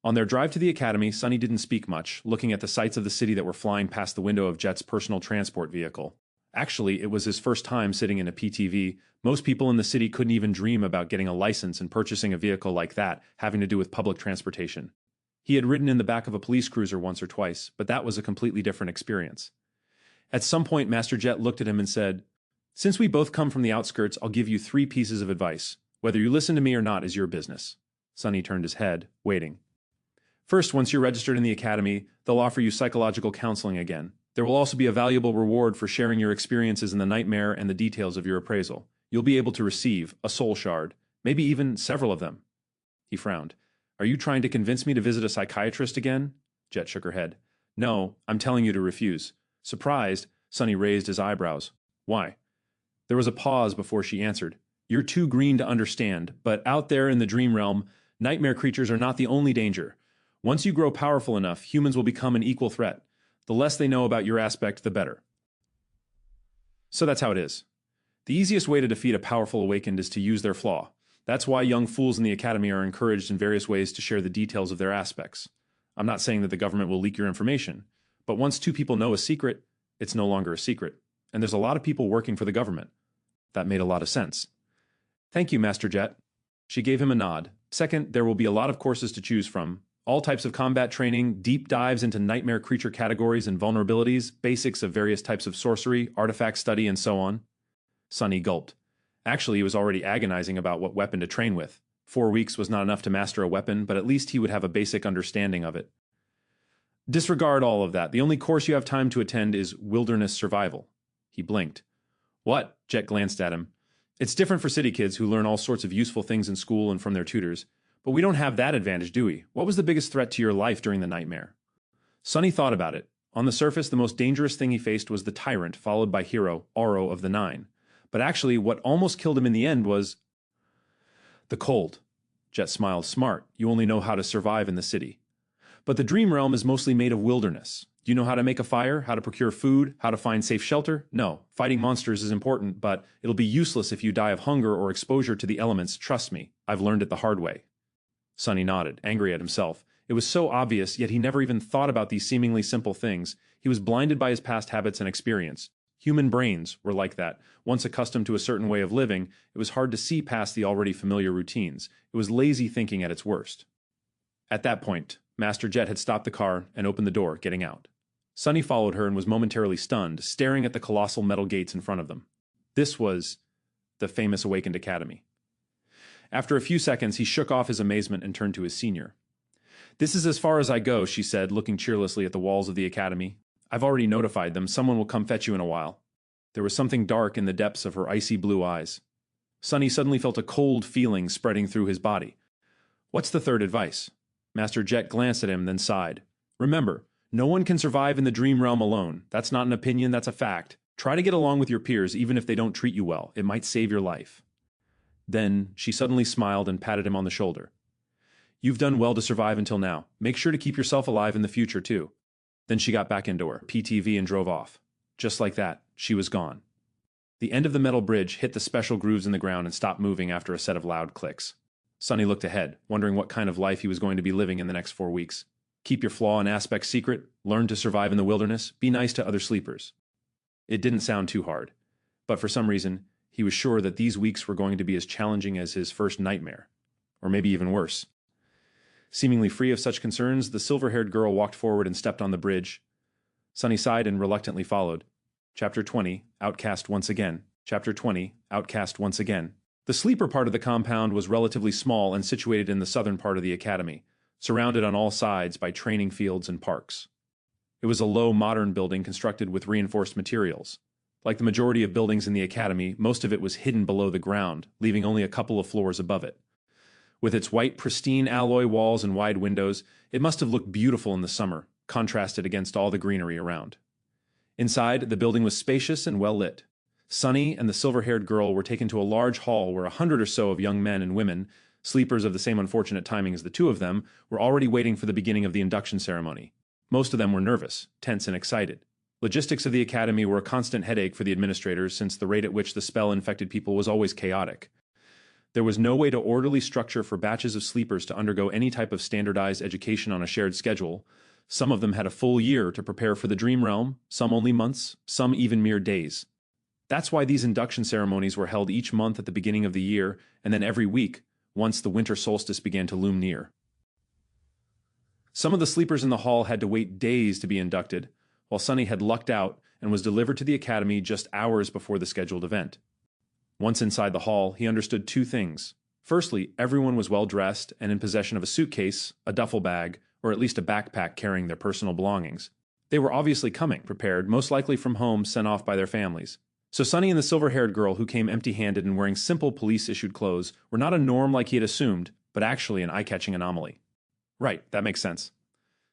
On their drive to the academy, Sunny didn't speak much, looking at the sights of the city that were flying past the window of Jet's personal transport vehicle. Actually, it was his first time sitting in a PTV. Most people in the city couldn't even dream about getting a license and purchasing a vehicle like that, having to do with public transportation. He had ridden in the back of a police cruiser once or twice, but that was a completely different experience. At some point, Master Jet looked at him and said, Since we both come from the outskirts, I'll give you 3 pieces of advice. Whether you listen to me or not is your business. Sunny turned his head, waiting. First, once you're registered in the academy, they'll offer you psychological counseling again. There will also be a valuable reward for sharing your experiences in the nightmare and the details of your appraisal. You'll be able to receive a soul shard, maybe even several of them. He frowned. Are you trying to convince me to visit a psychiatrist again? Jet shook her head. No, I'm telling you to refuse. Surprised, Sunny raised his eyebrows. Why? There was a pause before she answered. You're too green to understand, but out there in the dream realm, nightmare creatures are not the only danger. Once you grow powerful enough, humans will become an equal threat. The less they know about your aspect, the better. So that's how it is. The easiest way to defeat a powerful awakened is to use their flaw. That's why young fools in the academy are encouraged in various ways to share the details of their aspects. I'm not saying that the government will leak your information, but once 2 people know a secret, it's no longer a secret. And there's a lot of people working for the government. That made a lot of sense. Thank you, Master Jet. She gave him a nod. Second, there will be a lot of courses to choose from. All types of combat training, deep dives into nightmare creature categories and vulnerabilities, basics of various types of sorcery, artifact study, and so on. Sunny gulped. Actually, he was already agonizing about what weapon to train with. 4 weeks was not enough to master a weapon, but at least he would have a basic understanding of it. Disregard all of that. The only course you have time to attend is wilderness survival. He blinked. What? Jet glanced at him. It's different for city kids who learn all sorts of useful things in school and from their tutors. But we don't have that advantage, do we? What was the biggest threat to your life during the nightmare? Sonny thought about it. On the surface, the most dangerous thing he faced was the tyrant, followed by hero, Aro of the Nine. But actually, what almost killed him in the end was the cold. Jet smiled. Smart. You only know how to survive in the city. But the dream realm is mostly made of wilderness. Do you know how to make a fire, how to procure food, how to find safe shelter? No. Fighting monsters is important, but it'll be useless if you die of hunger or exposure to the elements. Trust me. I've learned it the hard way. Sonny nodded, angry at himself. It was so obvious, yet he never even thought about these seemingly simple things. He was blinded by his past habits and experience. Human brains were like that. Once accustomed to a certain way of living, it was hard to see past the already familiar routines. It was lazy thinking at its worst. At that point, Master Jet had stopped the car and opened the door, getting out. Sonny followed her and was momentarily stunned, staring at the colossal metal gates in front of them. This was the famous Awakened Academy. After a few seconds, he shook off his amazement and turned to his senior. This is as far as I go, she said, looking cheerlessly at the walls of the academy. I've already notified them. Someone will come fetch you in a while. There was something dark in the depths of her icy blue eyes. Sonny suddenly felt a cold feeling spreading through his body. What's the third advice? Master Jet glanced at him, then sighed. Remember, no one can survive in the dream realm alone. That's not an opinion, that's a fact. Try to get along with your peers, even if they don't treat you well. It might save your life. Then she suddenly smiled and patted him on the shoulder. You've done well to survive until now. Make sure to keep yourself alive in the future, too. Then she got back into her PTV and drove off. Just like that, she was gone. The end of the metal bridge hit the special grooves in the ground and stopped moving after a set of loud clicks. Sonny looked ahead, wondering what kind of life he was going to be living in the next 4 weeks. Keep your flaw and aspect secret, learn to survive in the wilderness, be nice to other sleepers. It didn't sound too hard, but for some reason, he was sure that these weeks were going to be as challenging as his first nightmare, or maybe even worse. Seemingly free of such concerns, the silver-haired girl walked forward and stepped on the bridge. Sonny sighed and reluctantly followed. Chapter 20, Outcast Once Again. Chapter 20, Outcast Once Again. The sleeper part of the compound was relatively small and situated in the southern part of the academy, surrounded on all sides by training fields and parks. It was a low, modern building constructed with reinforced materials. Like the majority of buildings in the academy, most of it was hidden below the ground, leaving only a couple of floors above it. With its white, pristine alloy walls and wide windows, it must have looked beautiful in the summer, contrasted against all the greenery around. Inside, the building was spacious and well lit. Sonny and the silver-haired girl were taken to a large hall where 100 or so of young men and women, sleepers of the same unfortunate timing as the two of them, were already waiting for the beginning of the induction ceremony. Most of them were nervous, tense, and excited. Logistics of the academy were a constant headache for the administrators since the rate at which the spell infected people was always chaotic. There was no way to orderly structure for batches of sleepers to undergo any type of standardized education on a shared schedule. Some of them had a full year to prepare for the dream realm, some only months, some even mere days. That's why these induction ceremonies were held each month at the beginning of the year, and then every week, once the winter solstice began to loom near. Some of the sleepers in the hall had to wait days to be inducted, while Sonny had lucked out and was delivered to the academy just hours before the scheduled event. Once inside the hall, he understood two things. Firstly, everyone was well dressed and in possession of a suitcase, a duffel bag, or at least a backpack carrying their personal belongings. They were obviously coming, prepared, most likely from home sent off by their families. So Sonny and the silver-haired girl who came empty-handed and wearing simple police-issued clothes were not a norm like he had assumed, but actually an eye-catching anomaly. Right, that makes sense.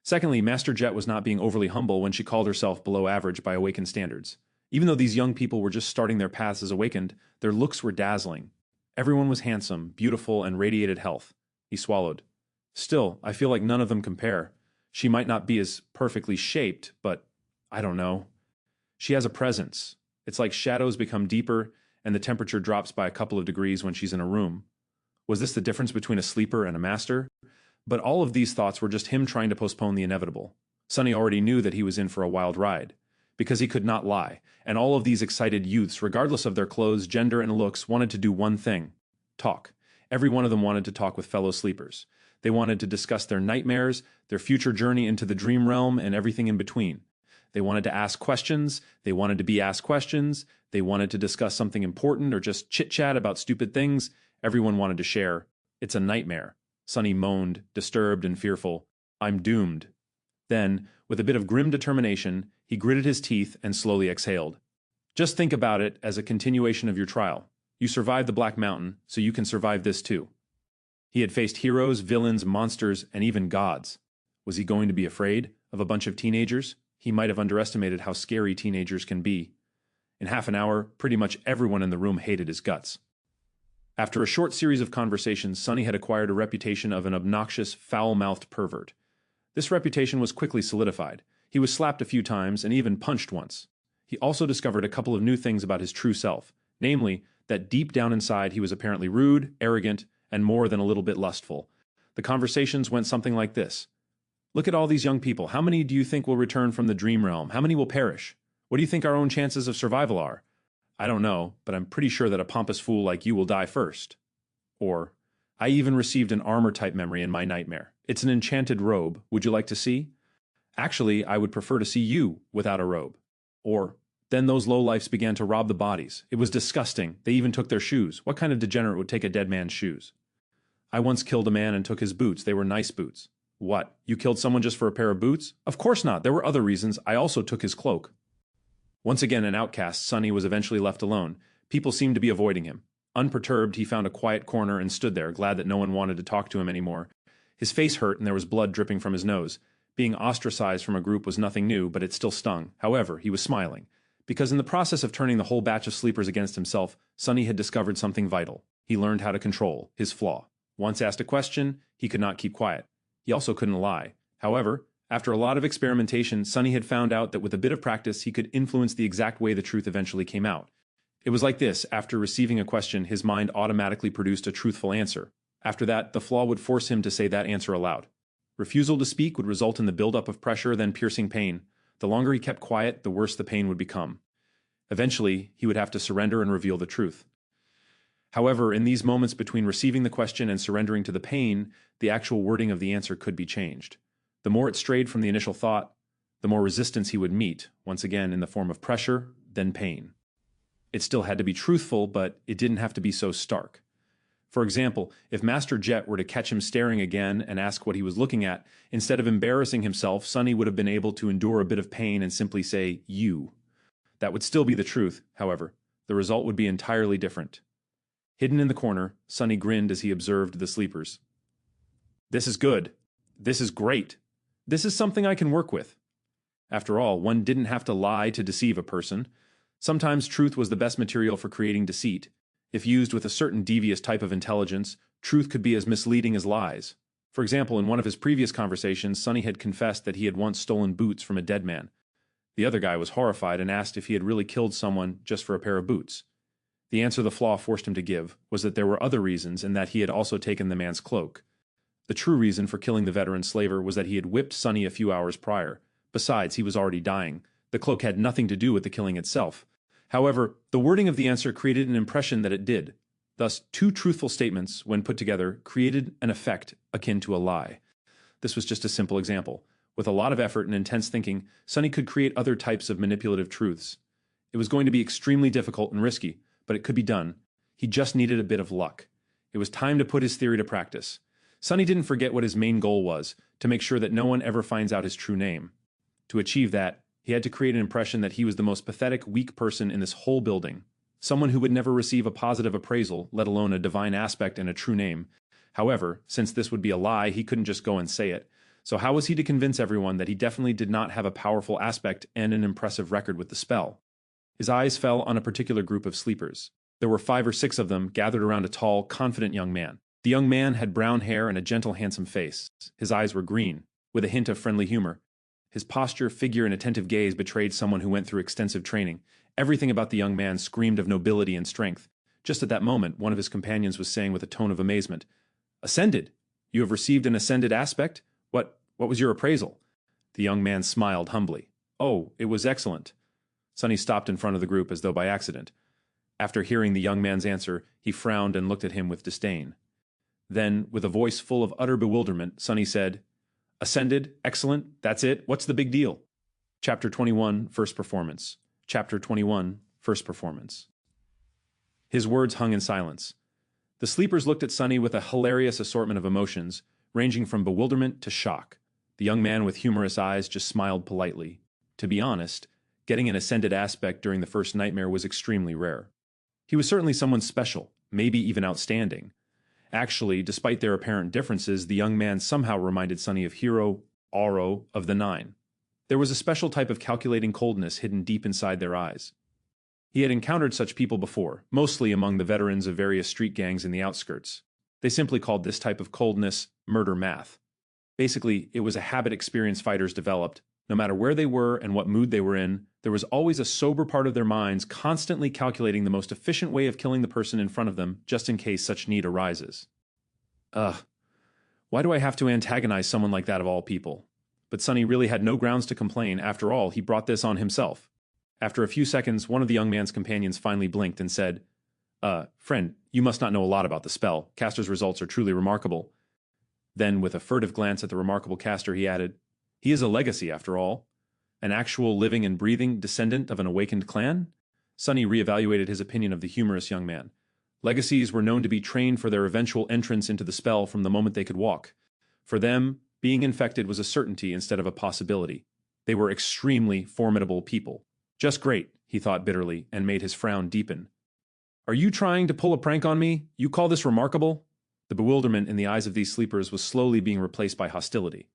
Secondly, Master Jet was not being overly humble when she called herself below average by Awakened standards. Even though these young people were just starting their paths as Awakened, their looks were dazzling. Everyone was handsome, beautiful, and radiated health. He swallowed. Still, I feel like none of them compare. She might not be as perfectly shaped, but I don't know. She has a presence. It's like shadows become deeper, and the temperature drops by a couple of degrees when she's in a room. Was this the difference between a sleeper and a master? But all of these thoughts were just him trying to postpone the inevitable. Sonny already knew that he was in for a wild ride, because he could not lie, and all of these excited youths, regardless of their clothes, gender, and looks, wanted to do one thing: talk. Every one of them wanted to talk with fellow sleepers. They wanted to discuss their nightmares, their future journey into the dream realm, and everything in between. They wanted to ask questions, they wanted to be asked questions, they wanted to discuss something important or just chit-chat about stupid things. Everyone wanted to share. It's a nightmare. Sunny moaned, disturbed and fearful. I'm doomed. Then, with a bit of grim determination, he gritted his teeth and slowly exhaled. Just think about it as a continuation of your trial. You survived the Black Mountain, so you can survive this too. He had faced heroes, villains, monsters, and even gods. Was he going to be afraid of a bunch of teenagers? He might have underestimated how scary teenagers can be. In half an hour, pretty much everyone in the room hated his guts. After a short series of conversations, Sunny had acquired a reputation of an obnoxious, foul-mouthed pervert. This reputation was quickly solidified. He was slapped a few times and even punched once. He also discovered a couple of new things about his true self, namely, that deep down inside he was apparently rude, arrogant, and more than a little bit lustful. The conversations went something like this. Look at all these young people. How many do you think will return from the dream realm? How many will perish? What do you think our own chances of survival are? I don't know, but I'm pretty sure that a pompous fool like you will die first. Or, I even received an armor-type memory in my nightmare. It's an enchanted robe. Would you like to see? Actually, I would prefer to see you without a robe. Or, then those lowlifes began to rob the bodies. It was disgusting. They even took their shoes. What kind of degenerate would take a dead man's shoes? I once killed a man and took his boots. They were nice boots. What? You killed someone just for a pair of boots? Of course not. There were other reasons. I also took his cloak. Once again an outcast, Sunny was eventually left alone. People seemed to be avoiding him. Unperturbed, he found a quiet corner and stood there, glad that no one wanted to talk to him anymore. His face hurt and there was blood dripping from his nose. Being ostracized from a group was nothing new, but it still stung. However, he was smiling. Because in the process of turning the whole batch of sleepers against himself, Sunny had discovered something vital. He learned how to control his flaw. Once asked a question, he could not keep quiet. He also couldn't lie. However, after a lot of experimentation, Sunny had found out that with a bit of practice, he could influence the exact way the truth eventually came out. It was like this: after receiving a question, his mind automatically produced a truthful answer. After that, the flaw would force him to say that answer aloud. Refusal to speak would result in the buildup of pressure, then piercing pain. The longer he kept quiet, the worse the pain would become. Eventually, he would have to surrender and reveal the truth. However, in these moments between receiving the question and surrendering to the pain, the actual wording of the answer could be changed. The more it strayed from the initial thought, the more resistance he would meet, once again in the form of pressure, then pain. It still had to be truthful, but it didn't have to be so stark. For example, if Master Jet were to catch him staring again and ask what he was looking at, instead of embarrassing himself, Sunny would have been able to endure a bit of pain and simply say, "You." That would still be the truth, however. The result would be entirely different. Hidden in the corner, Sunny grinned as he observed the sleepers. This is good. This is great. This is something I can work with. After all, one didn't have to lie to deceive a person. Sometimes truth was the best material for creating deceit. If used with a certain devious type of intelligence, truth could be as misleading as lies. For example, in one of his previous conversations, Sunny had confessed that he had once stolen boots from a dead man. The other guy was horrified and asked if he had really killed someone just for a pair of boots. The answer the flaw forced him to give was that there were other reasons and that he had also taken the man's cloak. The true reason for killing the veteran slaver was that he had whipped Sunny a few hours prior. Besides, he was already dying. The cloak had nothing to do with the killing itself. However, the wording of the answer created an impression that it did. Thus, two truthful statements, when put together, created an effect akin to a lie. This was just a simple example. With a lot of effort and intense thinking, Sunny could create other types of manipulative truths. It was going to be extremely difficult and risky, but it could be done. He just needed a bit of luck. It was time to put his theory to practice. Sunny didn't forget what his main goal was, to make sure that no one ever finds out his true name. To achieve that, he had to create an impression that he was the most pathetic, weak person in this whole building. Someone who would never receive a positive appraisal, let alone a divine aspect and a true name. However, since this would be a lie, he couldn't just go and say it. So how was he to convince everyone that he definitely did not have a powerful aspect and an impressive record with the spell? His eyes fell on a particular group of sleepers. There were 5 or 6 of them gathered around a tall, confident young man. The young man had brown hair and a gentle, handsome face. His eyes were green, with a hint of friendly humor. His posture, figure, and attentive gaze betrayed someone who went through extensive training. Everything about the young man screamed of nobility and strength. Just at that moment, one of his companions was saying with a tone of amazement, "Ascended? You have received an ascended aspect? What was your appraisal?" The young man smiled humbly. "Oh, it was excellent." Sunny stopped in front of the group as though by accident. After hearing the young man's answer, he frowned and looked at him with disdain. Then, with a voice full of utter bewilderment, Sunny said, "Ascended, excellent, that's it, what's the big deal?" Chapter 21, First Performance. Chapter 21, First Performance. His words hung in silence. The sleepers looked at Sunny with a hilarious assortment of emotions, ranging from bewilderment to shock. The young man with humorous eyes just smiled politely. To be honest, getting an ascended aspect during the first nightmare was extremely rare. He was certainly someone special, maybe even outstanding. Actually, despite their apparent differences, the young man somehow reminded Sunny of Hero Oro of the Nine. There was a special type of calculating coldness hidden deep inside their eyes. He had encountered such people before, mostly among the veterans of various street gangs in the outskirts. They simply called this type of coldness murder math. Basically, it was a habit experienced fighters developed. No matter where they were and what mood they were in, there was always a sober part of their minds constantly calculating the most efficient way of killing the person in front of them, just in case such need arises. Why do I have to antagonize someone like that of all people? But Sunny really had no grounds to complain. After all, he brought this on himself. After a few seconds, one of the young man's companions finally blinked and said, Friend, you must not know a lot about the spell. Caster's results are truly remarkable. Then, with a furtive glance at the remarkable caster, he added, He is a legacy, after all. An actual living and breathing descendant of an awakened clan? Sunny reevaluated his opinion of the humorous young man. Legacies were known to be trained for their eventual entrance into the spell from the moment they could walk. For them, being infected was a certainty instead of a possibility. They were extremely formidable people. Just great, he thought bitterly, and made his frown deepen. Are you trying to pull a prank on me? You call this remarkable? The bewilderment in the eyes of these sleepers was slowly being replaced by hostility.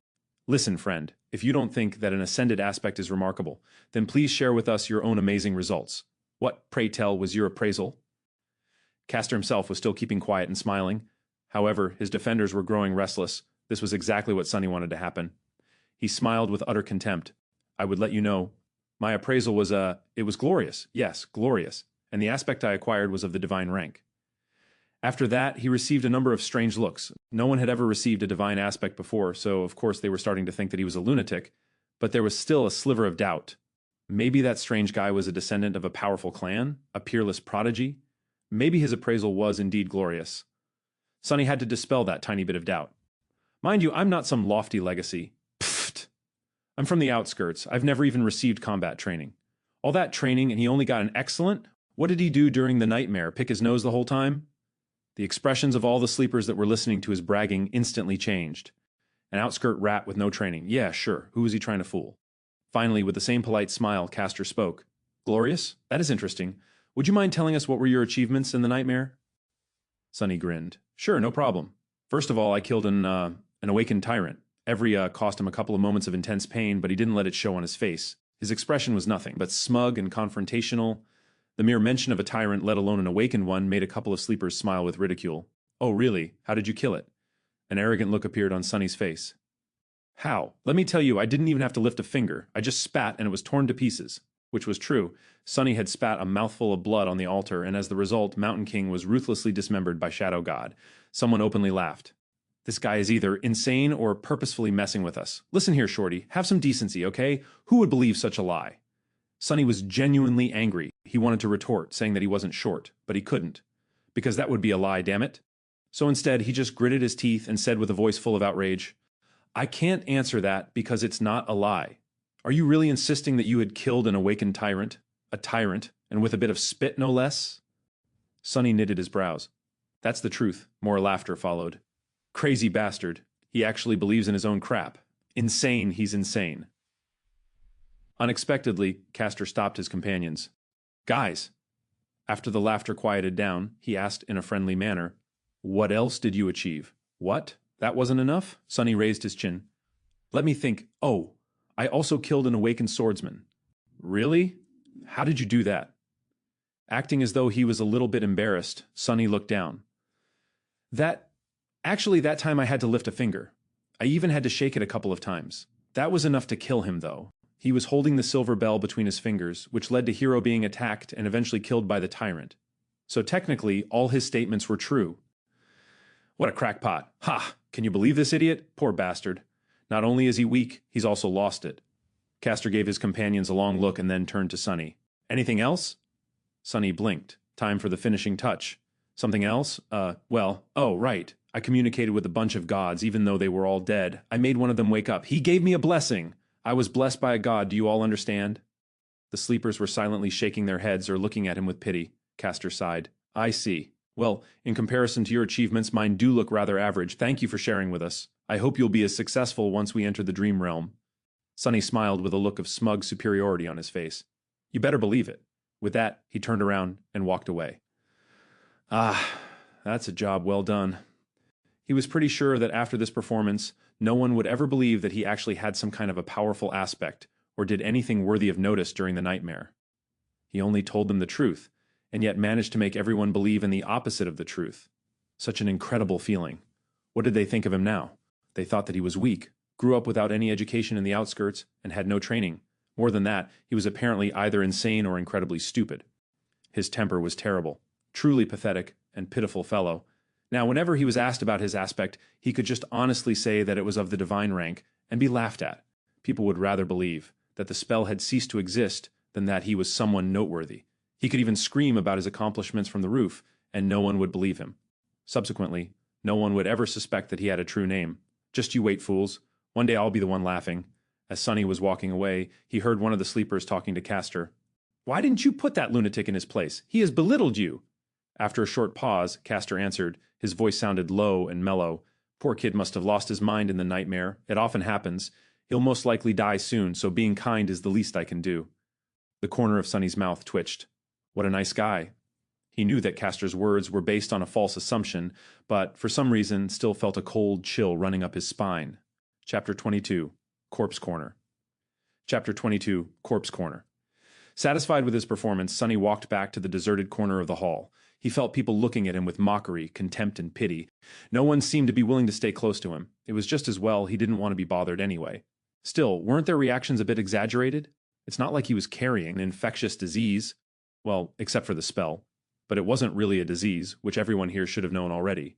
Listen, friend, if you don't think that an ascended aspect is remarkable, then please share with us your own amazing results. What, pray tell, was your appraisal? Caster himself was still keeping quiet and smiling. However, his defenders were growing restless. This was exactly what Sunny wanted to happen. He smiled with utter contempt. I would let you know. My appraisal was, it was glorious. Yes, glorious. And the aspect I acquired was of the divine rank. After that, he received a number of strange looks. No one had ever received a divine aspect before, so of course they were starting to think that he was a lunatic, but there was still a sliver of doubt. Maybe that strange guy was a descendant of a powerful clan, a peerless prodigy. Maybe his appraisal was indeed glorious. Sunny had to dispel that tiny bit of doubt. Mind you, I'm not some lofty legacy. Pfft. I'm from the outskirts. I've never even received combat training. All that training and he only got an excellent? What did he do during the nightmare? Pick his nose the whole time? The expressions of all the sleepers that were listening to his bragging instantly changed. An outskirt rat with no training. Yeah, sure. Who was he trying to fool? Finally, with the same polite smile, Caster spoke. Glorious? That is interesting. Would you mind telling us what were your achievements in the nightmare? Sunny grinned. Sure, no problem. First of all, I killed an awakened tyrant. Every cost him a couple of moments of intense pain, but he didn't let it show on his face. His expression was nothing but smug and confrontational. The mere mention of a tyrant, let alone an awakened one, made a couple of sleepers smile with ridicule. Oh, really? How did you kill it? An arrogant look appeared on Sunny's face. How? Let me tell you, I didn't even have to lift a finger. I just spat and it was torn to pieces. Which was true. Sunny had spat a mouthful of blood on the altar, and as the result, Mountain King was ruthlessly dismembered by Shadow God. Someone openly laughed. This guy is either insane or purposefully messing with us. Listen here, Shorty. Have some decency, okay? Who would believe such a lie? Sunny was genuinely angry. He wanted to retort, saying that he wasn't short, but he couldn't. Because that would be a lie, damn it. So instead, he just gritted his teeth and said with a voice full of outrage, I can't answer that because it's not a lie. Are you really insisting that you had killed an awakened tyrant? A tyrant, and with a bit of spit, no less? Sunny knitted his brows. That's the truth. More laughter followed. Crazy bastard. He actually believes in his own crap. Insane, he's insane. Unexpectedly, Caster stopped his companions. Guys! After the laughter quieted down, he asked in a friendly manner, What else did you achieve? What? That wasn't enough? Sunny raised his chin. Let me think. Oh, I also killed an awakened swordsman. Really? How did you do that? Acting as though he was a little bit embarrassed, Sunny looked down. Actually, that time I had to lift a finger. I even had to shake it a couple of times. That was enough to kill him, though. He was holding the silver bell between his fingers, which led to Hero being attacked and eventually killed by the tyrant. So technically, all his statements were true. What a crackpot. Ha! Can you believe this idiot? Poor bastard. Not only is he weak, he's also lost it. Caster gave his companions a long look and then turned to Sunny. Anything else? Sunny blinked. Time for the finishing touch. Something else? Oh, right. I communicated with a bunch of gods, even though they were all dead. I made one of them wake up. He gave me a blessing. I was blessed by a god. Do you all understand? The sleepers were silently shaking their heads or looking at him with pity. Caster sighed. I see. Well, in comparison to your achievements, mine do look rather average. Thank you for sharing with us. I hope you'll be as successful once we enter the dream realm. Sunny smiled with a look of smug superiority on his face. You better believe it. With that, he turned around and walked away. Ah, that's a job well done. He was pretty sure that after this performance, no one would ever believe that he actually had some kind of a powerful aspect or did anything worthy of notice during the nightmare. He only told them the truth, and yet managed to make everyone believe in the opposite of the truth. Such an incredible feeling. What did they think of him now? They thought that he was weak, grew up without any education in the outskirts, and had no training. More than that, he was apparently either insane or incredibly stupid. His temper was terrible, truly pathetic and pitiful fellow. Now, whenever he was asked about his aspect, he could just honestly say that it was of the divine rank and be laughed at. People would rather believe that the spell had ceased to exist than that he was someone noteworthy. He could even scream about his accomplishments from the roof, and no one would believe him. Subsequently, no one would ever suspect that he had a true name. Just you wait, fools. One day I'll be the one laughing. As Sunny was walking away, he heard one of the sleepers talking to Castor. Why didn't you put that lunatic in his place? He has belittled you. After a short pause, Castor answered. His voice sounded low and mellow. Poor kid must have lost his mind in the nightmare. It often happens. He'll most likely die soon, so being kind is the least I can do. The corner of Sunny's mouth twitched. What a nice guy. He knew that Castor's words were based on a false assumption, but for some reason still felt a cold chill running up his spine. Chapter 22, Corpse Corner. Chapter 22, Corpse Corner. Satisfied with his performance, Sunny walked back to the deserted corner of the hall. He felt people looking at him with mockery, contempt, and pity. No one seemed to be willing to stay close to him. It was just as well he didn't want to be bothered anyway. Still, weren't their reactions a bit exaggerated? It's not like he was carrying an infectious disease. Well, except for the spell. But it wasn't really a disease, which everyone here should have known already.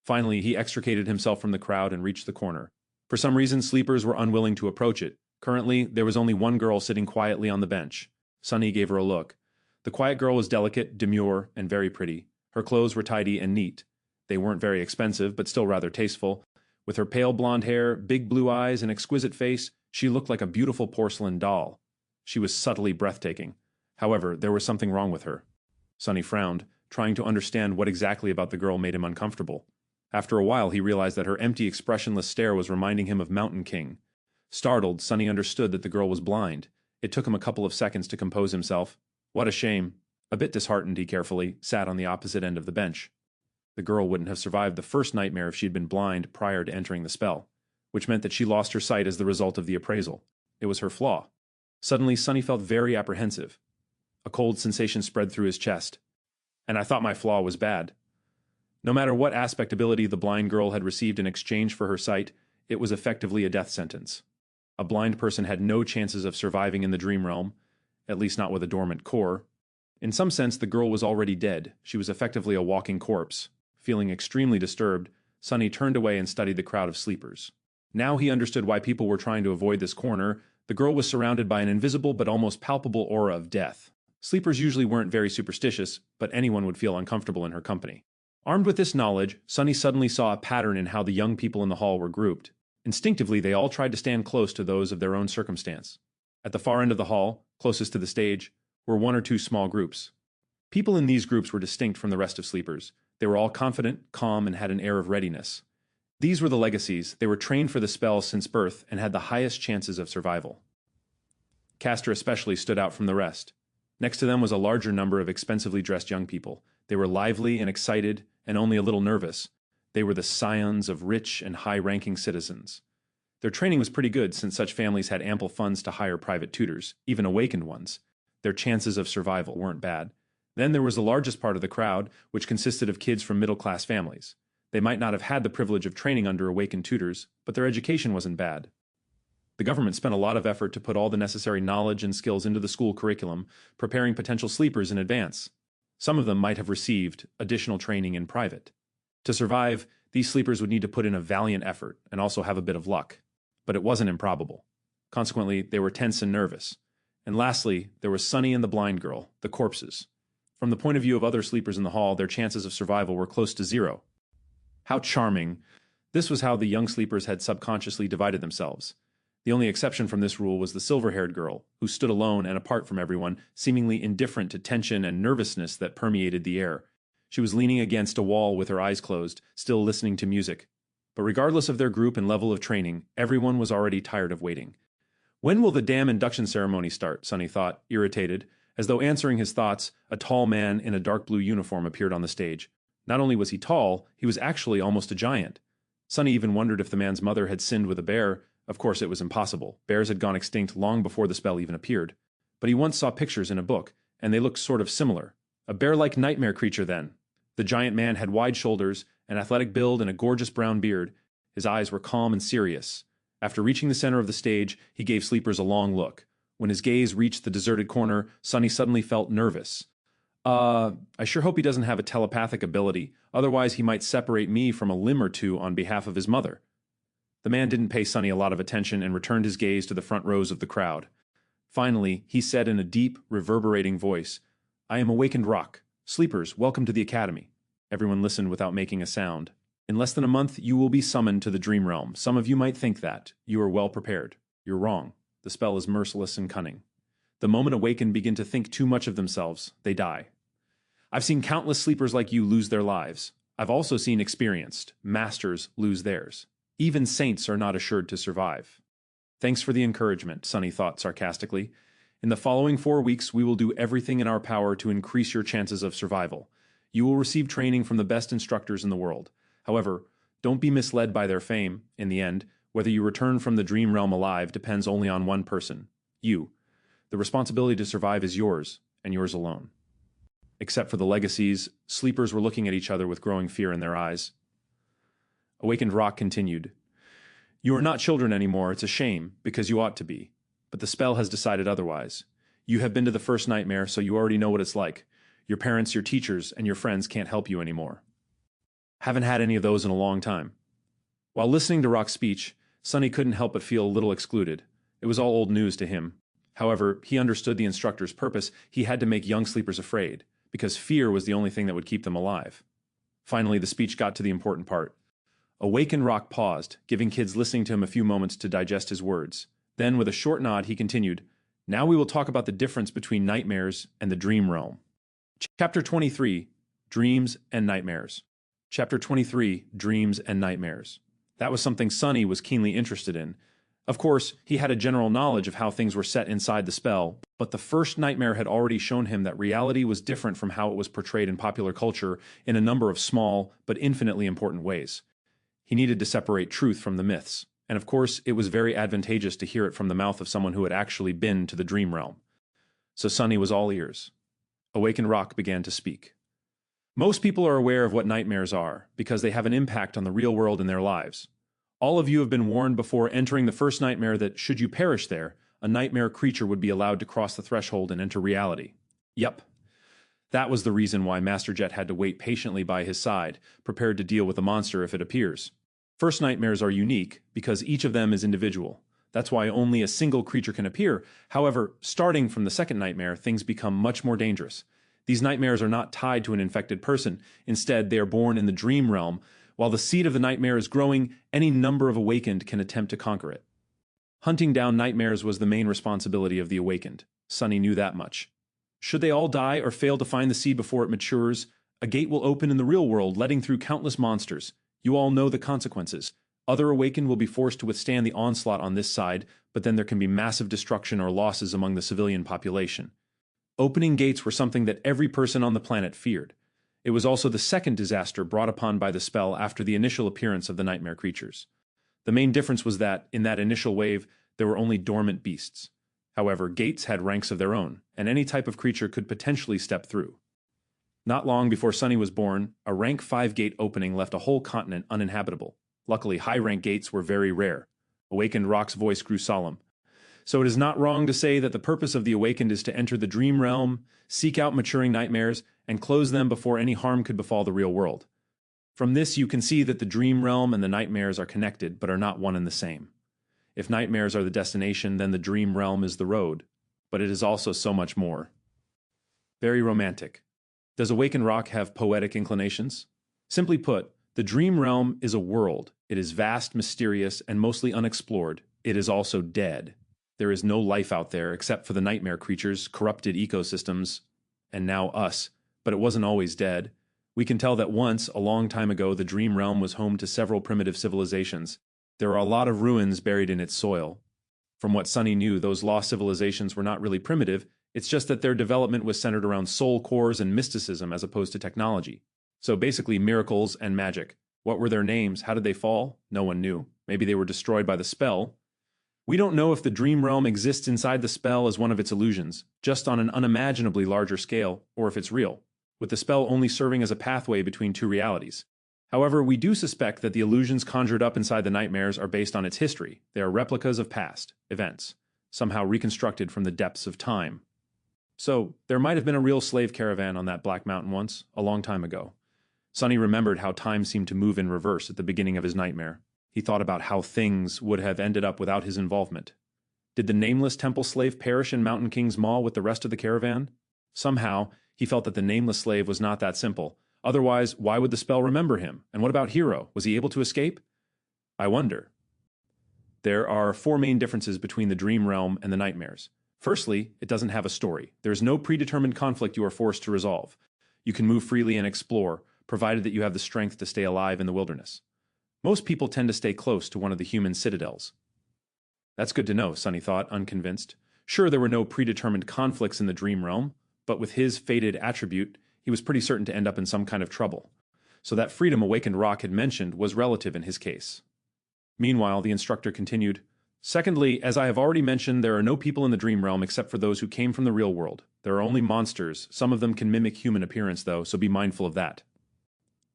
Finally, he extricated himself from the crowd and reached the corner. For some reason, sleepers were unwilling to approach it. Currently, there was only one girl sitting quietly on the bench. Sunny gave her a look. The quiet girl was delicate, demure, and very pretty. Her clothes were tidy and neat. They weren't very expensive, but still rather tasteful. With her pale blonde hair, big blue eyes, and exquisite face, she looked like a beautiful porcelain doll. She was subtly breathtaking. However, there was something wrong with her. Sunny frowned, trying to understand what exactly about the girl made him uncomfortable. After a while, he realized that her empty, expressionless stare was reminding him of Mountain King. Startled, Sunny understood that the girl was blind. It took him a couple of seconds to compose himself. What a shame. A bit disheartened, he carefully sat on the opposite end of the bench. The girl wouldn't have survived the first nightmare if she'd been blind prior to entering the spell, which meant that she lost her sight as the result of the appraisal. It was her flaw. Suddenly, Sunny felt very apprehensive. A cold sensation spread through his chest. And I thought my flaw was bad. No matter what aspect ability the blind girl had received in exchange for her sight, it was effectively a death sentence. A blind person had no chances of surviving in the dream realm, at least not with a dormant core. In some sense, the girl was already dead. She was effectively a walking corpse. Feeling extremely disturbed, Sunny turned away and studied the crowd of sleepers. Now he understood why people were trying to avoid this corner. The girl was surrounded by an invisible but almost palpable aura of death. Sleepers usually weren't very superstitious, but anyone would feel uncomfortable in her company. Armed with this knowledge, Sunny suddenly saw a pattern in how the young people in the hall were grouped. Instinctively, they all tried to stand close to those of their own circumstance. At the far end of the hall, closest to the stage, were one or two small groups. People in these groups were distinct from the rest of sleepers. They were all confident, calm, and had an air of readiness. These were the legacies. They were trained for the spell since birth and had the highest chances of survival. Castor especially stood out from the rest. Next to them was a larger number of expensively dressed young people. They were lively and excited and only a little nervous. They were the scions of rich and high-ranking citizens. Their training was pretty good since such families had ample funds to hire private tutors, even awakened ones. Their chances of survival weren't bad. Then there was the largest part of the crowd, which consisted of kids from middle-class families. They might not have had the privilege of training under awakened tutors, but their education wasn't bad. The government spent a lot of effort to put all the necessary knowledge and skills into the school curriculum, preparing potential sleepers in advance. Some of them might have received additional training in private. To survive, these sleepers would need to put in a valiant effort and also have a bit of luck. But it wasn't improbable. Consequently, they were tense and nervous. And lastly, there was Sunny and the blind girl, the corpses. From the point of view of other sleepers in the hall, their chances of survival were close to zero. How charming. This was how the young sleepers had subconsciously divided themselves. The only exception from this rule was the silver-haired girl, who stood alone and apart from everyone, seemingly indifferent to tension and nervousness that permeated the air. She was leaning against a wall with her eyes closed, still listening to music. But regardless of their group and level of training, everyone was already tired of waiting. When will the damn induction ceremony start? Sonny thought, irritated. As though answering his thoughts, a tall man in a dark blue uniform appeared on the stage. Not only was he tall, he was actually almost a giant. Sonny even wondered if the man's mother had sinned with a bear. Of course, it was impossible. Bears had gone extinct long before the spell even appeared. But he once saw pictures in a book, and they looked sort of similar. A bear-like nightmare creature, then. The giant man had wide shoulders, an athletic build, and a gorgeous brown beard. His eyes were calm and serious. After reaching the center of the stage, he gave sleepers a long look. When his gaze reached the deserted corner, Sonny suddenly felt nervous. I sure hope he doesn't have a telepathic ability. Otherwise, he might separate me from a limb or two on behalf of his mother. The man didn't pay Sonny a lot of attention and returned his gaze to the front rows of the crowd. Finally, he said in a deep, reverberating voice, "I am Awakened Rock. Sleepers, welcome to the Academy." Everyone listened without making a sound. "In less than a month, you will be summoned to the Dream Realm. Some of you might think that. You are well prepared. You're wrong. The spell is merciless and cunning. The moment awakened begin to think too much of themselves, they die. I've seen countless sleepers like you lose their lives. I've also seen experienced masters lose theirs. Even saints are not assured to survive." "Thanks for the encouragement," Sonny thought sarcastically. "In the following 4 weeks, we will do everything in our power to increase your chances of survival. You will receive training from the best instructors in the world. However, don't be misled by their fame. In the end, whether you return from the dream realm alive depends only on one person, you. The responsibility to survive is yours, and yours alone." Except for the legacies, sleepers were looking at each other with growing fear in their eyes. Awakened Rock continued. "You are not children anymore. It's a shame, because you ought to be. But the spell has decided otherwise. You have been to the first nightmare, so you already know what it's like. Your parents, your teachers, and your friends can't help you anymore." "Haven't had any of those in a long time." While listening to Rock's speech, Sonny couldn't help but feel a little excluded. It was all old news to him. However, he understood the instructor's purpose. He had to make young sleepers afraid, because fear was the only thing that would keep them alive. Finally, the speech got to the important part. Awakened Rock paused, giving kids listening to him a few moments to digest his words. Then, with a short nod, he continued, "Now we will talk about the difference between nightmares and the dream realm." Chapter 23, Dreams and Nightmares. Chapter 23, Dreams and Nightmares. That was something Sonny was keenly interested in. Of course, he had a general knowledge of how things were set inside the spell, but the first nightmare had already shown him that reality was different from how it was portrayed in popular culture in a number of small but infinitely important ways. He needed to separate truth from the myths, and of course, it was very advantageous to hear it from the mouth of someone who had actually been to the dream realm. So Sonny was all ears. Awakened Rock began to speak. "Most people are aware of what nightmares are, because they have an impact on the real world in their lives. All of you have been warned before entering the first nightmare that, should you perish there, a nightmare creature would be allowed to cross the threshold and enter reality. Yep. That was the reason why Master Jet had to wait patiently by his side, prepared to deal with the monster if it appears. First nightmares are unique, because each of them is individual. That's why only a single creature can appear. However, starting from the second nightmare, things become much more dangerous. These nightmares are not tied to an infected person. Instead, they are born in the dream realm. While the seed of the nightmare is growing, any number of awakened can attempt to conquer it. Hunting down nightmares was the main responsibility of the awakened. Sonny knew that much. Should they all die or fail to find the seed before it matures, a gate will open in the real world, letting through countless monsters. You all know the consequences. Other awakened will be forced to withstand the onslaught on this side, but then there can be massive destruction or losses among the civilian population. Opening gates were something that every person on the planet feared. It was also the second disaster brought upon by the spell after the initial appearance of the nightmare creatures. The main difference was that, in that initial wave, there were only dormant beasts. However, gates had ranks of their own, and any type of creature could potentially step through. Not long before Sonny was born, a rank 5 gate opening left a whole continent uninhabitable. Luckily, high-rank gates were very rare. Awakened Rock's voice grew solemn. So it is not wrong to say that the purpose of the awakened is to enter the dream realm, seek out maturing nightmares, and close them before any harm could befall the real world. From this you can see that the dream realm and the nightmares are connected, but are not one and the same. If nightmares are the destination, then the dream realm is the road, but it is also so much more. Very romantic. Does Awakened Rock have poetic inclinations? Simply put, the dream realm is a world. It is vast, mysterious, and mostly unexplored. It is also dead. There is no life out there except for the nightmare creatures, corrupted ecosystems, and now us. But it wasn't always dead. We can tell that once, a long time ago, the Dream Realm was home to several primitive civilizations. There are a lot of ruins buried in its soil. From what Sunny knew, those lost civilizations were not really primitive, it's just that their development was centered around soul cores and mysticism as opposed to technology. So basically miracles and magic. What were their names? How did they fall? No one knew. Maybe they were destroyed by the spell. We don't know if the Dream Realm exists inside the spell as one of its illusions, just on an unimaginably larger scale, or if it's real, with the spell only serving as a pathway between two realities. However, we do suspect that the illusions conjured up inside the nightmares are based on its history. They are replicas of past events, somehow reconstructed from the depths of time. So, there might have been a real slave caravan on that Black Mountain once, a long time ago. Sunny remembered how time seemed to move in reverse at the beginning of his nightmare. He thought about how things would have ended up without his involvement. Did the nameless temple slave perish in Mountain King's Maw with the rest of the caravan? Somehow, he felt that the nameless slave was not that simple. Otherwise, why would the spell remember him? And what about Hero? Was he able to escape? I wonder. There are four main differences between the Dream Realm and the nightmares. Firstly, it doesn't have a story. There is no predetermined conflict you are forced to resolve. You can move freely and explore, provided that you have the strength to stay alive in the wilderness. Most people tend to stay close to one of the human citadels. That's good to know, Sunny thought, unconvinced. Sure, there were no predetermined conflicts in the Dream Realm, but with his fated attribute, he was pretty certain to end up in some kind of trouble. So that freedom Awakened Rock had mentioned was relative in his case. Meanwhile, the instructor continued, Secondly, as I have already mentioned, there are no people in the Dream Realm except for those who came from the real world. There are only monsters. Some of them can mimic human appearance, though, so be mindful of that.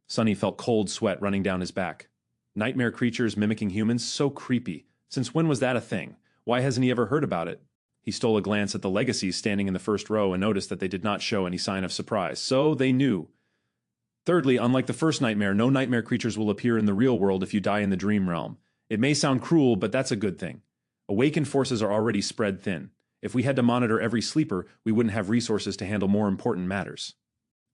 Sunny felt cold sweat running down his back. Nightmare creatures mimicking humans? So creepy. Since when was that a thing? Why hasn't he ever heard about it? He stole a glance at the legacies standing in the first row and noticed that they did not show any sign of surprise. So they knew. Thirdly, unlike the first nightmare, no nightmare creatures will appear in the real world if you die in the Dream Realm. It may sound cruel, but that's a good thing. Awakened forces are already spread thin. If we had to monitor every sleeper, we wouldn't have resources to handle more important matters.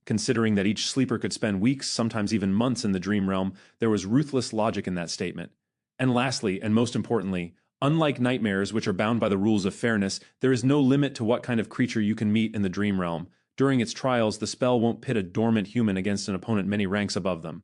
Considering that each sleeper could spend weeks, sometimes even months in the Dream Realm, there was ruthless logic in that statement. And lastly, and most importantly, unlike nightmares, which are bound by the rules of fairness, there is no limit to what kind of creature you can meet in the Dream Realm. During its trials, the spell won't pit a dormant human against an opponent many ranks above them.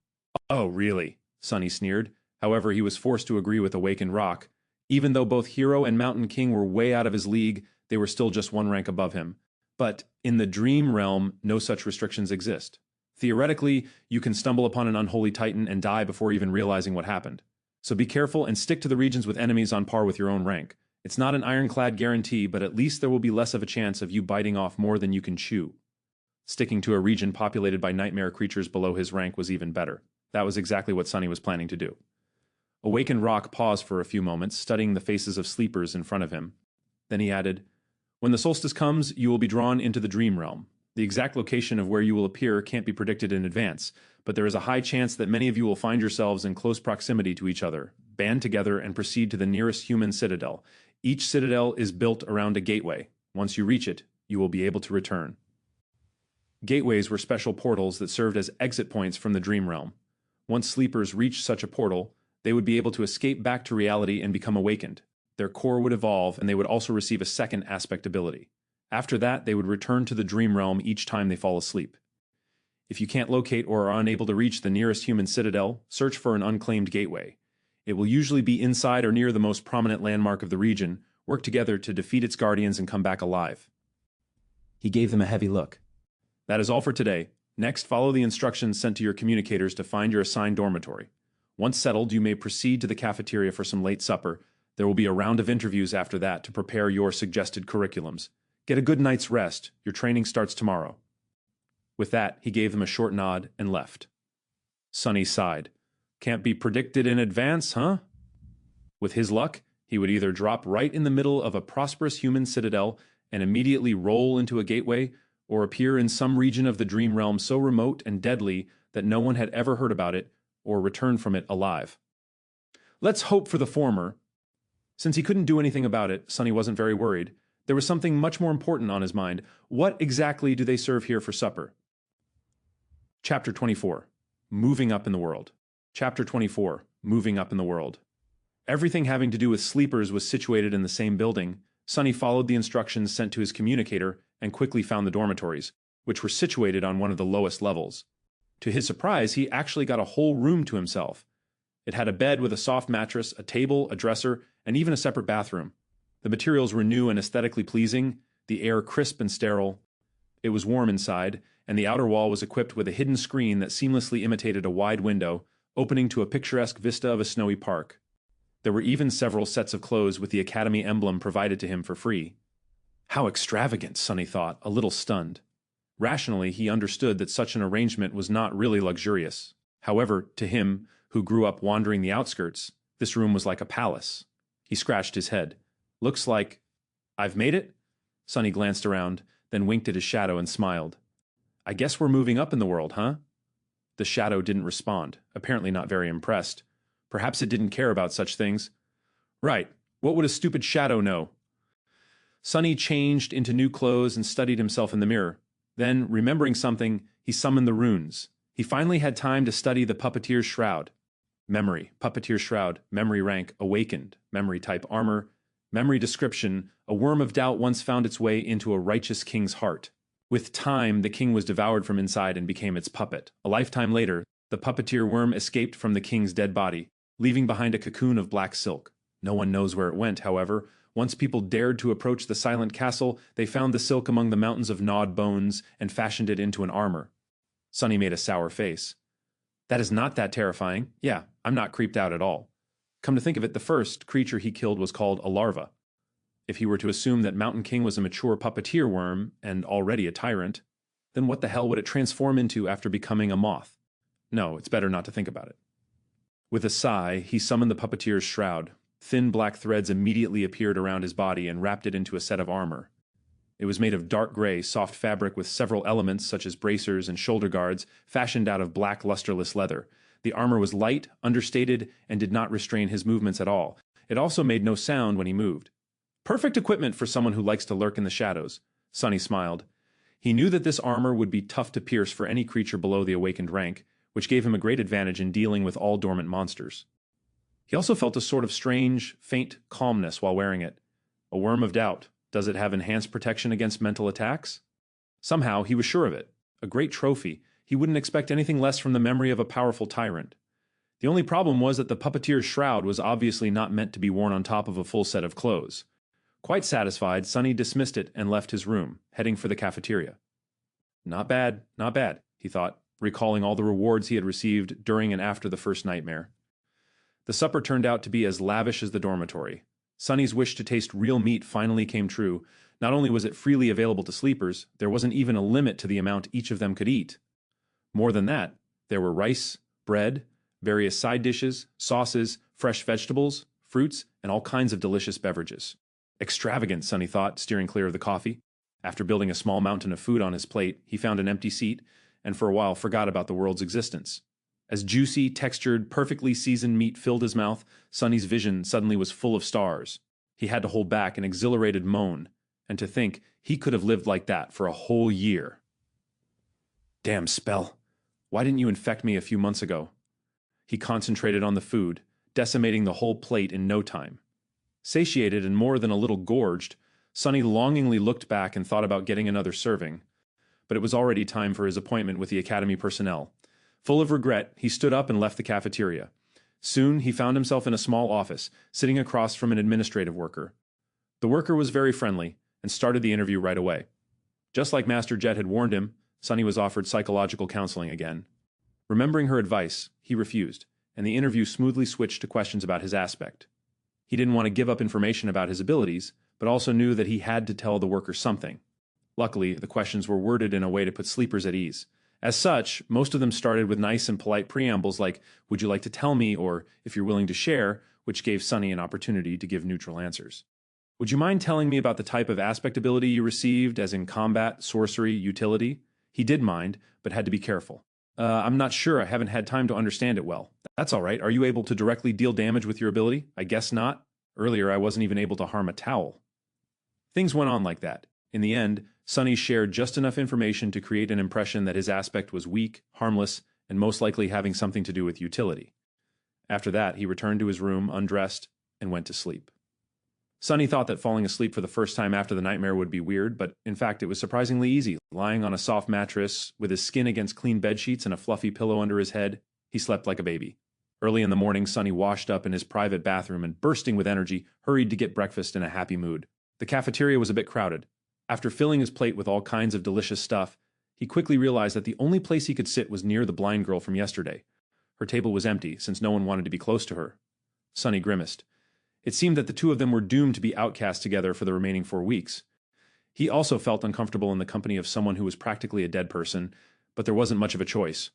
Oh, really? Sunny sneered. However, he was forced to agree with Awakened Rock. Even though both Hero and Mountain King were way out of his league, they were still just one rank above him. But in the Dream Realm, no such restrictions exist. Theoretically, you can stumble upon an unholy titan and die before even realizing what happened. So be careful and stick to the regions with enemies on par with your own rank. It's not an ironclad guarantee, but at least there will be less of a chance of you biting off more than you can chew. Sticking to a region populated by nightmare creatures below his rank was even better. That was exactly what Sunny was planning to do. Awakened Rock paused for a few moments, studying the faces of sleepers in front of him. Then he added, When the solstice comes, you will be drawn into the Dream Realm. The exact location of where you will appear can't be predicted in advance, but there is a high chance that many of you will find yourselves in close proximity to each other, band together and proceed to the nearest human citadel. Each citadel is built around a gateway. Once you reach it, you will be able to return. Gateways were special portals that served as exit points from the Dream Realm. Once sleepers reached such a portal, they would be able to escape back to reality and become awakened. Their core would evolve, and they would also receive a second aspect ability. After that, they would return to the Dream Realm each time they fall asleep. If you can't locate or are unable to reach the nearest human citadel, search for an unclaimed gateway. It will usually be inside or near the most prominent landmark of the region. Work together to defeat its guardians and come back alive. He gave them a heavy look. That is all for today. Next, follow the instructions sent to your communicators to find your assigned dormitory. Once settled, you may proceed to the cafeteria for some late supper. There will be a round of interviews after that to prepare your suggested curriculums. Get a good night's rest. Your training starts tomorrow. With that, he gave them a short nod and left. Sunny sighed. Can't be predicted in advance, huh? With his luck, he would either drop right in the middle of a prosperous human citadel and immediately roll into a gateway, or appear in some region of the Dream Realm so remote and deadly that no one had ever heard about it, or return from it alive. Let's hope for the former. Since he couldn't do anything about it, Sunny wasn't very worried. There was something much more important on his mind. What exactly do they serve here for supper? Chapter 24. Moving Up in the World. Chapter 24. Moving Up in the World. Everything having to do with sleepers was situated in the same building. Sunny followed the instructions sent to his communicator and quickly found the dormitories, which were situated on one of the lowest levels. To his surprise, he actually got a whole room to himself. It had a bed with a soft mattress, a table, a dresser, and even a separate bathroom. The materials were new and aesthetically pleasing, the air crisp and sterile. It was warm inside, and the outer wall was equipped with a hidden screen that seamlessly imitated a wide window, opening to a picturesque vista of a snowy park. There were even several sets of clothes with the Academy emblem provided to him for free. How extravagant, Sonny thought, a little stunned. Rationally, he understood that such an arrangement was not really luxurious. However, to him, who grew up wandering the outskirts, this room was like a palace. He scratched his head. Looks like... I've made it? Sonny glanced around, then winked at his shadow and smiled. I guess we're moving up in the world, huh? The shadow didn't respond, apparently not very impressed. Perhaps it didn't care about such things. Right, what would a stupid shadow know? Sonny changed into new clothes and studied himself in the mirror. Then, remembering something, he summoned the runes. He finally had time to study the puppeteer's shroud. Memory, puppeteer's shroud, memory rank, awakened, memory type armor, memory description, a worm of doubt once found its way into a righteous king's heart. With time, the king was devoured from inside and became its puppet. A lifetime later, the puppeteer worm escaped from the king's dead body, leaving behind a cocoon of black silk. No one knows where it went, however. Once people dared to approach the silent castle, they found the silk among the mountains of gnawed bones and fashioned it into an armor. Sonny made a sour face. That is not that terrifying. Yeah, I'm not creeped out at all. Come to think of it, the first creature he killed was called a larva. If he were to assume that Mountain King was a mature puppeteer worm, and already a tyrant, then what the hell would it transform into after becoming a moth? No, it's better not to think about it. With a sigh, he summoned the puppeteer's shroud. Thin black threads immediately appeared around his body and wrapped it into a set of armor. It was made of dark gray, soft fabric with several elements such as bracers and shoulder guards fashioned out of black lusterless leather. The armor was light, understated, and did not restrain his movements at all. It also made no sound when he moved. Perfect equipment for someone who likes to lurk in the shadows. Sonny smiled. He knew that this armor would be tough to pierce for any creature below the awakened rank, which gave him a great advantage in dealing with all dormant monsters. He also felt a sort of strange, faint calmness while wearing it. A worm of doubt. Does it have enhanced protection against mental attacks? Somehow, he was sure of it. A great trophy. He wouldn't expect anything less from the memory of a powerful tyrant. The only problem was that the puppeteer's shroud was obviously not meant to be worn on top of a full set of clothes. Quite satisfied, Sonny dismissed it and left his room, heading for the cafeteria. Not bad, he thought, recalling all the rewards he had received during and after the first nightmare. The supper turned out to be as lavish as the dormitory. Sonny's wish to taste real meat finally came true. Not only was it freely available to sleepers, there wasn't even a limit to the amount each of them could eat. More than that, there were rice, bread, various side dishes, sauces, fresh vegetables, fruits, and all kinds of delicious beverages. Extravagant, Sonny thought, steering clear of the coffee. After building a small mountain of food on his plate, he found an empty seat, and for a while forgot about the world's existence. As juicy, textured, perfectly seasoned meat filled his mouth, Sonny's vision suddenly was full of stars. He had to hold back an exhilarated moan, and to think he could have lived like that for a whole year. Damn spell. Why didn't you infect me a few months ago? He concentrated on the food, decimating the whole plate in no time. Satiated and more than a little gorged, Sonny longingly looked back and thought about getting another serving. But it was already time for his appointment with the Academy personnel. Full of regret, he stood up and left the cafeteria. Soon, he found himself in a small office, sitting across from an administrative worker. The worker was very friendly and started the interview right away. Just like Master Jet had warned him, Sonny was offered psychological counseling again. Remembering her advice, he refused, and the interview smoothly switched to questions about his aspect. He didn't want to give up information about his abilities, but also knew that he had to tell the worker something. Luckily, the questions were worded in a way to put sleepers at ease. As such, most of them started with nice and polite preambles like, "Would you like to tell me?" or "If you're willing to share," which gave Sonny an opportunity to give neutral answers. "Would you mind telling me about the type of aspect ability you received, as in combat, sorcery, utility?" He did mind, but had to be careful. I'm not sure. I haven't had time to understand it well." "That's all right. Are you able to directly deal damage with your ability?" "I guess not. Earlier, I wasn't even able to harm a towel." Things went on like that. In the end, Sonny shared just enough information to create an impression that his aspect was weak, harmless, and most likely having something to do with utility. After that, he returned to his room, undressed, and went to sleep. Sunny thought that falling asleep for the first time after the nightmare would be weird, but in fact it was surprisingly easy. Lying on a soft mattress, with his skin against clean bedsheets and a fluffy pillow under his head, he slept like a baby. Early in the morning, Sunny washed up in his private bathroom and, bursting with energy, hurried to get breakfast in a happy mood. The cafeteria was a bit crowded. After filling his plate with all kinds of delicious stuff, he quickly realized that the only place he could sit was near the blind girl from yesterday. Her table was empty, since no one wanted to be close to her. Sunny grimaced. It seemed that the two of them were doomed to be outcast together for the remaining 4 weeks. He also felt uncomfortable in the company of someone who was practically a dead person, but there wasn't much of a choice.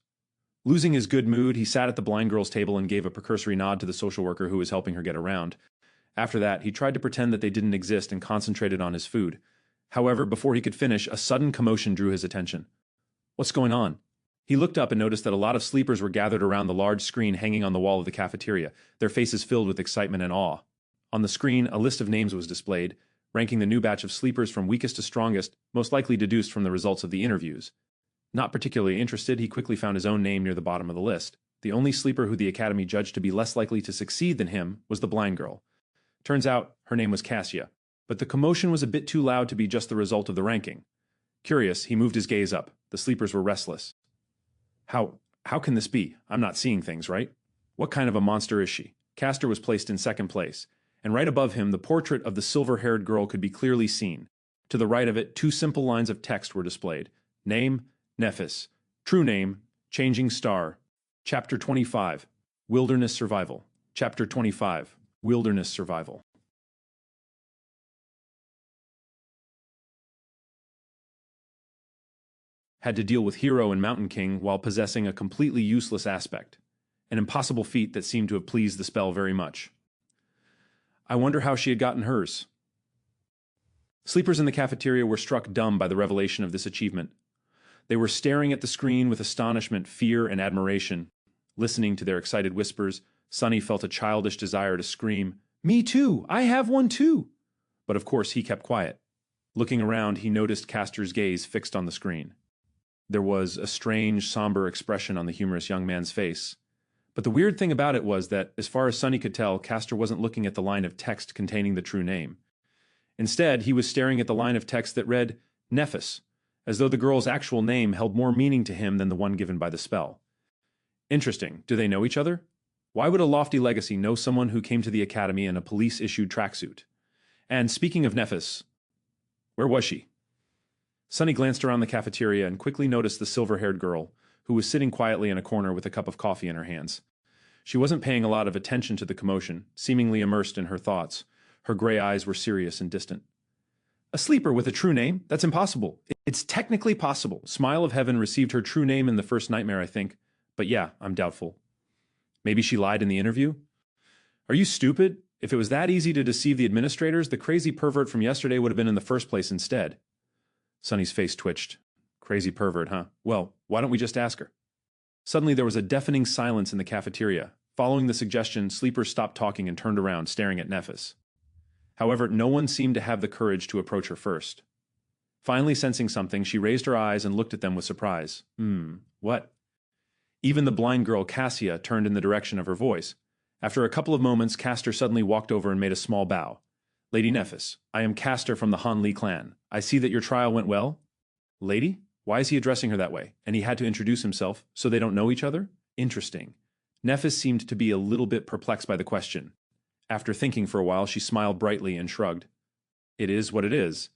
Losing his good mood, he sat at the blind girl's table and gave a precursory nod to the social worker who was helping her get around. After that, he tried to pretend that they didn't exist and concentrated on his food. However, before he could finish, a sudden commotion drew his attention. What's going on? He looked up and noticed that a lot of sleepers were gathered around the large screen hanging on the wall of the cafeteria, their faces filled with excitement and awe. On the screen, a list of names was displayed, ranking the new batch of sleepers from weakest to strongest, most likely deduced from the results of the interviews. Not particularly interested, he quickly found his own name near the bottom of the list. The only sleeper who the Academy judged to be less likely to succeed than him was the blind girl. Turns out, her name was Cassia, but the commotion was a bit too loud to be just the result of the ranking. Curious, he moved his gaze up. The sleepers were restless. How can this be? I'm not seeing things, right? What kind of a monster is she? Castor was placed in second place, and right above him, the portrait of the silver-haired girl could be clearly seen. To the right of it, 2 simple lines of text were displayed. Name, Nephis. True name, Changing Star. Chapter 25, Wilderness Survival. Chapter 25, Wilderness Survival. Had to deal with Hero and Mountain King while possessing a completely useless aspect. An impossible feat that seemed to have pleased the spell very much. I wonder how she had gotten hers. Sleepers in the cafeteria were struck dumb by the revelation of this achievement. They were staring at the screen with astonishment, fear, and admiration. Listening to their excited whispers, Sunny felt a childish desire to scream, "Me too! I have one too!" But of course he kept quiet. Looking around, he noticed Castor's gaze fixed on the screen. There was a strange, somber expression on the humorous young man's face. But the weird thing about it was that, as far as Sunny could tell, Castor wasn't looking at the line of text containing the true name. Instead, he was staring at the line of text that read, Nephis, as though the girl's actual name held more meaning to him than the one given by the spell. Interesting. Do they know each other? Why would a lofty legacy know someone who came to the Academy in a police-issued tracksuit? And speaking of Nephis, where was she? Sunny glanced around the cafeteria and quickly noticed the silver-haired girl, who was sitting quietly in a corner with a cup of coffee in her hands. She wasn't paying a lot of attention to the commotion, seemingly immersed in her thoughts. Her gray eyes were serious and distant. A sleeper with a true name? That's impossible. It's technically possible. Smile of Heaven received her true name in the first nightmare, I think. But yeah, I'm doubtful. Maybe she lied in the interview? Are you stupid? If it was that easy to deceive the administrators, the crazy pervert from yesterday would have been in the first place instead. Sunny's face twitched. Crazy pervert, huh? Well, why don't we just ask her? Suddenly there was a deafening silence in the cafeteria. Following the suggestion, sleepers stopped talking and turned around, staring at Nephis. However, no one seemed to have the courage to approach her first. Finally sensing something, she raised her eyes and looked at them with surprise. What? Even the blind girl, Cassia, turned in the direction of her voice. After a couple of moments, Castor suddenly walked over and made a small bow. Lady Nephis, I am Castor from the Han Li clan. I see that your trial went well. Lady? Why is he addressing her that way? And he had to introduce himself, so they don't know each other? Interesting. Nephis seemed to be a little bit perplexed by the question. After thinking for a while, she smiled brightly and shrugged. It is what it is.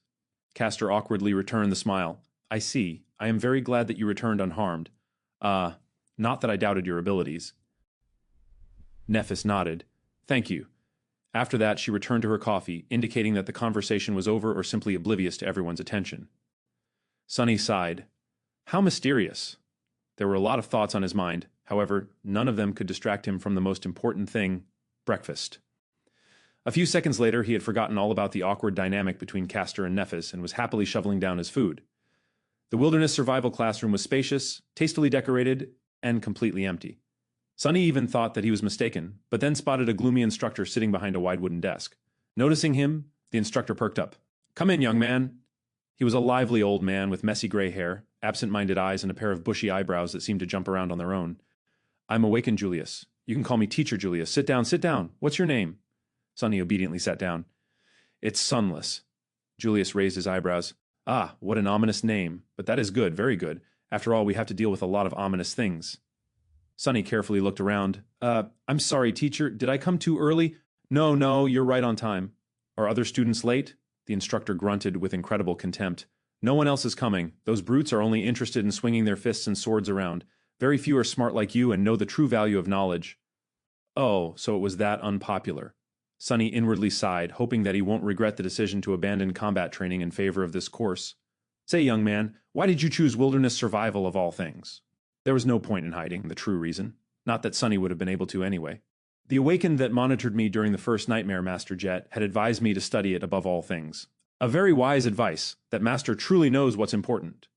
Castor awkwardly returned the smile. I see. I am very glad that you returned unharmed. Not that I doubted your abilities. Nephis nodded. Thank you. After that, she returned to her coffee, indicating that the conversation was over or simply oblivious to everyone's attention. Sunny sighed. How mysterious. There were a lot of thoughts on his mind. However, none of them could distract him from the most important thing, breakfast. A few seconds later, he had forgotten all about the awkward dynamic between Castor and Nephis and was happily shoveling down his food. The wilderness survival classroom was spacious, tastily decorated, and completely empty. Sunny even thought that he was mistaken, but then spotted a gloomy instructor sitting behind a wide wooden desk. Noticing him, the instructor perked up. Come in, young man. He was a lively old man with messy gray hair, absent-minded eyes, and a pair of bushy eyebrows that seemed to jump around on their own. I'm awakened, Julius. You can call me Teacher Julius. Sit down, sit down. What's your name? Sunny obediently sat down. It's Sunless. Julius raised his eyebrows. Ah, what an ominous name, but that is good, very good. After all, we have to deal with a lot of ominous things. Sunny carefully looked around. I'm sorry, teacher, did I come too early? No, you're right on time. Are other students late? The instructor grunted with incredible contempt. No one else is coming. Those brutes are only interested in swinging their fists and swords around. Very few are smart like you and know the true value of knowledge. Oh, so it was that unpopular. Sunny inwardly sighed, hoping that he won't regret the decision to abandon combat training in favor of this course. Say, young man, why did you choose wilderness survival of all things? There was no point in hiding the true reason. Not that Sunny would have been able to anyway. The awakened that monitored me during the first nightmare, Master Jet, had advised me to study it above all things. A very wise advice, that Master truly knows what's important.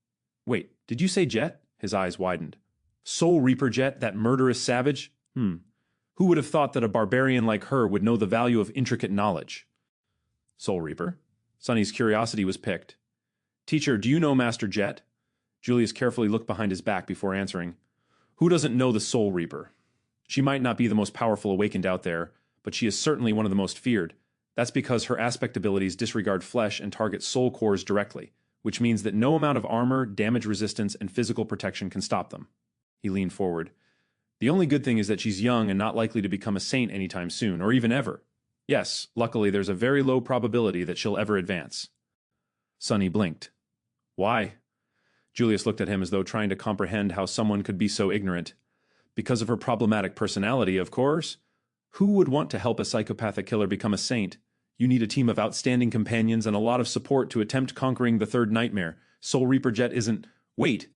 Wait, did you say Jet? His eyes widened. Soul Reaper Jet, that murderous savage? Who would have thought that a barbarian like her would know the value of intricate knowledge? Soul Reaper? Sunny's curiosity was piqued. Teacher, do you know Master Jet? Julius carefully looked behind his back before answering. Who doesn't know the Soul Reaper? She might not be the most powerful awakened out there, but she is certainly one of the most feared. That's because her aspect abilities disregard flesh and target soul cores directly, which means that no amount of armor, damage resistance, and physical protection can stop them. He leaned forward. The only good thing is that she's young and not likely to become a saint anytime soon, or even ever. Yes, luckily there's a very low probability that she'll ever advance. Sunny blinked. Why? Julius looked at him as though trying to comprehend how someone could be so ignorant. Because of her problematic personality, of course. Who would want to help a psychopathic killer become a saint? You need a team of outstanding companions and a lot of support to attempt conquering the third nightmare. Soul Reaper Jet isn't... Wait!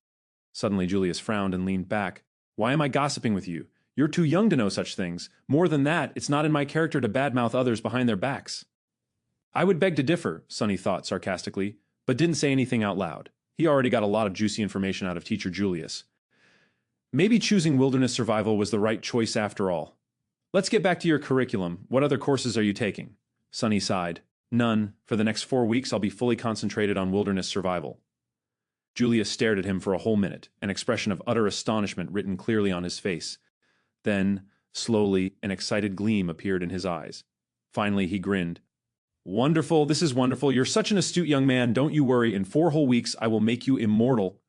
Suddenly Julius frowned and leaned back. Why am I gossiping with you? You're too young to know such things. More than that, it's not in my character to badmouth others behind their backs. I would beg to differ, Sunny thought sarcastically, but didn't say anything out loud. He already got a lot of juicy information out of Teacher Julius. Maybe choosing wilderness survival was the right choice after all. Let's get back to your curriculum. What other courses are you taking? Sunny sighed. None. For the next 4 weeks, I'll be fully concentrated on wilderness survival. Julius stared at him for a whole minute, an expression of utter astonishment written clearly on his face. Then, slowly, an excited gleam appeared in his eyes. Finally, he grinned. Wonderful, this is wonderful. You're such an astute young man. Don't you worry. In 4 whole weeks, I will make you immortal.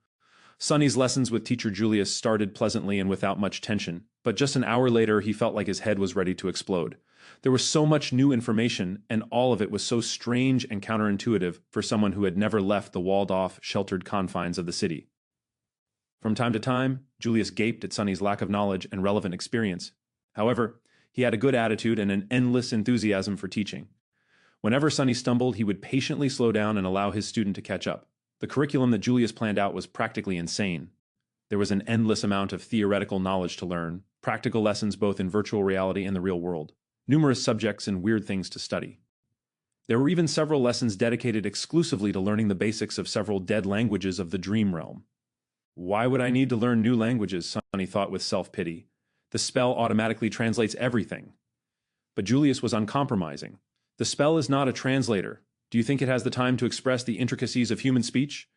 Sunny's lessons with Teacher Julius started pleasantly and without much tension, but just an hour later, he felt like his head was ready to explode. There was so much new information, and all of it was so strange and counterintuitive for someone who had never left the walled-off, sheltered confines of the city. From time to time, Julius gaped at Sunny's lack of knowledge and relevant experience. However, he had a good attitude and an endless enthusiasm for teaching. Whenever Sunny stumbled, he would patiently slow down and allow his student to catch up. The curriculum that Julius planned out was practically insane. There was an endless amount of theoretical knowledge to learn, practical lessons both in virtual reality and the real world, numerous subjects and weird things to study. There were even several lessons dedicated exclusively to learning the basics of several dead languages of the dream realm. Why would I need to learn new languages? Sunny thought with self-pity. The spell automatically translates everything. But Julius was uncompromising. The spell is not a translator. Do you think it has the time to express the intricacies of human speech?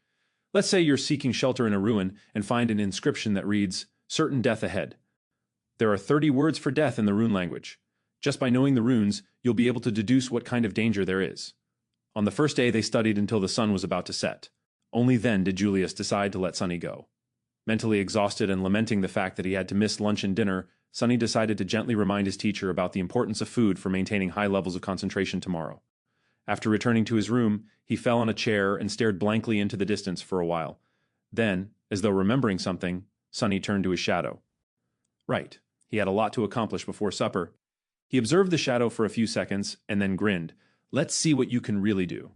Let's say you're seeking shelter in a ruin and find an inscription that reads, "Certain death ahead." There are 30 words for death in the rune language. Just by knowing the runes, you'll be able to deduce what kind of danger there is. On the first day, they studied until the sun was about to set. Only then did Julius decide to let Sunny go. Mentally exhausted and lamenting the fact that he had to miss lunch and dinner, Sunny decided to gently remind his teacher about the importance of food for maintaining high levels of concentration tomorrow. After returning to his room, he fell on a chair and stared blankly into the distance for a while. Then, as though remembering something, Sunny turned to his shadow. Right, he had a lot to accomplish before supper. He observed the shadow for a few seconds and then grinned. Let's see what you can really do.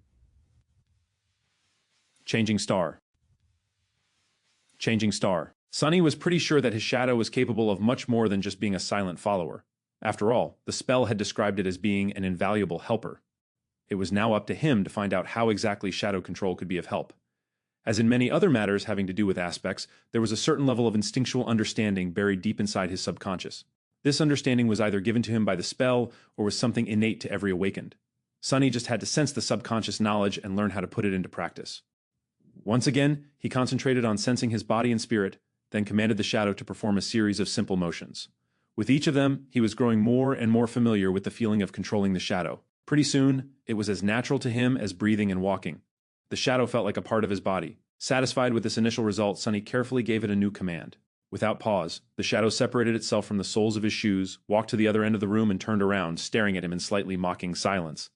Changing star. Changing star. Sunny was pretty sure that his shadow was capable of much more than just being a silent follower. After all, the spell had described it as being an invaluable helper. It was now up to him to find out how exactly shadow control could be of help. As in many other matters having to do with aspects, there was a certain level of instinctual understanding buried deep inside his subconscious. This understanding was either given to him by the spell or was something innate to every awakened. Sunny just had to sense the subconscious knowledge and learn how to put it into practice. Once again, he concentrated on sensing his body and spirit, then commanded the shadow to perform a series of simple motions. With each of them, he was growing more and more familiar with the feeling of controlling the shadow. Pretty soon, it was as natural to him as breathing and walking. The shadow felt like a part of his body. Satisfied with this initial result, Sunny carefully gave it a new command. Without pause, the shadow separated itself from the soles of his shoes, walked to the other end of the room and turned around, staring at him in slightly mocking silence.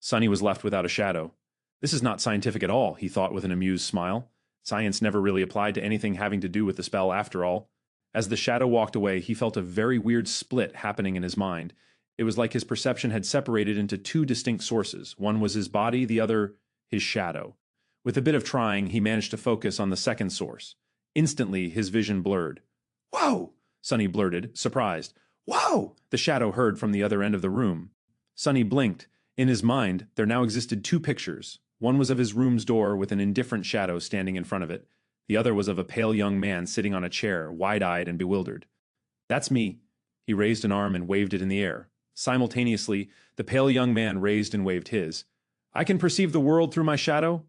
Sunny was left without a shadow. This is not scientific at all, he thought with an amused smile. Science never really applied to anything having to do with the spell after all. As the shadow walked away, he felt a very weird split happening in his mind. It was like his perception had separated into two distinct sources. One was his body, the other his shadow. With a bit of trying, he managed to focus on the second source. Instantly, his vision blurred. "Whoa!" Sunny blurted, surprised. "Whoa!" the shadow heard from the other end of the room. Sunny blinked. In his mind, there now existed two pictures. One was of his room's door with an indifferent shadow standing in front of it. The other was of a pale young man sitting on a chair, wide-eyed and bewildered. "That's me." He raised an arm and waved it in the air. Simultaneously, the pale young man raised and waved his. "I can perceive the world through my shadow?"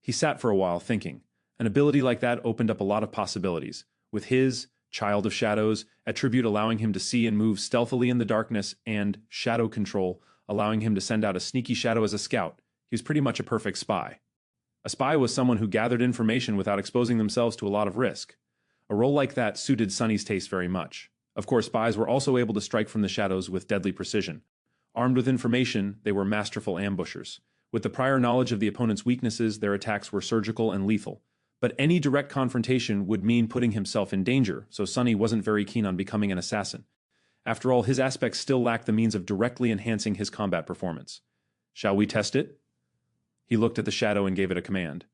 He sat for a while thinking. An ability like that opened up a lot of possibilities. With his Child of Shadows attribute allowing him to see and move stealthily in the darkness, and Shadow Control allowing him to send out a sneaky shadow as a scout, he was pretty much a perfect spy. A spy was someone who gathered information without exposing themselves to a lot of risk. A role like that suited Sunny's taste very much. Of course, spies were also able to strike from the shadows with deadly precision. Armed with information, they were masterful ambushers. With the prior knowledge of the opponent's weaknesses, their attacks were surgical and lethal. But any direct confrontation would mean putting himself in danger, so Sunny wasn't very keen on becoming an assassin. After all, his aspects still lacked the means of directly enhancing his combat performance. "Shall we test it?" He looked at the shadow and gave it a command.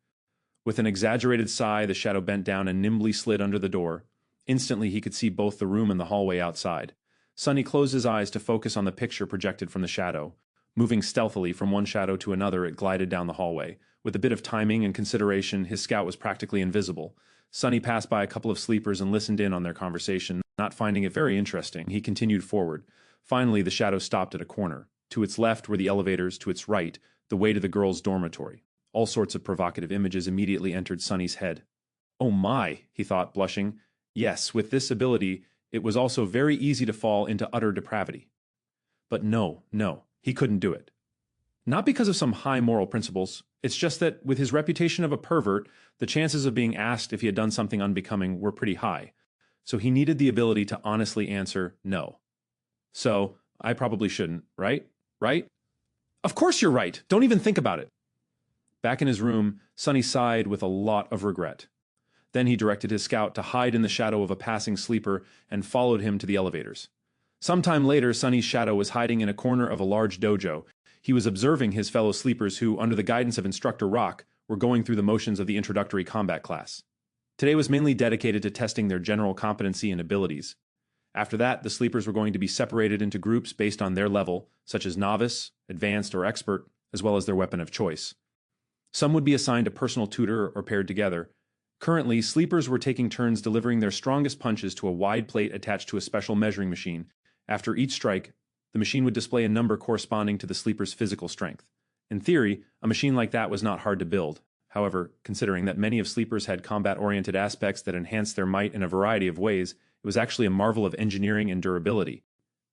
With an exaggerated sigh, the shadow bent down and nimbly slid under the door. Instantly, he could see both the room and the hallway outside. Sunny closed his eyes to focus on the picture projected from the shadow. Moving stealthily from one shadow to another, it glided down the hallway. With a bit of timing and consideration, his scout was practically invisible. Sunny passed by a couple of sleepers and listened in on their conversation. Not finding it very interesting, he continued forward. Finally, the shadow stopped at a corner. To its left were the elevators, to its right, the way to the girls' dormitory. All sorts of provocative images immediately entered Sunny's head. "Oh my," he thought, blushing. Yes, with this ability, it was also very easy to fall into utter depravity. But no, he couldn't do it. Not because of some high moral principles, it's just that with his reputation of a pervert, the chances of being asked if he had done something unbecoming were pretty high. So he needed the ability to honestly answer no. "So, I probably shouldn't, right? Right?" "Of course you're right. Don't even think about it." Back in his room, Sunny sighed with a lot of regret. Then he directed his scout to hide in the shadow of a passing sleeper and followed him to the elevators. Sometime later, Sunny's shadow was hiding in a corner of a large dojo. He was observing his fellow sleepers who, under the guidance of Instructor Rock, were going through the motions of the introductory combat class. Today was mainly dedicated to testing their general competency and abilities. After that, the sleepers were going to be separated into groups based on their level, such as novice, advanced, or expert, as well as their weapon of choice. Some would be assigned a personal tutor or paired together. Currently, sleepers were taking turns delivering their strongest punches to a wide plate attached to a special measuring machine. After each strike, the machine would display a number corresponding to the sleeper's physical strength. In theory, a machine like that was not hard to build. However, considering that many of sleepers had combat-oriented aspects that enhanced their might in a variety of ways, it was actually a marvel of engineering and durability.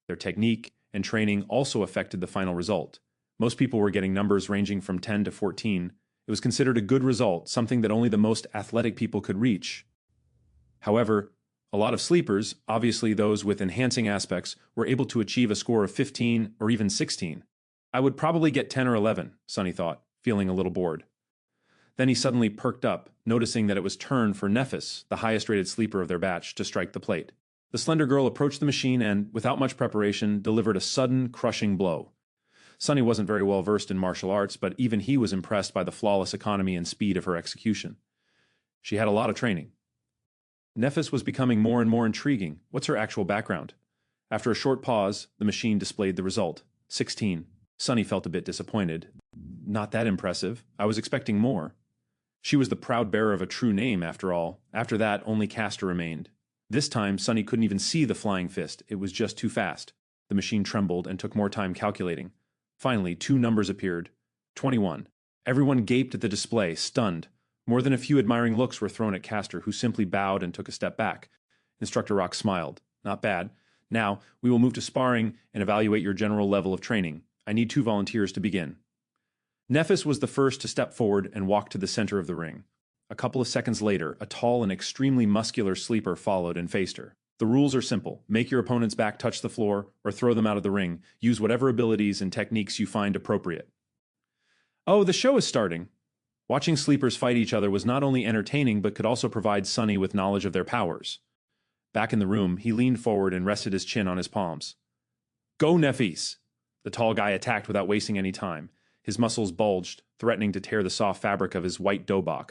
Their technique and training also affected the final result. Most people were getting numbers ranging from 10 to 14. It was considered a good result, something that only the most athletic people could reach. However, a lot of sleepers, obviously those with enhancing aspects, were able to achieve a score of 15 or even 16. I would probably get 10 or 11, Sunny thought, feeling a little bored. Then he suddenly perked up, noticing that it was turn for Nephis, the highest-rated sleeper of their batch, to strike the plate. The slender girl approached the machine and, without much preparation, delivered a sudden, crushing blow. Sunny wasn't very well versed in martial arts, but even he was impressed by the flawless economy and speed of her execution. She had a lot of training. Nephis was becoming more and more intriguing. What's her actual background? After a short pause, the machine displayed the result. 16. Sunny felt a bit disappointed. Not that impressive. I was expecting more. She was the proud bearer of a true name, after all. After that, only Castor remained. This time, Sunny couldn't even see the flying fist. It was just too fast. The machine trembled and took more time calculating. Finally, 2 numbers appeared. 21. Everyone gaped at the display, stunned. More than a few admiring looks were thrown at Castor, who simply bowed and took a step back. Instructor Rock smiled. Not bad. Now, we will move to sparring and evaluate your general level of training. I need 2 volunteers to begin. Nephis was the first to step forward and walk to the center of the ring. A couple of seconds later, a tall and extremely muscular sleeper followed and faced her. The rules are simple. Make your opponent's back touch the floor or throw them out of the ring. Use whatever abilities and techniques you find appropriate. Oh, the show is starting. Watching sleepers fight each other was not only entertaining but could also provide Sunny with knowledge of their powers. Back in the room, he leaned forward and rested his chin on his palms. Go, Nephis! The tall guy attacked without wasting any time. His muscles bulged, threatening to tear the soft fabric of his white dobok.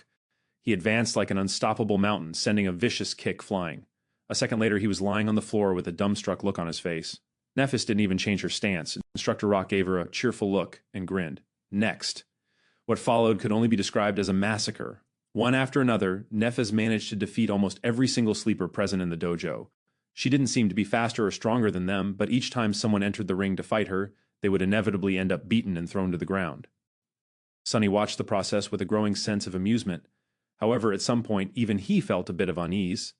He advanced like an unstoppable mountain, sending a vicious kick flying. A second later, he was lying on the floor with a dumbstruck look on his face. Nephis didn't even change her stance. Instructor Rock gave her a cheerful look and grinned. Next. What followed could only be described as a massacre. One after another, Nephis managed to defeat almost every single sleeper present in the dojo. She didn't seem to be faster or stronger than them, but each time someone entered the ring to fight her, they would inevitably end up beaten and thrown to the ground. Sunny watched the process with a growing sense of amusement. However, at some point, even he felt a bit of unease.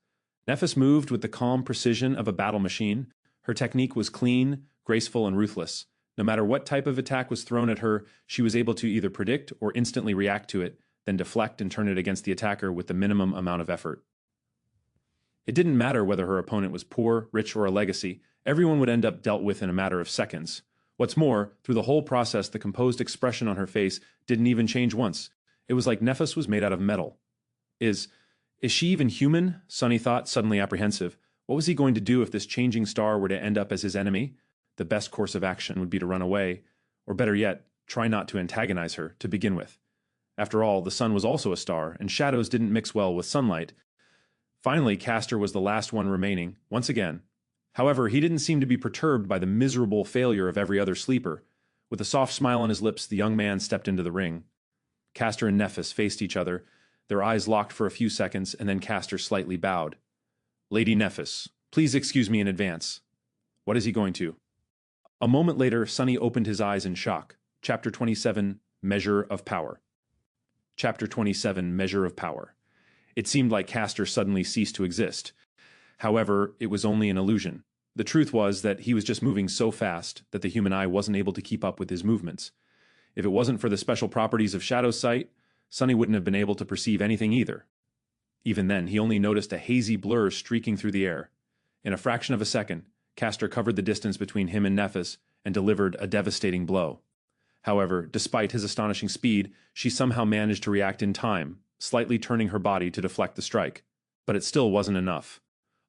Nephis moved with the calm precision of a battle machine. Her technique was clean, graceful, and ruthless. No matter what type of attack was thrown at her, she was able to either predict or instantly react to it, then deflect and turn it against the attacker with the minimum amount of effort. It didn't matter whether her opponent was poor, rich, or a legacy. Everyone would end up dealt with in a matter of seconds. What's more, through the whole process, the composed expression on her face didn't even change once. It was like Nephis was made out of metal. Is she even human? Sunny thought, suddenly apprehensive. What was he going to do if this changing star were to end up as his enemy? The best course of action would be to run away, or better yet, try not to antagonize her to begin with. After all, the sun was also a star, and shadows didn't mix well with sunlight. Finally, Castor was the last one remaining, once again. However, he didn't seem to be perturbed by the miserable failure of every other sleeper. With a soft smile on his lips, the young man stepped into the ring. Castor and Nephis faced each other. Their eyes locked for a few seconds, and then Castor slightly bowed. Lady Nephis, please excuse me in advance. What is he going to? A moment later, Sunny opened his eyes in shock. Chapter 27, Measure of Power. Chapter 27, Measure of Power. It seemed like Castor suddenly ceased to exist. However, it was only an illusion. The truth was that he was just moving so fast that the human eye wasn't able to keep up with his movements. If it wasn't for the special properties of shadow sight, Sunny wouldn't have been able to perceive anything either. Even then, he only noticed a hazy blur streaking through the air. In a fraction of a second, Castor covered the distance between him and Nephis and delivered a devastating blow. However, despite his astonishing speed, she somehow managed to react in time, slightly turning her body to deflect the strike. But it still wasn't enough.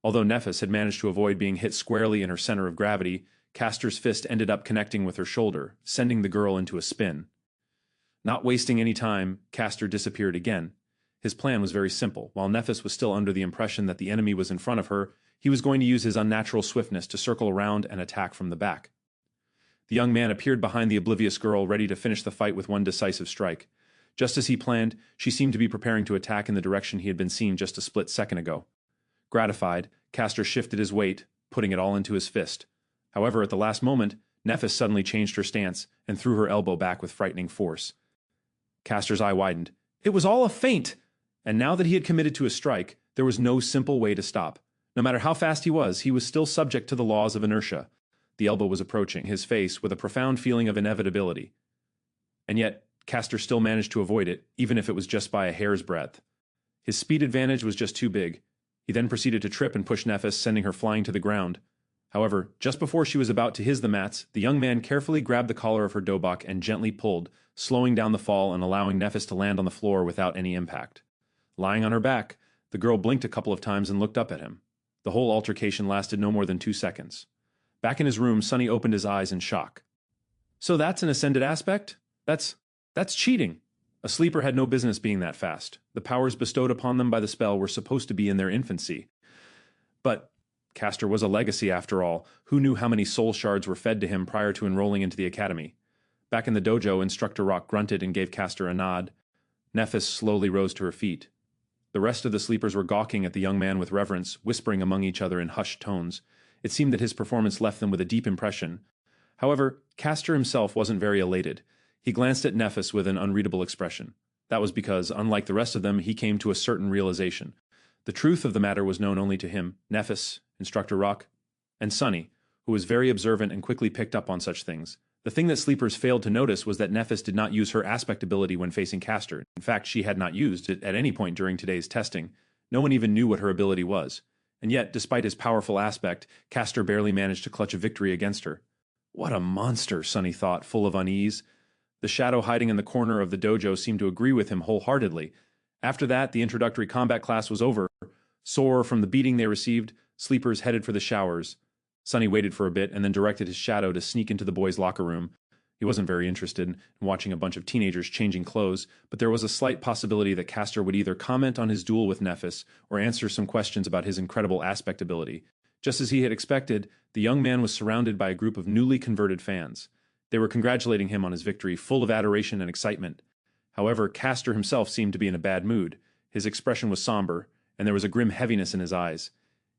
Although Nephis had managed to avoid being hit squarely in her center of gravity, Castor's fist ended up connecting with her shoulder, sending the girl into a spin. Not wasting any time, Castor disappeared again. His plan was very simple. While Nephis was still under the impression that the enemy was in front of her, he was going to use his unnatural swiftness to circle around and attack from the back. The young man appeared behind the oblivious girl, ready to finish the fight with one decisive strike. Just as he planned, she seemed to be preparing to attack in the direction he had been seen just a split second ago. Gratified, Castor shifted his weight, putting it all into his fist. However, at the last moment, Nephis suddenly changed her stance and threw her elbow back with frightening force. Castor's eye widened. It was all a feint! And now that he had committed to a strike, there was no simple way to stop. No matter how fast he was still subject to the laws of inertia. The elbow was approaching his face with a profound feeling of inevitability. And yet, Castor still managed to avoid it, even if it was just by a hair's breadth. His speed advantage was just too big. He then proceeded to trip and push Nephis, sending her flying to the ground. However, just before she was about to hiss the mats, the young man carefully grabbed the collar of her dobok and gently pulled, slowing down the fall and allowing Nephis to land on the floor without any impact. Lying on her back, the girl blinked a couple of times and looked up at him. The whole altercation lasted no more than 2 seconds. Back in his room, Sunny opened his eyes in shock. So that's an ascended aspect? That's cheating. A sleeper had no business being that fast. The powers bestowed upon them by the spell were supposed to be in their infancy. But Castor was a legacy after all. Who knew how many soul shards were fed to him prior to enrolling into the academy? Back in the dojo, Instructor Rock grunted and gave Castor a nod. Nephis slowly rose to her feet. The rest of the sleepers were gawking at the young man with reverence, whispering among each other in hushed tones. It seemed that his performance left them with a deep impression. However, Castor himself wasn't very elated. He glanced at Nephis with an unreadable expression. That was because, unlike the rest of them, he came to a certain realization. The truth of the matter was known only to him, Nephis, Instructor Rock, and Sunny, who was very observant and quickly picked up on such things. The thing that sleepers failed to notice was that Nephis did not use her aspect ability when facing Castor. In fact, she had not used it at any point during today's testing. No one even knew what her ability was. And yet, despite his powerful aspect, Castor barely managed to clutch a victory against her. What a monster, Sunny thought, full of unease. The shadow hiding in the corner of the dojo seemed to agree with him wholeheartedly. After that, the introductory combat class was over. Sore from the beating they received, sleepers headed for the showers. Sunny waited for a bit and then directed his shadow to sneak into the boys' locker room. He wasn't very interested in watching a bunch of teenagers changing clothes, but there was a slight possibility that Castor would either comment on his duel with Nephis or answer some questions about his incredible aspect ability. Just as he had expected, the young man was surrounded by a group of newly converted fans. They were congratulating him on his victory, full of adoration and excitement. However, Castor himself seemed to be in a bad mood. His expression was somber, and there was a grim heaviness in his eyes.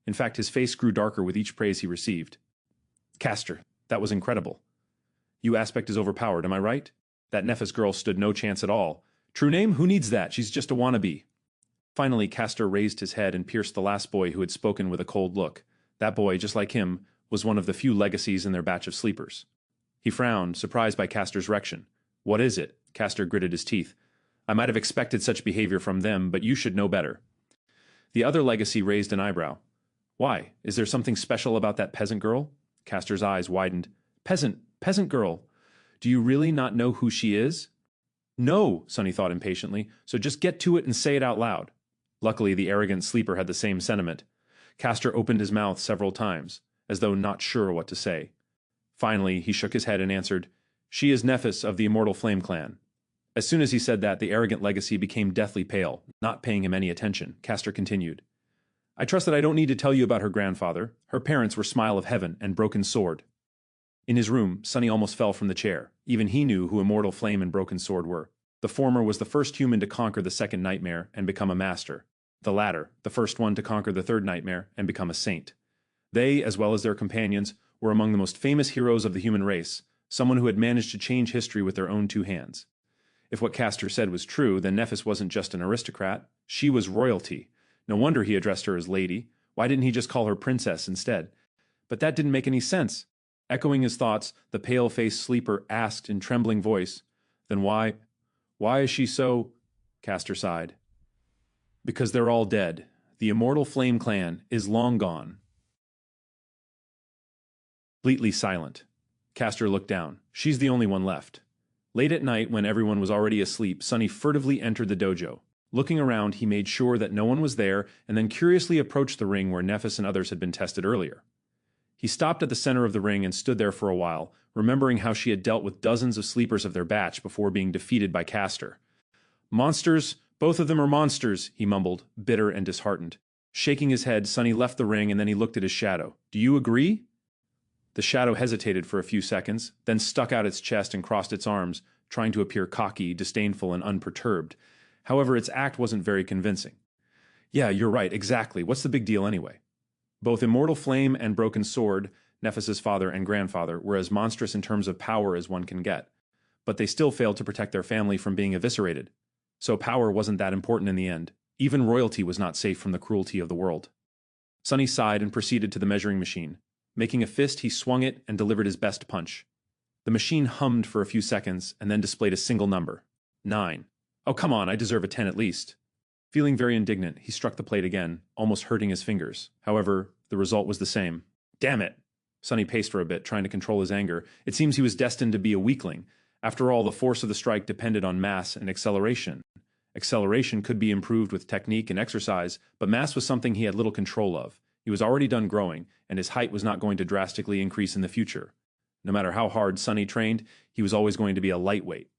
In fact, his face grew darker with each praise he received. Castor, that was incredible. You aspect is overpowered, am I right? That Nephis girl stood no chance at all. True name? Who needs that? She's just a wannabe. Finally, Castor raised his head and pierced the last boy who had spoken with a cold look. That boy, just like him, was one of the few legacies in their batch of sleepers. He frowned, surprised by Castor's reaction. What is it? Castor gritted his teeth. I might have expected such behavior from them, but you should know better. The other legacy raised an eyebrow. Why? Is there something special about that peasant girl? Castor's eyes widened. Peasant girl. Do you really not know who she is? No, Sunny thought impatiently, so just get to it and say it out loud. Luckily, the arrogant sleeper had the same sentiment. Castor opened his mouth several times, as though not sure what to say. Finally, he shook his head and answered, She is Nephis of the Immortal Flame Clan. As soon as he said that, the arrogant legacy became deathly pale, not paying him any attention. Castor continued. I trust that I don't need to tell you about her grandfather. Her parents were Smile of Heaven and Broken Sword. In his room, Sunny almost fell from the chair. Even he knew who Immortal Flame and Broken Sword were. The former was the first human to conquer the second nightmare and become a master. The latter, the first one to conquer the third nightmare and become a saint. They, as well as their companions, were among the most famous heroes of the human race, someone who had managed to change history with their own two hands. If what Castor said was true, then Nephis wasn't just an aristocrat. She was royalty. No wonder he addressed her as lady. Why didn't he just call her princess instead? But that didn't make any sense. Echoing his thoughts, the pale-faced sleeper asked in trembling voice, Then why is she so... Castor sighed. Because they're all dead. The Immortal Flame Clan is long gone. Completely silent. Castor looked down. She's the only one left. Late at night, when everyone was already asleep, Sunny furtively entered the dojo. Looking around, he made sure that no one was there and then curiously approached the ring where Nephis and others had been tested earlier. He stopped at the center of the ring and stood there for a while, remembering how she had dealt with dozens of sleepers of their batch before being defeated by Castor. Monsters, both of them are monsters, he mumbled, bitter and disheartened. Shaking his head, Sunny left the ring and then he looked at his shadow. Do you agree? The shadow hesitated for a few seconds, then stuck out its chest and crossed its arms, trying to appear cocky, disdainful, and unperturbed. However, its act wasn't very convincing. Yeah, you're right, exactly. What's the big deal anyway? Both Immortal Flame and Broken Sword, Nephis's father and grandfather, were as monstrous in terms of power as one can get. But they still failed to protect their family from being eviscerated. So power wasn't that important in the end. Even royalty was not safe from the cruelty of the world. Sunny sighed and proceeded to the measuring machine. Making a fist, he swung it and delivered his best punch. The machine hummed for a few seconds and then displayed a single number. 9. Oh, come on, I deserve a 10 at least. Feeling very indignant, he struck the plate again, almost hurting his fingers. However, the result was the same. Damn it! Sunny paced for a bit, trying to control his anger. It seems he was destined to be a weakling. After all, the force of the strike depended on mass and acceleration. Acceleration could be improved with technique and exercise, but mass was something he had little control of. He was already done growing, and his height was not going to drastically increase in the future. No matter how hard Sunny trained, he was always going to be a lightweight.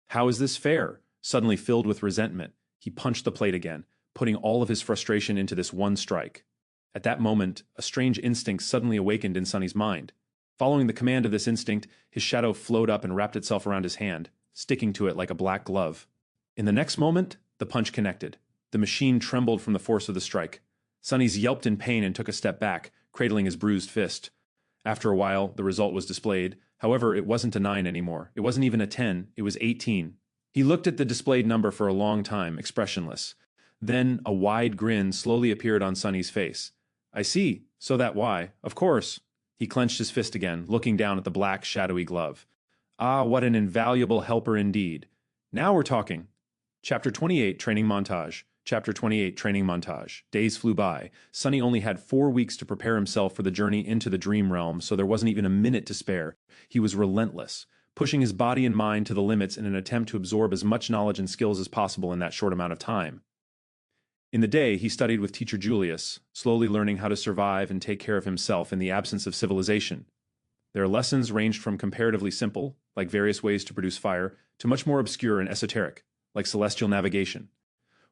How is this fair? Suddenly filled with resentment, he punched the plate again, putting all of his frustration into this one strike. At that moment, a strange instinct suddenly awakened in Sunny's mind. Following the command of this instinct, his shadow flowed up and wrapped itself around his hand, sticking to it like a black glove. In the next moment, the punch connected. The machine trembled from the force of the strike. Sunny's yelped in pain and took a step back, cradling his bruised fist. After a while, the result was displayed. However, it wasn't a 9 anymore. It wasn't even a 10. It was 18. He looked at the displayed number for a long time, expressionless. Then a wide grin slowly appeared on Sunny's face. I see. So that why. Of course. He clenched his fist again, looking down at the black, shadowy glove. Ah, what an invaluable helper indeed. Now we're talking. Chapter 28, Training Montage. Chapter 28, Training Montage. Days flew by. Sunny only had 4 weeks to prepare himself for the journey into the dream realm, so there wasn't even a minute to spare. He was relentless, pushing his body and mind to the limits in an attempt to absorb as much knowledge and skills as possible in that short amount of time. In the day, he studied with teacher Julius, slowly learning how to survive and take care of himself in the absence of civilization. Their lessons ranged from comparatively simple, like various ways to produce fire, to much more obscure and esoteric, like celestial navigation.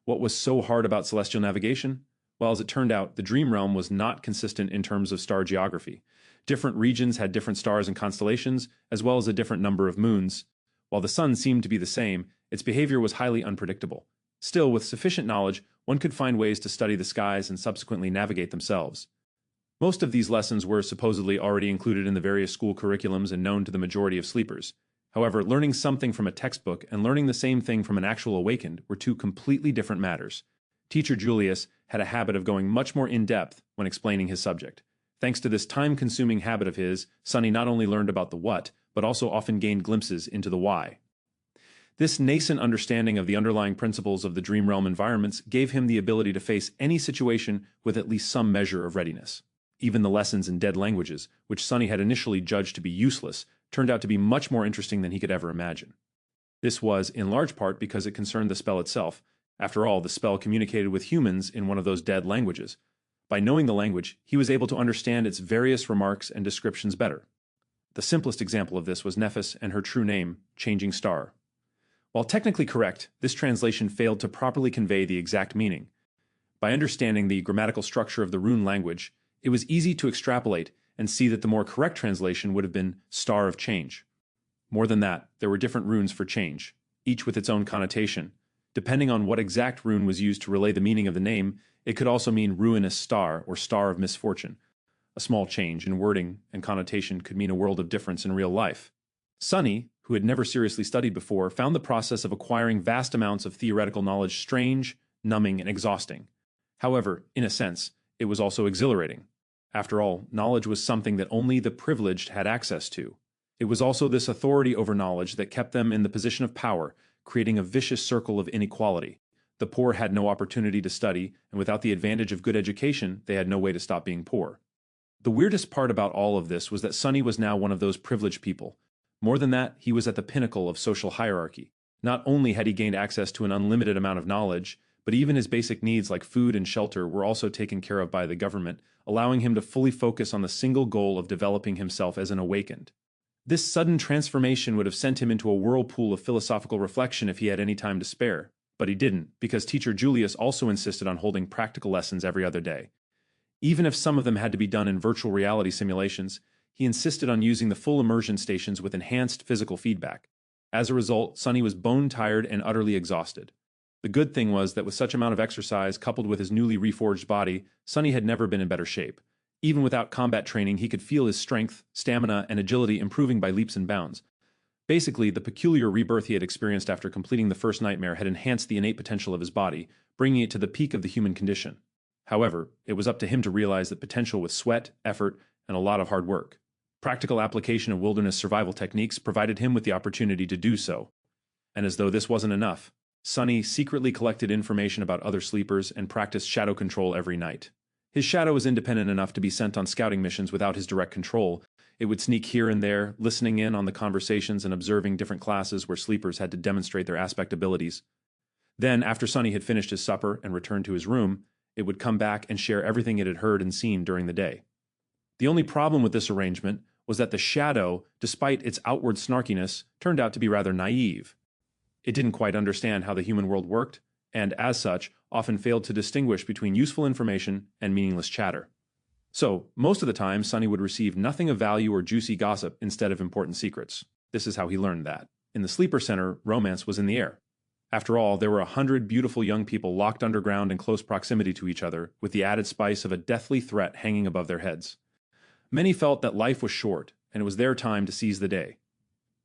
What was so hard about celestial navigation? Well, as it turned out, the dream realm was not consistent in terms of star geography. Different regions had different stars and constellations, as well as a different number of moons. While the sun seemed to be the same, its behavior was highly unpredictable. Still, with sufficient knowledge, one could find ways to study the skies and subsequently navigate themselves. Most of these lessons were supposedly already included in the various school curriculums and known to the majority of sleepers. However, learning something from a textbook and learning the same thing from an actual awakened were two completely different matters. Teacher Julius had a habit of going much more in-depth when explaining his subject. Thanks to this time-consuming habit of his, Sunny not only learned about the what, but also often gained glimpses into the why. This nascent understanding of the underlying principles of the dream realm environments gave him the ability to face any situation with at least some measure of readiness. Even the lessons in dead languages, which Sunny had initially judged to be useless, turned out to be much more interesting than he could ever imagine. This was, in large part, because it concerned the spell itself. After all, the spell communicated with humans in one of those dead languages. By knowing the language, he was able to understand its various remarks and descriptions better. The simplest example of this was Nephis and her true name, Changing Star. While technically correct, this translation failed to properly convey the exact meaning. By understanding the grammatical structure of the rune language, it was easy to extrapolate and see that the more correct translation would have been Star of Change. More than that, there were different runes for change, each with its own connotation. Depending on what exact rune was used to relay the meaning of the name, it could also mean ruinous star or star of misfortune. A small change in wording and connotation could mean a world of difference in real life. Sunny, who had never seriously studied before, found the process of acquiring vast amounts of theoretical knowledge strange, numbing, and exhausting. However, in a sense, it was also exhilarating. After all, knowledge was something that only the privileged had access to. It was also this authority over knowledge that kept them in the position of power, creating a vicious circle of inequality. The poor had no opportunity to study, and without the advantage of good education, they had no way to stop being poor. The weirdest part about all of this was that Sunny was now one of those privileged people. More than that, he was at the pinnacle of social hierarchy. Not only had he gained access to an unlimited amount of knowledge, but even his basic needs like food and shelter were also taken care of by the government, allowing him to fully focus on the single goal of developing himself as an awakened. This sudden transformation would have sent him into a whirlpool of philosophical reflection if he had any time to spare. But he didn't, because teacher Julius also insisted on holding practical lessons every other day. Even if some of them had to be done in virtual reality simulations, he insisted on using the full immersion stations with enhanced physical feedback. As a result, Sunny was bone-tired and utterly exhausted. The good thing was that with such amount of exercise coupled with his newly reforged body, Sunny had never been in better shape. Even without combat training, he could feel his strength, stamina, and agility improving by leaps and bounds. Basically, the peculiar rebirth he had experienced after completing the first nightmare had enhanced the innate potential of his body, bringing it to the peak of the human condition. However, it was up to him to realize that potential with sweat, effort, and a lot of hard work. Practical application of wilderness survival techniques provided him with the opportunity to do so. And as though this wasn't enough, Sunny secretly collected information about other sleepers and practiced shadow control every night. His shadow was independent enough to be sent on scouting missions without his direct control. It would sneak here and there, listening in on the conversations and observing different classes where sleepers had to demonstrate their aspect abilities. Then, after Sunny had finished his supper and returned to his room, it would come back and share everything it had heard and seen during the day. The only problem with this arrangement was that the shadow, despite its outward snarkiness, turned out to be rather naive. It didn't quite understand how the human world worked, and as such, often failed to distinguish between useful information and meaningless chatter. So, most of the time, Sunny would receive nothing of value or juicy gossip instead of important secrets. This is how he learned that. In the sleeper center, romance was in the air. After all, there were 100 beautiful young people locked underground in close proximity to each other, with the added spice of a deathly threat hanging above their heads. Many felt that life was short, and it was their time to seize the day.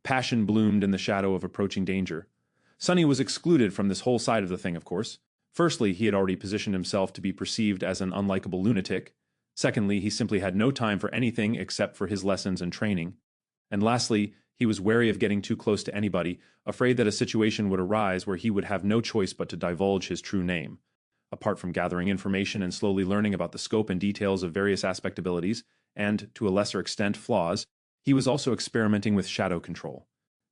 Passion bloomed in the shadow of approaching danger. Sunny was excluded from this whole side of the thing, of course. Firstly, he had already positioned himself to be perceived as an unlikable lunatic. Secondly, he simply had no time for anything except for his lessons and training. And lastly, He was wary of getting too close to anybody, afraid that a situation would arise where he would have no choice but to divulge his true name. Apart from gathering information and slowly learning about the scope and details of various aspect abilities, and, to a lesser extent, flaws, he was also experimenting with shadow control.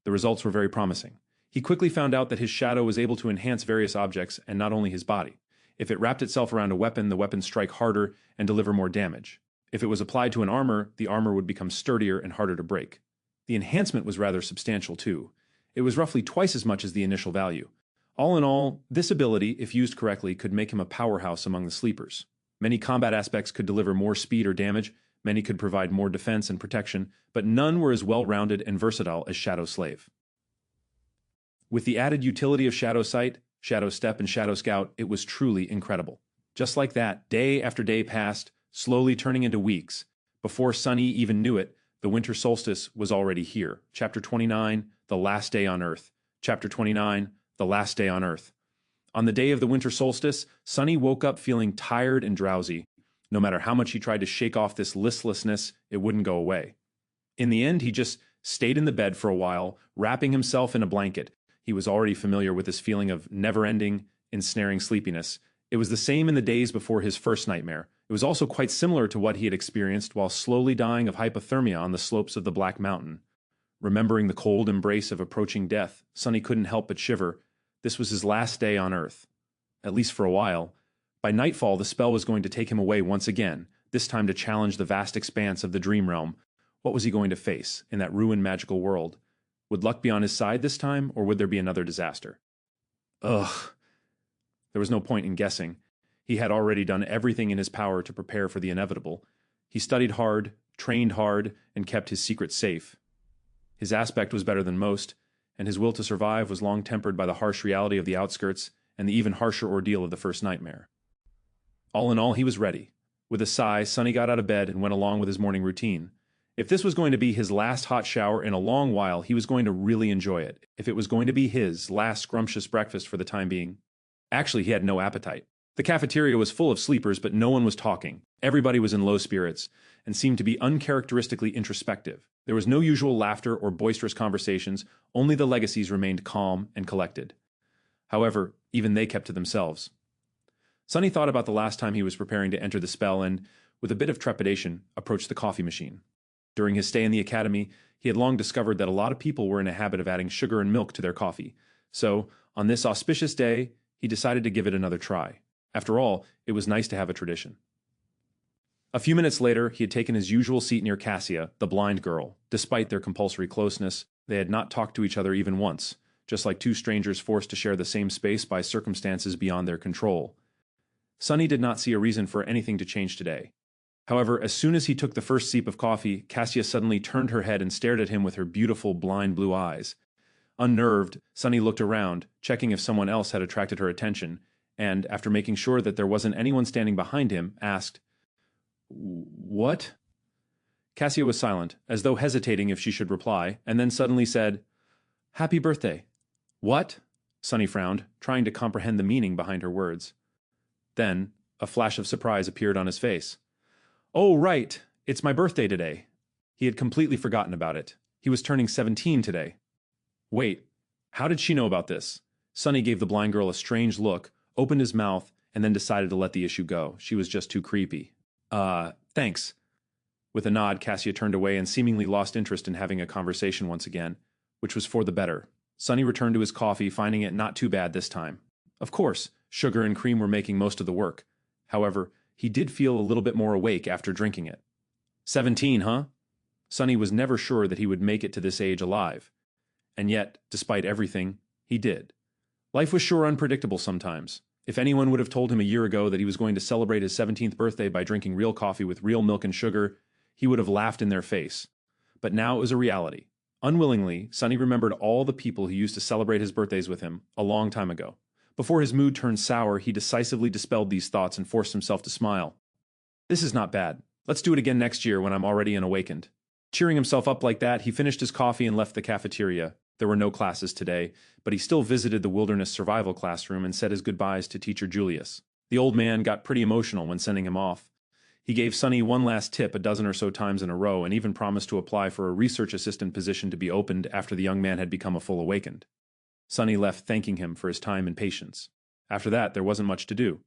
The results were very promising. He quickly found out that his shadow was able to enhance various objects and not only his body. If it wrapped itself around a weapon, the weapon strike harder and deliver more damage. If it was applied to an armor, the armor would become sturdier and harder to break. The enhancement was rather substantial too. It was roughly twice as much as the initial value. All in all, this ability, if used correctly, could make him a powerhouse among the sleepers. Many combat aspects could deliver more speed or damage, many could provide more defense and protection, but none were as well-rounded and versatile as Shadow Slave. With the added utility of Shadow Sight, Shadow Step, and Shadow Scout, it was truly incredible. Just like that, day after day passed, slowly turning into weeks. Before Sunny even knew it, the winter solstice was already here. Chapter 29, The Last Day on Earth. Chapter 29, The Last Day on Earth. On the day of the winter solstice, Sunny woke up feeling tired and drowsy. No matter how much he tried to shake off this listlessness, it wouldn't go away. In the end, he just stayed in the bed for a while, wrapping himself in a blanket. He was already familiar with this feeling of never-ending, ensnaring sleepiness. It was the same in the days before his first nightmare. It was also quite similar to what he had experienced while slowly dying of hypothermia on the slopes of the Black Mountain. Remembering the cold embrace of approaching death, Sunny couldn't help but shiver. This was his last day on Earth. At least for a while. By nightfall, the spell was going to take him away once again, this time to challenge the vast expanse of the dream realm. What was he going to face in that ruined magical world? Would luck be on his side this time, or would there be another disaster? Ugh. There was no point in guessing. He had already done everything in his power to prepare for the inevitable. He studied hard, trained hard, and kept his secret safe. His aspect was better than most, and his will to survive was long tempered by the harsh reality of the outskirts and the even harsher ordeal of the first nightmare. All in all, he was ready. With a sigh, Sunny got out of bed and went along with his morning routine. If this was going to be his last hot shower in a long while, he was going to really enjoy it. If it was going to be his last scrumptious breakfast for the time being. Actually, he had no appetite. The cafeteria was full of sleepers, but no one was talking. Everybody was in low spirits and seemed to be uncharacteristically introspective. There was no usual laughter or boisterous conversations, only the legacies remained calm and collected. However, even they kept to themselves. Sunny thought about the last time he was preparing to enter the spell and, with a bit of trepidation, approached the coffee machine. During his stay in the academy, he had long discovered that a lot of people were in a habit of adding sugar and milk to their coffee. So, on this auspicious day, he decided to give it another try. After all, it was nice to have a tradition. A few minutes later, he had taken his usual seat near Cassia, the blind girl. Despite their compulsory closeness, they had not talked to each other even once, just like two strangers forced to share the same space by circumstances beyond their control. Sunny did not see a reason for anything to change today. However, as soon as he took the first sip of coffee, Cassia suddenly turned her head and stared at him with her beautiful blind blue eyes. Unnerved, Sunny looked around, checking if someone else had attracted her attention, and, after making sure that there wasn't anyone standing behind him, asked, "What?" Cassia was silent, as though hesitating if she should reply, and then suddenly said, "Happy birthday." "What?" Sunny frowned, trying to comprehend the meaning behind her words. Then, a flash of surprise appeared on his face. "Oh, right, it's my birthday today." He had completely forgotten about it. He was turning 17 today. Wait, how did she know about this? Sunny gave the blind girl a strange look, opened his mouth, and then decided to let the issue go. She was just too creepy. Thanks." With a nod, Cassia turned away and seemingly lost interest in having a conversation once again, which was for the better. Sunny returned to his coffee, finding it not too bad this time. Of course, sugar and cream were making most of the work. However, he did feel a little bit more awake after drinking it. 17, huh? Sunny was never sure that he would make it to this age alive. And yet, despite everything, he did. Life was sure unpredictable sometimes. If anyone would have told him a year ago that he was going to celebrate his 17th birthday by drinking real coffee with real milk and sugar, he would have laughed in their face. But now it was a reality. Unwillingly, Sunny remembered all the people who used to celebrate his birthdays with him a long time ago. Before his mood turned sour, he decisively dispelled these thoughts and forced himself to smile. This is not bad. Let's do it again next year when I'm already awakened. Cheering himself up like that, he finished his coffee and left the cafeteria. There were no classes today, but he still visited the wilderness survival classroom and said his goodbyes to teacher Julius. The old man got pretty emotional when sending him off. He gave Sunny one last tip a dozen or so times in a row and even promised to apply for a research assistant position to be opened after the young man had become a full awakened. Sunny left thanking him for his time and patience. After that, there wasn't much to do.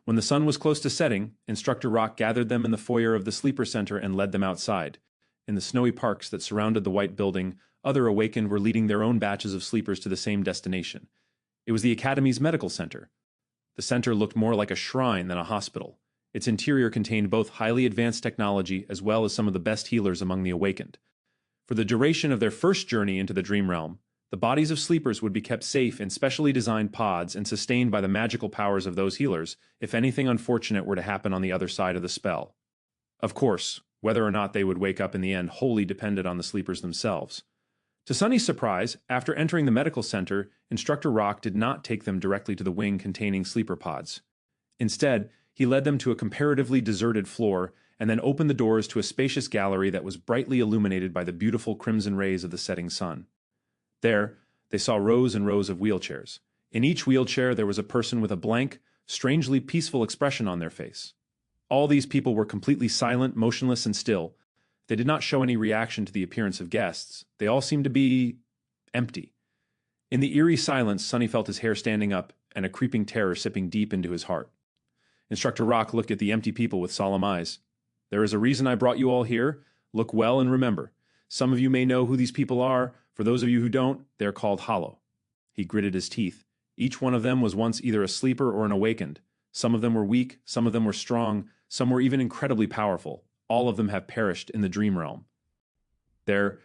When the sun was close to setting, Instructor Rock gathered them in the foyer of the sleeper center and led them outside. In the snowy parks that surrounded the white building, other awakened were leading their own batches of sleepers to the same destination. It was the Academy's medical center. The center looked more like a shrine than a hospital. Its interior contained both highly advanced technology as well as some of the best healers among the awakened. For the duration of their first journey into the dream realm, the bodies of sleepers would be kept safe in specially designed pods and sustained by the magical powers of those healers if anything unfortunate were to happen on the other side of the spell. Of course, whether or not they would wake up in the end wholly depended on the sleepers themselves. To Sunny's surprise, after entering the medical center, Instructor Rock did not take them directly to the wing containing sleeper pods. Instead, he led them to a comparatively deserted floor and then opened the doors to a spacious gallery that was brightly illuminated by the beautiful crimson rays of the setting sun. There, they saw rows and rows of wheelchairs. In each wheelchair, there was a person with a blank, strangely peaceful expression on their face. All these people were completely silent, motionless, and still. They did not show any reaction to the appearance of guests. They all seemed to be empty. In the eerie silence, Sunny felt his hair standing up and a creeping terror sipping deep into his heart. Instructor Rock looked at the empty people with solemn eyes. "There is a reason I brought you all here. Look well and remember. Some of you may know who these people are. For those of you who don't, they are called Hollow." He gritted his teeth. Each one of them was once either a sleeper or an awakened. Some of them were weak, some of them were strong, some were even incredibly powerful. All of them have perished in the dream realm. Their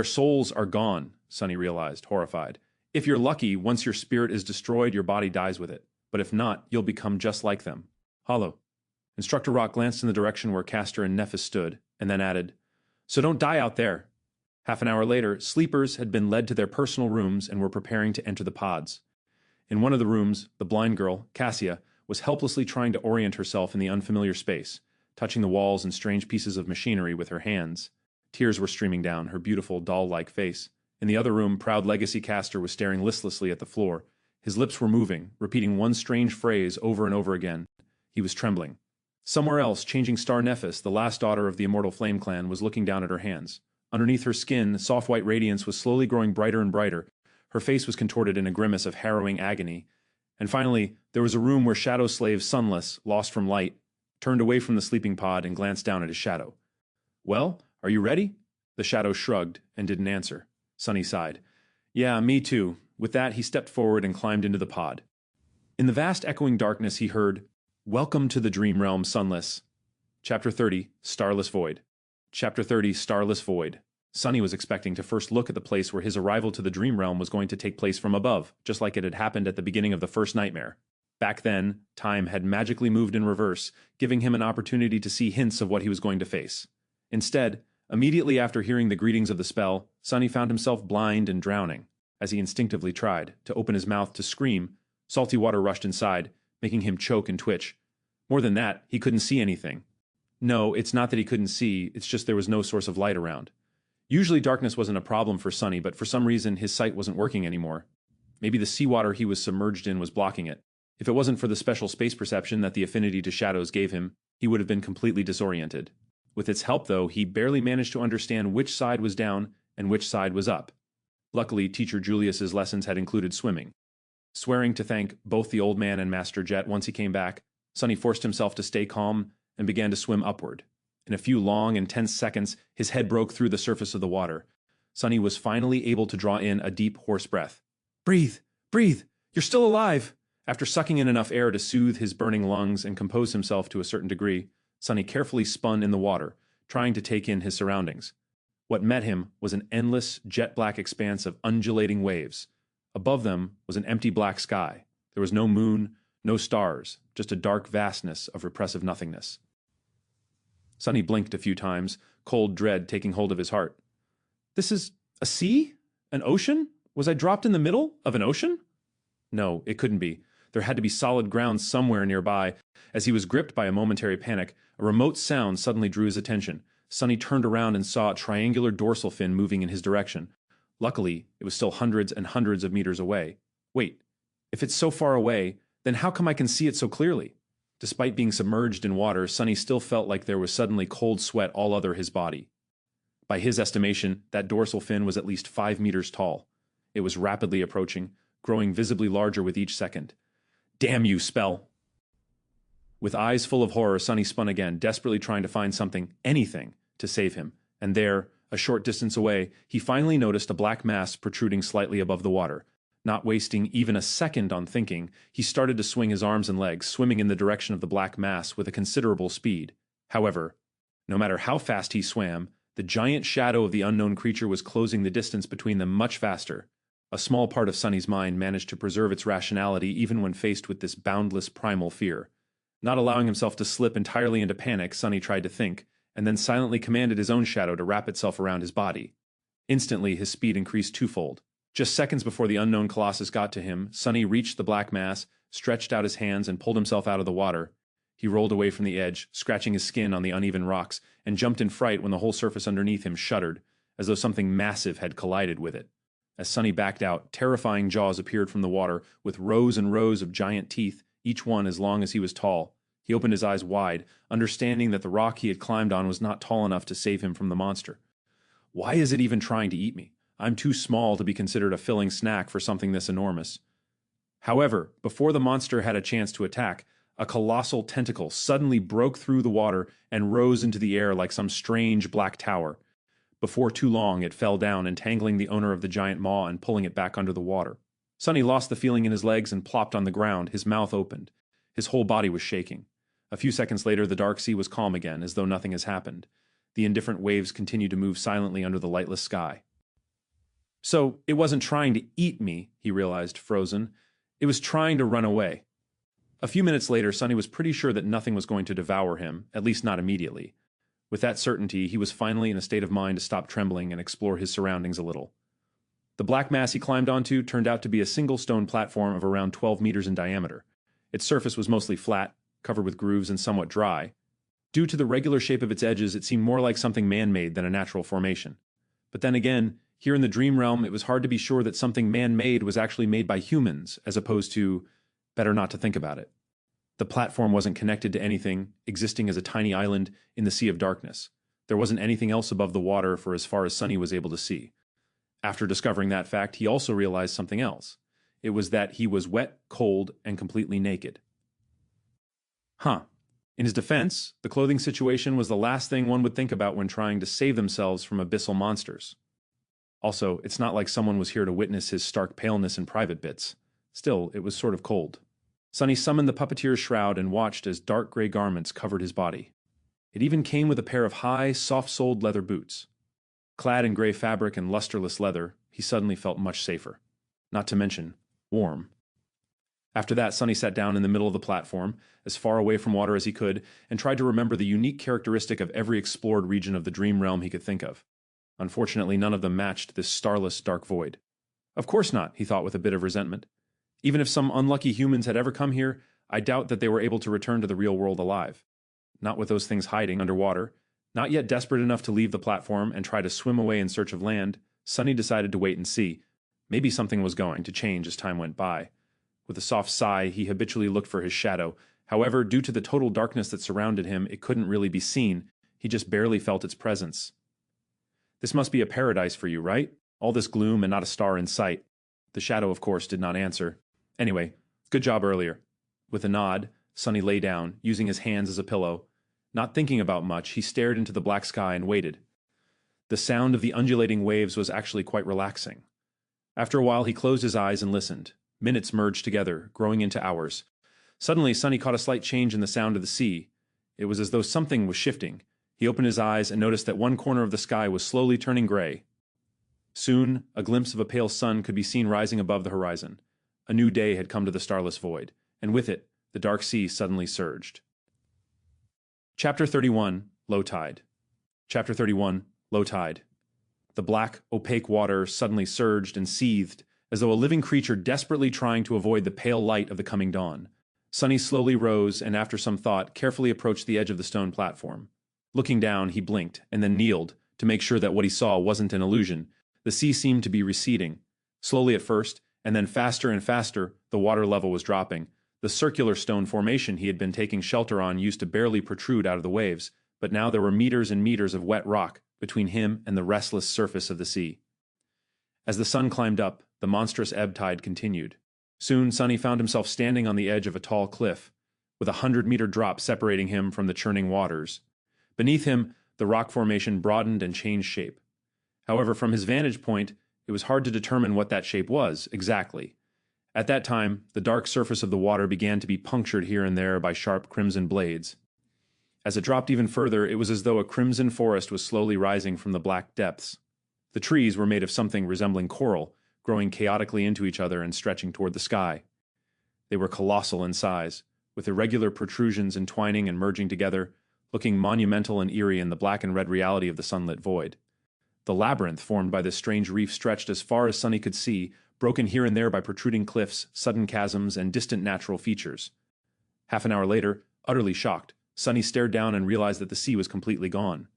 souls are gone, Sunny realized, horrified. If you're lucky, once your spirit is destroyed, your body dies with it. But if not, you'll become just like them. Hollow. Instructor Rock glanced in the direction where Castor and Nephis stood, and then added, "So don't die out there." Half an hour later, sleepers had been led to their personal rooms and were preparing to enter the pods. In one of the rooms, the blind girl, Cassia, was helplessly trying to orient herself in the unfamiliar space, touching the walls and strange pieces of machinery with her hands. Tears were streaming down her beautiful, doll-like face. In the other room, proud Legacy Castor was staring listlessly at the floor. His lips were moving, repeating one strange phrase over and over again. He was trembling. Somewhere else, changing star Nephis, the last daughter of the immortal Flame Clan, was looking down at her hands. Underneath her skin, soft white radiance was slowly growing brighter and brighter. Her face was contorted in a grimace of harrowing agony. And finally, there was a room where Shadow Slave Sunless, lost from light, turned away from the sleeping pod and glanced down at his shadow. "Well, are you ready?" The shadow shrugged and didn't answer. Sunny sighed. "Yeah, me too." With that, he stepped forward and climbed into the pod. In the vast echoing darkness, he heard, "Welcome to the Dream Realm, Sunless." Chapter 30, Starless Void. Chapter 30, Starless Void. Sunny was expecting to first look at the place where his arrival to the Dream Realm was going to take place from above, just like it had happened at the beginning of the first nightmare. Back then, time had magically moved in reverse, giving him an opportunity to see hints of what he was going to face. Instead, immediately after hearing the greetings of the spell, Sunny found himself blind and drowning. As he instinctively tried to open his mouth to scream, salty water rushed inside, making him choke and twitch. More than that, he couldn't see anything. No, it's not that he couldn't see, it's just there was no source of light around. Usually darkness wasn't a problem for Sunny, but for some reason his sight wasn't working anymore. Maybe the seawater he was submerged in was blocking it. If it wasn't for the special space perception that the affinity to shadows gave him, he would have been completely disoriented. With its help, though, he barely managed to understand which side was down and which side was up. Luckily, Teacher Julius's lessons had included swimming. Swearing to thank both the old man and Master Jet once he came back, Sunny forced himself to stay calm and began to swim upward. In a few long and tense seconds, his head broke through the surface of the water. Sunny was finally able to draw in a deep, hoarse breath. "Breathe! Breathe! You're still alive!" After sucking in enough air to soothe his burning lungs and compose himself to a certain degree, Sunny carefully spun in the water, trying to take in his surroundings. What met him was an endless, jet-black expanse of undulating waves. Above them was an empty black sky. There was no moon, no stars, just a dark vastness of repressive nothingness. Sunny blinked a few times, cold dread taking hold of his heart. "This is a sea? An ocean? Was I dropped in the middle of an ocean?" No, it couldn't be. There had to be solid ground somewhere nearby. As he was gripped by a momentary panic, a remote sound suddenly drew his attention. Sunny turned around and saw a triangular dorsal fin moving in his direction. Luckily, it was still hundreds and hundreds of meters away. Wait, if it's so far away, then how come I can see it so clearly? Despite being submerged in water, Sunny still felt like there was suddenly cold sweat all over his body. By his estimation, that dorsal fin was at least 5 meters tall. It was rapidly approaching, growing visibly larger with each second. Damn you, Spell! With eyes full of horror, Sunny spun again, desperately trying to find something, anything, to save him. And there, a short distance away, he finally noticed a black mass protruding slightly above the water. Not wasting even a second on thinking, he started to swing his arms and legs, swimming in the direction of the black mass with a considerable speed. However, no matter how fast he swam, the giant shadow of the unknown creature was closing the distance between them much faster. A small part of Sunny's mind managed to preserve its rationality even when faced with this boundless primal fear. Not allowing himself to slip entirely into panic, Sunny tried to think, and then silently commanded his own shadow to wrap itself around his body. Instantly, his speed increased twofold. Just seconds before the unknown colossus got to him, Sunny reached the black mass, stretched out his hands, and pulled himself out of the water. He rolled away from the edge, scratching his skin on the uneven rocks, and jumped in fright when the whole surface underneath him shuddered, as though something massive had collided with it. As Sunny backed out, terrifying jaws appeared from the water, with rows and rows of giant teeth, each one as long as he was tall. He opened his eyes wide, understanding that the rock he had climbed on was not tall enough to save him from the monster. Why is it even trying to eat me? I'm too small to be considered a filling snack for something this enormous. However, before the monster had a chance to attack, a colossal tentacle suddenly broke through the water and rose into the air like some strange black tower. Before too long, it fell down, entangling the owner of the giant maw and pulling it back under the water. Sunny lost the feeling in his legs and plopped on the ground, his mouth opened. His whole body was shaking. A few seconds later, the dark sea was calm again, as though nothing has happened. The indifferent waves continued to move silently under the lightless sky. So, it wasn't trying to eat me, he realized, frozen. It was trying to run away. A few minutes later, Sunny was pretty sure that nothing was going to devour him, at least not immediately. With that certainty, he was finally in a state of mind to stop trembling and explore his surroundings a little. The black mass he climbed onto turned out to be a single stone platform of around 12 meters in diameter. Its surface was mostly flat, covered with grooves and somewhat dry. Due to the regular shape of its edges, it seemed more like something man-made than a natural formation. But then again, here in the dream realm, it was hard to be sure that something man-made was actually made by humans, as opposed to, better not to think about it. The platform wasn't connected to anything, existing as a tiny island in the sea of darkness. There wasn't anything else above the water for as far as Sunny was able to see. After discovering that fact, he also realized something else. It was that he was wet, cold, and completely naked. In his defense, the clothing situation was the last thing one would think about when trying to save themselves from abyssal monsters. Also, it's not like someone was here to witness his stark paleness in private bits. Still, it was sort of cold. Sunny summoned the puppeteer's shroud and watched as dark gray garments covered his body. It even came with a pair of high, soft-soled leather boots. Clad in gray fabric and lusterless leather, he suddenly felt much safer. Not to mention, warm. After that, Sunny sat down in the middle of the platform, as far away from water as he could, and tried to remember the unique characteristic of every explored region of the dream realm he could think of. Unfortunately, none of them matched this starless, dark void. Of course not, he thought with a bit of resentment. Even if some unlucky humans had ever come here, I doubt that they were able to return to the real world alive. Not with those things hiding underwater. Not yet desperate enough to leave the platform and try to swim away in search of land, Sunny decided to wait and see. Maybe something was going to change as time went by. With a soft sigh, he habitually looked for his shadow. However, due to the total darkness that surrounded him, it couldn't really be seen. He just barely felt its presence. This must be a paradise for you, right? All this gloom and not a star in sight. The shadow, of course, did not answer. Anyway, good job earlier. With a nod, Sunny lay down, using his hands as a pillow. Not thinking about much, he stared into the black sky and waited. The sound of the undulating waves was actually quite relaxing. After a while, he closed his eyes and listened. Minutes merged together, growing into hours. Suddenly, Sunny caught a slight change in the sound of the sea. It was as though something was shifting. He opened his eyes and noticed that one corner of the sky was slowly turning gray. Soon, a glimpse of a pale sun could be seen rising above the horizon. A new day had come to the starless void, and with it, the dark sea suddenly surged. Chapter 31, Low Tide. Chapter 31, Low Tide. The black, opaque water suddenly surged and seethed, as though a living creature desperately trying to avoid the pale light of the coming dawn. Sunny slowly rose and, after some thought, carefully approached the edge of the stone platform. Looking down, he blinked, and then kneeled, to make sure that what he saw wasn't an illusion. The sea seemed to be receding. Slowly at first, and then faster and faster, the water level was dropping. The circular stone formation he had been taking shelter on used to barely protrude out of the waves, but now there were meters and meters of wet rock between him and the restless surface of the sea. As the sun climbed up, the monstrous ebb tide continued. Soon Sonny found himself standing on the edge of a tall cliff, with a 100-meter drop separating him from the churning waters. Beneath him, the rock formation broadened and changed shape. However, from his vantage point, it was hard to determine what that shape was exactly. At that time, the dark surface of the water began to be punctured here and there by sharp crimson blades. As it dropped even further, it was as though a crimson forest was slowly rising from the black depths. The trees were made of something resembling coral, growing chaotically into each other and stretching toward the sky. They were colossal in size, with irregular protrusions entwining and merging together, looking monumental and eerie in the black and red reality of the sunlit void. The labyrinth formed by this strange reef stretched as far as Sonny could see, broken here and there by protruding cliffs, sudden chasms, and distant natural features. Half an hour later, utterly shocked, Sonny stared down and realized that the sea was completely gone.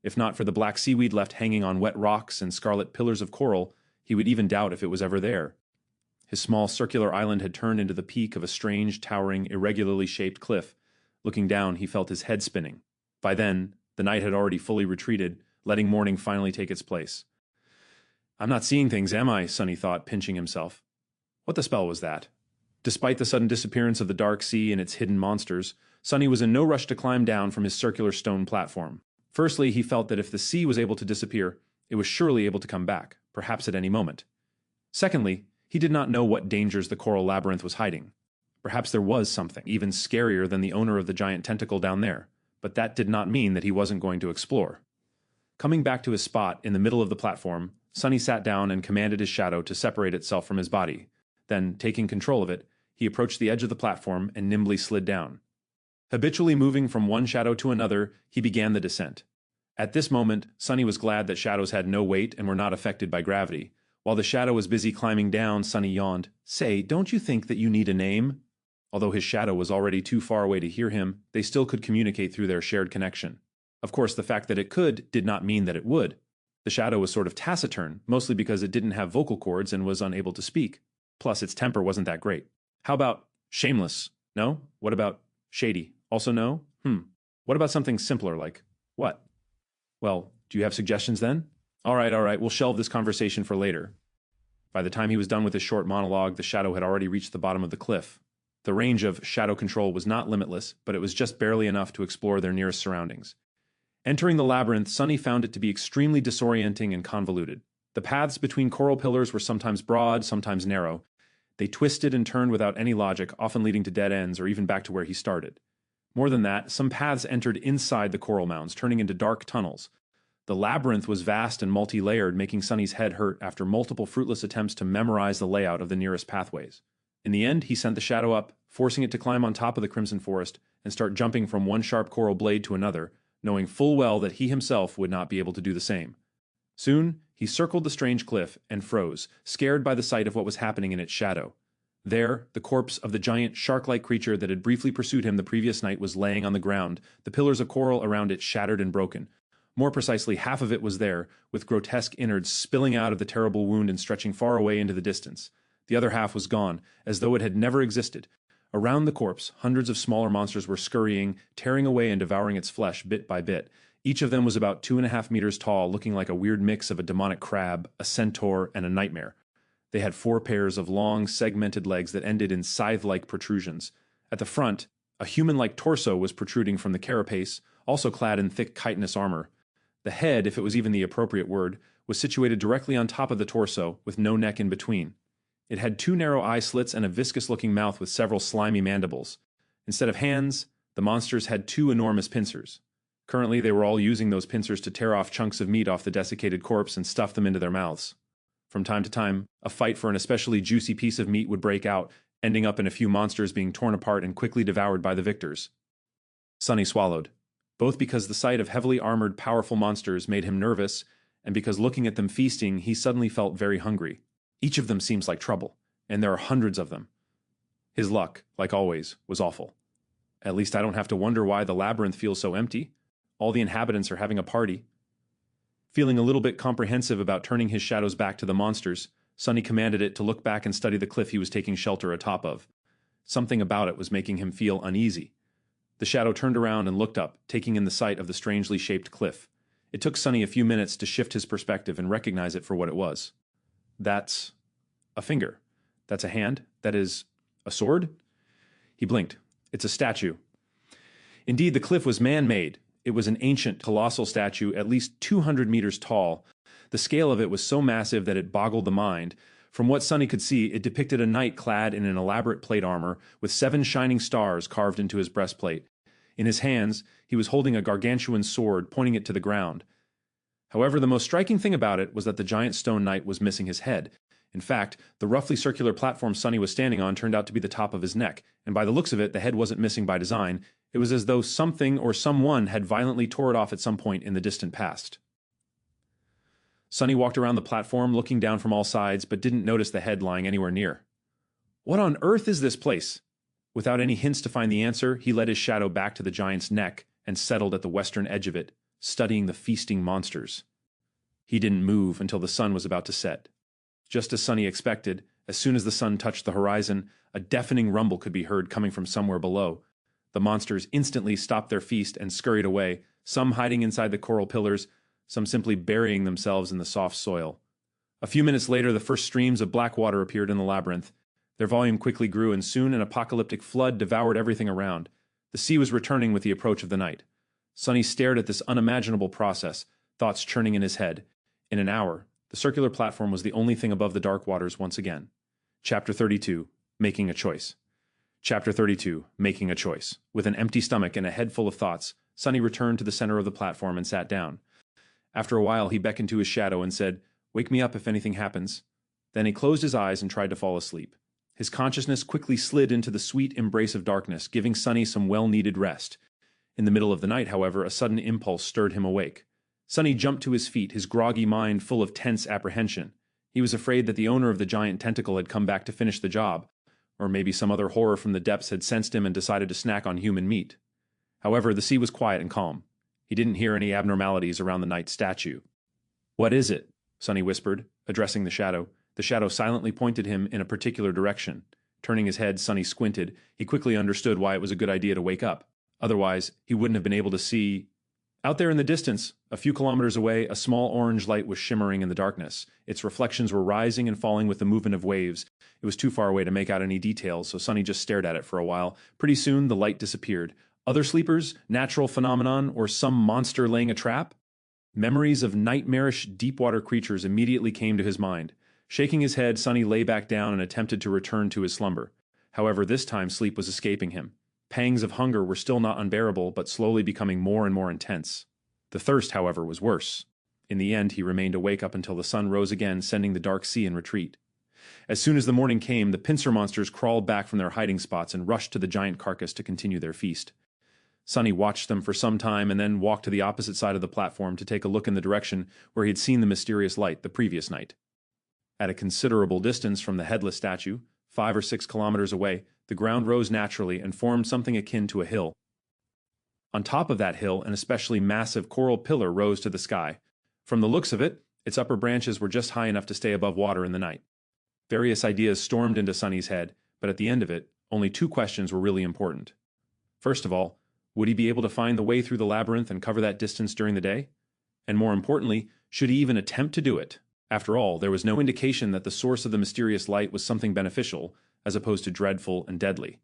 If not for the black seaweed left hanging on wet rocks and scarlet pillars of coral, he would even doubt if it was ever there. His small circular island had turned into the peak of a strange, towering, irregularly shaped cliff. Looking down, he felt his head spinning. By then, the night had already fully retreated, letting morning finally take its place. "I'm not seeing things, am I?" Sonny thought, pinching himself. What the spell was that? Despite the sudden disappearance of the dark sea and its hidden monsters, Sonny was in no rush to climb down from his circular stone platform. Firstly, he felt that if the sea was able to disappear, it was surely able to come back, perhaps at any moment. Secondly, he did not know what dangers the coral labyrinth was hiding. Perhaps there was something even scarier than the owner of the giant tentacle down there, but that did not mean that he wasn't going to explore. Coming back to his spot in the middle of the platform, Sonny sat down and commanded his shadow to separate itself from his body. Then, taking control of it, he approached the edge of the platform and nimbly slid down. Habitually moving from one shadow to another, he began the descent. At this moment, Sonny was glad that shadows had no weight and were not affected by gravity. While the shadow was busy climbing down, Sonny yawned. "Say, don't you think that you need a name?" Although his shadow was already too far away to hear him, they still could communicate through their shared connection. Of course, the fact that it could did not mean that it would. The shadow was sort of taciturn, mostly because it didn't have vocal cords and was unable to speak. Plus, its temper wasn't that great. How about shameless? No? What about shady? Also no? What about something simpler like what? Well, do you have suggestions then? All right, we'll shelve this conversation for later. By the time he was done with his short monologue, the shadow had already reached the bottom of the cliff. The range of shadow control was not limitless, but it was just barely enough to explore their nearest surroundings. Entering the labyrinth, Sonny found it to be extremely disorienting and convoluted. The paths between coral pillars were sometimes broad, sometimes narrow. They twisted and turned without any logic, often leading to dead ends or even back to where he started. More than that, some paths entered inside the coral mounds, turning into dark tunnels. The labyrinth was vast and multi-layered, making Sonny's head hurt after multiple fruitless attempts to memorize the layout of the nearest pathways. In the end, he sent the shadow up, forcing it to climb on top of the crimson forest and start jumping from one sharp coral blade to another, knowing full well that he himself would not be able to do the same. Soon, he circled the strange cliff and froze, scared by the sight of what was happening in its shadow. There, the corpse of the giant shark-like creature that had briefly pursued him the previous night was laying on the ground, the pillars of coral around it shattered and broken. More precisely, half of it was there, with grotesque innards spilling out of the terrible wound and stretching far away into the distance. The other half was gone, as though it had never existed. Around the corpse, hundreds of smaller monsters were scurrying, tearing away and devouring its flesh bit by bit. Each of them was about 2.5 meters tall, looking like a weird mix of a demonic crab, a centaur, and a nightmare. They had 4 pairs of long, segmented legs that ended in scythe-like protrusions. At the front, a human-like torso was protruding from the carapace, also clad in thick chitinous armor. The head, if it was even the appropriate word, was situated directly on top of the torso, with no neck in between. It had 2 narrow eye slits and a viscous-looking mouth with several slimy mandibles. Instead of hands, the monsters had 2 enormous pincers. Currently, they were all using those pincers to tear off chunks of meat off the desiccated corpse and stuff them into their mouths. From time to time, a fight for an especially juicy piece of meat would break out, ending up in a few monsters being torn apart and quickly devoured by the victors. Sonny swallowed, both because the sight of heavily armored, powerful monsters made him nervous, and because looking at them feasting, he suddenly felt very hungry. Each of them seems like trouble, and there are hundreds of them. His luck, like always, was awful. At least I don't have to wonder why the labyrinth feels so empty. All the inhabitants are having a party. Feeling a little bit comprehensive about turning his shadows back to the monsters, Sonny commanded it to look back and study the cliff he was taking shelter atop of. Something about it was making him feel uneasy. The shadow turned around and looked up, taking in the sight of the strangely shaped cliff. It took Sunny a few minutes to shift his perspective and recognize it for what it was. That's a finger. That's a hand. That is a sword? He blinked. It's a statue. Indeed, the cliff was man-made. It was an ancient, colossal statue, at least 200 meters tall. The scale of it was so massive that it boggled the mind. From what Sunny could see, it depicted a knight clad in an elaborate plate armor, with 7 shining stars carved into his breastplate. In his hands, he was holding a gargantuan sword, pointing it to the ground. However, the most striking thing about it was that the giant stone knight was missing his head. In fact, the roughly circular platform Sunny was standing on turned out to be the top of his neck, and by the looks of it, the head wasn't missing by design. It was as though something or someone had violently tore it off at some point in the distant past. Sunny walked around the platform, looking down from all sides, but didn't notice the head lying anywhere near. What on earth is this place? Without any hints to find the answer, he led his shadow back to the giant's neck and settled at the western edge of it, studying the feasting monsters. He didn't move until the sun was about to set. Just as Sunny expected, as soon as the sun touched the horizon, a deafening rumble could be heard coming from somewhere below. The monsters instantly stopped their feast and scurried away, some hiding inside the coral pillars, some simply burying themselves in the soft soil. A few minutes later, the first streams of black water appeared in the labyrinth. Their volume quickly grew, and soon an apocalyptic flood devoured everything around. The sea was returning with the approach of the night. Sunny stared at this unimaginable process, thoughts churning in his head. In an hour, the circular platform was the only thing above the dark waters once again. Chapter 32, Making a Choice. Chapter 32, Making a Choice. With an empty stomach and a head full of thoughts, Sunny returned to the center of the platform and sat down. After a while, he beckoned to his shadow and said, "Wake me up if anything happens." Then he closed his eyes and tried to fall asleep. His consciousness quickly slid into the sweet embrace of darkness, giving Sunny some well-needed rest. In the middle of the night, however, a sudden impulse stirred him awake. Sunny jumped to his feet, his groggy mind full of tense apprehension. He was afraid that the owner of the giant tentacle had come back to finish the job, or maybe some other horror from the depths had sensed him and decided to snack on human meat. However, the sea was quiet and calm. He didn't hear any abnormalities around the knight's statue. "What is it?" Sunny whispered, addressing the shadow. The shadow silently pointed him in a particular direction. Turning his head, Sunny squinted. He quickly understood why it was a good idea to wake up. Otherwise, he wouldn't have been able to see. Out there in the distance, a few kilometers away, a small orange light was shimmering in the darkness. Its reflections were rising and falling with the movement of waves. It was too far away to make out any details, so Sunny just stared at it for a while. Pretty soon, the light disappeared. Other sleepers, natural phenomenon, or some monster laying a trap? Memories of nightmarish deep-water creatures immediately came to his mind. Shaking his head, Sunny lay back down and attempted to return to his slumber. However, this time sleep was escaping him. Pangs of hunger were still not unbearable, but slowly becoming more and more intense. The thirst, however, was worse. In the end, he remained awake up until the sun rose again, sending the dark sea in retreat. As soon as the morning came, the pincer monsters crawled back from their hiding spots and rushed to the giant carcass to continue their feast. Sunny watched them for some time and then walked to the opposite side of the platform to take a look in the direction where he had seen the mysterious light the previous night. At a considerable distance from the headless statue, 5 or 6 kilometers away, the ground rose naturally and formed something akin to a hill. On top of that hill, an especially massive coral pillar rose to the sky. From the looks of it, its upper branches were just high enough to stay above water in the night. Various ideas stormed into Sunny's head, but at the end of it, only 2 questions were really important. First of all, would he be able to find the way through the labyrinth and cover that distance during the day? And more importantly, should he even attempt to do it? After all, there was no indication that the source of the mysterious light was something beneficial, as opposed to dreadful and deadly.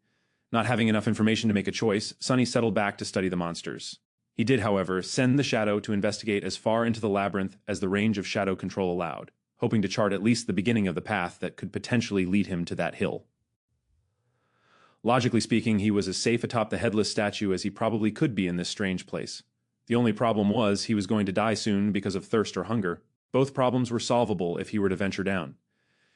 Not having enough information to make a choice, Sunny settled back to study the monsters. He did, however, send the shadow to investigate as far into the labyrinth as the range of shadow control allowed, hoping to chart at least the beginning of the path that could potentially lead him to that hill. Logically speaking, he was as safe atop the headless statue as he probably could be in this strange place. The only problem was he was going to die soon because of thirst or hunger. Both problems were solvable if he were to venture down.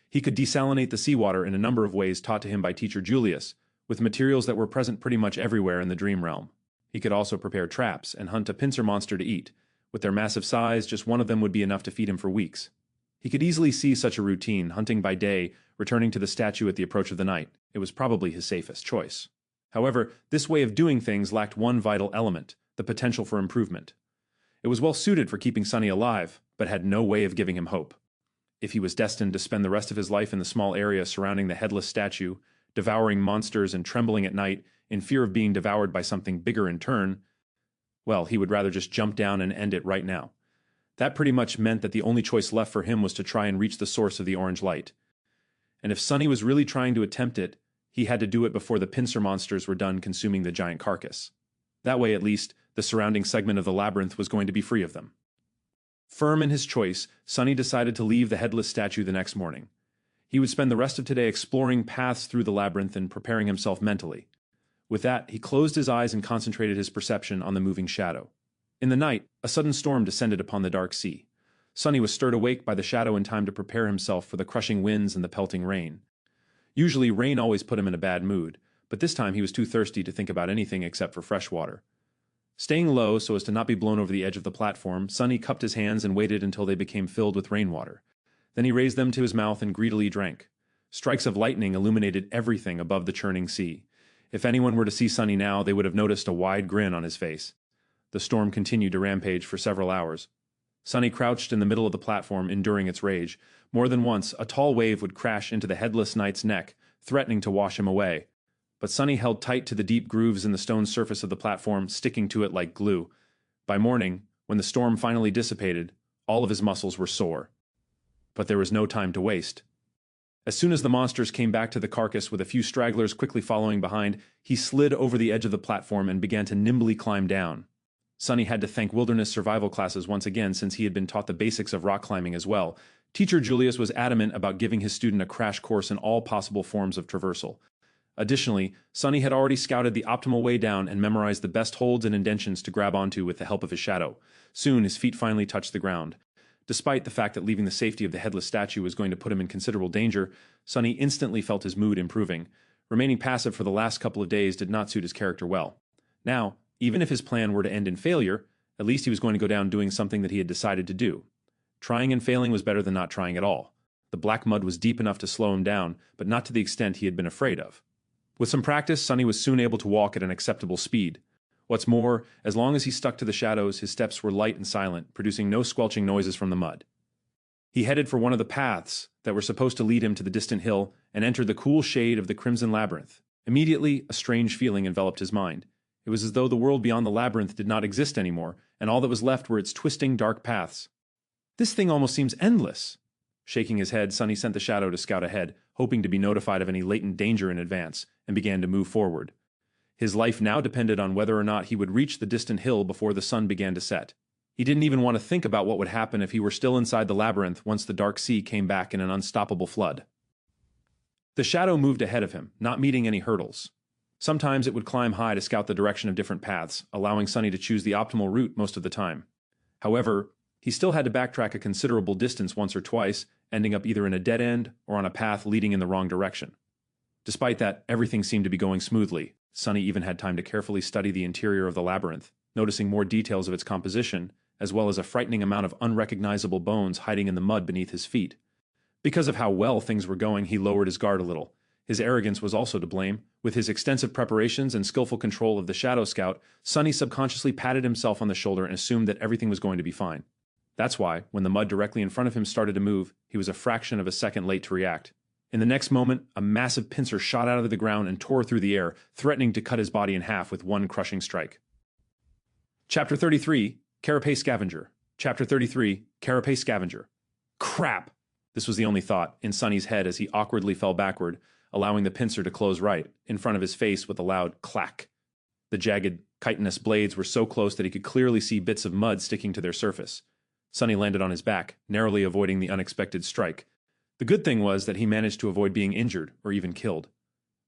He could desalinate the seawater in a number of ways taught to him by teacher Julius, with materials that were present pretty much everywhere in the dream realm. He could also prepare traps and hunt a pincer monster to eat. With their massive size, just one of them would be enough to feed him for weeks. He could easily see such a routine, hunting by day, returning to the statue at the approach of the night. It was probably his safest choice. However, this way of doing things lacked one vital element, the potential for improvement. It was well suited for keeping Sunny alive, but had no way of giving him hope. If he was destined to spend the rest of his life in the small area surrounding the headless statue, devouring monsters and trembling at night in fear of being devoured by something bigger in turn, well, he would rather just jump down and end it right now. That pretty much meant that the only choice left for him was to try and reach the source of the orange light. And if Sunny was really trying to attempt it, he had to do it before the pincer monsters were done consuming the giant carcass. That way, at least, the surrounding segment of the labyrinth was going to be free of them. Firm in his choice, Sunny decided to leave the headless statue the next morning. He would spend the rest of today exploring paths through the labyrinth and preparing himself mentally. With that, he closed his eyes and concentrated his perception on the moving shadow. In the night, a sudden storm descended upon the dark sea. Sunny was stirred awake by the shadow in time to prepare himself for the crushing winds and the pelting rain. Usually, rain always put him in a bad mood, but this time he was too thirsty to think about anything except for fresh water. Staying low so as to not be blown over the edge of the platform, Sunny cupped his hands and waited until they became filled with rainwater. Then he raised them to his mouth and greedily drank. Strikes of lightning illuminated everything above the churning sea. If anyone were to see Sunny now, they would have noticed a wide grin on his face. The storm continued to rampage for several hours. Sunny crouched in the middle of the platform, enduring its rage. More than once, a tall wave would crash into the headless knight's neck, threatening to wash him away. But Sunny held tight to the deep grooves in the stone surface of the platform, sticking to it like glue. By morning, when the storm finally dissipated, all of his muscles were sore. But there was no time to waste. As soon as the monsters came back to the carcass with a few stragglers quickly following behind, he slid over the edge of the platform and began to nimbly climb down. Sunny had to thank wilderness survival classes once again since he had been taught the basics of rock climbing as well. Teacher Julius was adamant about giving his student a crash course in all possible forms of traversal. Additionally, Sunny had already scouted the optimal way down and memorized the best holds and indentions to grab onto with the help of his shadow. Soon his feet finally touched the ground. Despite the fact that leaving the safety of the headless statue was going to put him in considerable danger, Sunny instantly felt his mood improving. Remaining passive for the last couple of days did not suit his character well. Now, even if his plan were to end in failure, at least he was going to go down doing something that he had decided to do. Trying and failing was better than not trying at all. The black mud was deep enough to slow him down, but not to the extent he had been afraid of. With some practice, Sunny was soon able to walk at an acceptable speed. What's more, as long as he stuck to the shadows, his steps were light and silent, producing no squelching noises from the mud. He headed for one of the paths that were supposed to lead him to the distant hill and entered the cool shade of the crimson labyrinth. Immediately, a strange feeling enveloped his mind. It was as though the world beyond the labyrinth did not exist anymore, and all that was left were its twisting, dark paths. This thing almost seems endless. Shaking his head, Sunny sent the shadow to scout ahead, hoping to be notified of any latent danger in advance, and began to move forward. His life now depended on whether or not he would reach the distant hill before the sun began to set. He didn't even want to think about what would happen if he were still inside the labyrinth once the dark sea came back in an unstoppable flood. The shadow moved ahead of him, not meeting any hurdles. Sometimes it would climb high to scout the direction of different paths, allowing Sunny to choose the optimal route most of the time. However, he still had to backtrack a considerable distance once or twice, ending up either in a dead end or on a path leading in the wrong direction. Despite that, everything seemed to be going smoothly. Sunny even had time to carefully study the interior of the labyrinth, noticing more details of its composition, as well as a frightening amount of unrecognizable bones hiding in the mud beneath his feet. Because of how well things were going, he lowered his guard a little. His arrogance was also to blame. With his extensive preparations and skillful control of the Shadow Scout, Sunny subconsciously patted himself on the shoulder and assumed that everything was going to be fine. That's why, when the mud directly in front of him started to move, he was a fraction of a second late to react. In the next moment, a massive pincer shot out of the ground and tore through the air, threatening to cut his body in half with one crushing strike. Chapter 33, Carapace Scavenger. Chapter 33, Carapace Scavenger. Crap! This was the only thought in Sunny's head as he awkwardly fell backward, allowing the pincer to close right, in front of his face with a loud clack. The jagged, chitinous blades were so close that he could clearly see bits of mud sticking to their surface. Sunny landed on his back, narrowly avoiding the unexpected strike. The good thing was that he managed to avoid being injured or even killed.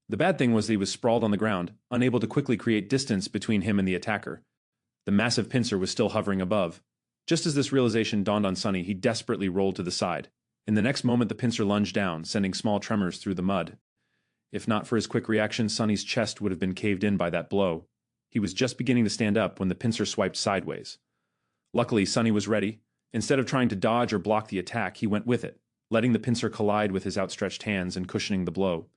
The bad thing was that he was sprawled on the ground, unable to quickly create distance between him and the attacker. The massive pincer was still hovering above. Just as this realization dawned on Sunny, he desperately rolled to the side. In the next moment, the pincer lunged down, sending small tremors through the mud. If not for his quick reaction, Sunny's chest would have been caved in by that blow. He was just beginning to stand up when the pincer swiped sideways. Luckily, Sunny was ready. Instead of trying to dodge or block the attack, he went with it, letting the pincer collide with his outstretched hands and cushioning the blow.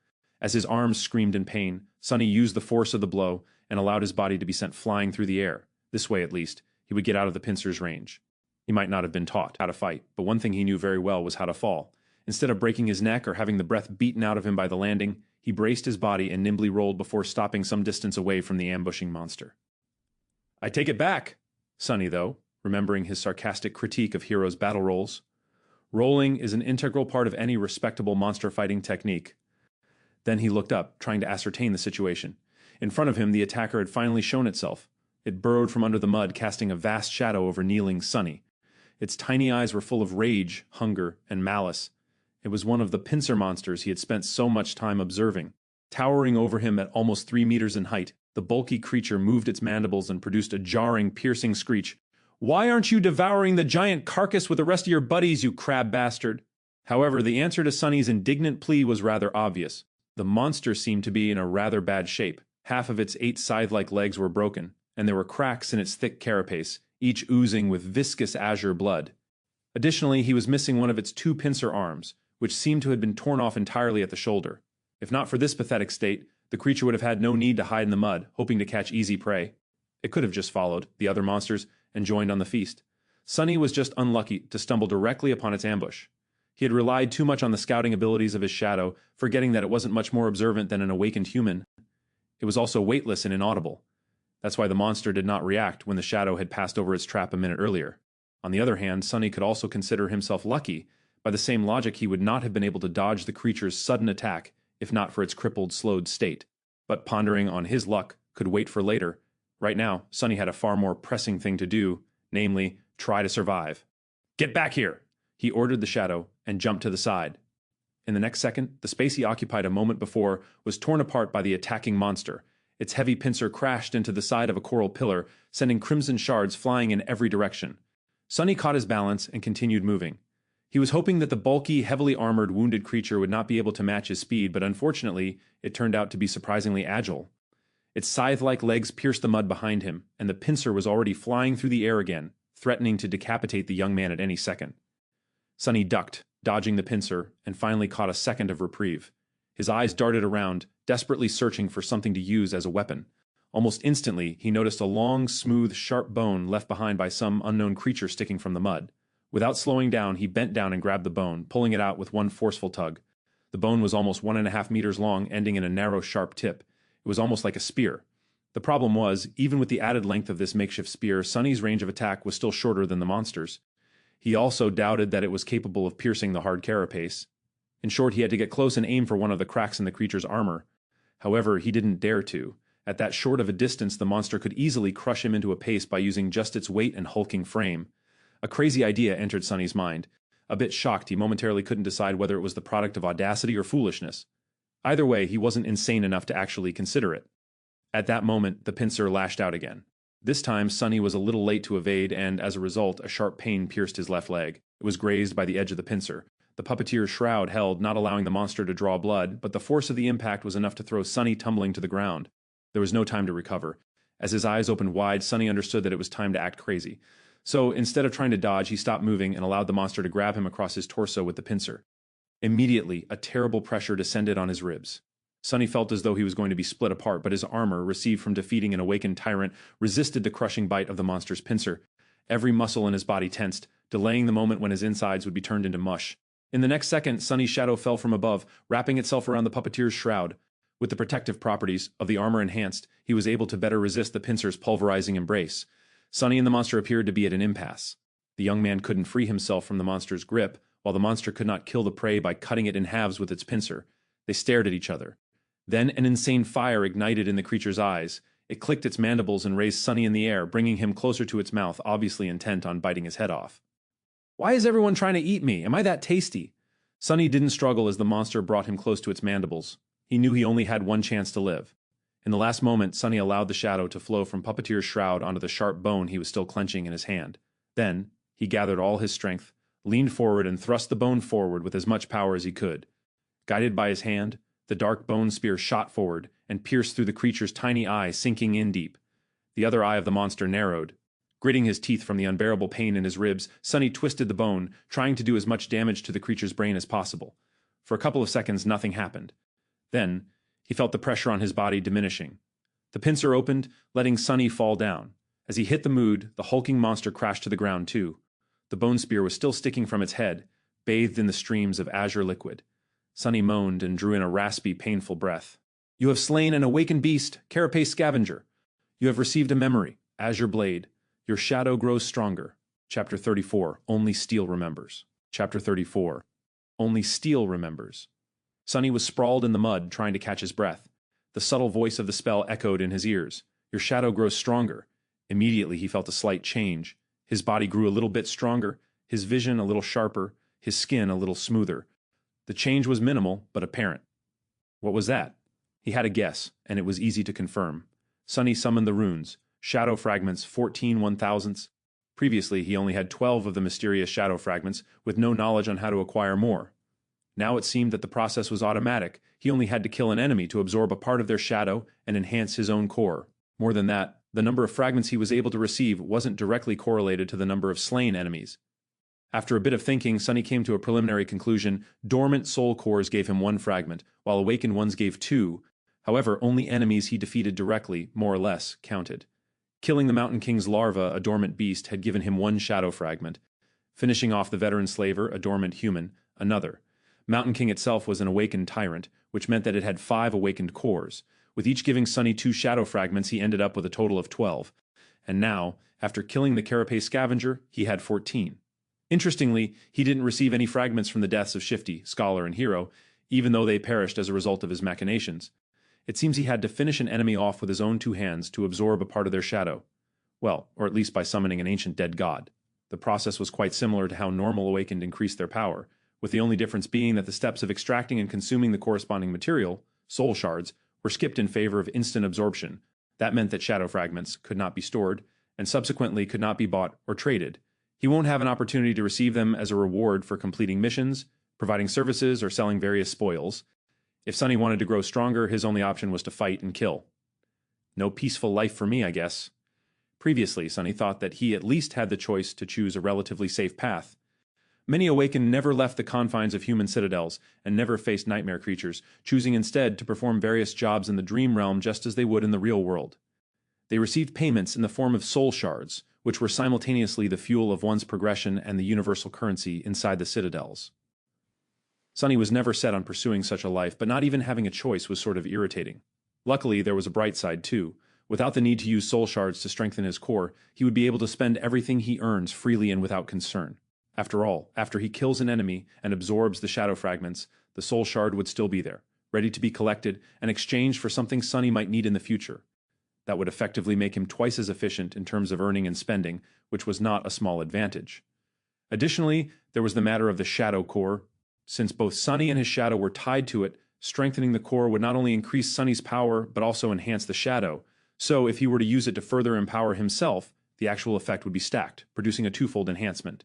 As his arms screamed in pain, Sunny used the force of the blow and allowed his body to be sent flying through the air. This way, at least, he would get out of the pincer's range. He might not have been taught how to fight, but one thing he knew very well was how to fall. Instead of breaking his neck or having the breath beaten out of him by the landing, He braced his body and nimbly rolled before stopping some distance away from the ambushing monster. "I take it back," Sunny, though, remembering his sarcastic critique of heroes' battle rolls. Rolling is an integral part of any respectable monster fighting technique. Then he looked up, trying to ascertain the situation. In front of him, the attacker had finally shown itself. It burrowed from under the mud, casting a vast shadow over kneeling Sunny. Its tiny eyes were full of rage, hunger, and malice. It was one of the pincer monsters he had spent so much time observing. Towering over him at almost 3 meters in height, the bulky creature moved its mandibles and produced a jarring, piercing screech. "Why aren't you devouring the giant carcass with the rest of your buddies, you crab bastard?" However, the answer to Sunny's indignant plea was rather obvious. The monster seemed to be in a rather bad shape. Half of its 8 scythe-like legs were broken, and there were cracks in its thick carapace, each oozing with viscous azure blood. Additionally, he was missing one of its 2 pincer arms, which seemed to have been torn off entirely at the shoulder. If not for this pathetic state, the creature would have had no need to hide in the mud, hoping to catch easy prey. It could have just followed the other monsters and joined on the feast. Sunny was just unlucky to stumble directly upon its ambush. He had relied too much on the scouting abilities of his shadow, forgetting that it wasn't much more observant than an awakened human. It was also weightless and inaudible. That's why the monster did not react when the shadow had passed over its trap a minute earlier. On the other hand, Sunny could also consider himself lucky. By the same logic, he would not have been able to dodge the creature's sudden attack if not for its crippled, slowed state. But pondering on his luck could wait for later. Right now, Sunny had a far more pressing thing to do, namely, try to survive. "Get back here!" He ordered the shadow and jumped to the side. In the next second, the space he occupied a moment before was torn apart by the attacking monster. Its heavy pincer crashed into the side of a coral pillar, sending crimson shards flying in every direction. Sunny caught his balance and continued moving. He was hoping that the bulky, heavily armored, wounded creature would not be able to match his speed, but unfortunately, it turned out to be surprisingly agile. Its scythe-like legs pierced the mud behind him, and the pincer was already flying through the air again, threatening to decapitate the young man at any second. Sunny ducked, dodging the pincer, and finally caught a second of reprieve. His eyes darted around, desperately searching for something to use as a weapon. Almost instantly, he noticed a long, smooth, sharp bone left behind by some unknown creature sticking from the mud. Without slowing down, he bent down and grabbed the bone, pulling it out with one forceful tug. The bone was almost 1.5 meters long, ending in a narrow, sharp tip. It was almost like a spear. The problem was, even with the added length of this makeshift spear, Sunny's range of attack was still shorter than the monster's. He also doubted that it was capable of piercing the hard carapace. In short, he had to get close and aim for one of the cracks in the creature's armor. However, he didn't dare to. At that short of a distance, the monster could easily crush him into a paste by using just its weight and hulking frame. A crazy idea entered Sunny's mind. A bit shocked, he momentarily couldn't decide whether it was the product of audacity or foolishness. Either way, he wasn't insane enough to actually consider it. At that moment, the pincer lashed out again. This time, Sunny was a little late to evade, and as a result, a sharp pain pierced his left leg. It was grazed by the edge of the pincer. The puppeteer's shroud held, not allowing the monster to draw blood, but the force of the impact was enough to throw Sunny tumbling to the ground. There was no time to recover. As his eyes opened wide, Sunny understood that it was time to act crazy. So, instead of trying to dodge, he stopped moving and allowed the monster to grab him across his torso with the pincer. Immediately, a terrible pressure descended on his ribs. Sunny felt as though he was going to be split apart, but his armor, received from defeating an awakened tyrant, resisted the crushing bite of the monster's pincer. Every muscle in his body tensed, delaying the moment when his insides would be turned into mush. In the next second, Sunny's shadow fell from above, wrapping itself around the puppeteer's shroud. With the protective properties of the armor enhanced, he was able to better resist the pincer's pulverizing embrace. Sunny and the monster appeared to be at an impasse. The young man couldn't free himself from the monster's grip, while the monster could not kill the prey by cutting it in halves with its pincer. They stared at each other. Then an insane fire ignited in the creature's eyes. It clicked its mandibles and raised Sunny in the air, bringing him closer to its mouth, obviously intent on biting his head off. "Why is everyone trying to eat me? Am I that tasty?" Sunny didn't struggle as the monster brought him close to its mandibles. He knew he only had one chance to live. In the last moment, Sunny allowed the shadow to flow from Puppeteer's shroud onto the sharp bone he was still clenching in his hand. Then, he gathered all his strength, leaned forward and thrust the bone forward with as much power as he could. Guided by his hand, the dark bone spear shot forward and pierced through the creature's tiny eye, sinking in deep. The other eye of the monster narrowed. Gritting his teeth from the unbearable pain in his ribs, Sunny twisted the bone, trying to do as much damage to the creature's brain as possible. For a couple of seconds, nothing happened. Then, he felt the pressure on his body diminishing. The pincer opened, letting Sunny fall down. As he hit the mood, the hulking monster crashed to the ground too. The bone spear was still sticking from its head, bathed in the streams of azure liquid. Sunny moaned and drew in a raspy, painful breath. You have slain an awakened beast, carapace scavenger. You have received a memory, azure blade. Your shadow grows stronger. Chapter 34, Only Steel Remembers. Chapter 34, Only Steel Remembers. Sunny was sprawled in the mud, trying to catch his breath. The subtle voice of the spell echoed in his ears. Your shadow grows stronger. Immediately he felt a slight change. His body grew a little bit stronger, his vision a little sharper, his skin a little smoother. The change was minimal, but apparent. What was that? He had a guess, and it was easy to confirm. Sunny summoned the runes, shadow fragments 14 1,000ths. Previously, he only had 12 of the mysterious shadow fragments, with no knowledge on how to acquire more. Now it seemed that the process was automatic. He only had to kill an enemy to absorb a part of their shadow and enhance his own core. More than that, the number of fragments he was able to receive wasn't directly correlated to the number of slain enemies. After a bit of thinking, Sunny came to a preliminary conclusion. Dormant soul cores gave him 1 fragment, while awakened ones gave 2. However, only enemies he defeated directly, more or less, counted. Killing the Mountain King's larva, a dormant beast, had given him 1 shadow fragment. Finishing off the veteran slaver, a dormant human, another. Mountain King itself was an awakened tyrant, which meant that it had 5 awakened cores. With each giving Sunny 2 shadow fragments, he ended up with a total of 12. And now, after killing the carapace scavenger, he had 14. Interestingly, he didn't receive any fragments from the deaths of Shifty, Scholar, and Hero, even though they perished as a result of his machinations. It seems he had to finish an enemy off with his own 2 hands to absorb a part of their shadow. Well, or at least by summoning an ancient dead god. The process was quite similar to how normal awakened increased their power, with the only difference being that the steps of extracting and consuming the corresponding material, soul shards, were skipped in favor of instant absorption. That meant that shadow fragments could not be stored, and subsequently could not be bought or traded. He won't have an opportunity to receive them as a reward for completing missions, providing services, or selling various spoils. If Sunny wanted to grow stronger, his only option was to fight and kill. No peaceful life for me, I guess. Previously, Sunny thought that he at least had the choice to choose a relatively safe path. Many awakened never left the confines of human citadels and never faced nightmare creatures, choosing instead to perform various jobs in the dream realm just as they would in the real world. They received payments in the form of soul shards, which were simultaneously the fuel of one's progression and the universal currency inside the citadels. Sunny was never set on pursuing such a life, but not even having a choice was sort of irritating. Luckily, there was a bright side too. Without the need to use soul shards to strengthen his core, he would be able to spend everything he earns freely and without concern. After all, after he kills an enemy and absorbs the shadow fragments, the soul shard would still be there, ready to be collected and exchanged for something Sunny might need in the future. That would effectively make him twice as efficient in terms of earning and spending, which was not a small advantage. Additionally, there was the matter of the shadow core. Since both Sunny and his shadow were tied to it, strengthening the core would not only increase Sunny's power, but also enhance the shadow. So if he were to use it to further empower himself, the actual effect would be stacked, producing a twofold enhancement.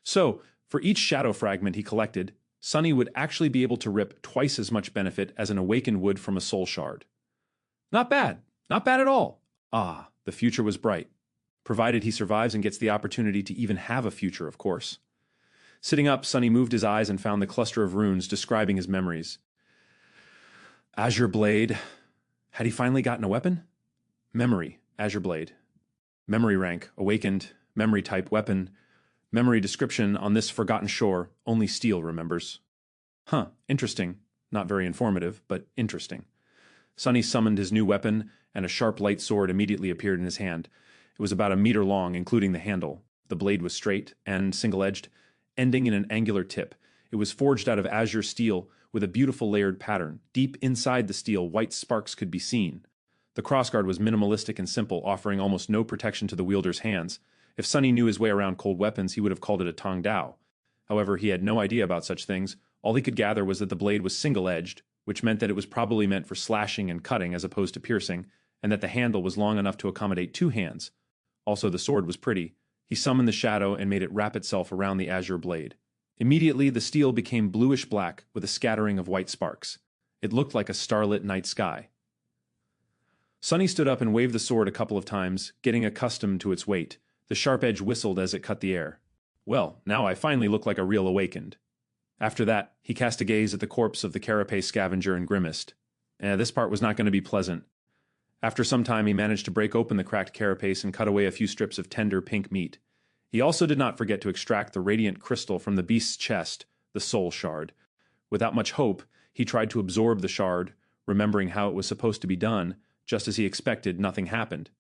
So, for each shadow fragment he collected, Sunny would actually be able to rip twice as much benefit as an awakened would from a soul shard. Not bad. Not bad at all. Ah, the future was bright. Provided he survives and gets the opportunity to even have a future, of course. Sitting up, Sunny moved his eyes and found the cluster of runes describing his memories. Azure Blade. Had he finally gotten a weapon? Memory, Azure Blade. Memory rank, awakened, memory type, weapon. Memory description, on this forgotten shore, only steel remembers. Huh, interesting. Not very informative, but interesting. Sunny summoned his new weapon, and a sharp light sword immediately appeared in his hand. It was about 1 meter long, including the handle. The blade was straight and single-edged, ending in an angular tip. It was forged out of azure steel with a beautiful layered pattern. Deep inside the steel, white sparks could be seen. The crossguard was minimalistic and simple, offering almost no protection to the wielder's hands. If Sunny knew his way around cold weapons, he would have called it a tong dao. However, he had no idea about such things. All he could gather was that the blade was single-edged, which meant that it was probably meant for slashing and cutting as opposed to piercing, and that the handle was long enough to accommodate 2 hands. Also, the sword was pretty. He summoned the shadow and made it wrap itself around the azure blade. Immediately, the steel became bluish-black with a scattering of white sparks. It looked like a starlit night sky. Sunny stood up and waved the sword a couple of times, getting accustomed to its weight. The sharp edge whistled as it cut the air. Well, now I finally look like a real awakened. After that, he cast a gaze at the corpse of the carapace scavenger and grimaced. This part was not going to be pleasant. After some time, he managed to break open the cracked carapace and cut away a few strips of tender pink meat. He also did not forget to extract the radiant crystal from the beast's chest, the soul shard. Without much hope, he tried to absorb the shard, remembering how it was supposed to be done. Just as he expected, nothing happened.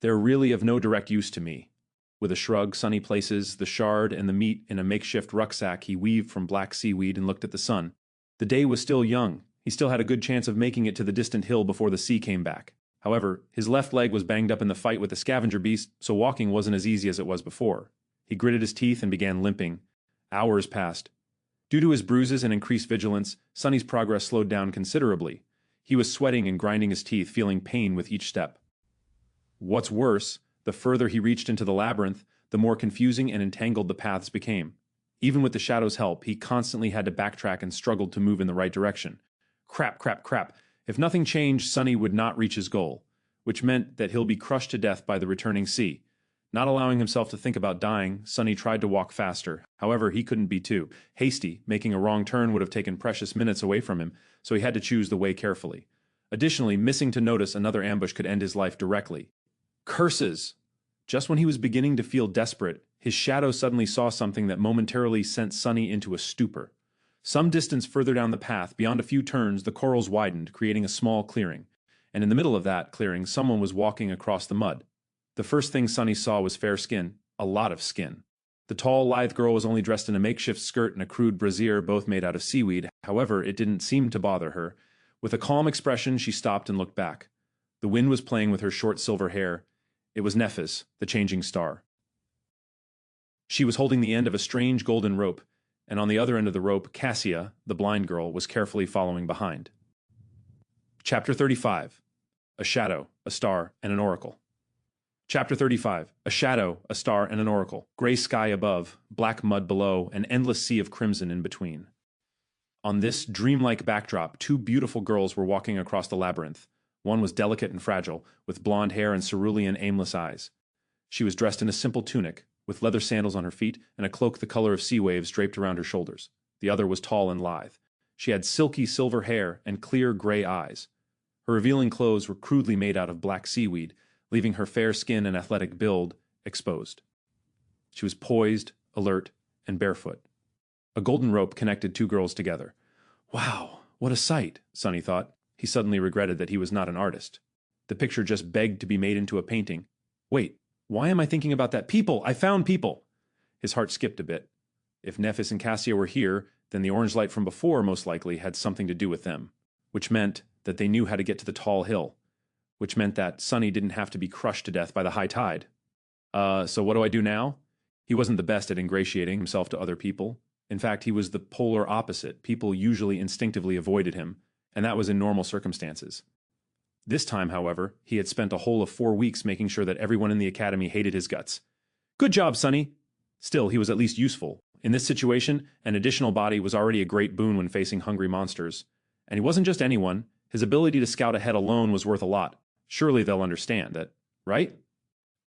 They're really of no direct use to me. With a shrug, Sunny places the shard and the meat in a makeshift rucksack he weaved from black seaweed and looked at the sun. The day was still young. He still had a good chance of making it to the distant hill before the sea came back. However, his left leg was banged up in the fight with the scavenger beast, so walking wasn't as easy as it was before. He gritted his teeth and began limping. Hours passed. Due to his bruises and increased vigilance, Sunny's progress slowed down considerably. He was sweating and grinding his teeth, feeling pain with each step. What's worse, the further he reached into the labyrinth, the more confusing and entangled the paths became. Even with the shadow's help, he constantly had to backtrack and struggled to move in the right direction. Crap. If nothing changed, Sunny would not reach his goal, which meant that he'll be crushed to death by the returning sea. Not allowing himself to think about dying, Sunny tried to walk faster. However, he couldn't be too hasty. Making a wrong turn would have taken precious minutes away from him, so he had to choose the way carefully. Additionally, missing to notice another ambush could end his life directly. Curses! Just when he was beginning to feel desperate, his shadow suddenly saw something that momentarily sent Sunny into a stupor. Some distance further down the path, beyond a few turns, the corals widened, creating a small clearing. And in the middle of that clearing, someone was walking across the mud. The first thing Sunny saw was fair skin, a lot of skin. The tall, lithe girl was only dressed in a makeshift skirt and a crude brassiere, both made out of seaweed. However, it didn't seem to bother her. With a calm expression, she stopped and looked back. The wind was playing with her short silver hair. It was Nephis, the changing star. She was holding the end of a strange golden rope, and on the other end of the rope, Cassia, the blind girl, was carefully following behind. Chapter 35. A Shadow, a Star, and an Oracle. Chapter 35. A shadow, a star, and an oracle. Gray sky above, black mud below, an endless sea of crimson in between. On this dreamlike backdrop, two beautiful girls were walking across the labyrinth. One was delicate and fragile, with blonde hair and cerulean, aimless eyes. She was dressed in a simple tunic, with leather sandals on her feet and a cloak the color of sea waves draped around her shoulders. The other was tall and lithe. She had silky silver hair and clear gray eyes. Her revealing clothes were crudely made out of black seaweed, leaving her fair skin and athletic build exposed. She was poised, alert, and barefoot. A golden rope connected two girls together. Wow, what a sight, Sunny thought. He suddenly regretted that he was not an artist. The picture just begged to be made into a painting. Wait, why am I thinking about that? People! I found people! His heart skipped a bit. If Nephis and Cassia were here, then the orange light from before most likely had something to do with them, which meant that they knew how to get to the tall hill, which meant that Sunny didn't have to be crushed to death by the high tide. So what do I do now? He wasn't the best at ingratiating himself to other people. In fact, he was the polar opposite. People usually instinctively avoided him, and that was in normal circumstances. This time, however, he had spent a whole of 4 weeks making sure that everyone in the academy hated his guts. Good job, Sunny! Still, he was at least useful. In this situation, an additional body was already a great boon when facing hungry monsters. And he wasn't just anyone. His ability to scout ahead alone was worth a lot. Surely they'll understand that, right?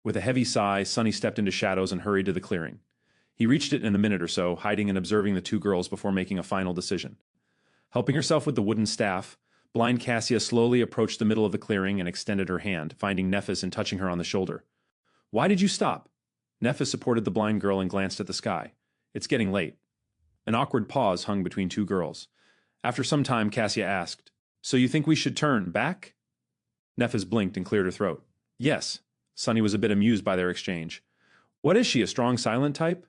With a heavy sigh, Sunny stepped into shadows and hurried to the clearing. He reached it in a minute or so, hiding and observing the two girls before making a final decision. Helping herself with the wooden staff, blind Cassia slowly approached the middle of the clearing and extended her hand, finding Nephis and touching her on the shoulder. Why did you stop? Nephis supported the blind girl and glanced at the sky. It's getting late. An awkward pause hung between two girls. After some time, Cassia asked, So you think we should turn back? Nephis blinked and cleared her throat. Yes. Sunny was a bit amused by their exchange. What is she, a strong silent type?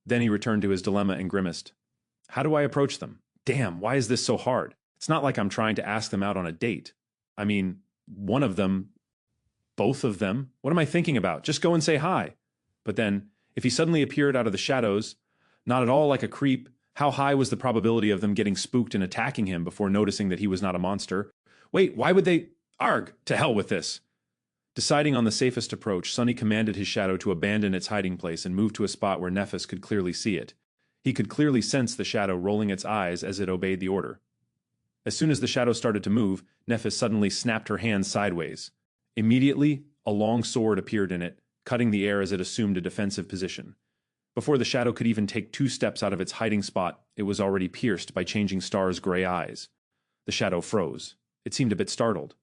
Then he returned to his dilemma and grimaced. How do I approach them? Damn, why is this so hard? It's not like I'm trying to ask them out on a date. I mean, one of them, both of them. What am I thinking about? Just go and say hi. But then, if he suddenly appeared out of the shadows, not at all like a creep, how high was the probability of them getting spooked and attacking him before noticing that he was not a monster? Wait, why would they... Arg! To hell with this! Deciding on the safest approach, Sunny commanded his shadow to abandon its hiding place and move to a spot where Nephis could clearly see it. He could clearly sense the shadow rolling its eyes as it obeyed the order. As soon as the shadow started to move, Nephis suddenly snapped her hand sideways. Immediately, a long sword appeared in it, cutting the air as it assumed a defensive position. Before the shadow could even take 2 steps out of its hiding spot, it was already pierced by Changing Star's gray eyes. The shadow froze. It seemed a bit startled.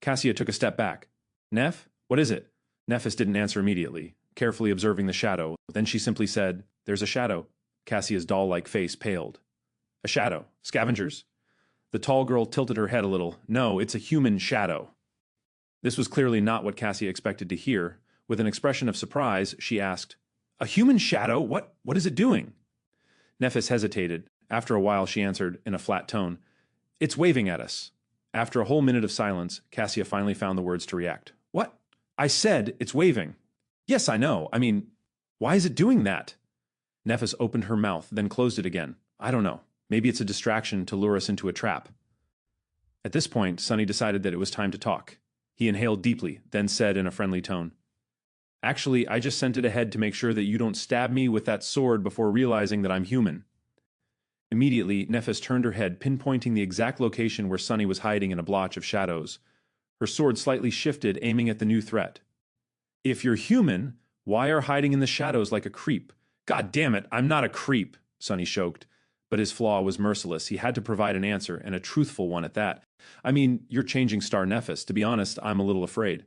Cassia took a step back. Neph, what is it? Nephis didn't answer immediately, carefully observing the shadow. Then she simply said, There's a shadow. Cassia's doll-like face paled. A shadow. Scavengers. The tall girl tilted her head a little. No, it's a human shadow. This was clearly not what Cassia expected to hear. With an expression of surprise, she asked, "A human shadow? What is it doing?" Nephis hesitated. After a while, she answered in a flat tone, "It's waving at us." After a whole minute of silence, Cassia finally found the words to react. "What? I said it's waving." "Yes, I know. I mean, why is it doing that?" Nephis opened her mouth, then closed it again. "I don't know. Maybe it's a distraction to lure us into a trap." At this point, Sunny decided that it was time to talk. He inhaled deeply, then said in a friendly tone, "Actually, I just sent it ahead to make sure that you don't stab me with that sword before realizing that I'm human." Immediately, Nephis turned her head, pinpointing the exact location where Sunny was hiding in a blotch of shadows. Her sword slightly shifted, aiming at the new threat. "If you're human, why are hiding in the shadows like a creep?" "God damn it, I'm not a creep," Sunny choked. But his flaw was merciless. He had to provide an answer, and a truthful one at that. "I mean, you're changing star Nephis. To be honest, I'm a little afraid."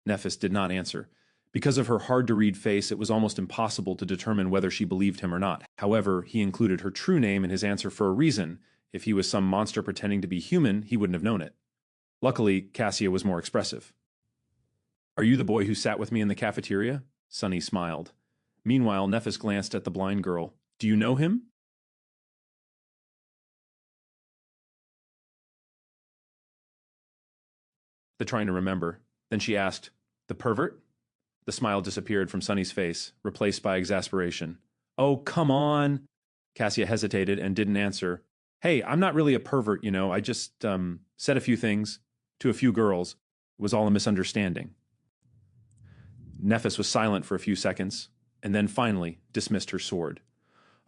Nephis did not answer. Because of her hard-to-read face, it was almost impossible to determine whether she believed him or not. However, he included her true name in his answer for a reason. If he was some monster pretending to be human, he wouldn't have known it. Luckily, Cassia was more expressive. "Are you the boy who sat with me in the cafeteria?" Sunny smiled. Meanwhile, Nephis glanced at the blind girl. "Do you know him?" Trying to remember. Then she asked, "The pervert?" The smile disappeared from Sunny's face, replaced by exasperation. "Oh, come on." Cassia hesitated and didn't answer. "Hey, I'm not really a pervert, you know. I just, said a few things to a few girls. It was all a misunderstanding." Nephis was silent for a few seconds, and then finally dismissed her sword.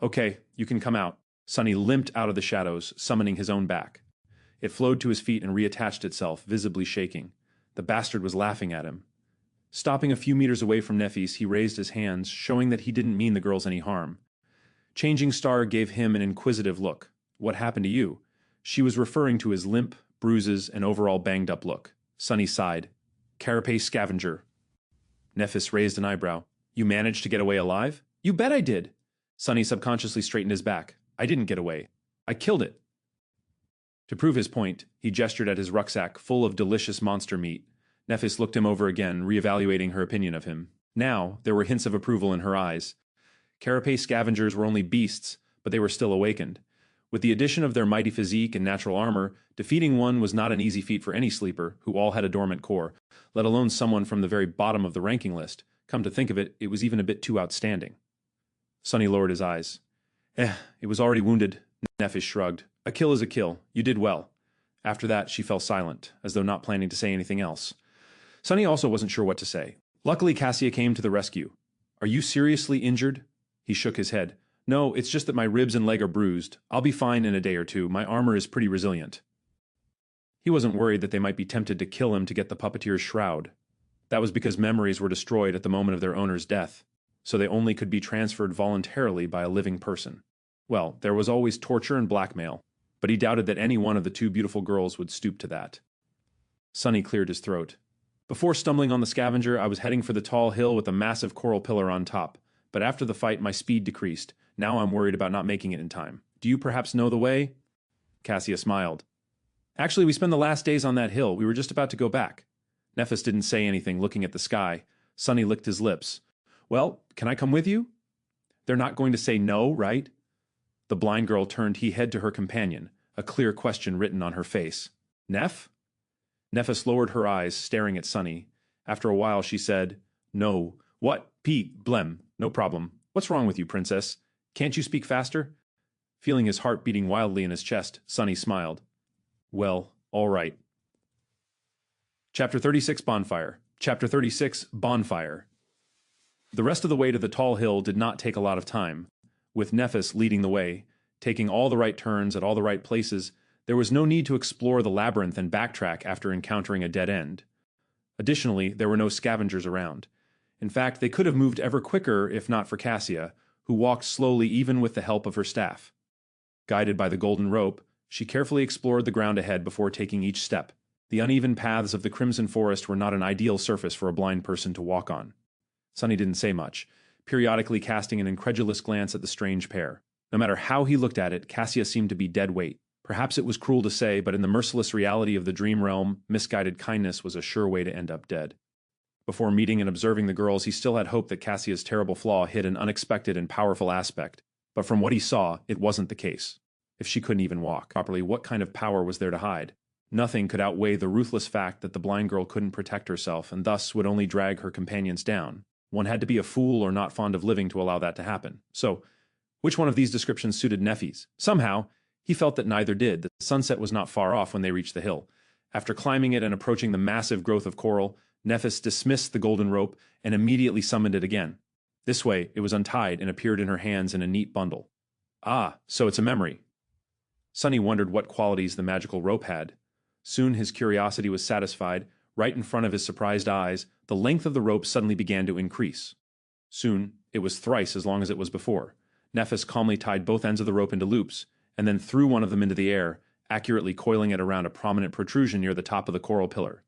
"Okay, you can come out." Sunny limped out of the shadows, summoning his own back. It flowed to his feet and reattached itself, visibly shaking. The bastard was laughing at him. Stopping a few meters away from Nephis, he raised his hands, showing that he didn't mean the girls any harm. Changing Star gave him an inquisitive look. "What happened to you?" She was referring to his limp, bruises, and overall banged-up look. Sunny sighed. "Carapace scavenger." Nephis raised an eyebrow. "You managed to get away alive?" "You bet I did." Sunny subconsciously straightened his back. "I didn't get away. I killed it." To prove his point, he gestured at his rucksack full of delicious monster meat. Nephis looked him over again, reevaluating her opinion of him. Now, there were hints of approval in her eyes. Carapace scavengers were only beasts, but they were still awakened. With the addition of their mighty physique and natural armor, defeating one was not an easy feat for any sleeper, who all had a dormant core, let alone someone from the very bottom of the ranking list. Come to think of it, it was even a bit too outstanding. Sunny lowered his eyes. It was already wounded," Nephis shrugged. "A kill is a kill. You did well." After that, she fell silent, as though not planning to say anything else. Sunny also wasn't sure what to say. Luckily, Cassia came to the rescue. "Are you seriously injured?" He shook his head. "No, it's just that my ribs and leg are bruised. I'll be fine in a day or two. My armor is pretty resilient." He wasn't worried that they might be tempted to kill him to get the puppeteer's shroud. That was because memories were destroyed at the moment of their owner's death, so they only could be transferred voluntarily by a living person. Well, there was always torture and blackmail, but he doubted that any one of the two beautiful girls would stoop to that. Sunny cleared his throat. "Before stumbling on the scavenger, I was heading for the tall hill with a massive coral pillar on top, but after the fight my speed decreased. Now I'm worried about not making it in time. Do you perhaps know the way?" Cassia smiled. "Actually, we spent the last days on that hill. We were just about to go back." Nephis didn't say anything, looking at the sky. Sunny licked his lips. "Well, can I come with you?" "They're not going to say no, right?" The blind girl turned her head to her companion, a clear question written on her face. "Neph?" Nephis lowered her eyes, staring at Sunny. After a while, she said, "No. What? Pete, blem. No problem. What's wrong with you, princess? Can't you speak faster?" Feeling his heart beating wildly in his chest, Sunny smiled. "Well, all right." Chapter 36, Bonfire. Chapter 36, Bonfire. The rest of the way to the tall hill did not take a lot of time. With Nephis leading the way, taking all the right turns at all the right places, there was no need to explore the labyrinth and backtrack after encountering a dead end. Additionally, there were no scavengers around. In fact, they could have moved ever quicker if not for Cassia, who walked slowly even with the help of her staff. Guided by the golden rope, she carefully explored the ground ahead before taking each step. The uneven paths of the Crimson Forest were not an ideal surface for a blind person to walk on. Sunny didn't say much, periodically casting an incredulous glance at the strange pair. No matter how he looked at it, Cassia seemed to be dead weight. Perhaps it was cruel to say, but in the merciless reality of the dream realm, misguided kindness was a sure way to end up dead. Before meeting and observing the girls, he still had hope that Cassia's terrible flaw hid an unexpected and powerful aspect. But from what he saw, it wasn't the case. If she couldn't even walk properly, what kind of power was there to hide? Nothing could outweigh the ruthless fact that the blind girl couldn't protect herself and thus would only drag her companions down. One had to be a fool or not fond of living to allow that to happen. So, which one of these descriptions suited Neffy's? Somehow, he felt that neither did. The sunset was not far off when they reached the hill. After climbing it and approaching the massive growth of coral, Nephis dismissed the golden rope and immediately summoned it again. This way, it was untied and appeared in her hands in a neat bundle. Ah, so it's a memory. Sunny wondered what qualities the magical rope had. Soon his curiosity was satisfied. Right in front of his surprised eyes, the length of the rope suddenly began to increase. Soon, it was thrice as long as it was before. Nephis calmly tied both ends of the rope into loops, and then threw one of them into the air, accurately coiling it around a prominent protrusion near the top of the coral pillar.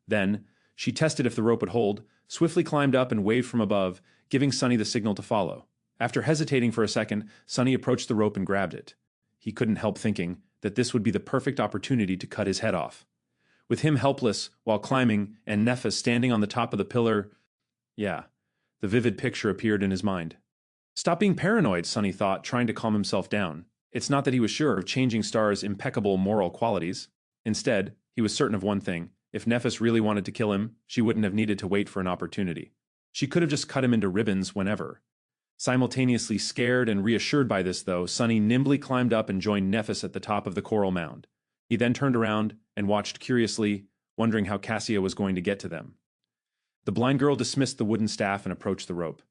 Then, she tested if the rope would hold, swiftly climbed up and waved from above, giving Sunny the signal to follow. After hesitating for a second, Sunny approached the rope and grabbed it. He couldn't help thinking that this would be the perfect opportunity to cut his head off. With him helpless while climbing and Nephis standing on the top of the pillar, the vivid picture appeared in his mind. Stop being paranoid, Sunny thought, trying to calm himself down. It's not that he was sure of Changing Star's impeccable moral qualities. Instead, he was certain of one thing. If Nephis really wanted to kill him, she wouldn't have needed to wait for an opportunity. She could have just cut him into ribbons whenever. Simultaneously scared and reassured by this, though, Sunny nimbly climbed up and joined Nephis at the top of the coral mound. He then turned around and watched curiously, wondering how Cassia was going to get to them. The blind girl dismissed the wooden staff and approached the rope.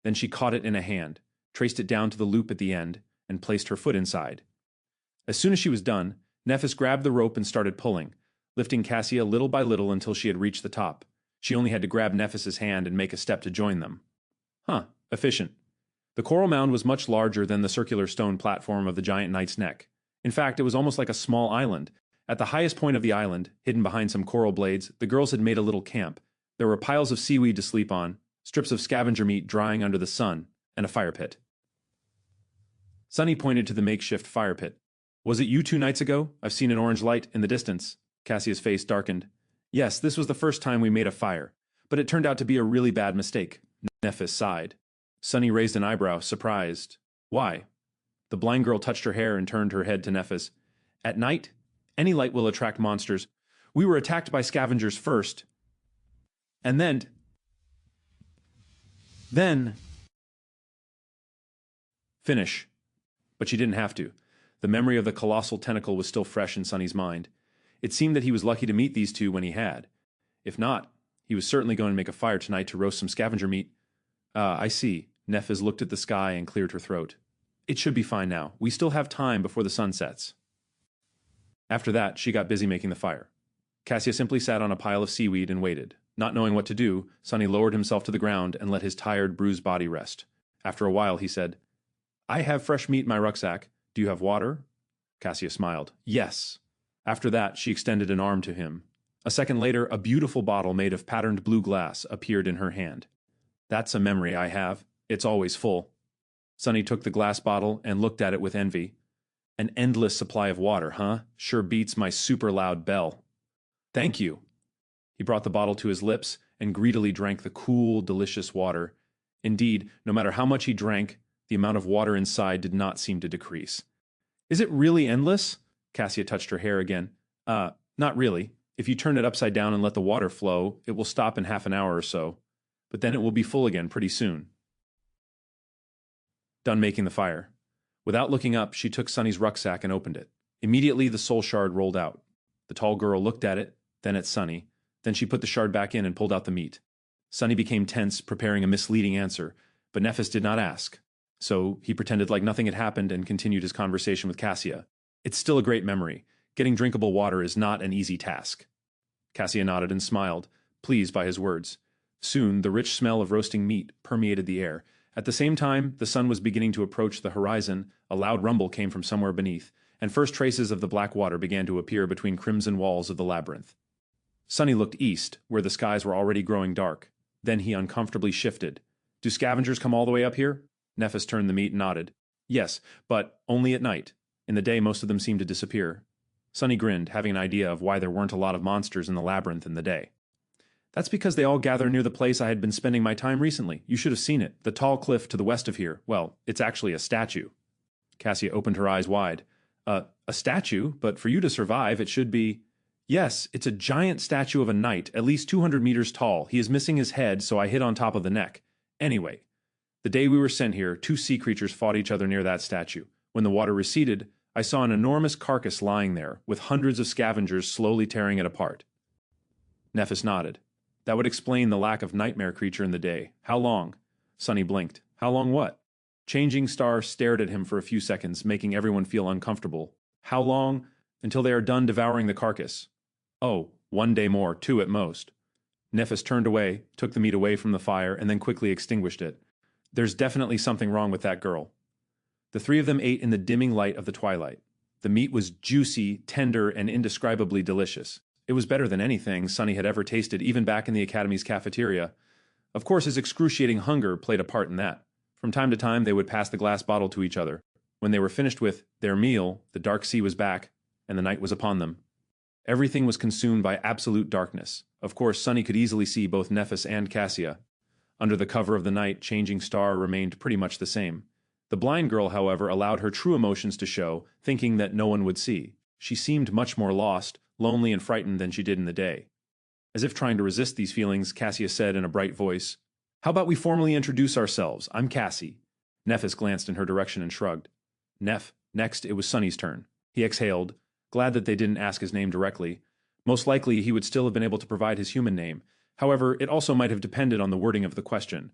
Then she caught it in a hand, traced it down to the loop at the end, and placed her foot inside. As soon as she was done, Nephis grabbed the rope and started pulling, lifting Cassia little by little until she had reached the top. She only had to grab Nephis's hand and make a step to join them. Efficient. The coral mound was much larger than the circular stone platform of the giant knight's neck. In fact, it was almost like a small island. At the highest point of the island, hidden behind some coral blades, the girls had made a little camp. There were piles of seaweed to sleep on, strips of scavenger meat drying under the sun, and a fire pit. Sunny pointed to the makeshift fire pit. Was it you 2 nights ago? I've seen an orange light in the distance. Cassia's face darkened. Yes, this was the first time we made a fire, but it turned out to be a really bad mistake. Nephis sighed. Sunny raised an eyebrow, surprised. Why? The blind girl touched her hair and turned her head to Nephis. At night, any light will attract monsters. We were attacked by scavengers first. And then... Finish. But she didn't have to. The memory of the colossal tentacle was still fresh in Sunny's mind. It seemed that he was lucky to meet these two when he had. If not, he was certainly going to make a fire tonight to roast some scavenger meat. I see. Nephis looked at the sky and cleared her throat. It should be fine now. We still have time before the sun sets. After that, she got busy making the fire. Cassia simply sat on a pile of seaweed and waited. Not knowing what to do, Sunny lowered himself to the ground and let his tired, bruised body rest. After a while, he said, I have fresh meat in my rucksack. Do you have water? Cassia smiled. Yes. After that, she extended an arm to him. A second later, a beautiful bottle made of patterned blue glass appeared in her hand. That's a memory I have. It's always full. Sunny took the glass bottle and looked at it with envy. An endless supply of water, huh? Sure beats my super loud bell. Thank you. He brought the bottle to his lips and greedily drank the cool, delicious water. Indeed, no matter how much he drank, the amount of water inside did not seem to decrease. Is it really endless? Cassia touched her hair again. Not really. If you turn it upside down and let the water flow, it will stop in half an hour or so. But then it will be full again pretty soon. Done making the fire. Without looking up, she took Sunny's rucksack and opened it. Immediately, the soul shard rolled out. The tall girl looked at it, then at Sunny. Then she put the shard back in and pulled out the meat. Sunny became tense, preparing a misleading answer, but Nephis did not ask. So he pretended like nothing had happened and continued his conversation with Cassia. It's still a great memory. Getting drinkable water is not an easy task. Cassia nodded and smiled, pleased by his words. Soon, the rich smell of roasting meat permeated the air. At the same time, the sun was beginning to approach the horizon. A loud rumble came from somewhere beneath, and first traces of the black water began to appear between crimson walls of the labyrinth. Sunny looked east, where the skies were already growing dark. Then he uncomfortably shifted. Do scavengers come all the way up here? Nephis turned the meat and nodded. Yes, but only at night. In the day, most of them seem to disappear. Sunny grinned, having an idea of why there weren't a lot of monsters in the labyrinth in the day. That's because they all gather near the place I had been spending my time recently. You should have seen it. The tall cliff to the west of here. Well, it's actually a statue. Cassia opened her eyes wide. A statue? But for you to survive, it should be... Yes, it's a giant statue of a knight, at least 200 meters tall. He is missing his head, so I hit on top of the neck. Anyway, the day we were sent here, two sea creatures fought each other near that statue. When the water receded, I saw an enormous carcass lying there, with hundreds of scavengers slowly tearing it apart. Nephis nodded. That would explain the lack of nightmare creature in the day. How long? Sunny blinked. How long what? Changing Star stared at him for a few seconds, making everyone feel uncomfortable. How long? Until they are done devouring the carcass. Oh, 1 day more, 2 at most. Nephis turned away, took the meat away from the fire, and then quickly extinguished it. There's definitely something wrong with that girl. The three of them ate in the dimming light of the twilight. The meat was juicy, tender, and indescribably delicious. It was better than anything Sunny had ever tasted, even back in the Academy's cafeteria. Of course, his excruciating hunger played a part in that. From time to time, they would pass the glass bottle to each other. When they were finished with their meal, the dark sea was back, and the night was upon them. Everything was consumed by absolute darkness. Of course, Sunny could easily see both Nephis and Cassia. Under the cover of the night, Changing Star remained pretty much the same. The blind girl, however, allowed her true emotions to show, thinking that no one would see. She seemed much more lost, lonely and frightened than she did in the day. As if trying to resist these feelings, Cassia said in a bright voice, "How about we formally introduce ourselves? I'm Cassie." Nephis glanced in her direction and shrugged. Next, it was Sunny's turn. He exhaled, glad that they didn't ask his name directly. Most likely, he would still have been able to provide his human name. However, it also might have depended on the wording of the question.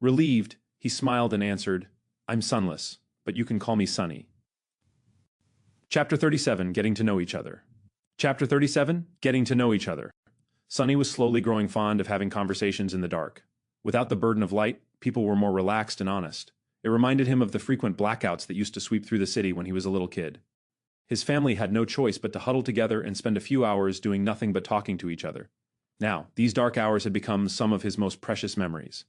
Relieved, he smiled and answered, "I'm Sunless, but you can call me Sunny." Chapter 37, Getting to Know Each Other. Chapter 37, Getting to Know Each Other. Sunny was slowly growing fond of having conversations in the dark. Without the burden of light, people were more relaxed and honest. It reminded him of the frequent blackouts that used to sweep through the city when he was a little kid. His family had no choice but to huddle together and spend a few hours doing nothing but talking to each other. Now, these dark hours had become some of his most precious memories.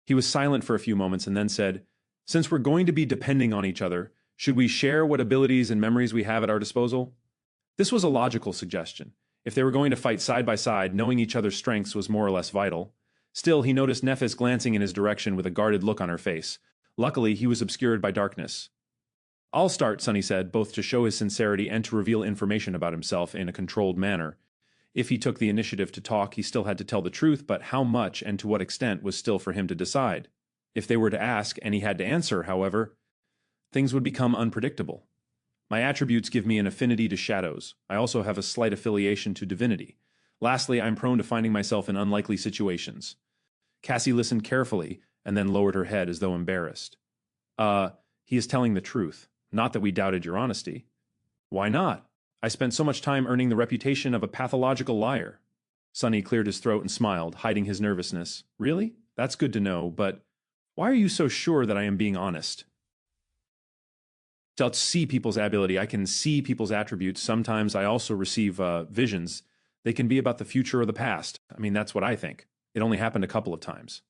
He was silent for a few moments and then said, "Since we're going to be depending on each other, should we share what abilities and memories we have at our disposal?" This was a logical suggestion. If they were going to fight side by side, knowing each other's strengths was more or less vital. Still, he noticed Nephis glancing in his direction with a guarded look on her face. Luckily, he was obscured by darkness. "I'll start," Sunny said, both to show his sincerity and to reveal information about himself in a controlled manner. If he took the initiative to talk, he still had to tell the truth, but how much and to what extent was still for him to decide. If they were to ask, and he had to answer, however, things would become unpredictable. "My attributes give me an affinity to shadows. I also have a slight affiliation to divinity. Lastly, I'm prone to finding myself in unlikely situations." Cassie listened carefully, and then lowered her head as though embarrassed. He is telling the truth. Not that we doubted your honesty." "Why not? I spent so much time earning the reputation of a pathological liar." Sunny cleared his throat and smiled, hiding his nervousness. "Really? That's good to know, but why are you so sure that I am being honest?" "To see people's ability, I can see people's attributes. Sometimes I also receive visions. They can be about the future or the past. I mean, that's what I think. It only happened a couple of times."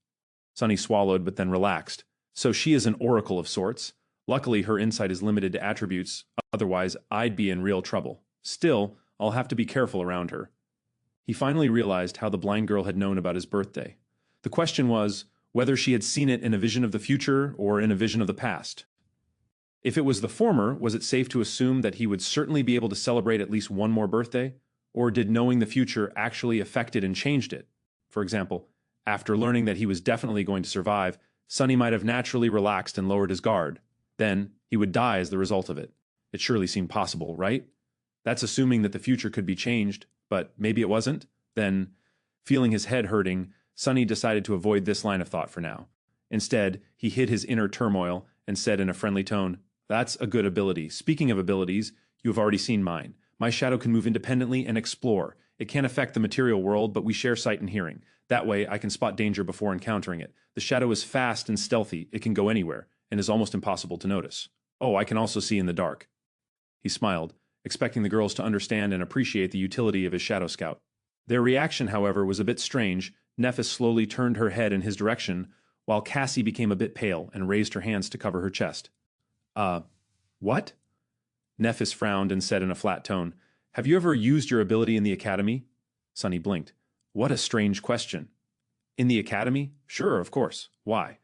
Sunny swallowed, but then relaxed. "So she is an oracle of sorts. Luckily, her insight is limited to attributes. Otherwise, I'd be in real trouble. Still, I'll have to be careful around her." He finally realized how the blind girl had known about his birthday. The question was whether she had seen it in a vision of the future or in a vision of the past. If it was the former, was it safe to assume that he would certainly be able to celebrate at least one more birthday? Or did knowing the future actually affect it and changed it? For example, after learning that he was definitely going to survive, Sunny might have naturally relaxed and lowered his guard. Then, he would die as the result of it. It surely seemed possible, right? That's assuming that the future could be changed, but maybe it wasn't? Then, feeling his head hurting, Sunny decided to avoid this line of thought for now. Instead, he hid his inner turmoil and said in a friendly tone, "That's a good ability. Speaking of abilities, you have already seen mine. My shadow can move independently and explore. It can't affect the material world, but we share sight and hearing. That way, I can spot danger before encountering it. The shadow is fast and stealthy. It can go anywhere, and is almost impossible to notice. Oh, I can also see in the dark." He smiled, expecting the girls to understand and appreciate the utility of his shadow scout. Their reaction, however, was a bit strange. Nephis slowly turned her head in his direction, while Cassie became a bit pale and raised her hands to cover her chest. Uh, what? Nephis frowned and said in a flat tone, "Have you ever used your ability in the academy?" Sunny blinked. What a strange question. In the academy? Sure, of course. Why?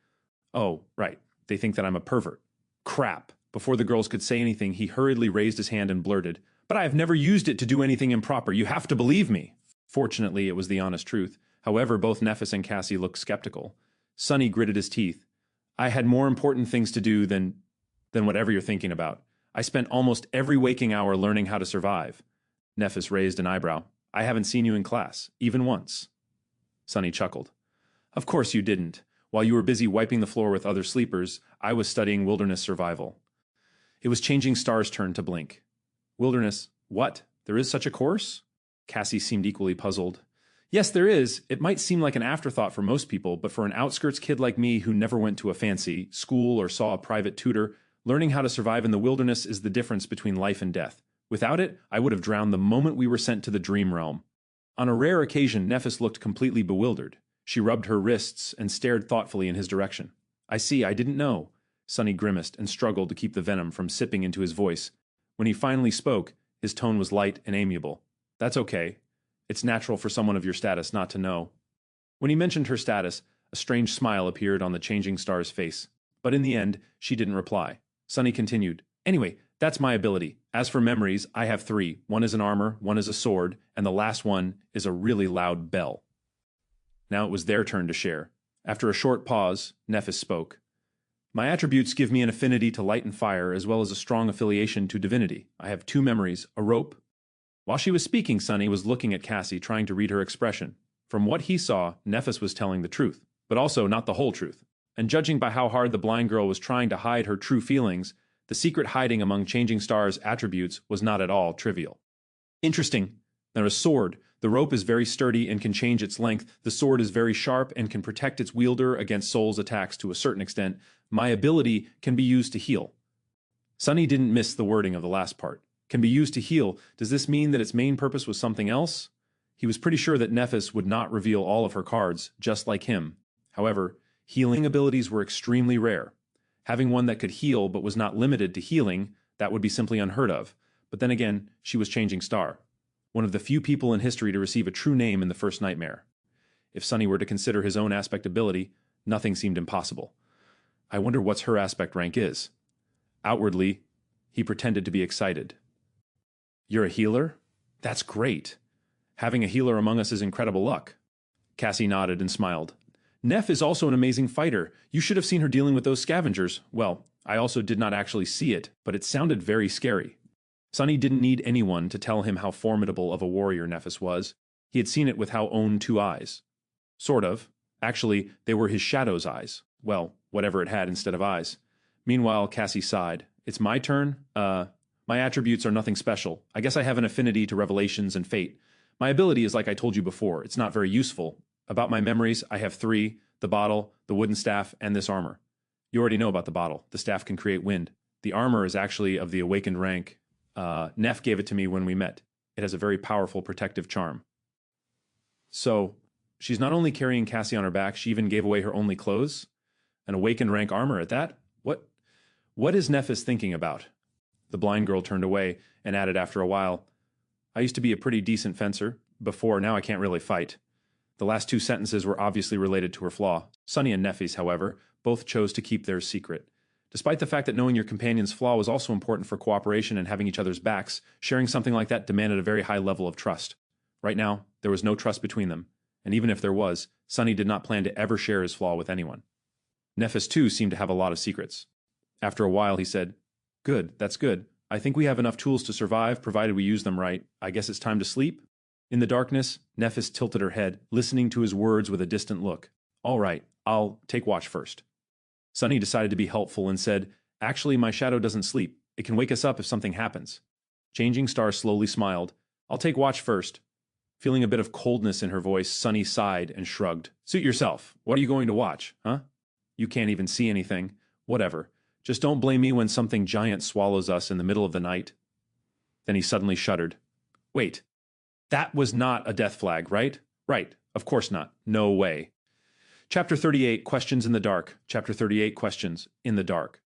Oh, right. They think that I'm a pervert. Crap. Before the girls could say anything, he hurriedly raised his hand and blurted, "But I have never used it to do anything improper. You have to believe me." Fortunately, it was the honest truth. However, both Nephis and Cassie looked skeptical. Sunny gritted his teeth. "I had more important things to do than whatever you're thinking about. I spent almost every waking hour learning how to survive." Nephis raised an eyebrow. "I haven't seen you in class, even once." Sunny chuckled. "Of course you didn't. While you were busy wiping the floor with other sleepers, I was studying wilderness survival." It was Changing Star's turn to blink. "Wilderness, what? There is such a course?" Cassie seemed equally puzzled. "Yes, there is. It might seem like an afterthought for most people, but for an outskirts kid like me who never went to a fancy school or saw a private tutor, learning how to survive in the wilderness is the difference between life and death. Without it, I would have drowned the moment we were sent to the dream realm." On a rare occasion, Nephis looked completely bewildered. She rubbed her wrists and stared thoughtfully in his direction. "I see, I didn't know." Sunny grimaced and struggled to keep the venom from sipping into his voice. When he finally spoke, his tone was light and amiable. "That's okay. It's natural for someone of your status not to know." When he mentioned her status, a strange smile appeared on the Changing Star's face. But in the end, she didn't reply. Sunny continued, "Anyway, that's my ability. As for memories, I have 3. One is an armor, one is a sword, and the last one is a really loud bell." Now it was their turn to share. After a short pause, Nephis spoke. "My attributes give me an affinity to light and fire, as well as a strong affiliation to divinity. I have 2 memories, a rope." While she was speaking, Sunny was looking at Cassie, trying to read her expression. From what he saw, Nephis was telling the truth, but also not the whole truth. And judging by how hard the blind girl was trying to hide her true feelings, the secret hiding among Changing Star's attributes was not at all trivial. "Interesting. Now, a sword. The rope is very sturdy and can change its length. The sword is very sharp and can protect its wielder against soul's attacks to a certain extent. My ability can be used to heal." Sunny didn't miss the wording of the last part. Can be used to heal. Does this mean that its main purpose was something else? He was pretty sure that Nephis would not reveal all of her cards, just like him. However, healing abilities were extremely rare. Having one that could heal but was not limited to healing, that would be simply unheard of. But then again, she was Changing Star, one of the few people in history to receive a true name in the first nightmare. If Sunny were to consider his own aspect ability, nothing seemed impossible. I wonder what's her aspect rank is. Outwardly, he pretended to be excited. "You're a healer? That's great. Having a healer among us is incredible luck." Cassie nodded and smiled. "Neph is also an amazing fighter. You should have seen her dealing with those scavengers. Well, I also did not actually see it, but it sounded very scary." Sunny didn't need anyone to tell him how formidable of a warrior Nephis was. He had seen it with how own 2 eyes. Sort of. Actually, they were his shadow's eyes. Well, whatever it had instead of eyes. Meanwhile, Cassie sighed. "It's my turn? My attributes are nothing special. I guess I have an affinity to revelations and fate. My ability is like I told you before. It's not very useful. About my memories, I have 3, the bottle, the wooden staff, and this armor. You already know about the bottle. The staff can create wind. The armor is actually of the awakened rank. Neff gave it to me when we met. It has a very powerful protective charm." So, she's not only carrying Cassie on her back, she even gave away her only clothes? An awakened rank armor at that? What is Nephis thinking about? The blind girl turned away and added after a while, "I used to be a pretty decent fencer. Before, now I can't really fight." The last 2 sentences were obviously related to her flaw. Sunny and Nephis, however, both chose to keep theirs secret. Despite the fact that knowing your companion's flaw was also important for cooperation and having each other's backs, sharing something like that demanded a very high level of trust. Right now, there was no trust between them, and even if there was, Sunny did not plan to ever share his flaw with anyone. Nephis, too, seemed to have a lot of secrets. After a while, he said, "Good, that's good. I think we have enough tools to survive, provided we use them right. I guess it's time to sleep?" In the darkness, Nephis tilted her head, listening to his words with a distant look. "All right, I'll take watch first." Sunny decided to be helpful and said, "Actually, my shadow doesn't sleep. It can wake us up if something happens." Changing Star slowly smiled. "I'll take watch first." Feeling a bit of coldness in her voice, Sunny sighed and shrugged. "Suit yourself. What are you going to watch, huh? You can't even see anything. Whatever. Just don't blame me when something giant swallows us in the middle of the night." Then he suddenly shuddered. "Wait. That was not a death flag, right? Right. Of course not. No way." Chapter 38, Questions in the Dark. Chapter 38, Questions in the Dark.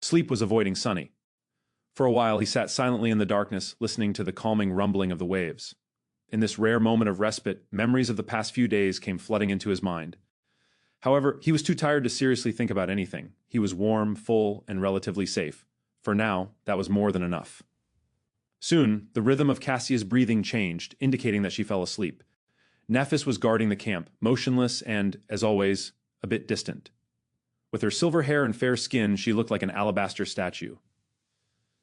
Sleep was avoiding Sunny. For a while, he sat silently in the darkness, listening to the calming rumbling of the waves. In this rare moment of respite, memories of the past few days came flooding into his mind. However, he was too tired to seriously think about anything. He was warm, full, and relatively safe. For now, that was more than enough. Soon, the rhythm of Cassia's breathing changed, indicating that she fell asleep. Nephis was guarding the camp, motionless and, as always, a bit distant. With her silver hair and fair skin, she looked like an alabaster statue.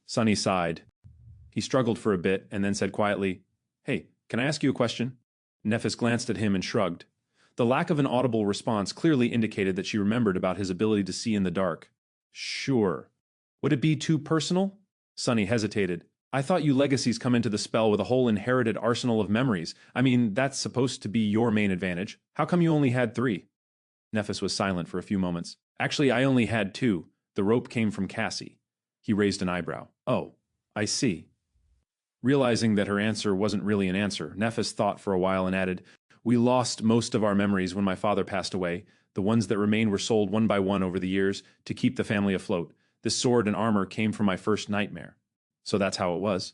Sunny sighed. He struggled for a bit and then said quietly, "Hey, can I ask you a question?" Nephis glanced at him and shrugged. The lack of an audible response clearly indicated that she remembered about his ability to see in the dark. "Sure. Would it be too personal?" Sunny hesitated. "I thought you legacies come into the spell with a whole inherited arsenal of memories. I mean, that's supposed to be your main advantage. How come you only had 3? Nephis was silent for a few moments. "Actually, I only had 2. The rope came from Cassie." He raised an eyebrow. "Oh, I see." Realizing that her answer wasn't really an answer, Nephis thought for a while and added, "We lost most of our memories when my father passed away. The ones that remained were sold one by one over the years to keep the family afloat. This sword and armor came from my first nightmare." So that's how it was.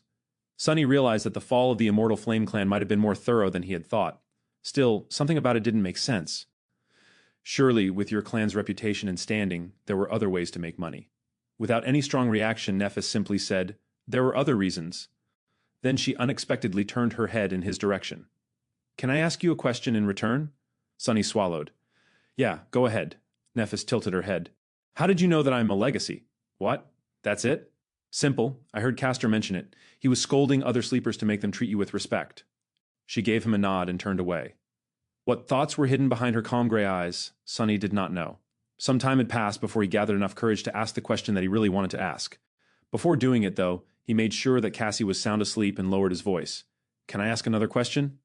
Sunny realized that the fall of the Immortal Flame Clan might have been more thorough than he had thought. Still, something about it didn't make sense. Surely, with your clan's reputation and standing, there were other ways to make money. Without any strong reaction, Nephis simply said, "There were other reasons." Then she unexpectedly turned her head in his direction. "Can I ask you a question in return?" Sunny swallowed. "Yeah, go ahead." Nephis tilted her head. "How did you know that I'm a legacy?" "What? That's it?" "Simple. I heard Castor mention it. He was scolding other sleepers to make them treat you with respect." She gave him a nod and turned away. What thoughts were hidden behind her calm gray eyes, Sunny did not know. Some time had passed before he gathered enough courage to ask the question that he really wanted to ask. Before doing it, though, he made sure that Cassie was sound asleep and lowered his voice. "Can I ask another question?"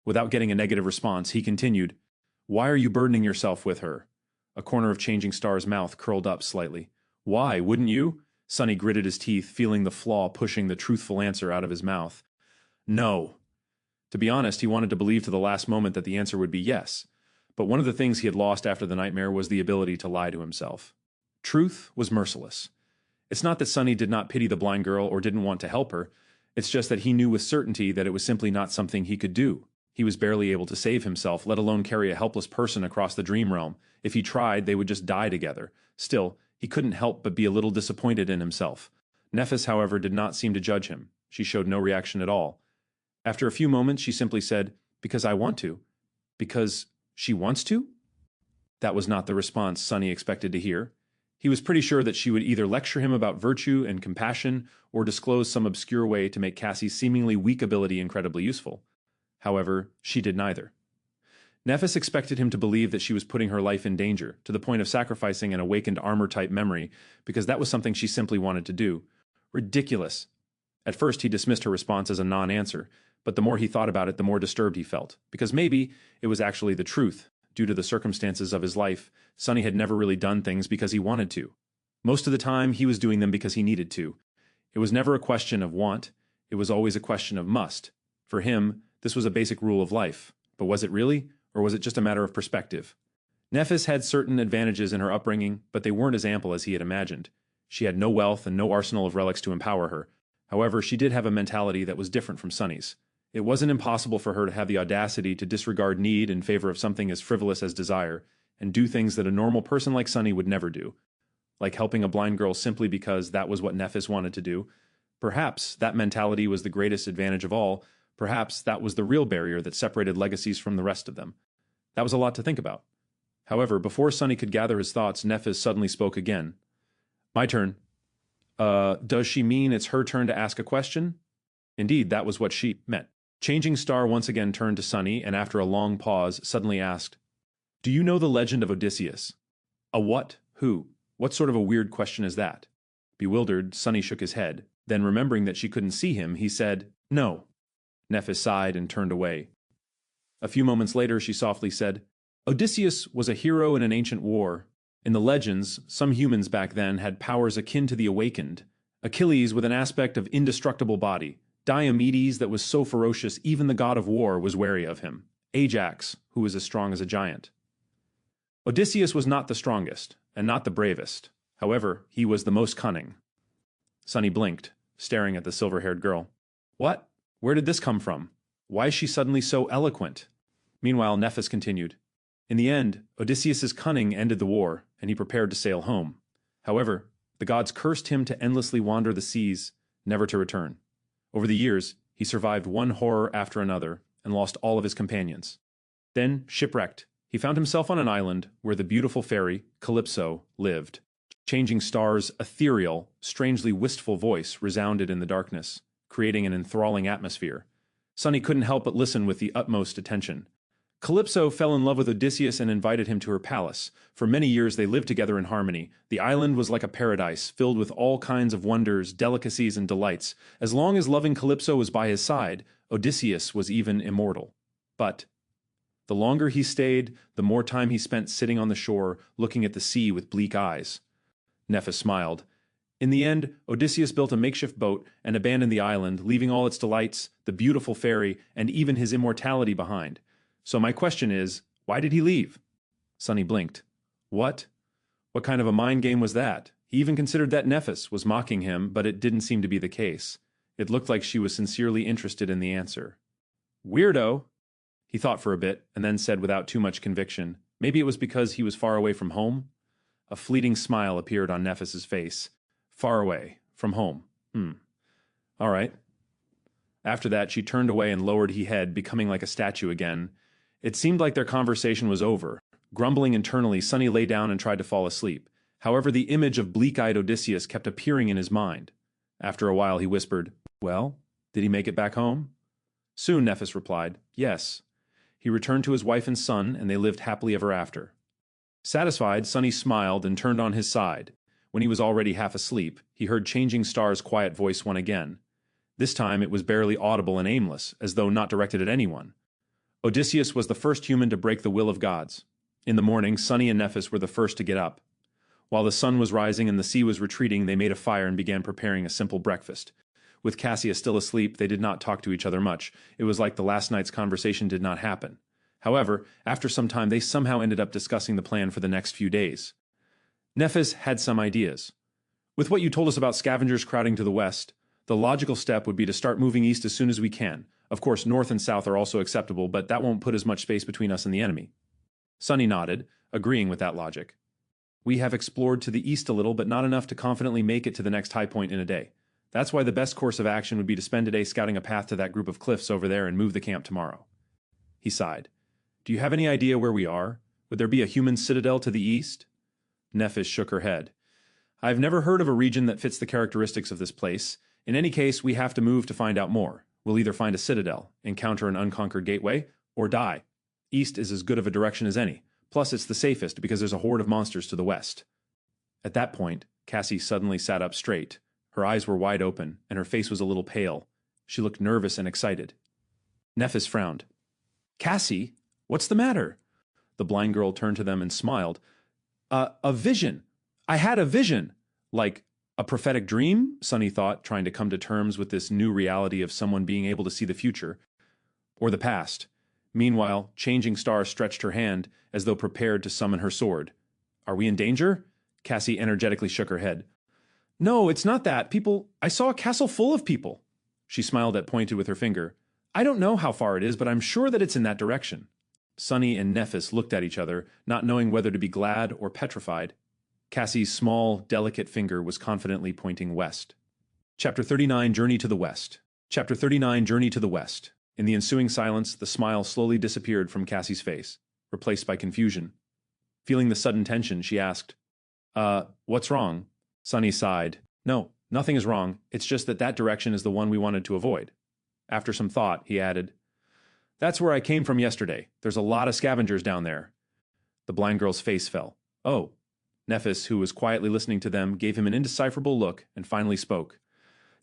Without getting a negative response, he continued, "Why are you burdening yourself with her?" A corner of Changing Star's mouth curled up slightly. "Why, wouldn't you?" Sunny gritted his teeth, feeling the flaw pushing the truthful answer out of his mouth. "No." To be honest, he wanted to believe to the last moment that the answer would be yes. But one of the things he had lost after the nightmare was the ability to lie to himself. Truth was merciless. It's not that Sunny did not pity the blind girl or didn't want to help her. It's just that he knew with certainty that it was simply not something he could do. He was barely able to save himself, let alone carry a helpless person across the dream realm. If he tried, they would just die together. Still, he couldn't help but be a little disappointed in himself. Nephis, however, did not seem to judge him. She showed no reaction at all. After a few moments, she simply said, "Because I want to." "Because she wants to?" That was not the response Sunny expected to hear. He was pretty sure that she would either lecture him about virtue and compassion or disclose some obscure way to make Cassie's seemingly weak ability incredibly useful. However, she did neither. Nephis expected him to believe that she was putting her life in danger, to the point of sacrificing an awakened armor-type memory, because that was something she simply wanted to do. Ridiculous. At first, he dismissed her response as a non-answer, but the more he thought about it, the more disturbed he felt, because maybe it was actually the truth. Due to the circumstances of his life, Sunny had never really done things because he wanted to. Most of the time, he was doing them because he needed to. It was never a question of want, it was always a question of must. For him, this was a basic rule of life. But was it really, or was it just a matter of perspective? Nephis had certain advantages in her upbringing, but they weren't as ample as he had imagined. She had no wealth and no arsenal of relics to empower her. However, she did have a mentality that was different from Sunny's. It wasn't impossible for her to have the audacity to disregard need in favor of something as frivolous as desire, and do things that a normal person like Sunny would never do. Like helping a blind girl simply because that was what Nephis wanted to do. Perhaps that mentality was the greatest advantage of all. Perhaps that was the real barrier that separated legacies from the rest of them. That was a lot to think about. However, before Sunny could gather his thoughts, Nephis suddenly spoke again. "My turn." Does she mean it's her turn to ask a question?" Indeed, that was what she meant. Changing Star once again turned to Sunny, and after a long pause, suddenly asked, "Do you know the legend of Odysseus?" "A what? Who? What sort of a weird question is that?" Bewildered, Sunny shook his head. Then, remembering that she couldn't see him, he said, "No." Nephis sighed and turned away. A few moments later, she softly said, "Odysseus was a hero in an ancient war. In the legends, some humans back then had powers akin to the awakened. Achilles with an aspect of indestructible body. Diomedes that was so ferocious even the god of war was wary of him. Ajax, who was as strong as a giant. Odysseus was not the strongest, and not the bravest. However, he was the most cunning. Sunny blinked, staring at the silver-haired girl. What? Where did this come from? Why is she suddenly so eloquent? Meanwhile, Nephis continued. In the end, Odysseus's cunning ended the war, and he prepared to sail home. However, the gods cursed him to endlessly wander the seas, never to return. Over the years, he survived one horror after another and lost all of his companions. Then, shipwrecked, he found himself on an island where the beautiful fairy, Calypso, lived. Changing Star's ethereal, strangely wistful voice resounded in the darkness, creating an enthralling atmosphere. Sunny couldn't help but listen with the utmost attention. Calypso fell in love with Odysseus and invited him to her palace. For many years they lived together in harmony. The island was like a paradise, filled with all kinds of wonders, delicacies, and delights. As long as loving Calypso was by his side, Odysseus was even immortal. But the longer he stayed, the more time he spent sitting on the shore, looking at the sea with bleak eyes. Nephis smiled. In the end, Odysseus built a makeshift boat and abandoned the island, leaving all its delights, the beautiful fairy, and even his immortality behind. So my question is, why did he leave? Sunny blinked. What? What kind of a mind game was that? He even considered that Nephis was mocking him, but it didn't seem to be the case. It looked like she was sincerely interested in the answer. Weirdo! He thought for a bit, and then said without too much conviction, maybe it was because he was far away from home? A fleeting smile appeared on Nephis's face. Far away, from home. All right. After that, she turned away and lowered her head, becoming like a statue again. It seemed like their conversation was over. Grumbling internally, Sunny lay down and tried to fall asleep. However, the image of bleak-eyed Odysseus kept appearing in his mind. After a while, he whispered, Well, did he make it back home? Soon, Nephis replied, Yes. He returned to his wife and son, and they lived happily ever after. Satisfied, Sunny smiled and turned on his side. When he was already half asleep, he heard Changing Star's quiet voice once again. This time it was barely audible and aimless, as though not directed at anyone. Odysseus was the first human to break the will of gods. In the morning, Sunny and Nephis were the first to get up. While the sun was rising and the sea was retreating, they made a fire and began preparing a simple breakfast. With Cassia still asleep, they did not talk to each other much. It was like the last night's conversation did not happen. However, after some time, they somehow ended up discussing the plan for the next few days. Nephis had some ideas. With what you told us about scavengers crowding to the west, the logical step would be to start moving east as soon as we can. Of course, north and south are also acceptable, but that won't put as much space between us and the enemy. Sunny nodded, agreeing with that logic. We have explored to the east a little, but not enough to confidently make it to the next high point in a day. That's why the best course of action would be to spend a day scouting a path to that group of cliffs over there and move the camp tomorrow. He sighed. Do you have any idea where we are? Would there be a human citadel to the east? Nephis shook her head. I've never heard of a region that fits the characteristics of this place. In any case, we have to move to find out more. We'll either find a citadel, encounter an unconquered gateway, or die. East is as good of a direction as any. Plus, it's the safest because there's a horde of monsters to the west. At that point, Cassie suddenly sat up straight. Her eyes were wide open, and her face was a little pale. She looked nervous and excited. Nephis frowned. Cassie, what's the matter? The blind girl turned to them and smiled. A vision. I had a vision. Like a prophetic dream, Sunny thought, trying to come to terms with this new reality of someone being able to see the future. Or the past. Meanwhile, Changing Star stretched her hand, as though prepared to summon her sword. Are we in danger? Cassie energetically shook her head. No, it's not that. I saw a castle full of people. She smiled and pointed with her finger. I don't know how far it is, but I'm sure that it's in that direction. Sunny and Nephis looked at each other, not knowing whether to be glad or petrified. Cassie's small, delicate finger was confidently pointing west. Chapter 39, Journey to the West. Chapter 39, Journey to the West. In the ensuing silence, the smile slowly disappeared from Cassie's face, replaced by confusion. Feeling the sudden tension, she asked, what's wrong? Sunny sighed. No, nothing is wrong. It's just that direction is the one we wanted to avoid. After some thought, he added, That's where I came from yesterday. There's a lot of scavengers down there. The blind girl's face fell. Oh. Nephis, who was quietly listening to them, gave him an indecipherable look and finally spoke.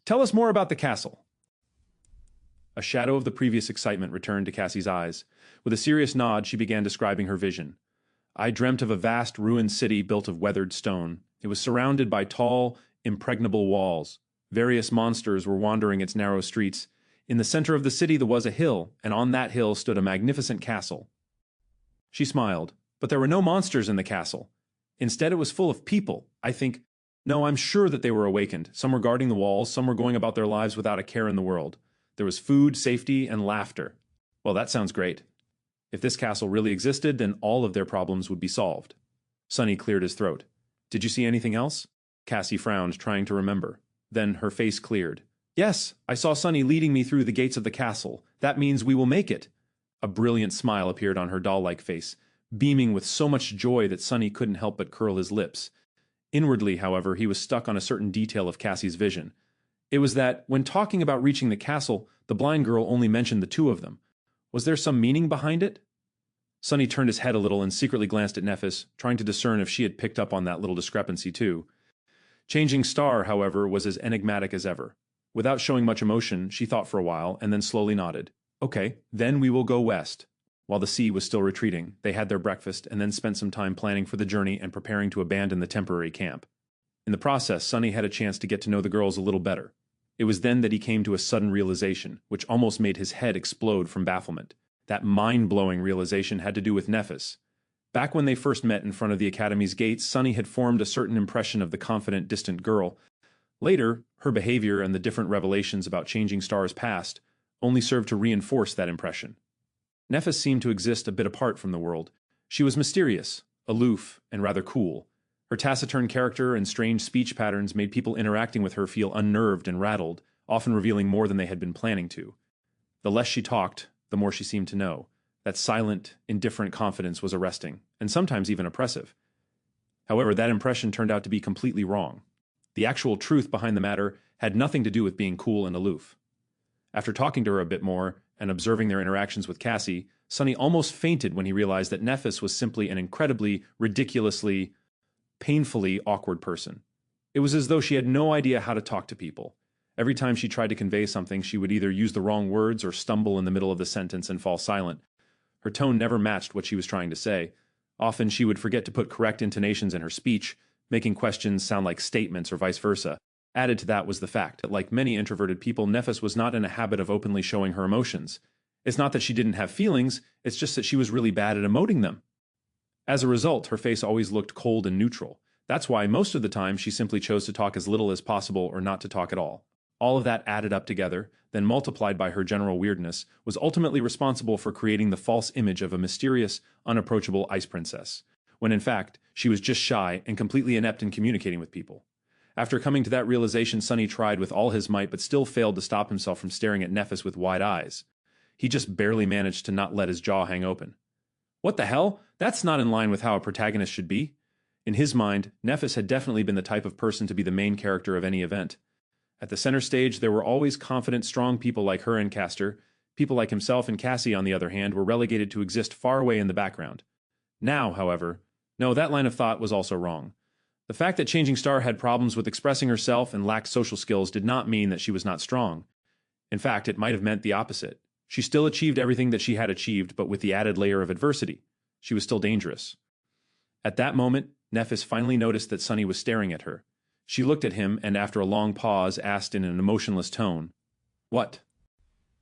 Tell us more about the castle. A shadow of the previous excitement returned to Cassie's eyes. With a serious nod, she began describing her vision. I dreamt of a vast ruined city built of weathered stone. It was surrounded by tall, impregnable walls. Various monsters were wandering its narrow streets. In the center of the city there was a hill, and on that hill stood a magnificent castle. She smiled, but there were no monsters in the castle. Instead, it was full of people. I think No, I'm sure that they were awakened. Some were guarding the walls, some were going about their lives without a care in the world. There was food, safety, and laughter. Well, that sounds great. If this castle really existed, then all of their problems would be solved. Sunny cleared his throat. Did you see anything else? Cassie frowned, trying to remember. Then her face cleared. Yes, I saw Sunny leading me through the gates of the castle. That means we will make it. A brilliant smile appeared on her doll-like face, beaming with so much joy that Sunny couldn't help but curl his lips. Inwardly, however, he was stuck on a certain detail of Cassie's vision. It was that, when talking about reaching the castle, the blind girl only mentioned the two of them. Was there some meaning behind it? Sunny turned his head a little and secretly glanced at Nephis, trying to discern if she had picked up on that little discrepancy too. Changing Star, however, was as enigmatic as ever. Without showing much emotion, she thought for a while and then slowly nodded. Okay, then we will go west. While the sea was still retreating, they had their breakfast and then spent some time planning for the journey and preparing to abandon the temporary camp. In the process, Sunny had a chance to get to know the girls a little better. It was then that he came to a sudden realization, which almost made his head explode from bafflement. That mind-blowing realization had to do with Nephis. Back when they first met in front of the academy's gates, Sunny had formed a certain impression of the confident, distant girl. Later, her behavior and the different revelations about Changing Star's past only served to reinforce that impression. Nephis seemed to exist a bit apart from the world. She was mysterious, aloof, and rather cool. Her taciturn character and strange speech patterns made people interacting with her feel unnerved and rattled, often revealing more than they had been planning to. The less she talked, the more she seemed to know. That silent, indifferent confidence was arresting, and sometimes even oppressive. However, that impression turned out to be completely wrong. The actual truth behind the matter had nothing to do with being cool and aloof. After talking to her a bit more and observing their interactions with Cassie, Sunny almost fainted when he realized that Nephis was simply an incredibly, ridiculously, painfully awkward person. It was as though she had no idea how to talk to people. Every time she tried to convey something, she would either use the wrong words or stumble in the middle of the sentence and fall silent. Her tone never matched what she was trying to say. Often she would forget to put correct intonations in her speech, making questions sound like statements or vice versa. Added to that was the fact that, like many introverted people, Nephis was not in a habit of openly showing her emotions. It's not that she didn't have feelings, it's just that she was really bad at emoting them. As a result, her face always looked cold and neutral. That's why most of the time she simply chose to talk as little as possible or not to talk at all. All of that added up together, then multiplied by her general weirdness, was ultimately responsible for creating the false image of a mysterious, unapproachable ice princess, when in fact, she was just shy and completely inept in communicating with people. After coming to that realization, Sunny tried with all his might but still failed to stop himself from staring at Nephis with wide eyes. He just barely managed to not let his jaw hang open. What the hell? That's not in line with how a protagonist should be. In his mind, Nephis had definitely been the type of person to be the main character of any event. At the center stage, there were always confident, strong people like her and Castor. People like himself and Cassie, on the other hand, were relegated to exist far away in the background. Now, however, no, that line of thought was also wrong. The fact that Changing Star had problems with expressing herself and lacked social skills did not mean that she was not strong. In fact, it might have meant the opposite. She still achieved everything that she had achieved, but with the added layer of adversity. She was still dangerous. At that moment, Nephis finally noticed that Sunny was staring at her. She looked at him and, after a long pause, asked in an emotionless tone, "What?"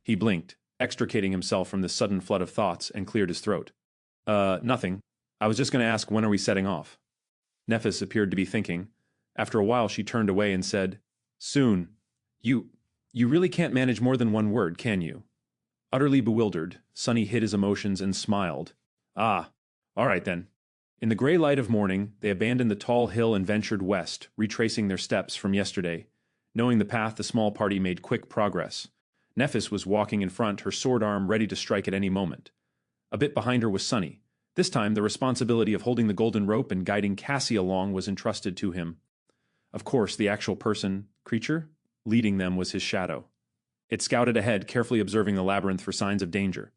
He blinked, extricating himself from this sudden flood of thoughts, and cleared his throat. Nothing. I was just going to ask, when are we setting off?" Nephis appeared to be thinking. After a while, she turned away and said, "Soon. You really can't manage more than one word, can you?" Utterly bewildered, Sunny hid his emotions and smiled. "Ah, all right then." In the gray light of morning, they abandoned the tall hill and ventured west, retracing their steps from yesterday. Knowing the path, the small party made quick progress. Nephis was walking in front, her sword arm ready to strike at any moment. A bit behind her was Sunny. This time, the responsibility of holding the golden rope and guiding Cassie along was entrusted to him. Of course, the actual creature, leading them was his shadow. It scouted ahead, carefully observing the labyrinth for signs of danger.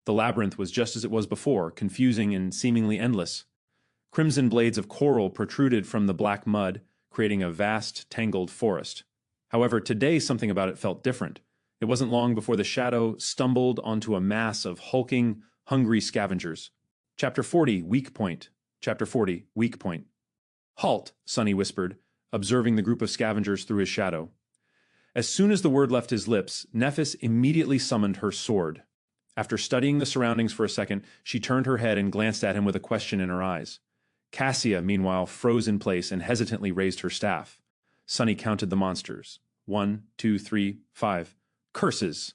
The labyrinth was just as it was before, confusing and seemingly endless. Crimson blades of coral protruded from the black mud, creating a vast, tangled forest. However, today something about it felt different. It wasn't long before the shadow stumbled onto a mass of hulking, hungry scavengers. Chapter 40, Weak Point. Chapter 40, Weak Point. "Halt," Sunny whispered, observing the group of scavengers through his shadow. As soon as the word left his lips, Nephis immediately summoned her sword. After studying the surroundings for a second, she turned her head and glanced at him with a question in her eyes. Cassia, meanwhile, froze in place and hesitantly raised her staff. Sunny counted the monsters. 1, 2, 3, 5. Curses!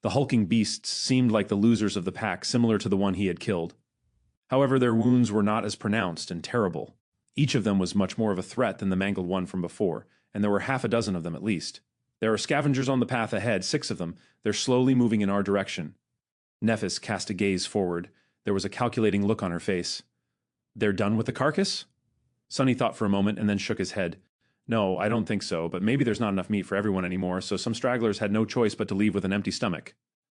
The hulking beasts seemed like the losers of the pack, similar to the one he had killed. However, their wounds were not as pronounced and terrible. Each of them was much more of a threat than the mangled one from before, and there were half a dozen of them at least. There are scavengers on the path ahead, 6 of them. They're slowly moving in our direction. Nephis cast a gaze forward. There was a calculating look on her face. They're done with the carcass? Sunny thought for a moment and then shook his head. No, I don't think so, but maybe there's not enough meat for everyone anymore, so some stragglers had no choice but to leave with an empty stomach.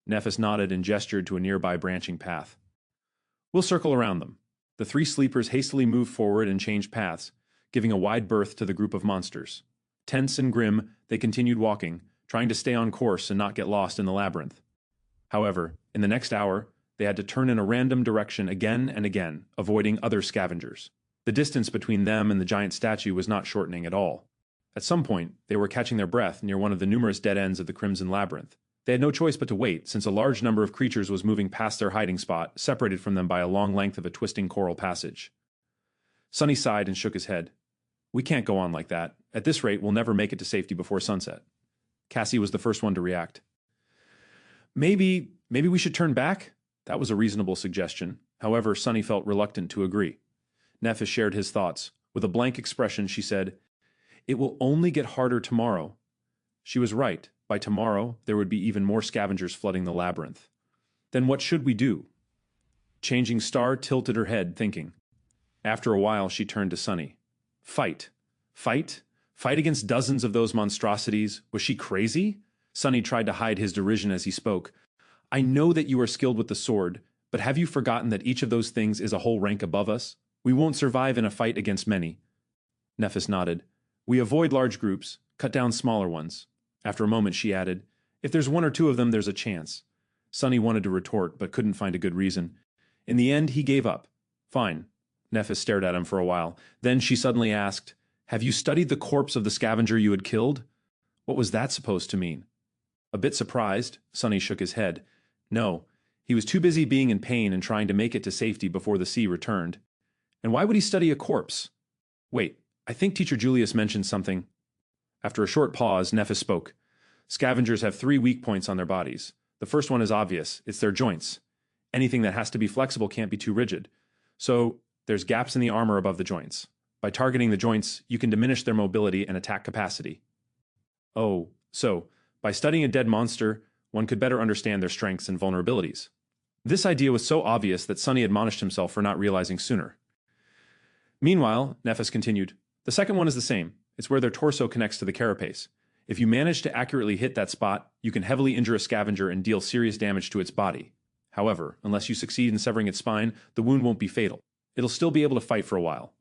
Nephis nodded and gestured to a nearby branching path. We'll circle around them. The 3 sleepers hastily moved forward and changed paths, giving a wide berth to the group of monsters. Tense and grim, they continued walking, trying to stay on course and not get lost in the labyrinth. However, in the next hour, they had to turn in a random direction again and again, avoiding other scavengers. The distance between them and the giant statue was not shortening at all. At some point, they were catching their breath near one of the numerous dead ends of the Crimson Labyrinth. They had no choice but to wait, since a large number of creatures was moving past their hiding spot, separated from them by a long length of a twisting coral passage. Sunny sighed and shook his head. We can't go on like that. At this rate, we'll never make it to safety before sunset. Cassie was the first one to react. Maybe we should turn back? That was a reasonable suggestion. However, Sunny felt reluctant to agree. Nephis shared his thoughts. With a blank expression, she said, It will only get harder tomorrow. She was right. By tomorrow, there would be even more scavengers flooding the labyrinth. Then what should we do? Changing Star tilted her head, thinking. After a while, she turned to Sunny. Fight. Fight? Fight against dozens of those monstrosities? Was she crazy? Sunny tried to hide his derision as he spoke. I know that you are skilled with the sword, but have you forgotten that each of those things is a whole rank above us? We won't survive in a fight against many. Nephis nodded. We avoid large groups, cut down smaller ones. After a moment, she added, If there's 1 or 2 of them, there's a chance. Sunny wanted to retort, but couldn't find a good reason. In the end, he gave up. Fine. Nephis stared at him for a while. Then she suddenly asked, Have you studied the corpse of the scavenger you had killed? What was that supposed to mean? A bit surprised, Sunny shook his head. No, he was too busy being in pain and trying to make it to safety before the sea returned. And why would he study a corpse? Wait, I think Teacher Julius mentioned something. After a short pause, Nephis spoke. Scavengers have 3 weak points on their bodies. The first one is obvious. It's their joints. Anything that has to be flexible can't be too rigid. So there's gaps in the armor above the joints. By targeting the joints, you can diminish their mobility and attack capacity. Oh, so by studying a dead monster, one could better understand their strengths and vulnerabilities. This idea was so obvious that Sunny admonished himself for not realizing sooner. Meanwhile, Nephis continued, the second one is the same. It's where their torso connects to the carapace. If you manage to accurately hit that spot, you can heavily injure a scavenger and deal serious damage to its body. However, unless you succeed in severing its spine, the wound won't be fatal. It'll still be able to fight for a while.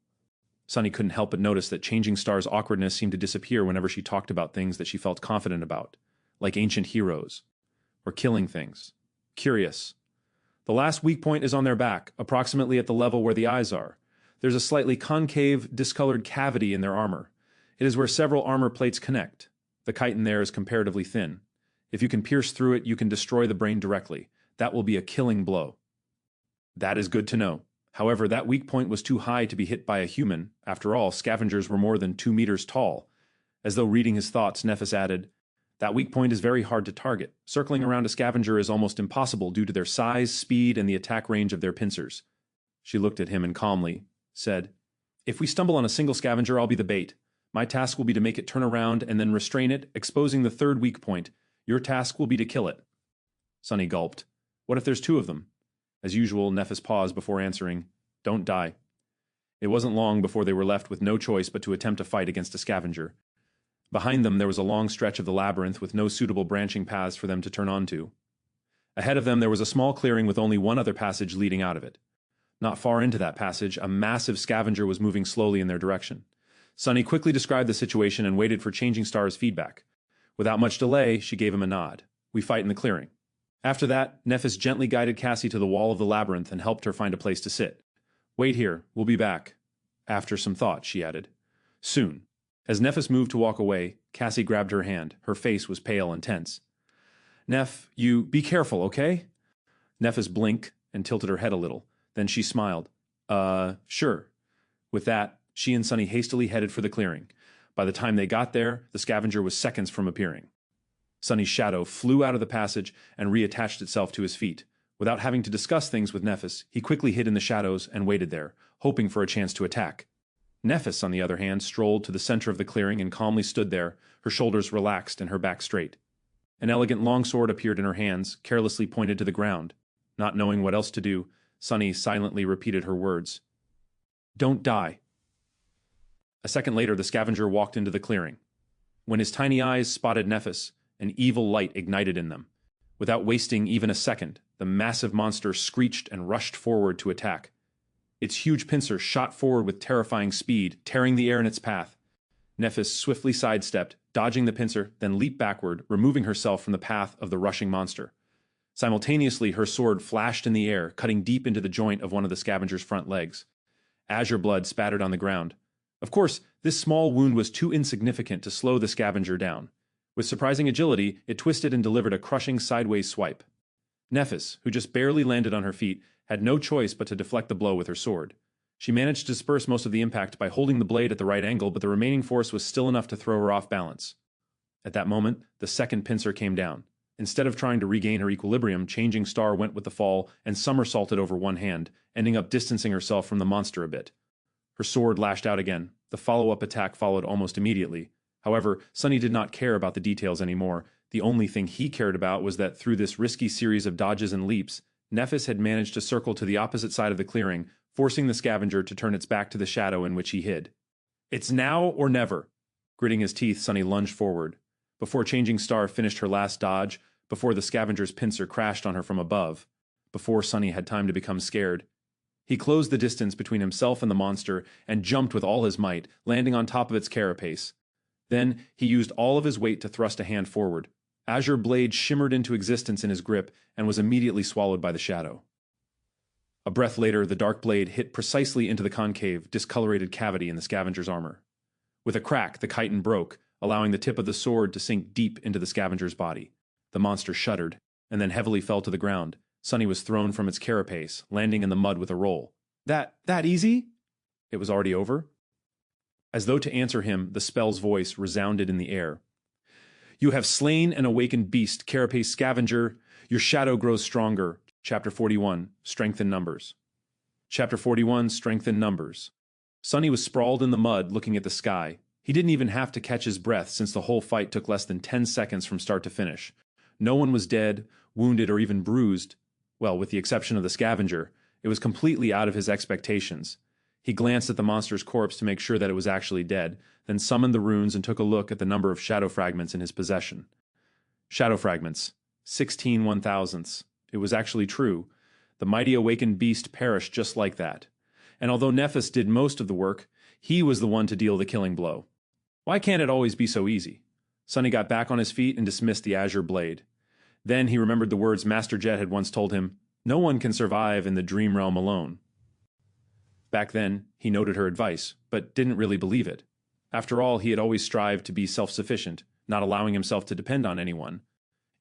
Sunny couldn't help but notice that Changing Star's awkwardness seemed to disappear whenever she talked about things that she felt confident about, like ancient heroes, or killing things. Curious. The last weak point is on their back, approximately at the level where the eyes are. There's a slightly concave, discolored cavity in their armor. It is where several armor plates connect. The chitin there is comparatively thin. If you can pierce through it, you can destroy the brain directly. That will be a killing blow. That is good to know. However, that weak point was too high to be hit by a human. After all, scavengers were more than 2 meters tall. As though reading his thoughts, Nephis added, That weak point is very hard to target. Circling around a scavenger is almost impossible due to their size, speed, and the attack range of their pincers. She looked at him and calmly said, If we stumble on a single scavenger, I'll be the bait. My task will be to make it turn around and then restrain it, exposing the 3rd weak point. Your task will be to kill it. Sunny gulped. What if there's 2 of them? As usual, Nephis paused before answering, Don't die. It wasn't long before they were left with no choice but to attempt a fight against a scavenger. Behind them there was a long stretch of the labyrinth with no suitable branching paths for them to turn onto. Ahead of them there was a small clearing with only one other passage leading out of it. Not far into that passage, a massive scavenger was moving slowly in their direction. Sunny quickly described the situation and waited for Changing Star's feedback. Without much delay, she gave him a nod. We fight in the clearing. After that, Nephis gently guided Cassie to the wall of the labyrinth and helped her find a place to sit. Wait here, we'll be back. After some thought, she added. Soon. As Nephis moved to walk away, Cassie grabbed her hand. Her face was pale and tense. Neph, you be careful, okay? Nephis blinked and tilted her head a little. Then she smiled. Sure. With that, she and Sunny hastily headed for the clearing. By the time they got there, the scavenger was seconds from appearing. Sunny's shadow flew out of the passage and reattached itself to his feet. Without having to discuss things with Nephis, he quickly hid in the shadows and waited there, hoping for a chance to attack. Nephis, on the other hand, strolled to the center of the clearing and calmly stood there, her shoulders relaxed and her back straight. An elegant longsword appeared in her hands, carelessly pointed to the ground. Not knowing what else to do, Sunny silently repeated her words. "Don't die." A second later, the scavenger walked into the clearing. When his tiny eyes spotted Nephis, an evil light ignited in them. Without wasting even a second, the massive monster screeched and rushed forward to attack. Its huge pincer shot forward with terrifying speed, tearing the air in its path. Nephis swiftly sidestepped, dodging the pincer, then leaped backward, removing herself from the path of the rushing monster. Simultaneously, her sword flashed in the air, cutting deep into the joint of one of the scavenger's front legs. Azure blood spattered on the ground. Of course, this small wound was too insignificant to slow the scavenger down. With surprising agility, it twisted and delivered a crushing sideways swipe. Nephis, who just barely landed on her feet, had no choice but to deflect the blow with her sword. She managed to disperse most of the impact by holding the blade at the right angle, but the remaining force was still enough to throw her off balance. At that moment, the second pincer came down. Instead of trying to regain her equilibrium, Changing Star went with the fall and somersaulted over one hand, ending up distancing herself from the monster a bit. Her sword lashed out again. The follow-up attack followed almost immediately. However, Sunny did not care about the details anymore. The only thing he cared about was that through this risky series of dodges and leaps, Nephis had managed to circle to the opposite side of the clearing, forcing the scavenger to turn its back to the shadow in which he hid. "It's now or never." Gritting his teeth, Sunny lunged forward. Before Changing Star finished her last dodge, before the scavenger's pincer crashed on her from above, before Sunny had time to become scared, he closed the distance between himself and the monster and jumped with all his might, landing on top of its carapace. Then he used all of his weight to thrust a hand forward. Azure blade shimmered into existence in his grip and was immediately swallowed by the shadow. A breath later, the dark blade hit precisely into the concave, discolorated cavity in the scavenger's armor. With a crack, the chitin broke, allowing the tip of the sword to sink deep into the scavenger's body. The monster shuddered, and then heavily fell to the ground. Sunny was thrown from its carapace, landing in the mud with a roll. That easy?" It was already over. As though to answer him, the spell's voice resounded in the air. "You have slain an awakened beast, carapace scavenger. Your shadow grows stronger." Chapter 41, Strength in Numbers. Chapter 41, Strength in Numbers. Sunny was sprawled in the mud, looking at the sky. He didn't even have to catch his breath since the whole fight took less than 10 seconds from start to finish. No one was dead, wounded, or even bruised. Well, with the exception of the scavenger, it was completely out of his expectations. He glanced at the monster's corpse to make sure that it was actually dead, then summoned the runes and took a look at the number of shadow fragments in his possession. Shadow fragments. 16 1,000ths. It was actually true. The mighty awakened beast perished just like that. And although Nephis did most of the work, he was the one to deal the killing blow. Why can't it always be so easy? Sunny got back on his feet and dismissed the azure blade. Then he remembered the words Master Jet had once told him, "No one can survive in the dream realm alone." Back then, he noted her advice, but didn't really believe it. After all, he had always strived to be self-sufficient, not allowing himself to depend on anyone.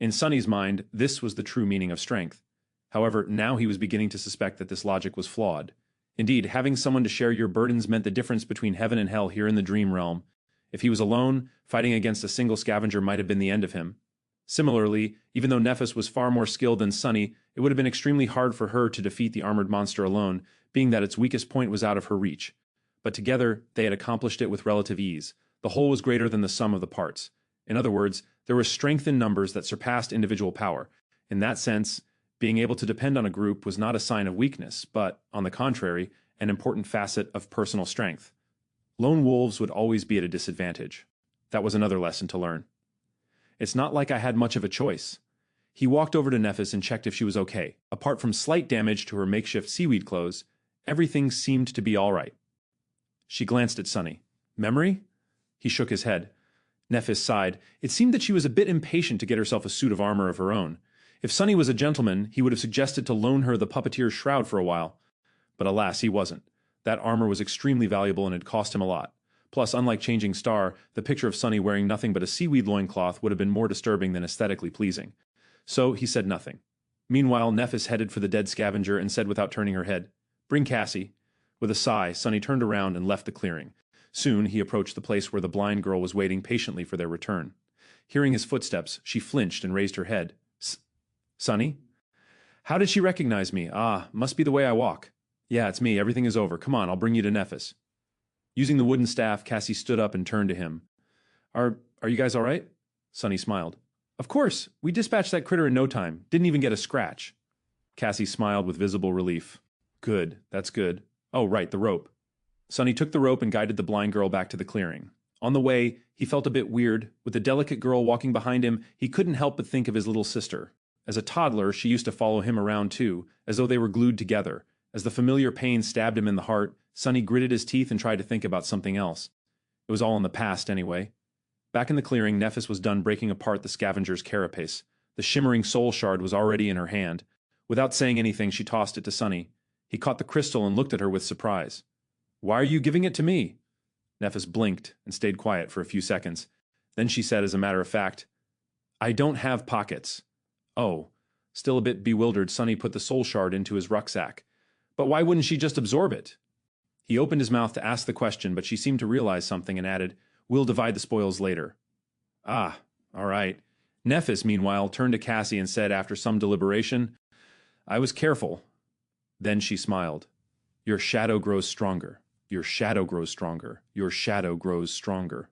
In Sunny's mind, this was the true meaning of strength. However, now he was beginning to suspect that this logic was flawed. Indeed, having someone to share your burdens meant the difference between heaven and hell here in the dream realm. If he was alone, fighting against a single scavenger might have been the end of him. Similarly, even though Nephis was far more skilled than Sunny, it would have been extremely hard for her to defeat the armored monster alone, being that its weakest point was out of her reach. But together, they had accomplished it with relative ease. The whole was greater than the sum of the parts. In other words, there was strength in numbers that surpassed individual power. In that sense, being able to depend on a group was not a sign of weakness, but, on the contrary, an important facet of personal strength. Lone wolves would always be at a disadvantage. That was another lesson to learn. It's not like I had much of a choice. He walked over to Nephis and checked if she was okay. Apart from slight damage to her makeshift seaweed clothes, everything seemed to be all right. She glanced at Sunny. "Memory?" He shook his head. Nephis sighed. It seemed that she was a bit impatient to get herself a suit of armor of her own. If Sunny was a gentleman, he would have suggested to loan her the puppeteer's shroud for a while. But alas, he wasn't. That armor was extremely valuable and had cost him a lot. Plus, unlike Changing Star, the picture of Sunny wearing nothing but a seaweed loincloth would have been more disturbing than aesthetically pleasing. So he said nothing. Meanwhile, Nephis headed for the dead scavenger and said without turning her head, "Bring Cassie." With a sigh, Sunny turned around and left the clearing. Soon he approached the place where the blind girl was waiting patiently for their return. Hearing his footsteps, she flinched and raised her head. Sunny? How did she recognize me? Ah, must be the way I walk. Yeah, it's me. Everything is over. Come on, I'll bring you to Nephis. Using the wooden staff, Cassie stood up and turned to him. Are you guys all right? Sunny smiled. Of course. We dispatched that critter in no time. Didn't even get a scratch. Cassie smiled with visible relief. Good. That's good. Oh, right, the rope. Sunny took the rope and guided the blind girl back to the clearing. On the way, he felt a bit weird. With the delicate girl walking behind him, he couldn't help but think of his little sister. As a toddler, she used to follow him around too, as though they were glued together. As the familiar pain stabbed him in the heart, Sunny gritted his teeth and tried to think about something else. It was all in the past anyway. Back in the clearing, Nephis was done breaking apart the scavenger's carapace. The shimmering soul shard was already in her hand. Without saying anything, she tossed it to Sunny. He caught the crystal and looked at her with surprise. Why are you giving it to me? Nephis blinked and stayed quiet for a few seconds. Then she said as a matter of fact, I don't have pockets. Oh. Still a bit bewildered, Sunny put the soul shard into his rucksack. But why wouldn't she just absorb it? He opened his mouth to ask the question, but she seemed to realize something and added, We'll divide the spoils later. Ah, all right. Nephis, meanwhile, turned to Cassie and said after some deliberation, I was careful. Then she smiled. Your shadow grows stronger. Your shadow grows stronger. Your shadow grows stronger.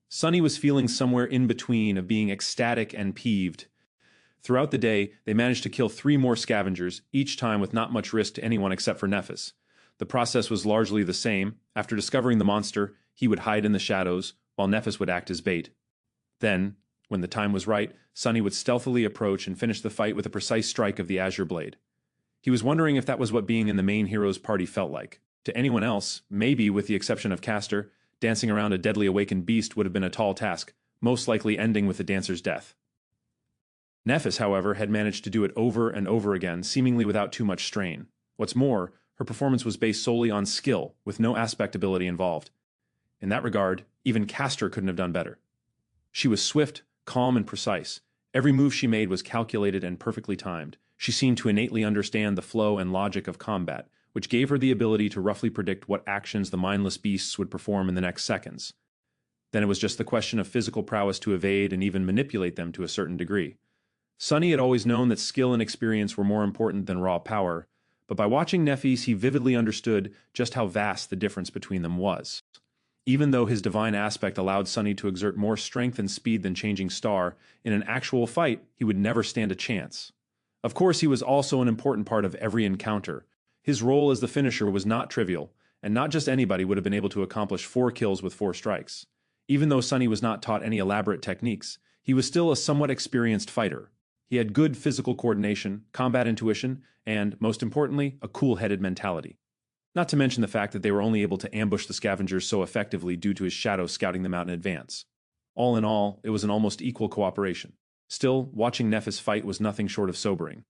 Sunny was feeling somewhere in between of being ecstatic and peeved. Throughout the day, they managed to kill 3 more scavengers, each time with not much risk to anyone except for Nephis. The process was largely the same. After discovering the monster, he would hide in the shadows, while Nephis would act as bait. Then, when the time was right, Sunny would stealthily approach and finish the fight with a precise strike of the azure blade. He was wondering if that was what being in the main hero's party felt like. To anyone else, maybe with the exception of Castor, dancing around a deadly awakened beast would have been a tall task, most likely ending with the dancer's death. Nephis, however, had managed to do it over and over again, seemingly without too much strain. What's more, her performance was based solely on skill, with no aspect ability involved. In that regard, even Castor couldn't have done better. She was swift, calm, and precise. Every move she made was calculated and perfectly timed. She seemed to innately understand the flow and logic of combat, which gave her the ability to roughly predict what actions the mindless beasts would perform in the next seconds. Then it was just the question of physical prowess to evade and even manipulate them to a certain degree. Sunny had always known that skill and experience were more important than raw power, but by watching Nephis he vividly understood just how vast the difference between them was. Even though his divine aspect allowed Sunny to exert more strength and speed than Changing Star, in an actual fight he would never stand a chance. Of course, he was also an important part of every encounter. His role as the finisher was not trivial, and not just anybody would have been able to accomplish 4 kills with 4 strikes. Even though Sunny was not taught any elaborate techniques, he was still a somewhat experienced fighter. He had good physical coordination, combat intuition, and, most importantly, a cool-headed mentality. Not to mention the fact that they were only able to ambush the scavengers so effectively due to his shadow scouting them out in advance. All in all, it was an almost equal cooperation. Still, watching Nephis fight was nothing short of sobering.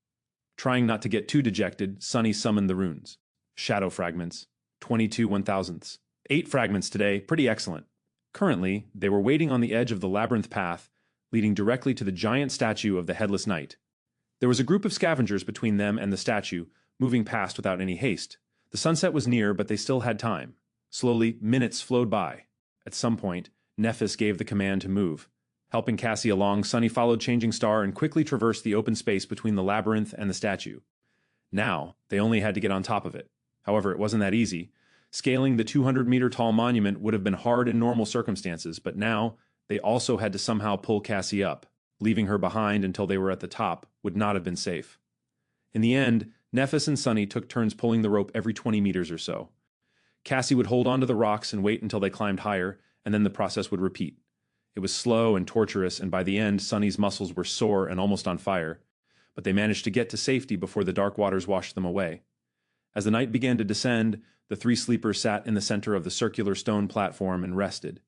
Trying not to get too dejected, Sunny summoned the runes. Shadow fragments. 22 1,000ths. 8 fragments today, pretty excellent. Currently, they were waiting on the edge of the labyrinth path, leading directly to the giant statue of the Headless Knight. There was a group of scavengers between them and the statue, moving past without any haste. The sunset was near, but they still had time. Slowly, minutes flowed by. At some point, Nephis gave the command to move. Helping Cassie along, Sunny followed Changing Star and quickly traversed the open space between the labyrinth and the statue. Now, they only had to get on top of it. However, it wasn't that easy. Scaling the 200-meter-tall monument would have been hard in normal circumstances, but now they also had to somehow pull Cassie up. Leaving her behind until they were at the top would not have been safe. In the end, Nephis and Sunny took turns pulling the rope every 20 meters or so. Cassie would hold onto the rocks and wait until they climbed higher, and then the process would repeat. It was slow and torturous, and by the end, Sunny's muscles were sore and almost on fire, but they managed to get to safety before the dark waters washed them away. As the night began to descend, the 3 sleepers sat in the center of the circular stone platform and rested.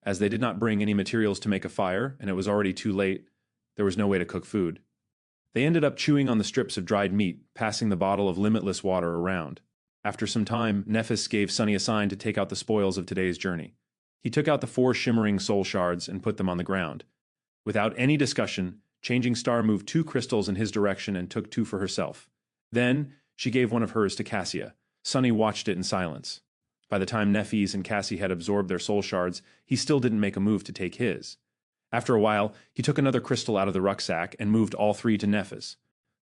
As they did not bring any materials to make a fire, and it was already too late, there was no way to cook food. They ended up chewing on the strips of dried meat, passing the bottle of limitless water around. After some time, Nephis gave Sunny a sign to take out the spoils of today's journey. He took out the 4 shimmering soul shards and put them on the ground. Without any discussion, Changing Star moved 2 crystals in his direction and took 2 for herself. Then, she gave one of hers to Cassia. Sunny watched it in silence. By the time Nephis and Cassie had absorbed their soul shards, he still didn't make a move to take his. After a while, he took another crystal out of the rucksack and moved all three to Nephis.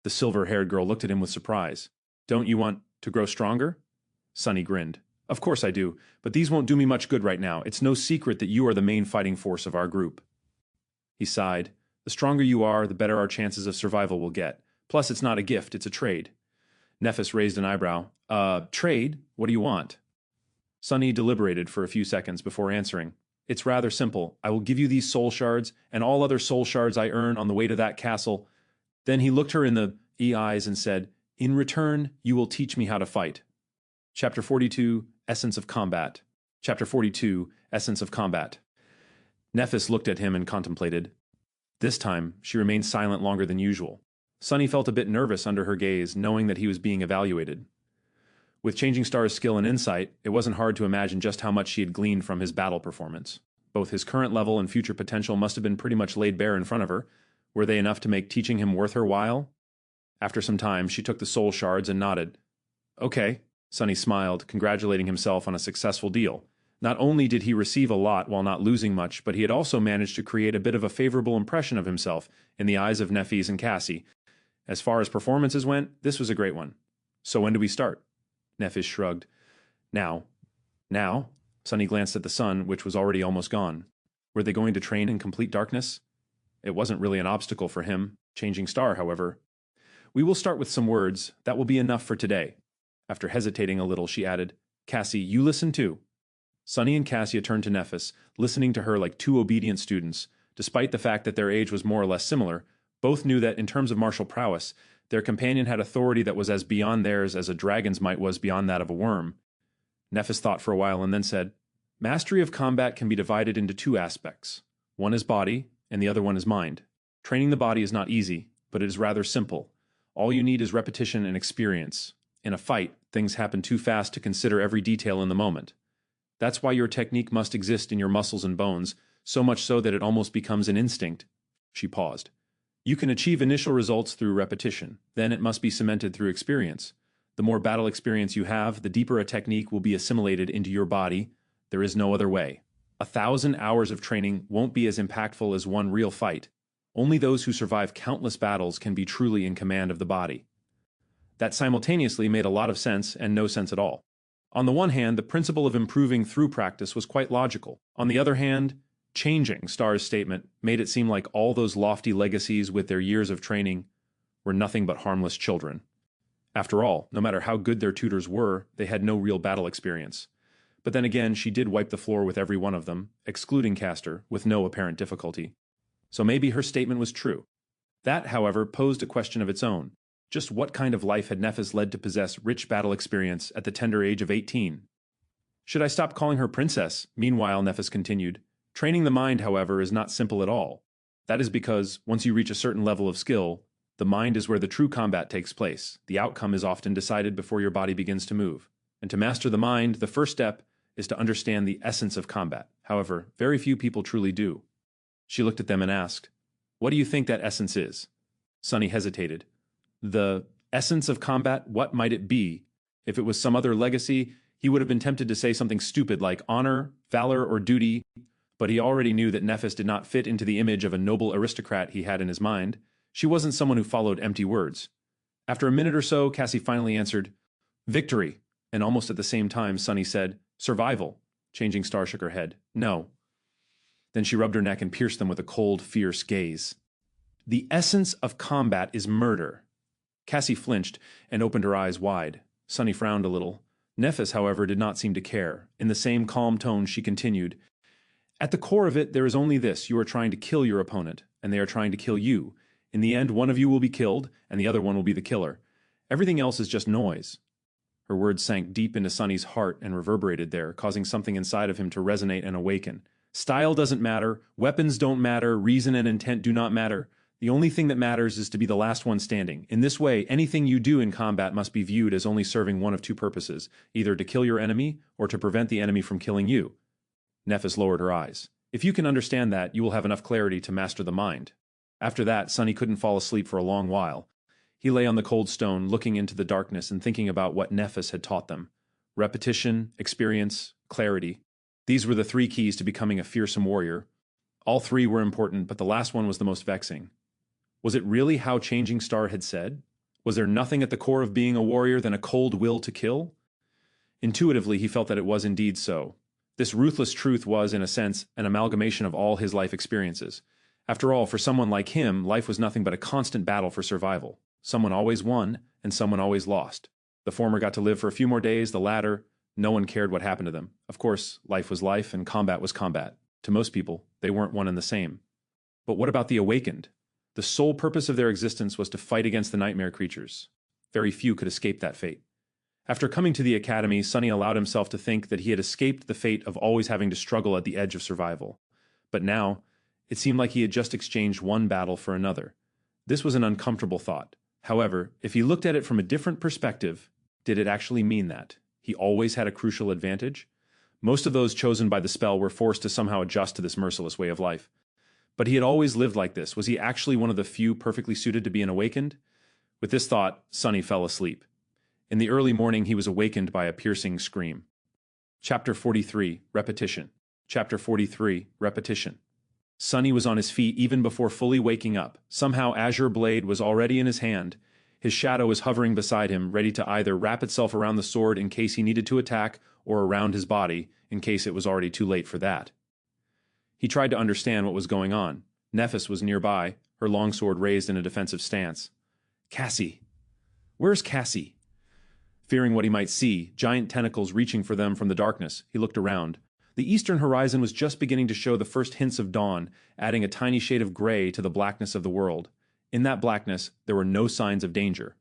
The silver-haired girl looked at him with surprise. "Don't you want to grow stronger?" Sunny grinned. "Of course I do, but these won't do me much good right now. It's no secret that you are the main fighting force of our group." He sighed. "The stronger you are, the better our chances of survival will get. Plus, it's not a gift, it's a trade." Nephis raised an eyebrow. Trade? What do you want?" Sunny deliberated for a few seconds before answering. "It's rather simple. I will give you these soul shards, and all other soul shards I earn on the way to that castle." Then he looked her in the eyes and said, "In return, you will teach me how to fight." Chapter 42, Essence of Combat. Chapter 42, Essence of Combat. Nephis looked at him and contemplated. This time, she remained silent longer than usual. Sunny felt a bit nervous under her gaze, knowing that he was being evaluated. With Changing Star's skill and insight, it wasn't hard to imagine just how much she had gleaned from his battle performance. Both his current level and future potential must have been pretty much laid bare in front of her. Were they enough to make teaching him worth her while? After some time, she took the soul shards and nodded. "Okay," Sunny smiled, congratulating himself on a successful deal. Not only did he receive a lot while not losing much, but he had also managed to create a bit of a favorable impression of himself in the eyes of Nephis and Cassie. As far as performances went, this was a great one. "So when do we start?" Nephis shrugged. Now. Now? Sunny glanced at the sun, which was already almost gone. Were they going to train in complete darkness? It wasn't really an obstacle for him. Changing Star, however. "We will start with some words. That will be enough for today." After hesitating a little, she added, "Cassie, you listen too." Sunny and Cassia turned to Nephis, listening to her like two obedient students. Despite the fact that their age was more or less similar, both knew that in terms of martial prowess, their companion had authority that was as beyond theirs as a dragon's might was beyond that of a worm. Nephis thought for a while and then said, "Mastery of combat can be divided into two aspects. One is body, and the other one is mind. Training the body is not easy, but it is rather simple. All you need is repetition and experience. In a fight, things happen too fast to consider every detail in the moment. That's why your technique must exist in your muscles and bones, so much so that it almost becomes an instinct." She paused. "You can achieve initial results through repetition. Then it must be cemented through experience. The more battle experience you have, the deeper a technique will be assimilated into your body. There is no other way. 1,000 hours of training won't be as impactful as one real fight. Only those who survive countless battles can be truly in command of the body." That simultaneously made a lot of sense and no sense at all. On the one hand, the principle of improving through practice was quite logical. On the other hand, Changing Star's statement made it seem like all those lofty legacies with their years of training were nothing but harmless children. After all, no matter how good their tutors were, they had no real battle experience. But then again, she did wipe the floor with every one of them, excluding Castor, with no apparent difficulty. So maybe her statement was true. That, however, posed a question of its own. Just what kind of life had Nephis led to possess rich battle experience at the tender age of 18? "Should I stop calling her princess?" Meanwhile, Nephis continued. "Training the mind, however, is not simple at all. That is because, once you reach a certain level of skill, the mind is where the true combat takes place. The outcome is often decided before your body begins to move. And to master the mind, the first step is to understand the essence of combat. However, very few people truly do." She looked at them and asked, "What do you think that essence is?" Sunny hesitated. The essence of combat, what might it be? If it was some other legacy, he would have been tempted to say something stupid like honor, valor, or duty, but he already knew that Nephis did not fit into the image of a noble aristocrat he had in his mind. She wasn't someone who followed empty words. After a minute or so, Cassie finally answered, "Victory," and almost at the same time, Sunny said, "Survival." Changing Star shook her head. "No." Then she rubbed her neck and pierced them with a cold, fierce gaze. "The essence of combat is murder." Cassie flinched and opened her eyes wide. Sunny frowned a little. Nephis, however, did not seem to care. In the same calm tone, she continued, "At the core of it, there is only this. You are trying to kill your opponent, and they are trying to kill you. In the end, one of you will be killed, and the other one will be the killer. Everything else is just noise." Her words sank deep into Sunny's heart and reverberated there, causing something inside of him to resonate and awaken. Style doesn't matter, weapons don't matter, reason and intent do not matter. The only thing that matters is to be the last one standing. In this way, anything you do in combat must be viewed as only serving one of two purposes, either to kill your enemy or to prevent the enemy from killing you. Nephis lowered her eyes. "If you can understand that, you will have enough clarity to master the mind." After that, Sunny couldn't fall asleep for a long while. He lay on the cold stone, looking into the darkness and thinking about what Nephis had taught them. Repetition, experience, clarity. These were the three keys to becoming a fearsome warrior. All three were important, but the last one was the most vexing. Was it really how Changing Star had said? Was there nothing at the core of being a warrior than a cold will to kill? Intuitively, he felt that it was indeed so. This ruthless truth was, in a sense, an amalgamation of all his life experiences. After all, for someone like him, life was nothing but a constant battle for survival. Someone always won, and someone always lost. The former got to live for a few more days, the latter, no one cared what happened to them. Of course, life was life, and combat was combat. To most people, they weren't one and the same. But what about the awakened? The sole purpose of their existence was to fight against the nightmare creatures. Very few could escape that fate. After coming to the academy, Sunny allowed himself to think that he had escaped the fate of always having to struggle at the edge of survival. But now, it seemed like he had just exchanged one battle for another. This was an uncomfortable thought. However, if he looked at it from a different perspective, did it actually mean that he always had a crucial advantage? Most of those chosen by the spell were forced to somehow adjust to this merciless way of life. But he had always lived like this. Was he actually one of the few perfectly suited to be an awakened? With this thought, Sunny fell asleep. In the early morning, he was awakened by a piercing scream. Chapter 43, Repetition. Chapter 43, Repetition. Sunny was on his feet even before fully waking up. Somehow Azure Blade was already in his hand. His shadow was hovering beside him, ready to either wrap itself around the sword in case he needed to attack, or around his body, in case it was already too late for that. He tried to understand what was going on. Nephis was nearby, her longsword raised in a defensive stance. Cassie! Where's Cassie? Fearing what he might see, giant tentacles reaching for them from the darkness, he looked around. The eastern horizon was just beginning to show the first hints of dawn, adding a tiny shade of gray to the blackness of the world. In that blackness, there were no signs of danger.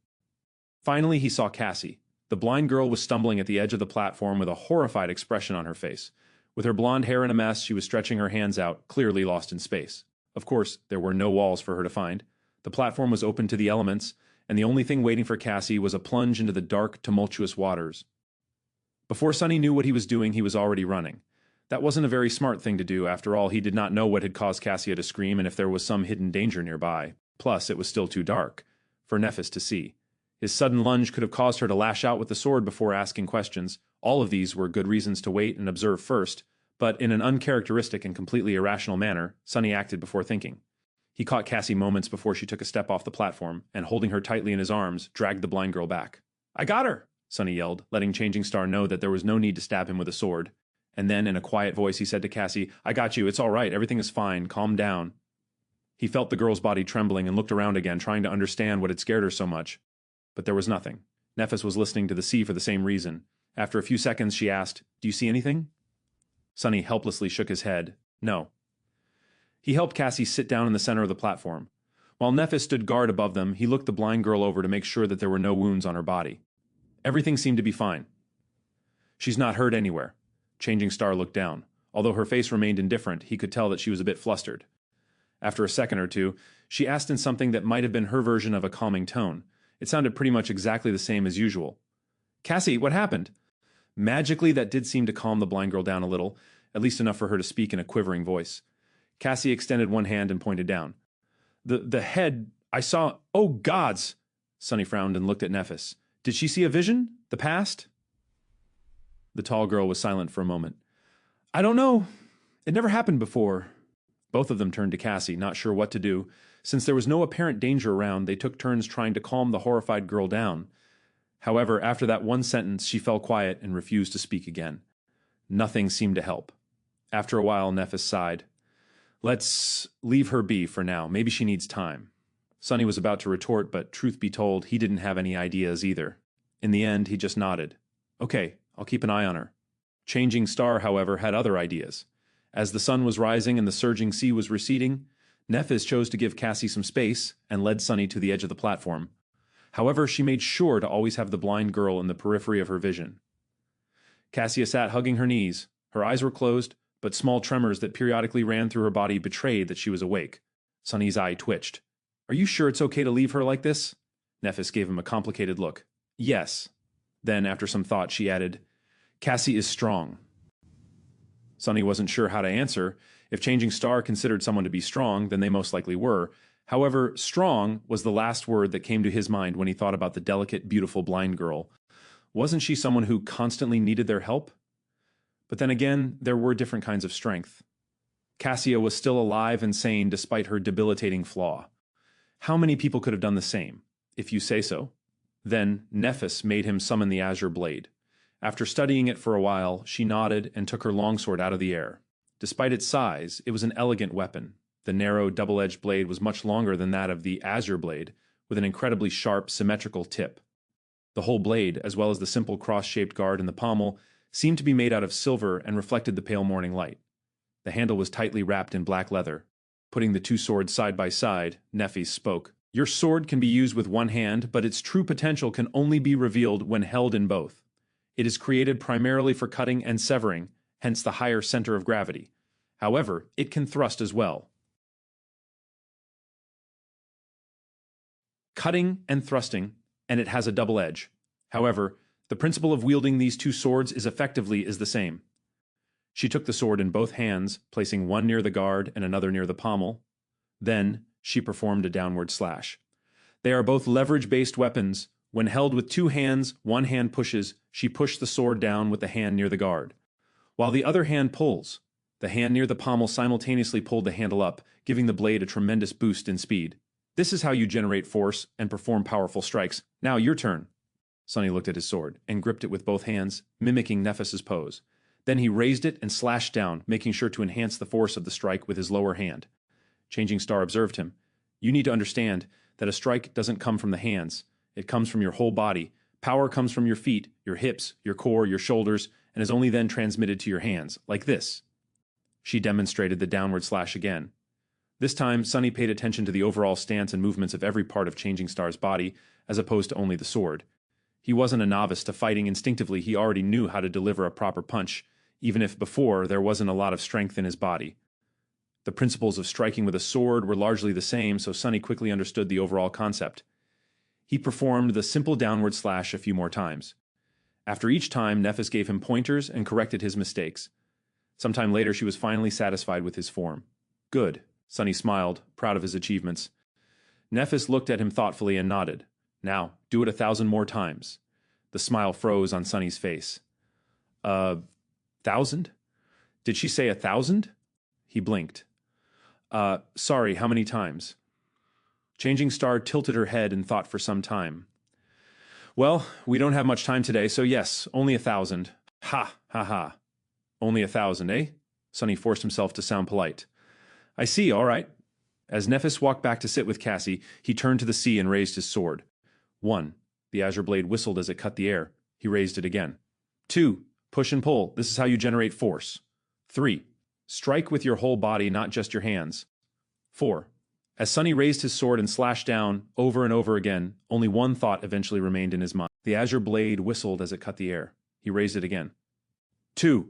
Finally, he saw Cassie. The blind girl was stumbling at the edge of the platform with a horrified expression on her face. With her blonde hair in a mess, she was stretching her hands out, clearly lost in space. Of course, there were no walls for her to find. The platform was open to the elements, and the only thing waiting for Cassie was a plunge into the dark, tumultuous waters. Before Sunny knew what he was doing, he was already running. That wasn't a very smart thing to do. After all, he did not know what had caused Cassia to scream and if there was some hidden danger nearby. Plus, it was still too dark for Nephis to see. His sudden lunge could have caused her to lash out with the sword before asking questions. All of these were good reasons to wait and observe first, but in an uncharacteristic and completely irrational manner, Sunny acted before thinking. He caught Cassie moments before she took a step off the platform, and holding her tightly in his arms, dragged the blind girl back. "I got her!" Sunny yelled, letting Changing Star know that there was no need to stab him with a sword. And then, in a quiet voice, he said to Cassie, "I got you, it's all right, everything is fine, calm down." He felt the girl's body trembling and looked around again, trying to understand what had scared her so much. But there was nothing. Nephis was listening to the sea for the same reason. After a few seconds, she asked, "Do you see anything?" Sunny helplessly shook his head. No. He helped Cassie sit down in the center of the platform. While Nephis stood guard above them, he looked the blind girl over to make sure that there were no wounds on her body. Everything seemed to be fine. "She's not hurt anywhere." Changing Star looked down. Although her face remained indifferent, he could tell that she was a bit flustered. After a second or two, she asked in something that might have been her version of a calming tone. It sounded pretty much exactly the same as usual. "Cassie, what happened?" Magically, that did seem to calm the blind girl down a little, at least enough for her to speak in a quivering voice. Cassie extended one hand and pointed down. The head, I saw, oh gods!" Sunny frowned and looked at Nephis. "Did she see a vision? The past?" The tall girl was silent for a moment. "I don't know. It never happened before." Both of them turned to Cassie, not sure what to do. Since there was no apparent danger around, they took turns trying to calm the horrified girl down. However, after that one sentence, she fell quiet and refused to speak again. Nothing seemed to help. After a while, Nephis sighed. "Let's leave her be for now. Maybe she needs time." Sunny was about to retort, but truth be told, he didn't have any ideas either. In the end, he just nodded. "Okay, I'll keep an eye on her." Changing Star, however, had other ideas. As the sun was rising and the surging sea was receding, Nephis chose to give Cassie some space and led Sunny to the edge of the platform. However, she made sure to always have the blind girl in the periphery of her vision. Cassia sat hugging her knees. Her eyes were closed, but small tremors that periodically ran through her body betrayed that she was awake. Sunny's eye twitched. "Are you sure it's okay to leave her like this?" Nephis gave him a complicated look. "Yes." Then, after some thought, she added, "Cassie is strong." Sunny wasn't sure how to answer. If Changing Star considered someone to be strong, then they most likely were. However, strong was the last word that came to his mind when he thought about the delicate, beautiful blind girl. Wasn't she someone who constantly needed their help? But then again, there were different kinds of strength. Cassia was still alive and sane despite her debilitating flaw. How many people could have done the same, if you say so? Then Nephis made him summon the azure blade. After studying it for a while, she nodded and took her longsword out of the air. Despite its size, it was an elegant weapon. The narrow, double-edged blade was much longer than that of the azure blade, with an incredibly sharp, symmetrical tip. The whole blade, as well as the simple cross-shaped guard in the pommel, seemed to be made out of silver and reflected the pale morning light. The handle was tightly wrapped in black leather. Putting the two swords side by side, Nephis spoke. Your sword can be used with one hand, but its true potential can only be revealed when held in both. It is created primarily for cutting and severing, hence the higher center of gravity. However, it can thrust as well. Cutting and thrusting, and it has a double edge. However, the principle of wielding these two swords is the same. She took the sword in both hands, placing one near the guard and another near the pommel. Then, she performed a downward slash. They are both leverage-based weapons. When held with two hands, one hand pushes, she pushed the sword down with the hand near the guard, while the other hand pulls. The hand near the pommel simultaneously pulled the handle up, giving the blade a tremendous boost in speed. This is how you generate force and perform powerful strikes. Now, your turn. Sunny looked at his sword and gripped it with both hands, mimicking Nephis's pose. Then he raised it and slashed down, making sure to enhance the force of the strike with his lower hand. Changing Star observed him. You need to understand that a strike doesn't come from the hands. It comes from your whole body. Power comes from your feet, your hips, your core, your shoulders, and is only then transmitted to your hands, like this. She demonstrated the downward slash again. This time, Sunny paid attention to the overall stance and movements of every part of Changing Star's body, as opposed to only the sword. He wasn't a novice to fighting instinctively. He already knew how to deliver a proper punch, even if before there wasn't a lot of strength in his body. The principles of striking with a sword were largely the same, so Sunny quickly understood the overall concept. He performed the simple downward slash a few more times. After each time, Nephis gave him pointers and corrected his mistakes. Sometime later, she was finally satisfied with his form. Good, Sunny smiled, proud of his achievements. Nephis looked at him thoughtfully and nodded. Now, do it 1,000 more times. The smile froze on Sunny's face. 1,000? Did she say 1,000? He blinked. Sorry, how many times? Changing Star tilted her head and thought for some time. Well, we don't have much time today, so yes, only 1,000. Ha, ha, ha. Only 1,000, eh? Sunny forced himself to sound polite. I see, all right. As Nephis walked back to sit with Cassie, he turned to the sea and raised his sword. 1. The azure blade whistled as it cut the air. He raised it again. 2. Push and pull. This is how you generate force. 3. Strike with your whole body, not just your hands. 4. As Sunny raised his sword and slashed down, over and over again, only one thought eventually remained in his mind. The azure blade whistled as it cut the air. He raised it again. 2.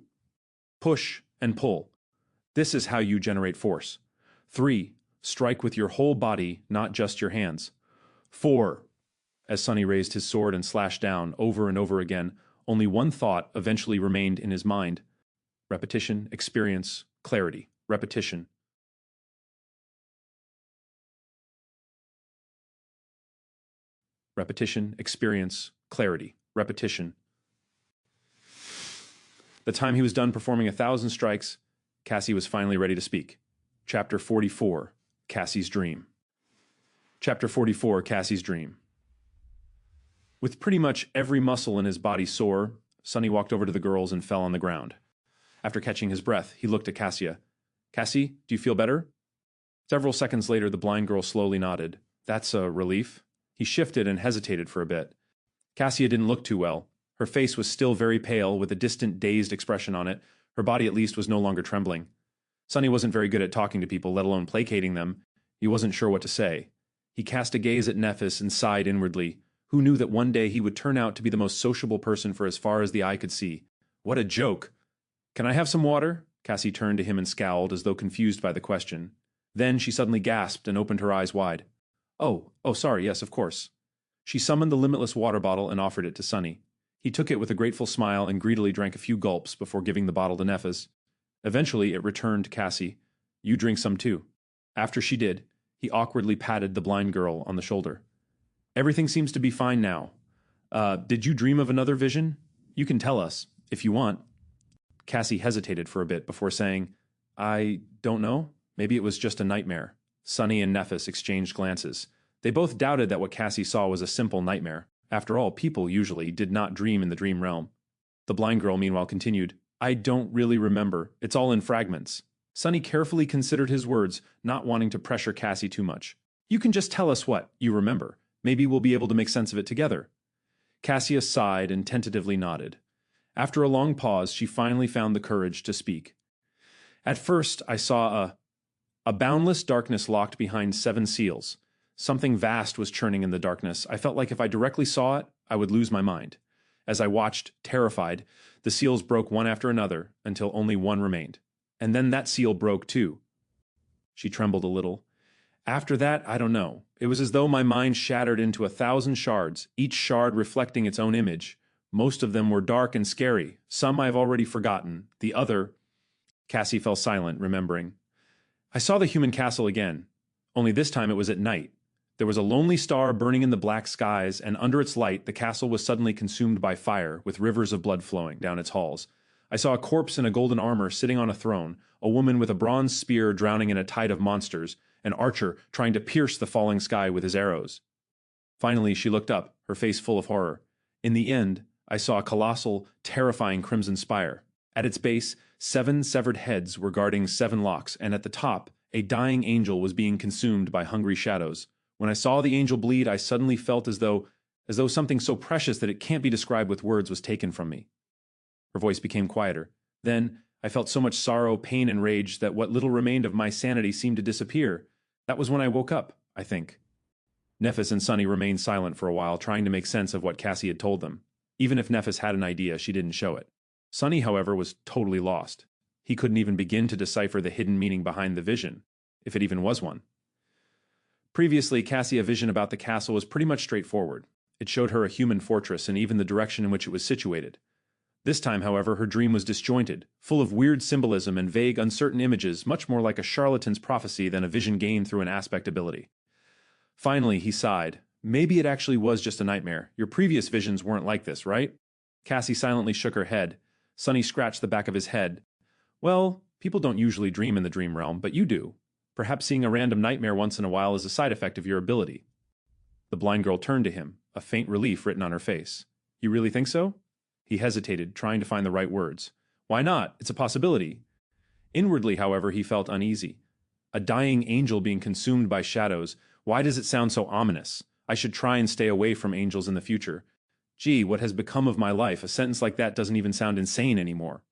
Push and pull. This is how you generate force. 3. Strike with your whole body, not just your hands. 4. As Sunny raised his sword and slashed down, over and over again, only one thought eventually remained in his mind. Repetition, experience, clarity. Repetition. Repetition, experience, clarity. Repetition. The time he was done performing 1,000 strikes, Cassie was finally ready to speak. Chapter 44, Cassie's Dream. Chapter 44, Cassie's Dream. With pretty much every muscle in his body sore, Sunny walked over to the girls and fell on the ground. After catching his breath, he looked at Cassia. Cassie, do you feel better? Several seconds later, the blind girl slowly nodded. That's a relief. He shifted and hesitated for a bit. Cassia didn't look too well. Her face was still very pale, with a distant, dazed expression on it. Her body, at least, was no longer trembling. Sunny wasn't very good at talking to people, let alone placating them. He wasn't sure what to say. He cast a gaze at Nephis and sighed inwardly. Who knew that one day he would turn out to be the most sociable person for as far as the eye could see? What a joke! Can I have some water? Cassie turned to him and scowled, as though confused by the question. Then she suddenly gasped and opened her eyes wide. Oh, sorry, yes, of course. She summoned the limitless water bottle and offered it to Sunny. He took it with a grateful smile and greedily drank a few gulps before giving the bottle to Nephis. Eventually, it returned to Cassie. You drink some too. After she did, He awkwardly patted the blind girl on the shoulder. Everything seems to be fine now. Did you dream of another vision? You can tell us, if you want. Cassie hesitated for a bit before saying, I don't know. Maybe it was just a nightmare. Sunny and Nephis exchanged glances. They both doubted that what Cassie saw was a simple nightmare. After all, people usually did not dream in the dream realm. The blind girl, meanwhile, continued, I don't really remember. It's all in fragments. Sunny carefully considered his words, not wanting to pressure Cassie too much. You can just tell us what you remember. Maybe we'll be able to make sense of it together. Cassia sighed and tentatively nodded. After a long pause, she finally found the courage to speak. At first, I saw a boundless darkness locked behind 7 seals. Something vast was churning in the darkness. I felt like if I directly saw it, I would lose my mind. As I watched, terrified, the seals broke one after another until only one remained. And then that seal broke too. She trembled a little. After that, I don't know. It was as though my mind shattered into 1,000 shards, each shard reflecting its own image. Most of them were dark and scary. Some I've already forgotten. The other... Cassie fell silent, remembering. I saw the human castle again. Only this time it was at night. There was a lonely star burning in the black skies, and under its light the castle was suddenly consumed by fire, with rivers of blood flowing down its halls. I saw a corpse in a golden armor sitting on a throne, a woman with a bronze spear drowning in a tide of monsters, an archer trying to pierce the falling sky with his arrows. Finally she looked up, her face full of horror. In the end, I saw a colossal, terrifying crimson spire. At its base, 7 severed heads were guarding 7 locks, and at the top, a dying angel was being consumed by hungry shadows. When I saw the angel bleed, I suddenly felt as though something so precious that it can't be described with words was taken from me. Her voice became quieter. Then I felt so much sorrow, pain, and rage that what little remained of my sanity seemed to disappear. That was when I woke up, I think. Nephis and Sunny remained silent for a while, trying to make sense of what Cassie had told them. Even if Nephis had an idea, she didn't show it. Sunny, however, was totally lost. He couldn't even begin to decipher the hidden meaning behind the vision, if it even was one. Previously, Cassia's vision about the castle was pretty much straightforward. It showed her a human fortress and even the direction in which it was situated. This time, however, her dream was disjointed, full of weird symbolism and vague, uncertain images, much more like a charlatan's prophecy than a vision gained through an aspect ability. Finally, he sighed. Maybe it actually was just a nightmare. Your previous visions weren't like this, right? Cassie silently shook her head. Sunny scratched the back of his head. Well, people don't usually dream in the dream realm, but you do. Perhaps seeing a random nightmare once in a while is a side effect of your ability. The blind girl turned to him, a faint relief written on her face. You really think so? He hesitated, trying to find the right words. Why not? It's a possibility. Inwardly, however, he felt uneasy. A dying angel being consumed by shadows. Why does it sound so ominous? I should try and stay away from angels in the future. Gee, what has become of my life? A sentence like that doesn't even sound insane anymore.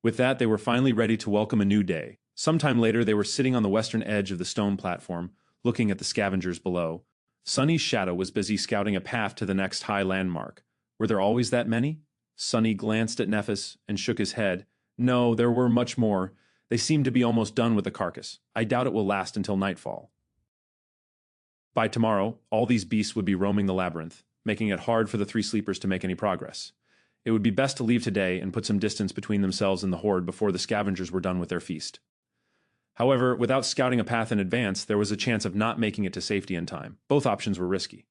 With that, they were finally ready to welcome a new day. Sometime later, they were sitting on the western edge of the stone platform, looking at the scavengers below. Sunny's shadow was busy scouting a path to the next high landmark. Were there always that many? Sunny glanced at Nephis and shook his head. No, there were much more. They seem to be almost done with the carcass. I doubt it will last until nightfall. By tomorrow, all these beasts would be roaming the labyrinth, making it hard for the 3 sleepers to make any progress. It would be best to leave today and put some distance between themselves and the horde before the scavengers were done with their feast. However, without scouting a path in advance, there was a chance of not making it to safety in time. Both options were risky.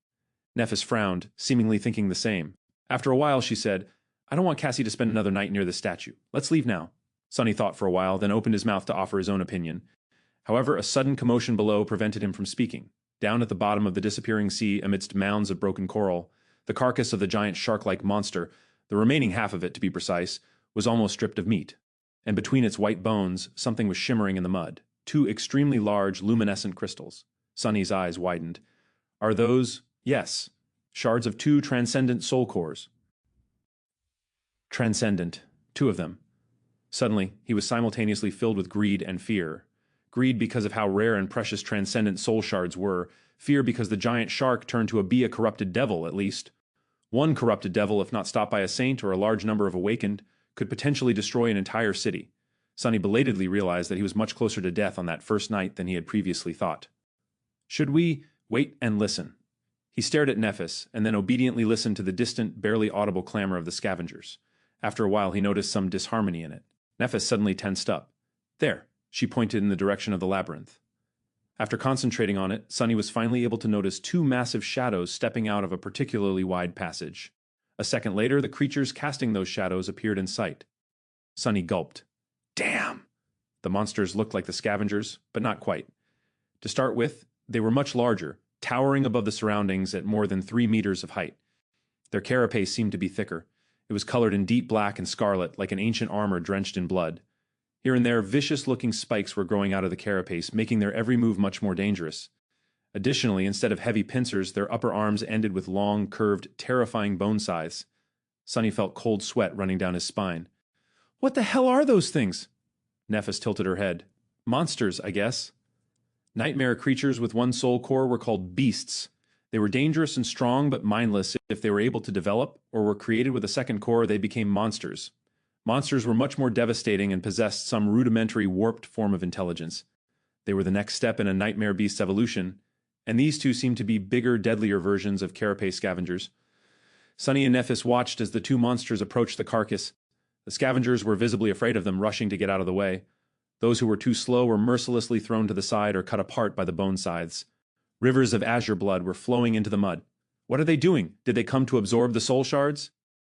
Nephis frowned, seemingly thinking the same. After a while, she said, I don't want Cassie to spend another night near the statue. Let's leave now. Sunny thought for a while, then opened his mouth to offer his own opinion. However, a sudden commotion below prevented him from speaking. Down at the bottom of the disappearing sea, amidst mounds of broken coral, the carcass of the giant shark-like monster, the remaining half of it to be precise, was almost stripped of meat. And between its white bones, something was shimmering in the mud. 2 extremely large, luminescent crystals. Sunny's eyes widened. Are those... Yes. Shards of 2 transcendent soul cores. Transcendent. 2 of them. Suddenly, he was simultaneously filled with greed and fear. Greed because of how rare and precious transcendent soul shards were. Fear because the giant shark turned to be a corrupted devil, at least. One corrupted devil, if not stopped by a saint or a large number of awakened, could potentially destroy an entire city. Sunny belatedly realized that he was much closer to death on that first night than he had previously thought. Should we wait and listen? He stared at Nephis, and then obediently listened to the distant, barely audible clamor of the scavengers. After a while, he noticed some disharmony in it. Nephis suddenly tensed up. There, she pointed in the direction of the labyrinth. After concentrating on it, Sunny was finally able to notice two massive shadows stepping out of a particularly wide passage. A second later, the creatures casting those shadows appeared in sight. Sunny gulped. Damn! The monsters looked like the scavengers, but not quite. To start with, they were much larger, towering above the surroundings at more than 3 meters of height. Their carapace seemed to be thicker. It was colored in deep black and scarlet, like an ancient armor drenched in blood. Here and there, vicious-looking spikes were growing out of the carapace, making their every move much more dangerous. Additionally, instead of heavy pincers, their upper arms ended with long, curved, terrifying bone scythes. Sunny felt cold sweat running down his spine. What the hell are those things? Nephis tilted her head. Monsters, I guess. Nightmare creatures with one soul core were called beasts. They were dangerous and strong, but mindless. If they were able to develop, or were created with a second core, they became monsters. Monsters were much more devastating and possessed some rudimentary, warped form of intelligence. They were the next step in a nightmare beast's evolution, and these two seemed to be bigger, deadlier versions of carapace scavengers. Sunny and Nephis watched as the two monsters approached the carcass. The scavengers were visibly afraid of them, rushing to get out of the way. Those who were too slow were mercilessly thrown to the side or cut apart by the bone scythes. Rivers of azure blood were flowing into the mud. What are they doing? Did they come to absorb the soul shards?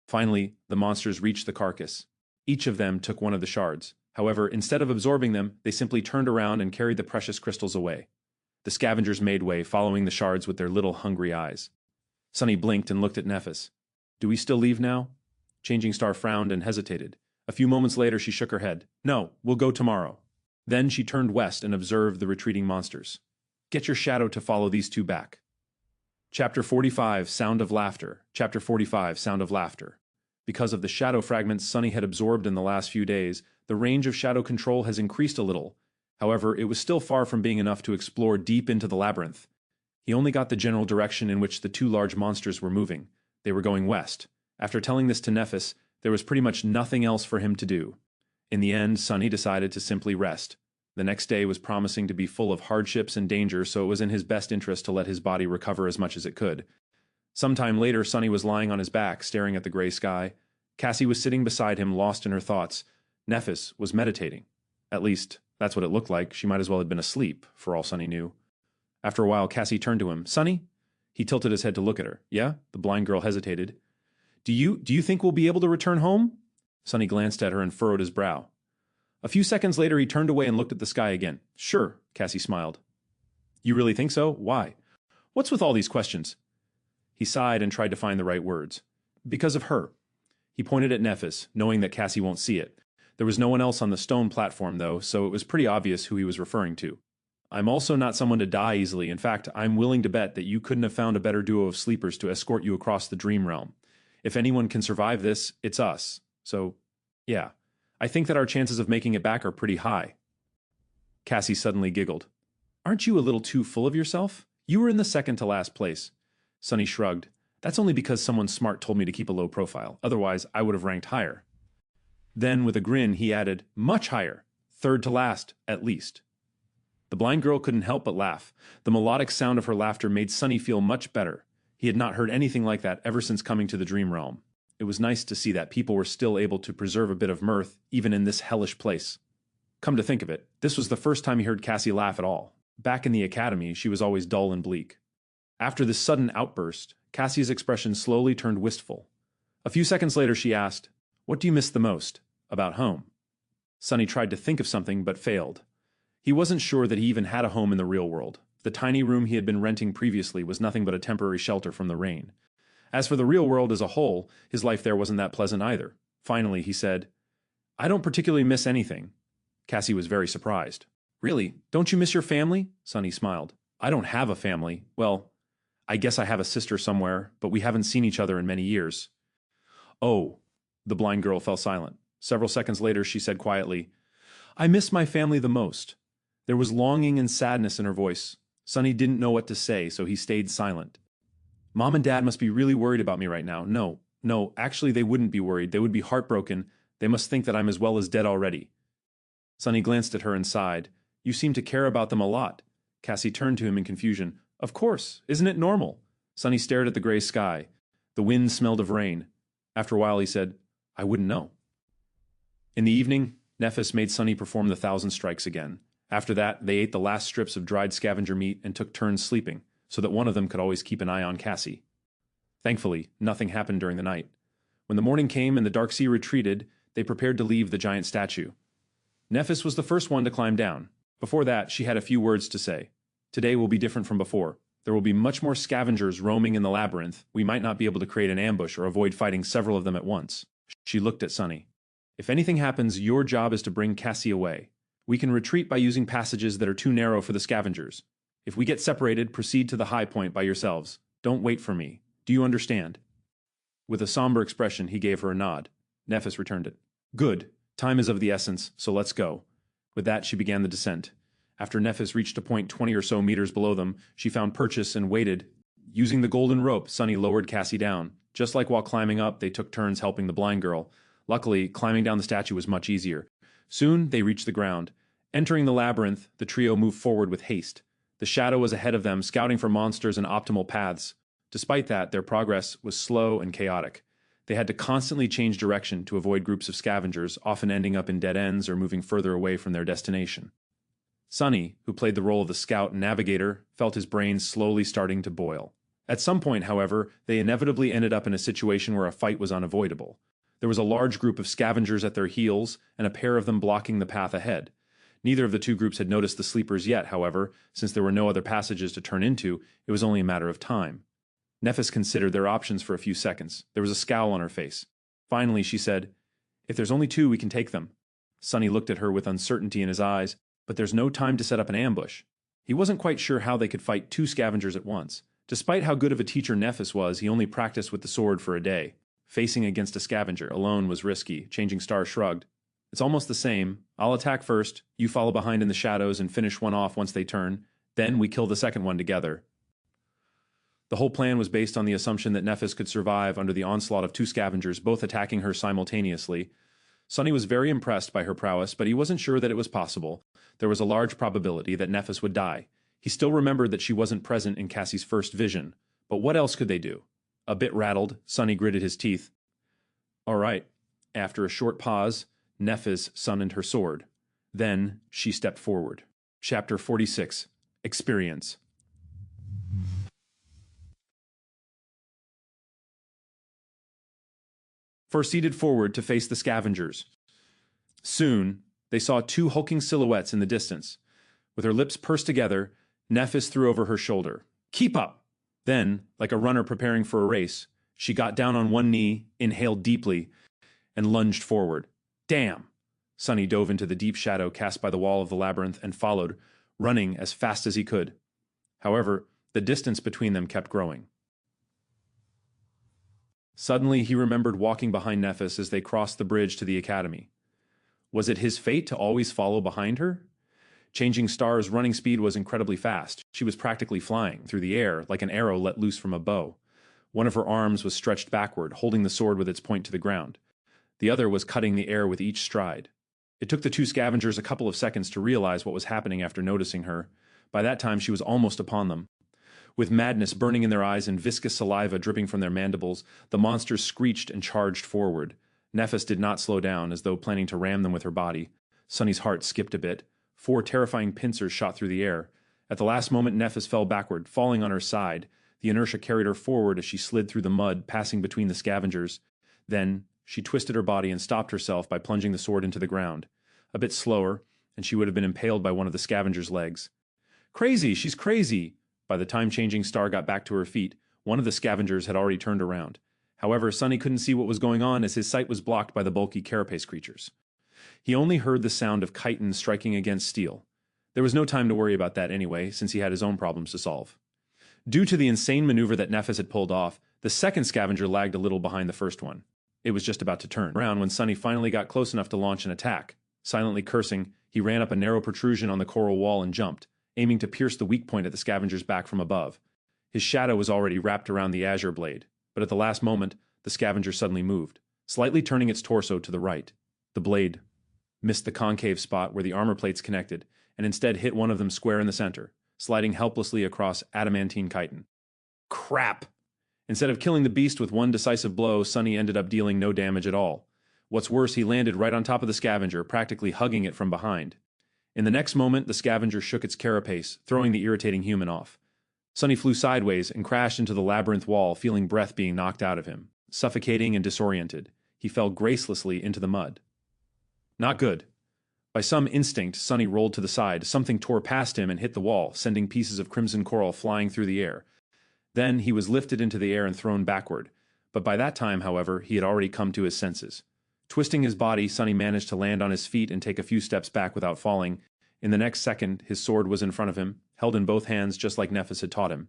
Finally, the monsters reached the carcass. Each of them took one of the shards. However, instead of absorbing them, they simply turned around and carried the precious crystals away. The scavengers made way, following the shards with their little hungry eyes. Sunny blinked and looked at Nephis. Do we still leave now? Changing Star frowned and hesitated. A few moments later, she shook her head. No, we'll go tomorrow. Then she turned west and observed the retreating monsters. Get your shadow to follow these two back. Chapter 45, Sound of Laughter. Chapter 45, Sound of Laughter. Because of the shadow fragments Sunny had absorbed in the last few days, the range of shadow control has increased a little. However, it was still far from being enough to explore deep into the labyrinth. He only got the general direction in which the two large monsters were moving. They were going west. After telling this to Nephis, there was pretty much nothing else for him to do. In the end, Sunny decided to simply rest. The next day was promising to be full of hardships and danger, so it was in his best interest to let his body recover as much as it could. Sometime later, Sunny was lying on his back, staring at the gray sky. Cassie was sitting beside him, lost in her thoughts. Nephis was meditating. At least, that's what it looked like. She might as well have been asleep, for all Sunny knew. After a while, Cassie turned to him. Sunny? He tilted his head to look at her. Yeah? The blind girl hesitated. Do you think we'll be able to return home? Sunny glanced at her and furrowed his brow. A few seconds later, he turned away and looked at the sky again. Sure, Cassie smiled. You really think so? Why? What's with all these questions? He sighed and tried to find the right words. Because of her. He pointed at Nephis, knowing that Cassie won't see it. There was no one else on the stone platform, though, so it was pretty obvious who he was referring to. I'm also not someone to die easily. In fact, I'm willing to bet that you couldn't have found a better duo of sleepers to escort you across the dream realm. If anyone can survive this, it's us. So, yeah. I think that our chances of making it back are pretty high. Cassie suddenly giggled. Aren't you a little too full of yourself? You were in the second to last place. Sunny shrugged. That's only because someone smart told me to keep a low profile. Otherwise, I would have ranked higher. Then, with a grin, he added, much higher. Third to last, at least. The blind girl couldn't help but laugh. The melodic sound of her laughter made Sunny feel much better. He had not heard anything like that ever since coming to the dream realm. It was nice to see that people were still able to preserve a bit of mirth, even in this hellish place. Come to think of it, this was the first time he heard Cassie laugh at all. Back in the academy, she was always dull and bleak. After this sudden outburst, Cassie's expression slowly turned wistful. A few seconds later, she asked, what do you miss the most? About home. Sunny tried to think of something, but failed. He wasn't sure that he even had a home in the real world. The tiny room he had been renting previously was nothing but a temporary shelter from the rain. As for the real world as a whole, his life there wasn't that pleasant either. Finally, he said, I don't particularly miss anything. Cassie was very surprised. Really? Don't you miss your family? Sunny smiled. I don't have a family. Well, I guess I have a sister somewhere, but we haven't seen each other in many years. Oh, the blind girl fell silent. Several seconds later, she said quietly, I miss my family the most. There was longing and sadness in her voice. Sunny didn't know what to say, so he stayed silent. Mom and Dad must be really worried about me right now. No, actually they wouldn't be worried. They would be heartbroken. They must think that I'm as well as dead already. Sunny glanced at her and sighed. You seem to care about them a lot. Cassie turned to him in confusion. Of course, isn't it normal? Sunny stared at the gray sky. The wind smelled of rain. After a while he said, I wouldn't know. In the evening, Nephis made Sunny perform the 1,000 strikes again. After that, they ate the last strips of dried scavenger meat and took turns sleeping, so that one of them could always keep an eye on Cassie. Thankfully, nothing happened during the night. When the morning came and the dark sea retreated, they prepared to leave the giant statue. Nephis was the first one to climb down. Before that, she had a few words to say. Today will be different from before. There will be much more scavengers roaming in the labyrinth. We might not be able to create an ambush or avoid fighting several of them at once. She looked at Sunny. If anything happens, your job is to bring Cassie away. We can retreat by using passages that are too narrow for the scavengers. If we get separated, proceed to the high point by yourselves. Don't wait for me. Do you understand? With a somber expression, he gave her a nod. Nephis returned it. Good. Time is of the essence, so let's go. With that, she began the descent. After Nephis reached a point 20 or so meters below them, she found purchase and waited. Using the golden rope, Sunny lowered Cassie down. Just like while climbing up, they took turns helping the blind girl. Luckily, climbing down the statue was much easier. Soon, they reached the ground. Entering the labyrinth, the trio moved forward with haste. The shadow was ahead of them, scouting for monsters and optimal paths. Despite that, their progress was slow and chaotic. They had to constantly change direction to avoid groups of scavengers, often ending up in dead ends or moving further away from their destination. Sunny, who played the role of the scout and navigator, felt his brain slowly starting to boil. At some point, however, they inevitably ended up in a situation where a fight was unavoidable. There was a large group of scavengers at their heels, and a pair of them blocking the path ahead. Neither of the two groups had noticed the sleepers yet, however. Since there were no other passages to turn into, it was only a matter of time. Nephis considered their options for a few seconds. There was a scowl on her face. Finally, she said, "If there's only two, we can take them." Sunny looked at her with uncertainty in his eyes, but there's no time to set up an ambush. He wasn't quite sure how they could fight two scavengers at once. Despite how good of a teacher Nephis was, he only practiced with the sword for a day. Facing against a scavenger alone was risky. Changing Star shrugged. "It's almost the same. I'll attack first, you follow behind in the shadows and finish one off once they turn. Then we kill the second one together." The whole plan was based on the assumption that Nephis could survive under the onslaught of two scavengers, both attacking her simultaneously. Sunny was very impressed by her prowess, but he wasn't sure that it was possible. There was a large probability that Nephis would die. He still remembered that she wasn't present in Cassie's first vision. But what else could they do? A bit rattled, Sunny gritted his teeth. "All right." After a short pause, Nephis summoned her sword. Then she stepped forward. Chapter 46. Experience. Proceeded forward to face the scavengers. Soon, they saw two hulking silhouettes in the distance. With her lips pursed together, Nephis threw over her shoulder. "Keep up!" Then, like a runner preparing for a race, she got down on one knee, inhaled deeply, and lunged forward. "Damn!" Sunny dove into the deep shadow cast by the wall of the labyrinth and followed, running as fast as he could. However, the distance between them kept growing. Suddenly, he remembered walking behind Nephis as they crossed the bridge to the academy. Was it his fate to always follow behind her? Changing Star's running speed was incredibly fast. She was practically flying through the air like an arrow let loose from a bow. One of her arms was stretched backward, holding the sword with its point to the ground. The other was cutting the air with each stride. It took the two scavengers a couple of seconds to realize what was happening after noticing her. By that time, she was almost upon them. With madness burning in their eyes and viscous saliva dripping from their mandibles, the monsters screeched and charged forward. Nephis did not slow down, as though planning to ram them with her body. Sunny's heart skipped a bit. 4 terrifying pincers shot through the air. At the last moment, Nephis fell backward, falling on her side. The inertia carried her forward as she slid through the mud, passing between the scavengers. Then, she twisted her body and stopped herself by plunging the sword into the ground. A bit slower, and she would have been impaled by one of the scavengers' legs. "Crazy! She's crazy!" By the time Changing Star got back to her feet, one of the scavengers had already turned around. However, Sunny couldn't see what was going on as his sight was blocked by the bulky carapace creatures. He only heard the sound of chitin striking against steel. There was no time to worry about that anyway, since he had his own problems to solve. Due to the insane maneuver that Nephis had pulled off, the second scavenger lagged a little behind the first one. It was just about to turn around when Sunny finally got close enough to launch an attack. Silently cursing, he ran up a narrow protrusion on the coral wall and jumped, aiming to pierce the weak point at the scavenger's back from above. His shadow was already wrapped around the azure blade, but at the last moment, the scavenger suddenly moved, slightly turning its torso to the right. The blade missed the concave spot where the armor plates connected, and instead hit one of them square in the center, sliding helplessly across adamantine chitin. Crap! Instead of killing the beast with one decisive blow, Sunny ended up dealing no damage at all. What's worse, he landed right on top of the scavenger, practically hugging it from behind. In the next moment, the scavenger shook its carapace, throwing the irritating human off. Sunny flew sideways and crashed into the labyrinth wall, feeling breath being knocked out of him. Suffocating and disoriented, he fell gracelessly into the mud. Not good. By some instinct, Sunny rolled to the side. Something tore past him and hit the wall, sending pieces of crimson coral flying through the air. Then he was lifted into the air and thrown backward. But by that time, however, he had already come to his senses. Twisting his body, Sunny managed to land on his feet and take a few steps back without falling. In the next second, his sword was in front of him, held in both hands just like Nephis had taught him.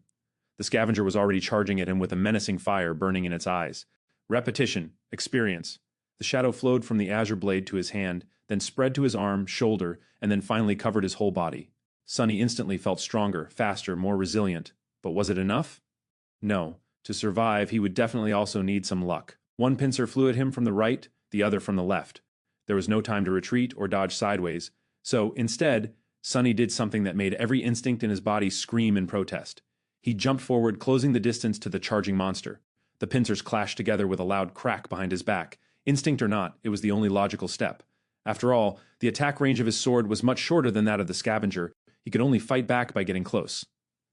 The scavenger was already charging at him with a menacing fire burning in its eyes. Repetition, experience. The shadow flowed from the azure blade to his hand, then spread to his arm, shoulder, and then finally covered his whole body. Sunny instantly felt stronger, faster, more resilient. But was it enough? No. To survive, he would definitely also need some luck. One pincer flew at him from the right, the other from the left. There was no time to retreat or dodge sideways. So, instead, Sunny did something that made every instinct in his body scream in protest. He jumped forward, closing the distance to the charging monster. The pincers clashed together with a loud crack behind his back. Instinct or not, it was the only logical step. After all, the attack range of his sword was much shorter than that of the scavenger. He could only fight back by getting close.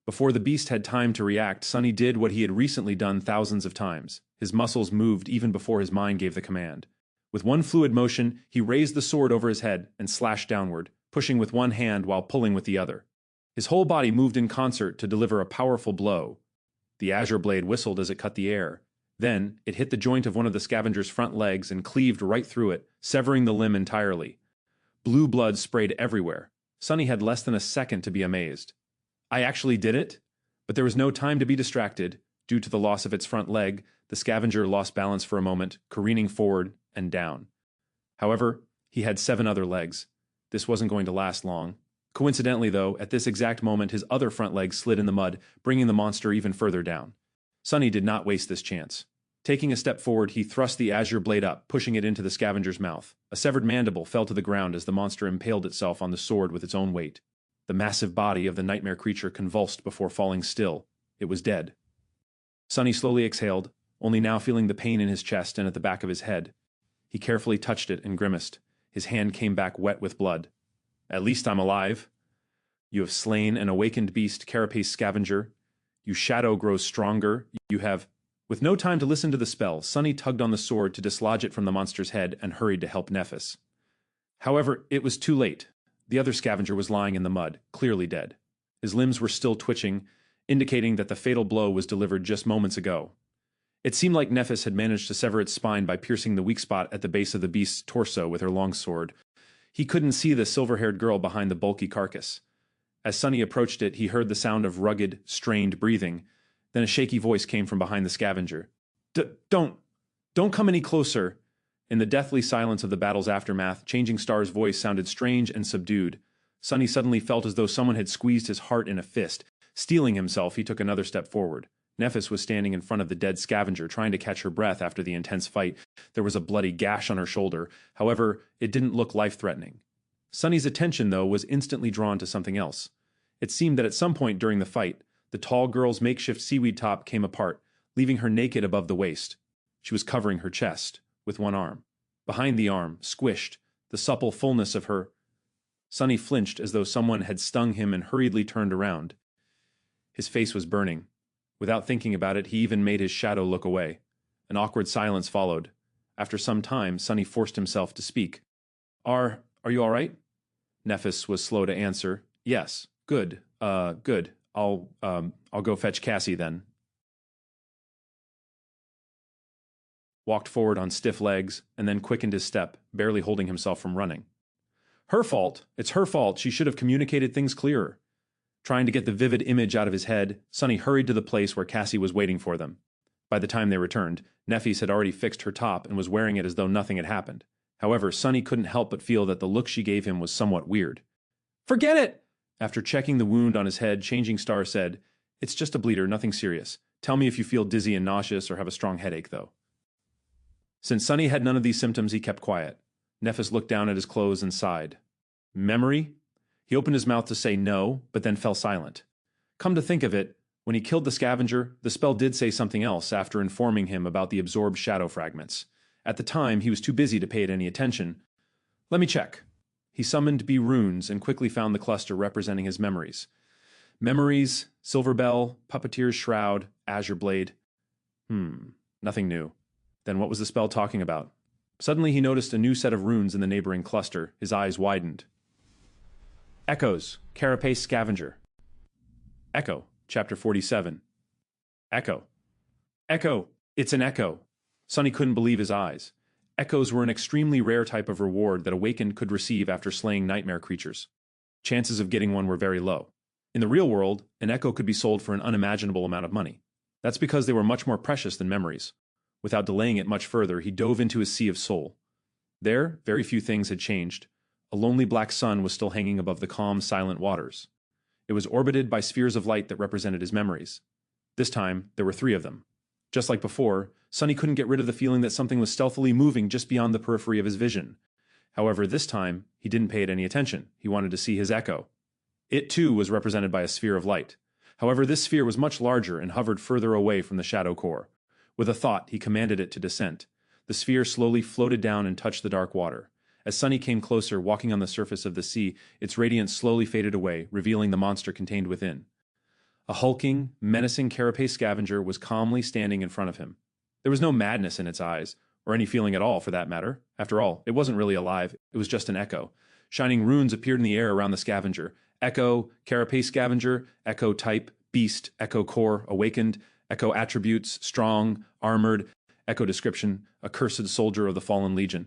Before the beast had time to react, Sunny did what he had recently done thousands of times. His muscles moved even before his mind gave the command. With one fluid motion, he raised the sword over his head and slashed downward, pushing with one hand while pulling with the other. His whole body moved in concert to deliver a powerful blow. The azure blade whistled as it cut the air. Then, it hit the joint of one of the scavenger's front legs and cleaved right through it, severing the limb entirely. Blue blood sprayed everywhere. Sunny had less than a second to be amazed. I actually did it? But there was no time to be distracted. Due to the loss of its front leg, the scavenger lost balance for a moment, careening forward and down. However, he had 7 other legs. This wasn't going to last long. Coincidentally, though, at this exact moment, his other front leg slid in the mud, bringing the monster even further down. Sunny did not waste this chance. Taking a step forward, he thrust the azure blade up, pushing it into the scavenger's mouth. A severed mandible fell to the ground as the monster impaled itself on the sword with its own weight. The massive body of the nightmare creature convulsed before falling still. It was dead. Sunny slowly exhaled, only now feeling the pain in his chest and at the back of his head. He carefully touched it and grimaced. His hand came back wet with blood. At least I'm alive. You have slain an awakened beast, carapace scavenger. Your shadow grows stronger. You have... With no time to listen to the spell, Sunny tugged on the sword to dislodge it from the monster's head and hurried to help Nephis. However, it was too late. The other scavenger was lying in the mud, clearly dead. His limbs were still twitching, indicating that the fatal blow was delivered just moments ago. It seemed like Nephis had managed to sever its spine by piercing the weak spot at the base of the beast's torso with her longsword. He couldn't see the silver-haired girl behind the bulky carcass. As Sunny approached it, he heard the sound of rugged, strained breathing. Then a shaky voice came from behind the scavenger. Don't come any closer." In the deathly silence of the battle's aftermath, Changing Star's voice sounded strange and subdued. Sunny suddenly felt as though someone had squeezed his heart in a fist. Steeling himself, he took another step forward. Nephis was standing in front of the dead scavenger, trying to catch her breath after the intense fight. There was a bloody gash on her shoulder. However, it didn't look life-threatening. Sunny's attention, though, was instantly drawn to something else. It seemed that at some point during the fight, the tall girl's makeshift seaweed top came apart, leaving her naked above the waist. She was covering her chest with one arm. Behind the arm, squished, the supple fullness of her... Sunny flinched as though someone had stung him and hurriedly turned around. His face was burning. Without thinking about it, he even made his shadow look away. An awkward silence followed. After some time, Sunny forced himself to speak. Are you all right? Nephis was slow to answer. Yes. Good. Good. I'll go fetch Cassie then. Walked forward on stiff legs, and then quickened his step, barely holding himself from running. Her fault. It's her fault. She should have communicated things clearer. Trying to get the vivid image out of his head, Sunny hurried to the place where Cassie was waiting for them. By the time they returned, Nephis had already fixed her top and was wearing it as though nothing had happened. However, Sunny couldn't help but feel that the look she gave him was somewhat weird. Forget it! After checking the wound on his head, Changing Star said, It's just a bleeder, nothing serious. Tell me if you feel dizzy and nauseous or have a strong headache, though. Since Sunny had none of these symptoms, he kept quiet. Nephis looked down at his clothes and sighed. Memory? He opened his mouth to say no, but then fell silent. Come to think of it, when he killed the scavenger, the spell did say something else after informing him about the absorbed shadow fragments. At the time, he was too busy to pay it any attention. Let me check. He summoned B runes and quickly found the cluster representing his memories. Memories, Silver Bell, Puppeteer's Shroud, Azure Blade. Nothing new. Then what was the spell talking about? Suddenly he noticed a new set of runes in the neighboring cluster. His eyes widened. Echoes, Carapace Scavenger. Echo, Chapter 47. Echo. Echo! It's an echo! Sunny couldn't believe his eyes. Echoes were an extremely rare type of reward that Awakened could receive after slaying nightmare creatures. Chances of getting one were very low. In the real world, an echo could be sold for an unimaginable amount of money. That's because they were much more precious than memories. Without delaying it much further, he dove into his sea of soul. There, very few things had changed. A lonely black sun was still hanging above the calm, silent waters. It was orbited by spheres of light that represented his memories. This time, there were 3 of them. Just like before, Sunny couldn't get rid of the feeling that something was stealthily moving just beyond the periphery of his vision. However, this time, he didn't pay it any attention. He wanted to see his echo. It, too, was represented by a sphere of light. However, this sphere was much larger and hovered further away from the shadow core. With a thought, he commanded it to descend. The sphere slowly floated down and touched the dark water. As Sunny came closer, walking on the surface of the sea, its radiance slowly faded away, revealing the monster contained within. A hulking, menacing carapace scavenger was calmly standing in front of him. There was no madness in its eyes, or any feeling at all for that matter. After all, it wasn't really alive, it was just an echo. Shining runes appeared in the air around the scavenger. Echo, carapace scavenger, echo type, beast, echo core, awakened, echo attributes, strong, armored, echo description, accursed soldier of the fallen legion.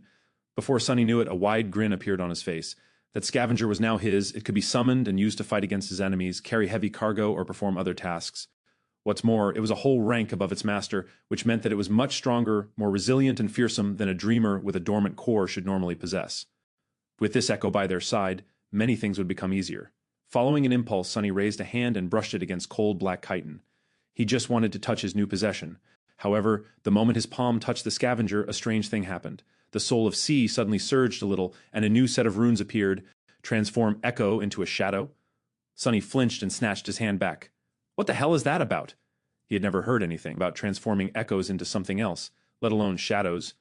Before Sunny knew it, a wide grin appeared on his face. That scavenger was now his. It could be summoned and used to fight against his enemies, carry heavy cargo, or perform other tasks. What's more, it was a whole rank above its master, which meant that it was much stronger, more resilient and fearsome than a dreamer with a dormant core should normally possess. With this echo by their side, many things would become easier. Following an impulse, Sunny raised a hand and brushed it against cold black chitin. He just wanted to touch his new possession. However, the moment his palm touched the scavenger, a strange thing happened. The soul of sea suddenly surged a little, and a new set of runes appeared, transform Echo into a shadow. Sunny flinched and snatched his hand back. What the hell is that about? He had never heard anything about transforming echoes into something else, let alone shadows.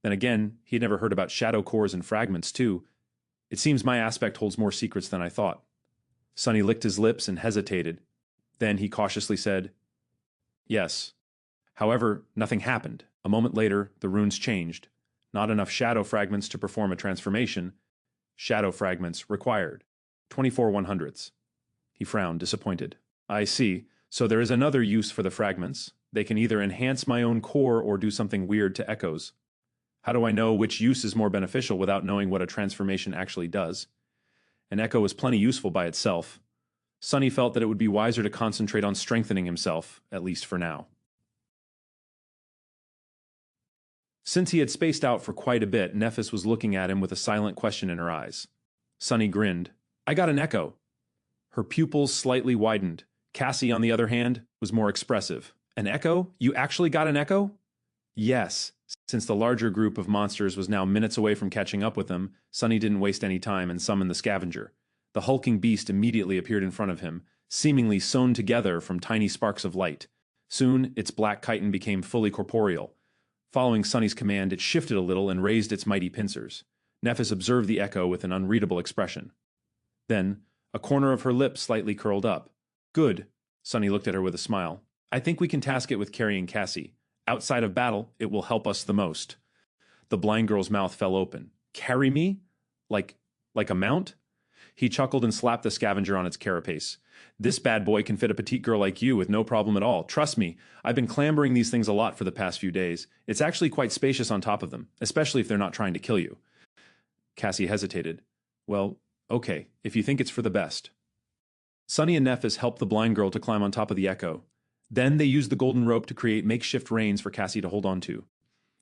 Then again, he had never heard about shadow cores and fragments, too. It seems my aspect holds more secrets than I thought. Sunny licked his lips and hesitated. Then he cautiously said, "Yes." However, nothing happened. A moment later, the runes changed. Not enough shadow fragments to perform a transformation. Shadow fragments required. 24 100ths. He frowned, disappointed. I see. So there is another use for the fragments. They can either enhance my own core or do something weird to echoes. How do I know which use is more beneficial without knowing what a transformation actually does? An echo is plenty useful by itself. Sunny felt that it would be wiser to concentrate on strengthening himself, at least for now. Since he had spaced out for quite a bit, Nephis was looking at him with a silent question in her eyes. Sunny grinned. I got an echo. Her pupils slightly widened. Cassie, on the other hand, was more expressive. An echo? You actually got an echo? Yes. Since the larger group of monsters was now minutes away from catching up with them, Sunny didn't waste any time and summoned the scavenger. The hulking beast immediately appeared in front of him, seemingly sewn together from tiny sparks of light. Soon, its black chitin became fully corporeal. Following Sunny's command, it shifted a little and raised its mighty pincers. Nephis observed the echo with an unreadable expression. Then, a corner of her lip slightly curled up. Good. Sunny looked at her with a smile. I think we can task it with carrying Cassie. Outside of battle, it will help us the most. The blind girl's mouth fell open. Carry me? Like a mount? He chuckled and slapped the scavenger on its carapace. This bad boy can fit a petite girl like you with no problem at all. Trust me, I've been clambering these things a lot for the past few days. It's actually quite spacious on top of them, especially if they're not trying to kill you. Cassie hesitated. Well, okay, if you think it's for the best. Sunny and Nephis helped the blind girl to climb on top of the echo. Then they used the golden rope to create makeshift reins for Cassie to hold on to.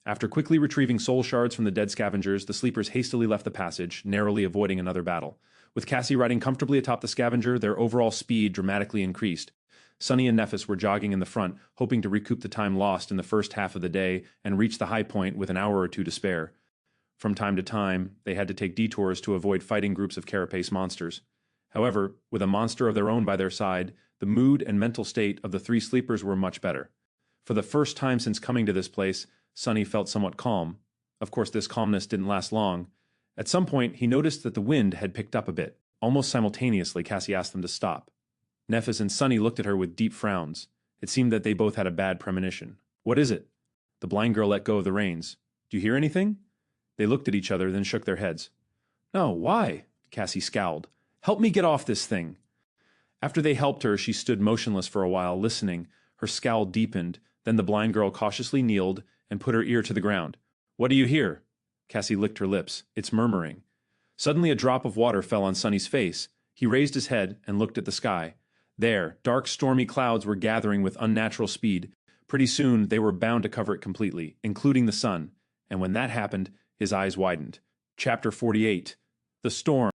After quickly retrieving soul shards from the dead scavengers, the sleepers hastily left the passage, narrowly avoiding another battle. With Cassie riding comfortably atop the scavenger, their overall speed dramatically increased. Sunny and Nephis were jogging in the front, hoping to recoup the time lost in the first half of the day and reach the high point with an hour or two to spare. From time to time, they had to take detours to avoid fighting groups of carapace monsters. However, with a monster of their own by their side, the mood and mental state of the 3 sleepers were much better. For the first time since coming to this place, Sunny felt somewhat calm. Of course, this calmness didn't last long. At some point, he noticed that the wind had picked up a bit. Almost simultaneously, Cassie asked them to stop. Nephis and Sunny looked at her with deep frowns. It seemed that they both had a bad premonition. What is it? The blind girl let go of the reins. Do you hear anything? They looked at each other, then shook their heads. No, why? Cassie scowled. Help me get off this thing. After they helped her, she stood motionless for a while, listening. Her scowl deepened. Then the blind girl cautiously kneeled and put her ear to the ground. What do you hear? Cassie licked her lips. It's murmuring. Suddenly a drop of water fell on Sunny's face. He raised his head and looked at the sky. There, dark, stormy clouds were gathering with unnatural speed. Pretty soon, they were bound to cover it completely, including the sun. And when that happened, his eyes widened. Chapter 48. The Storm.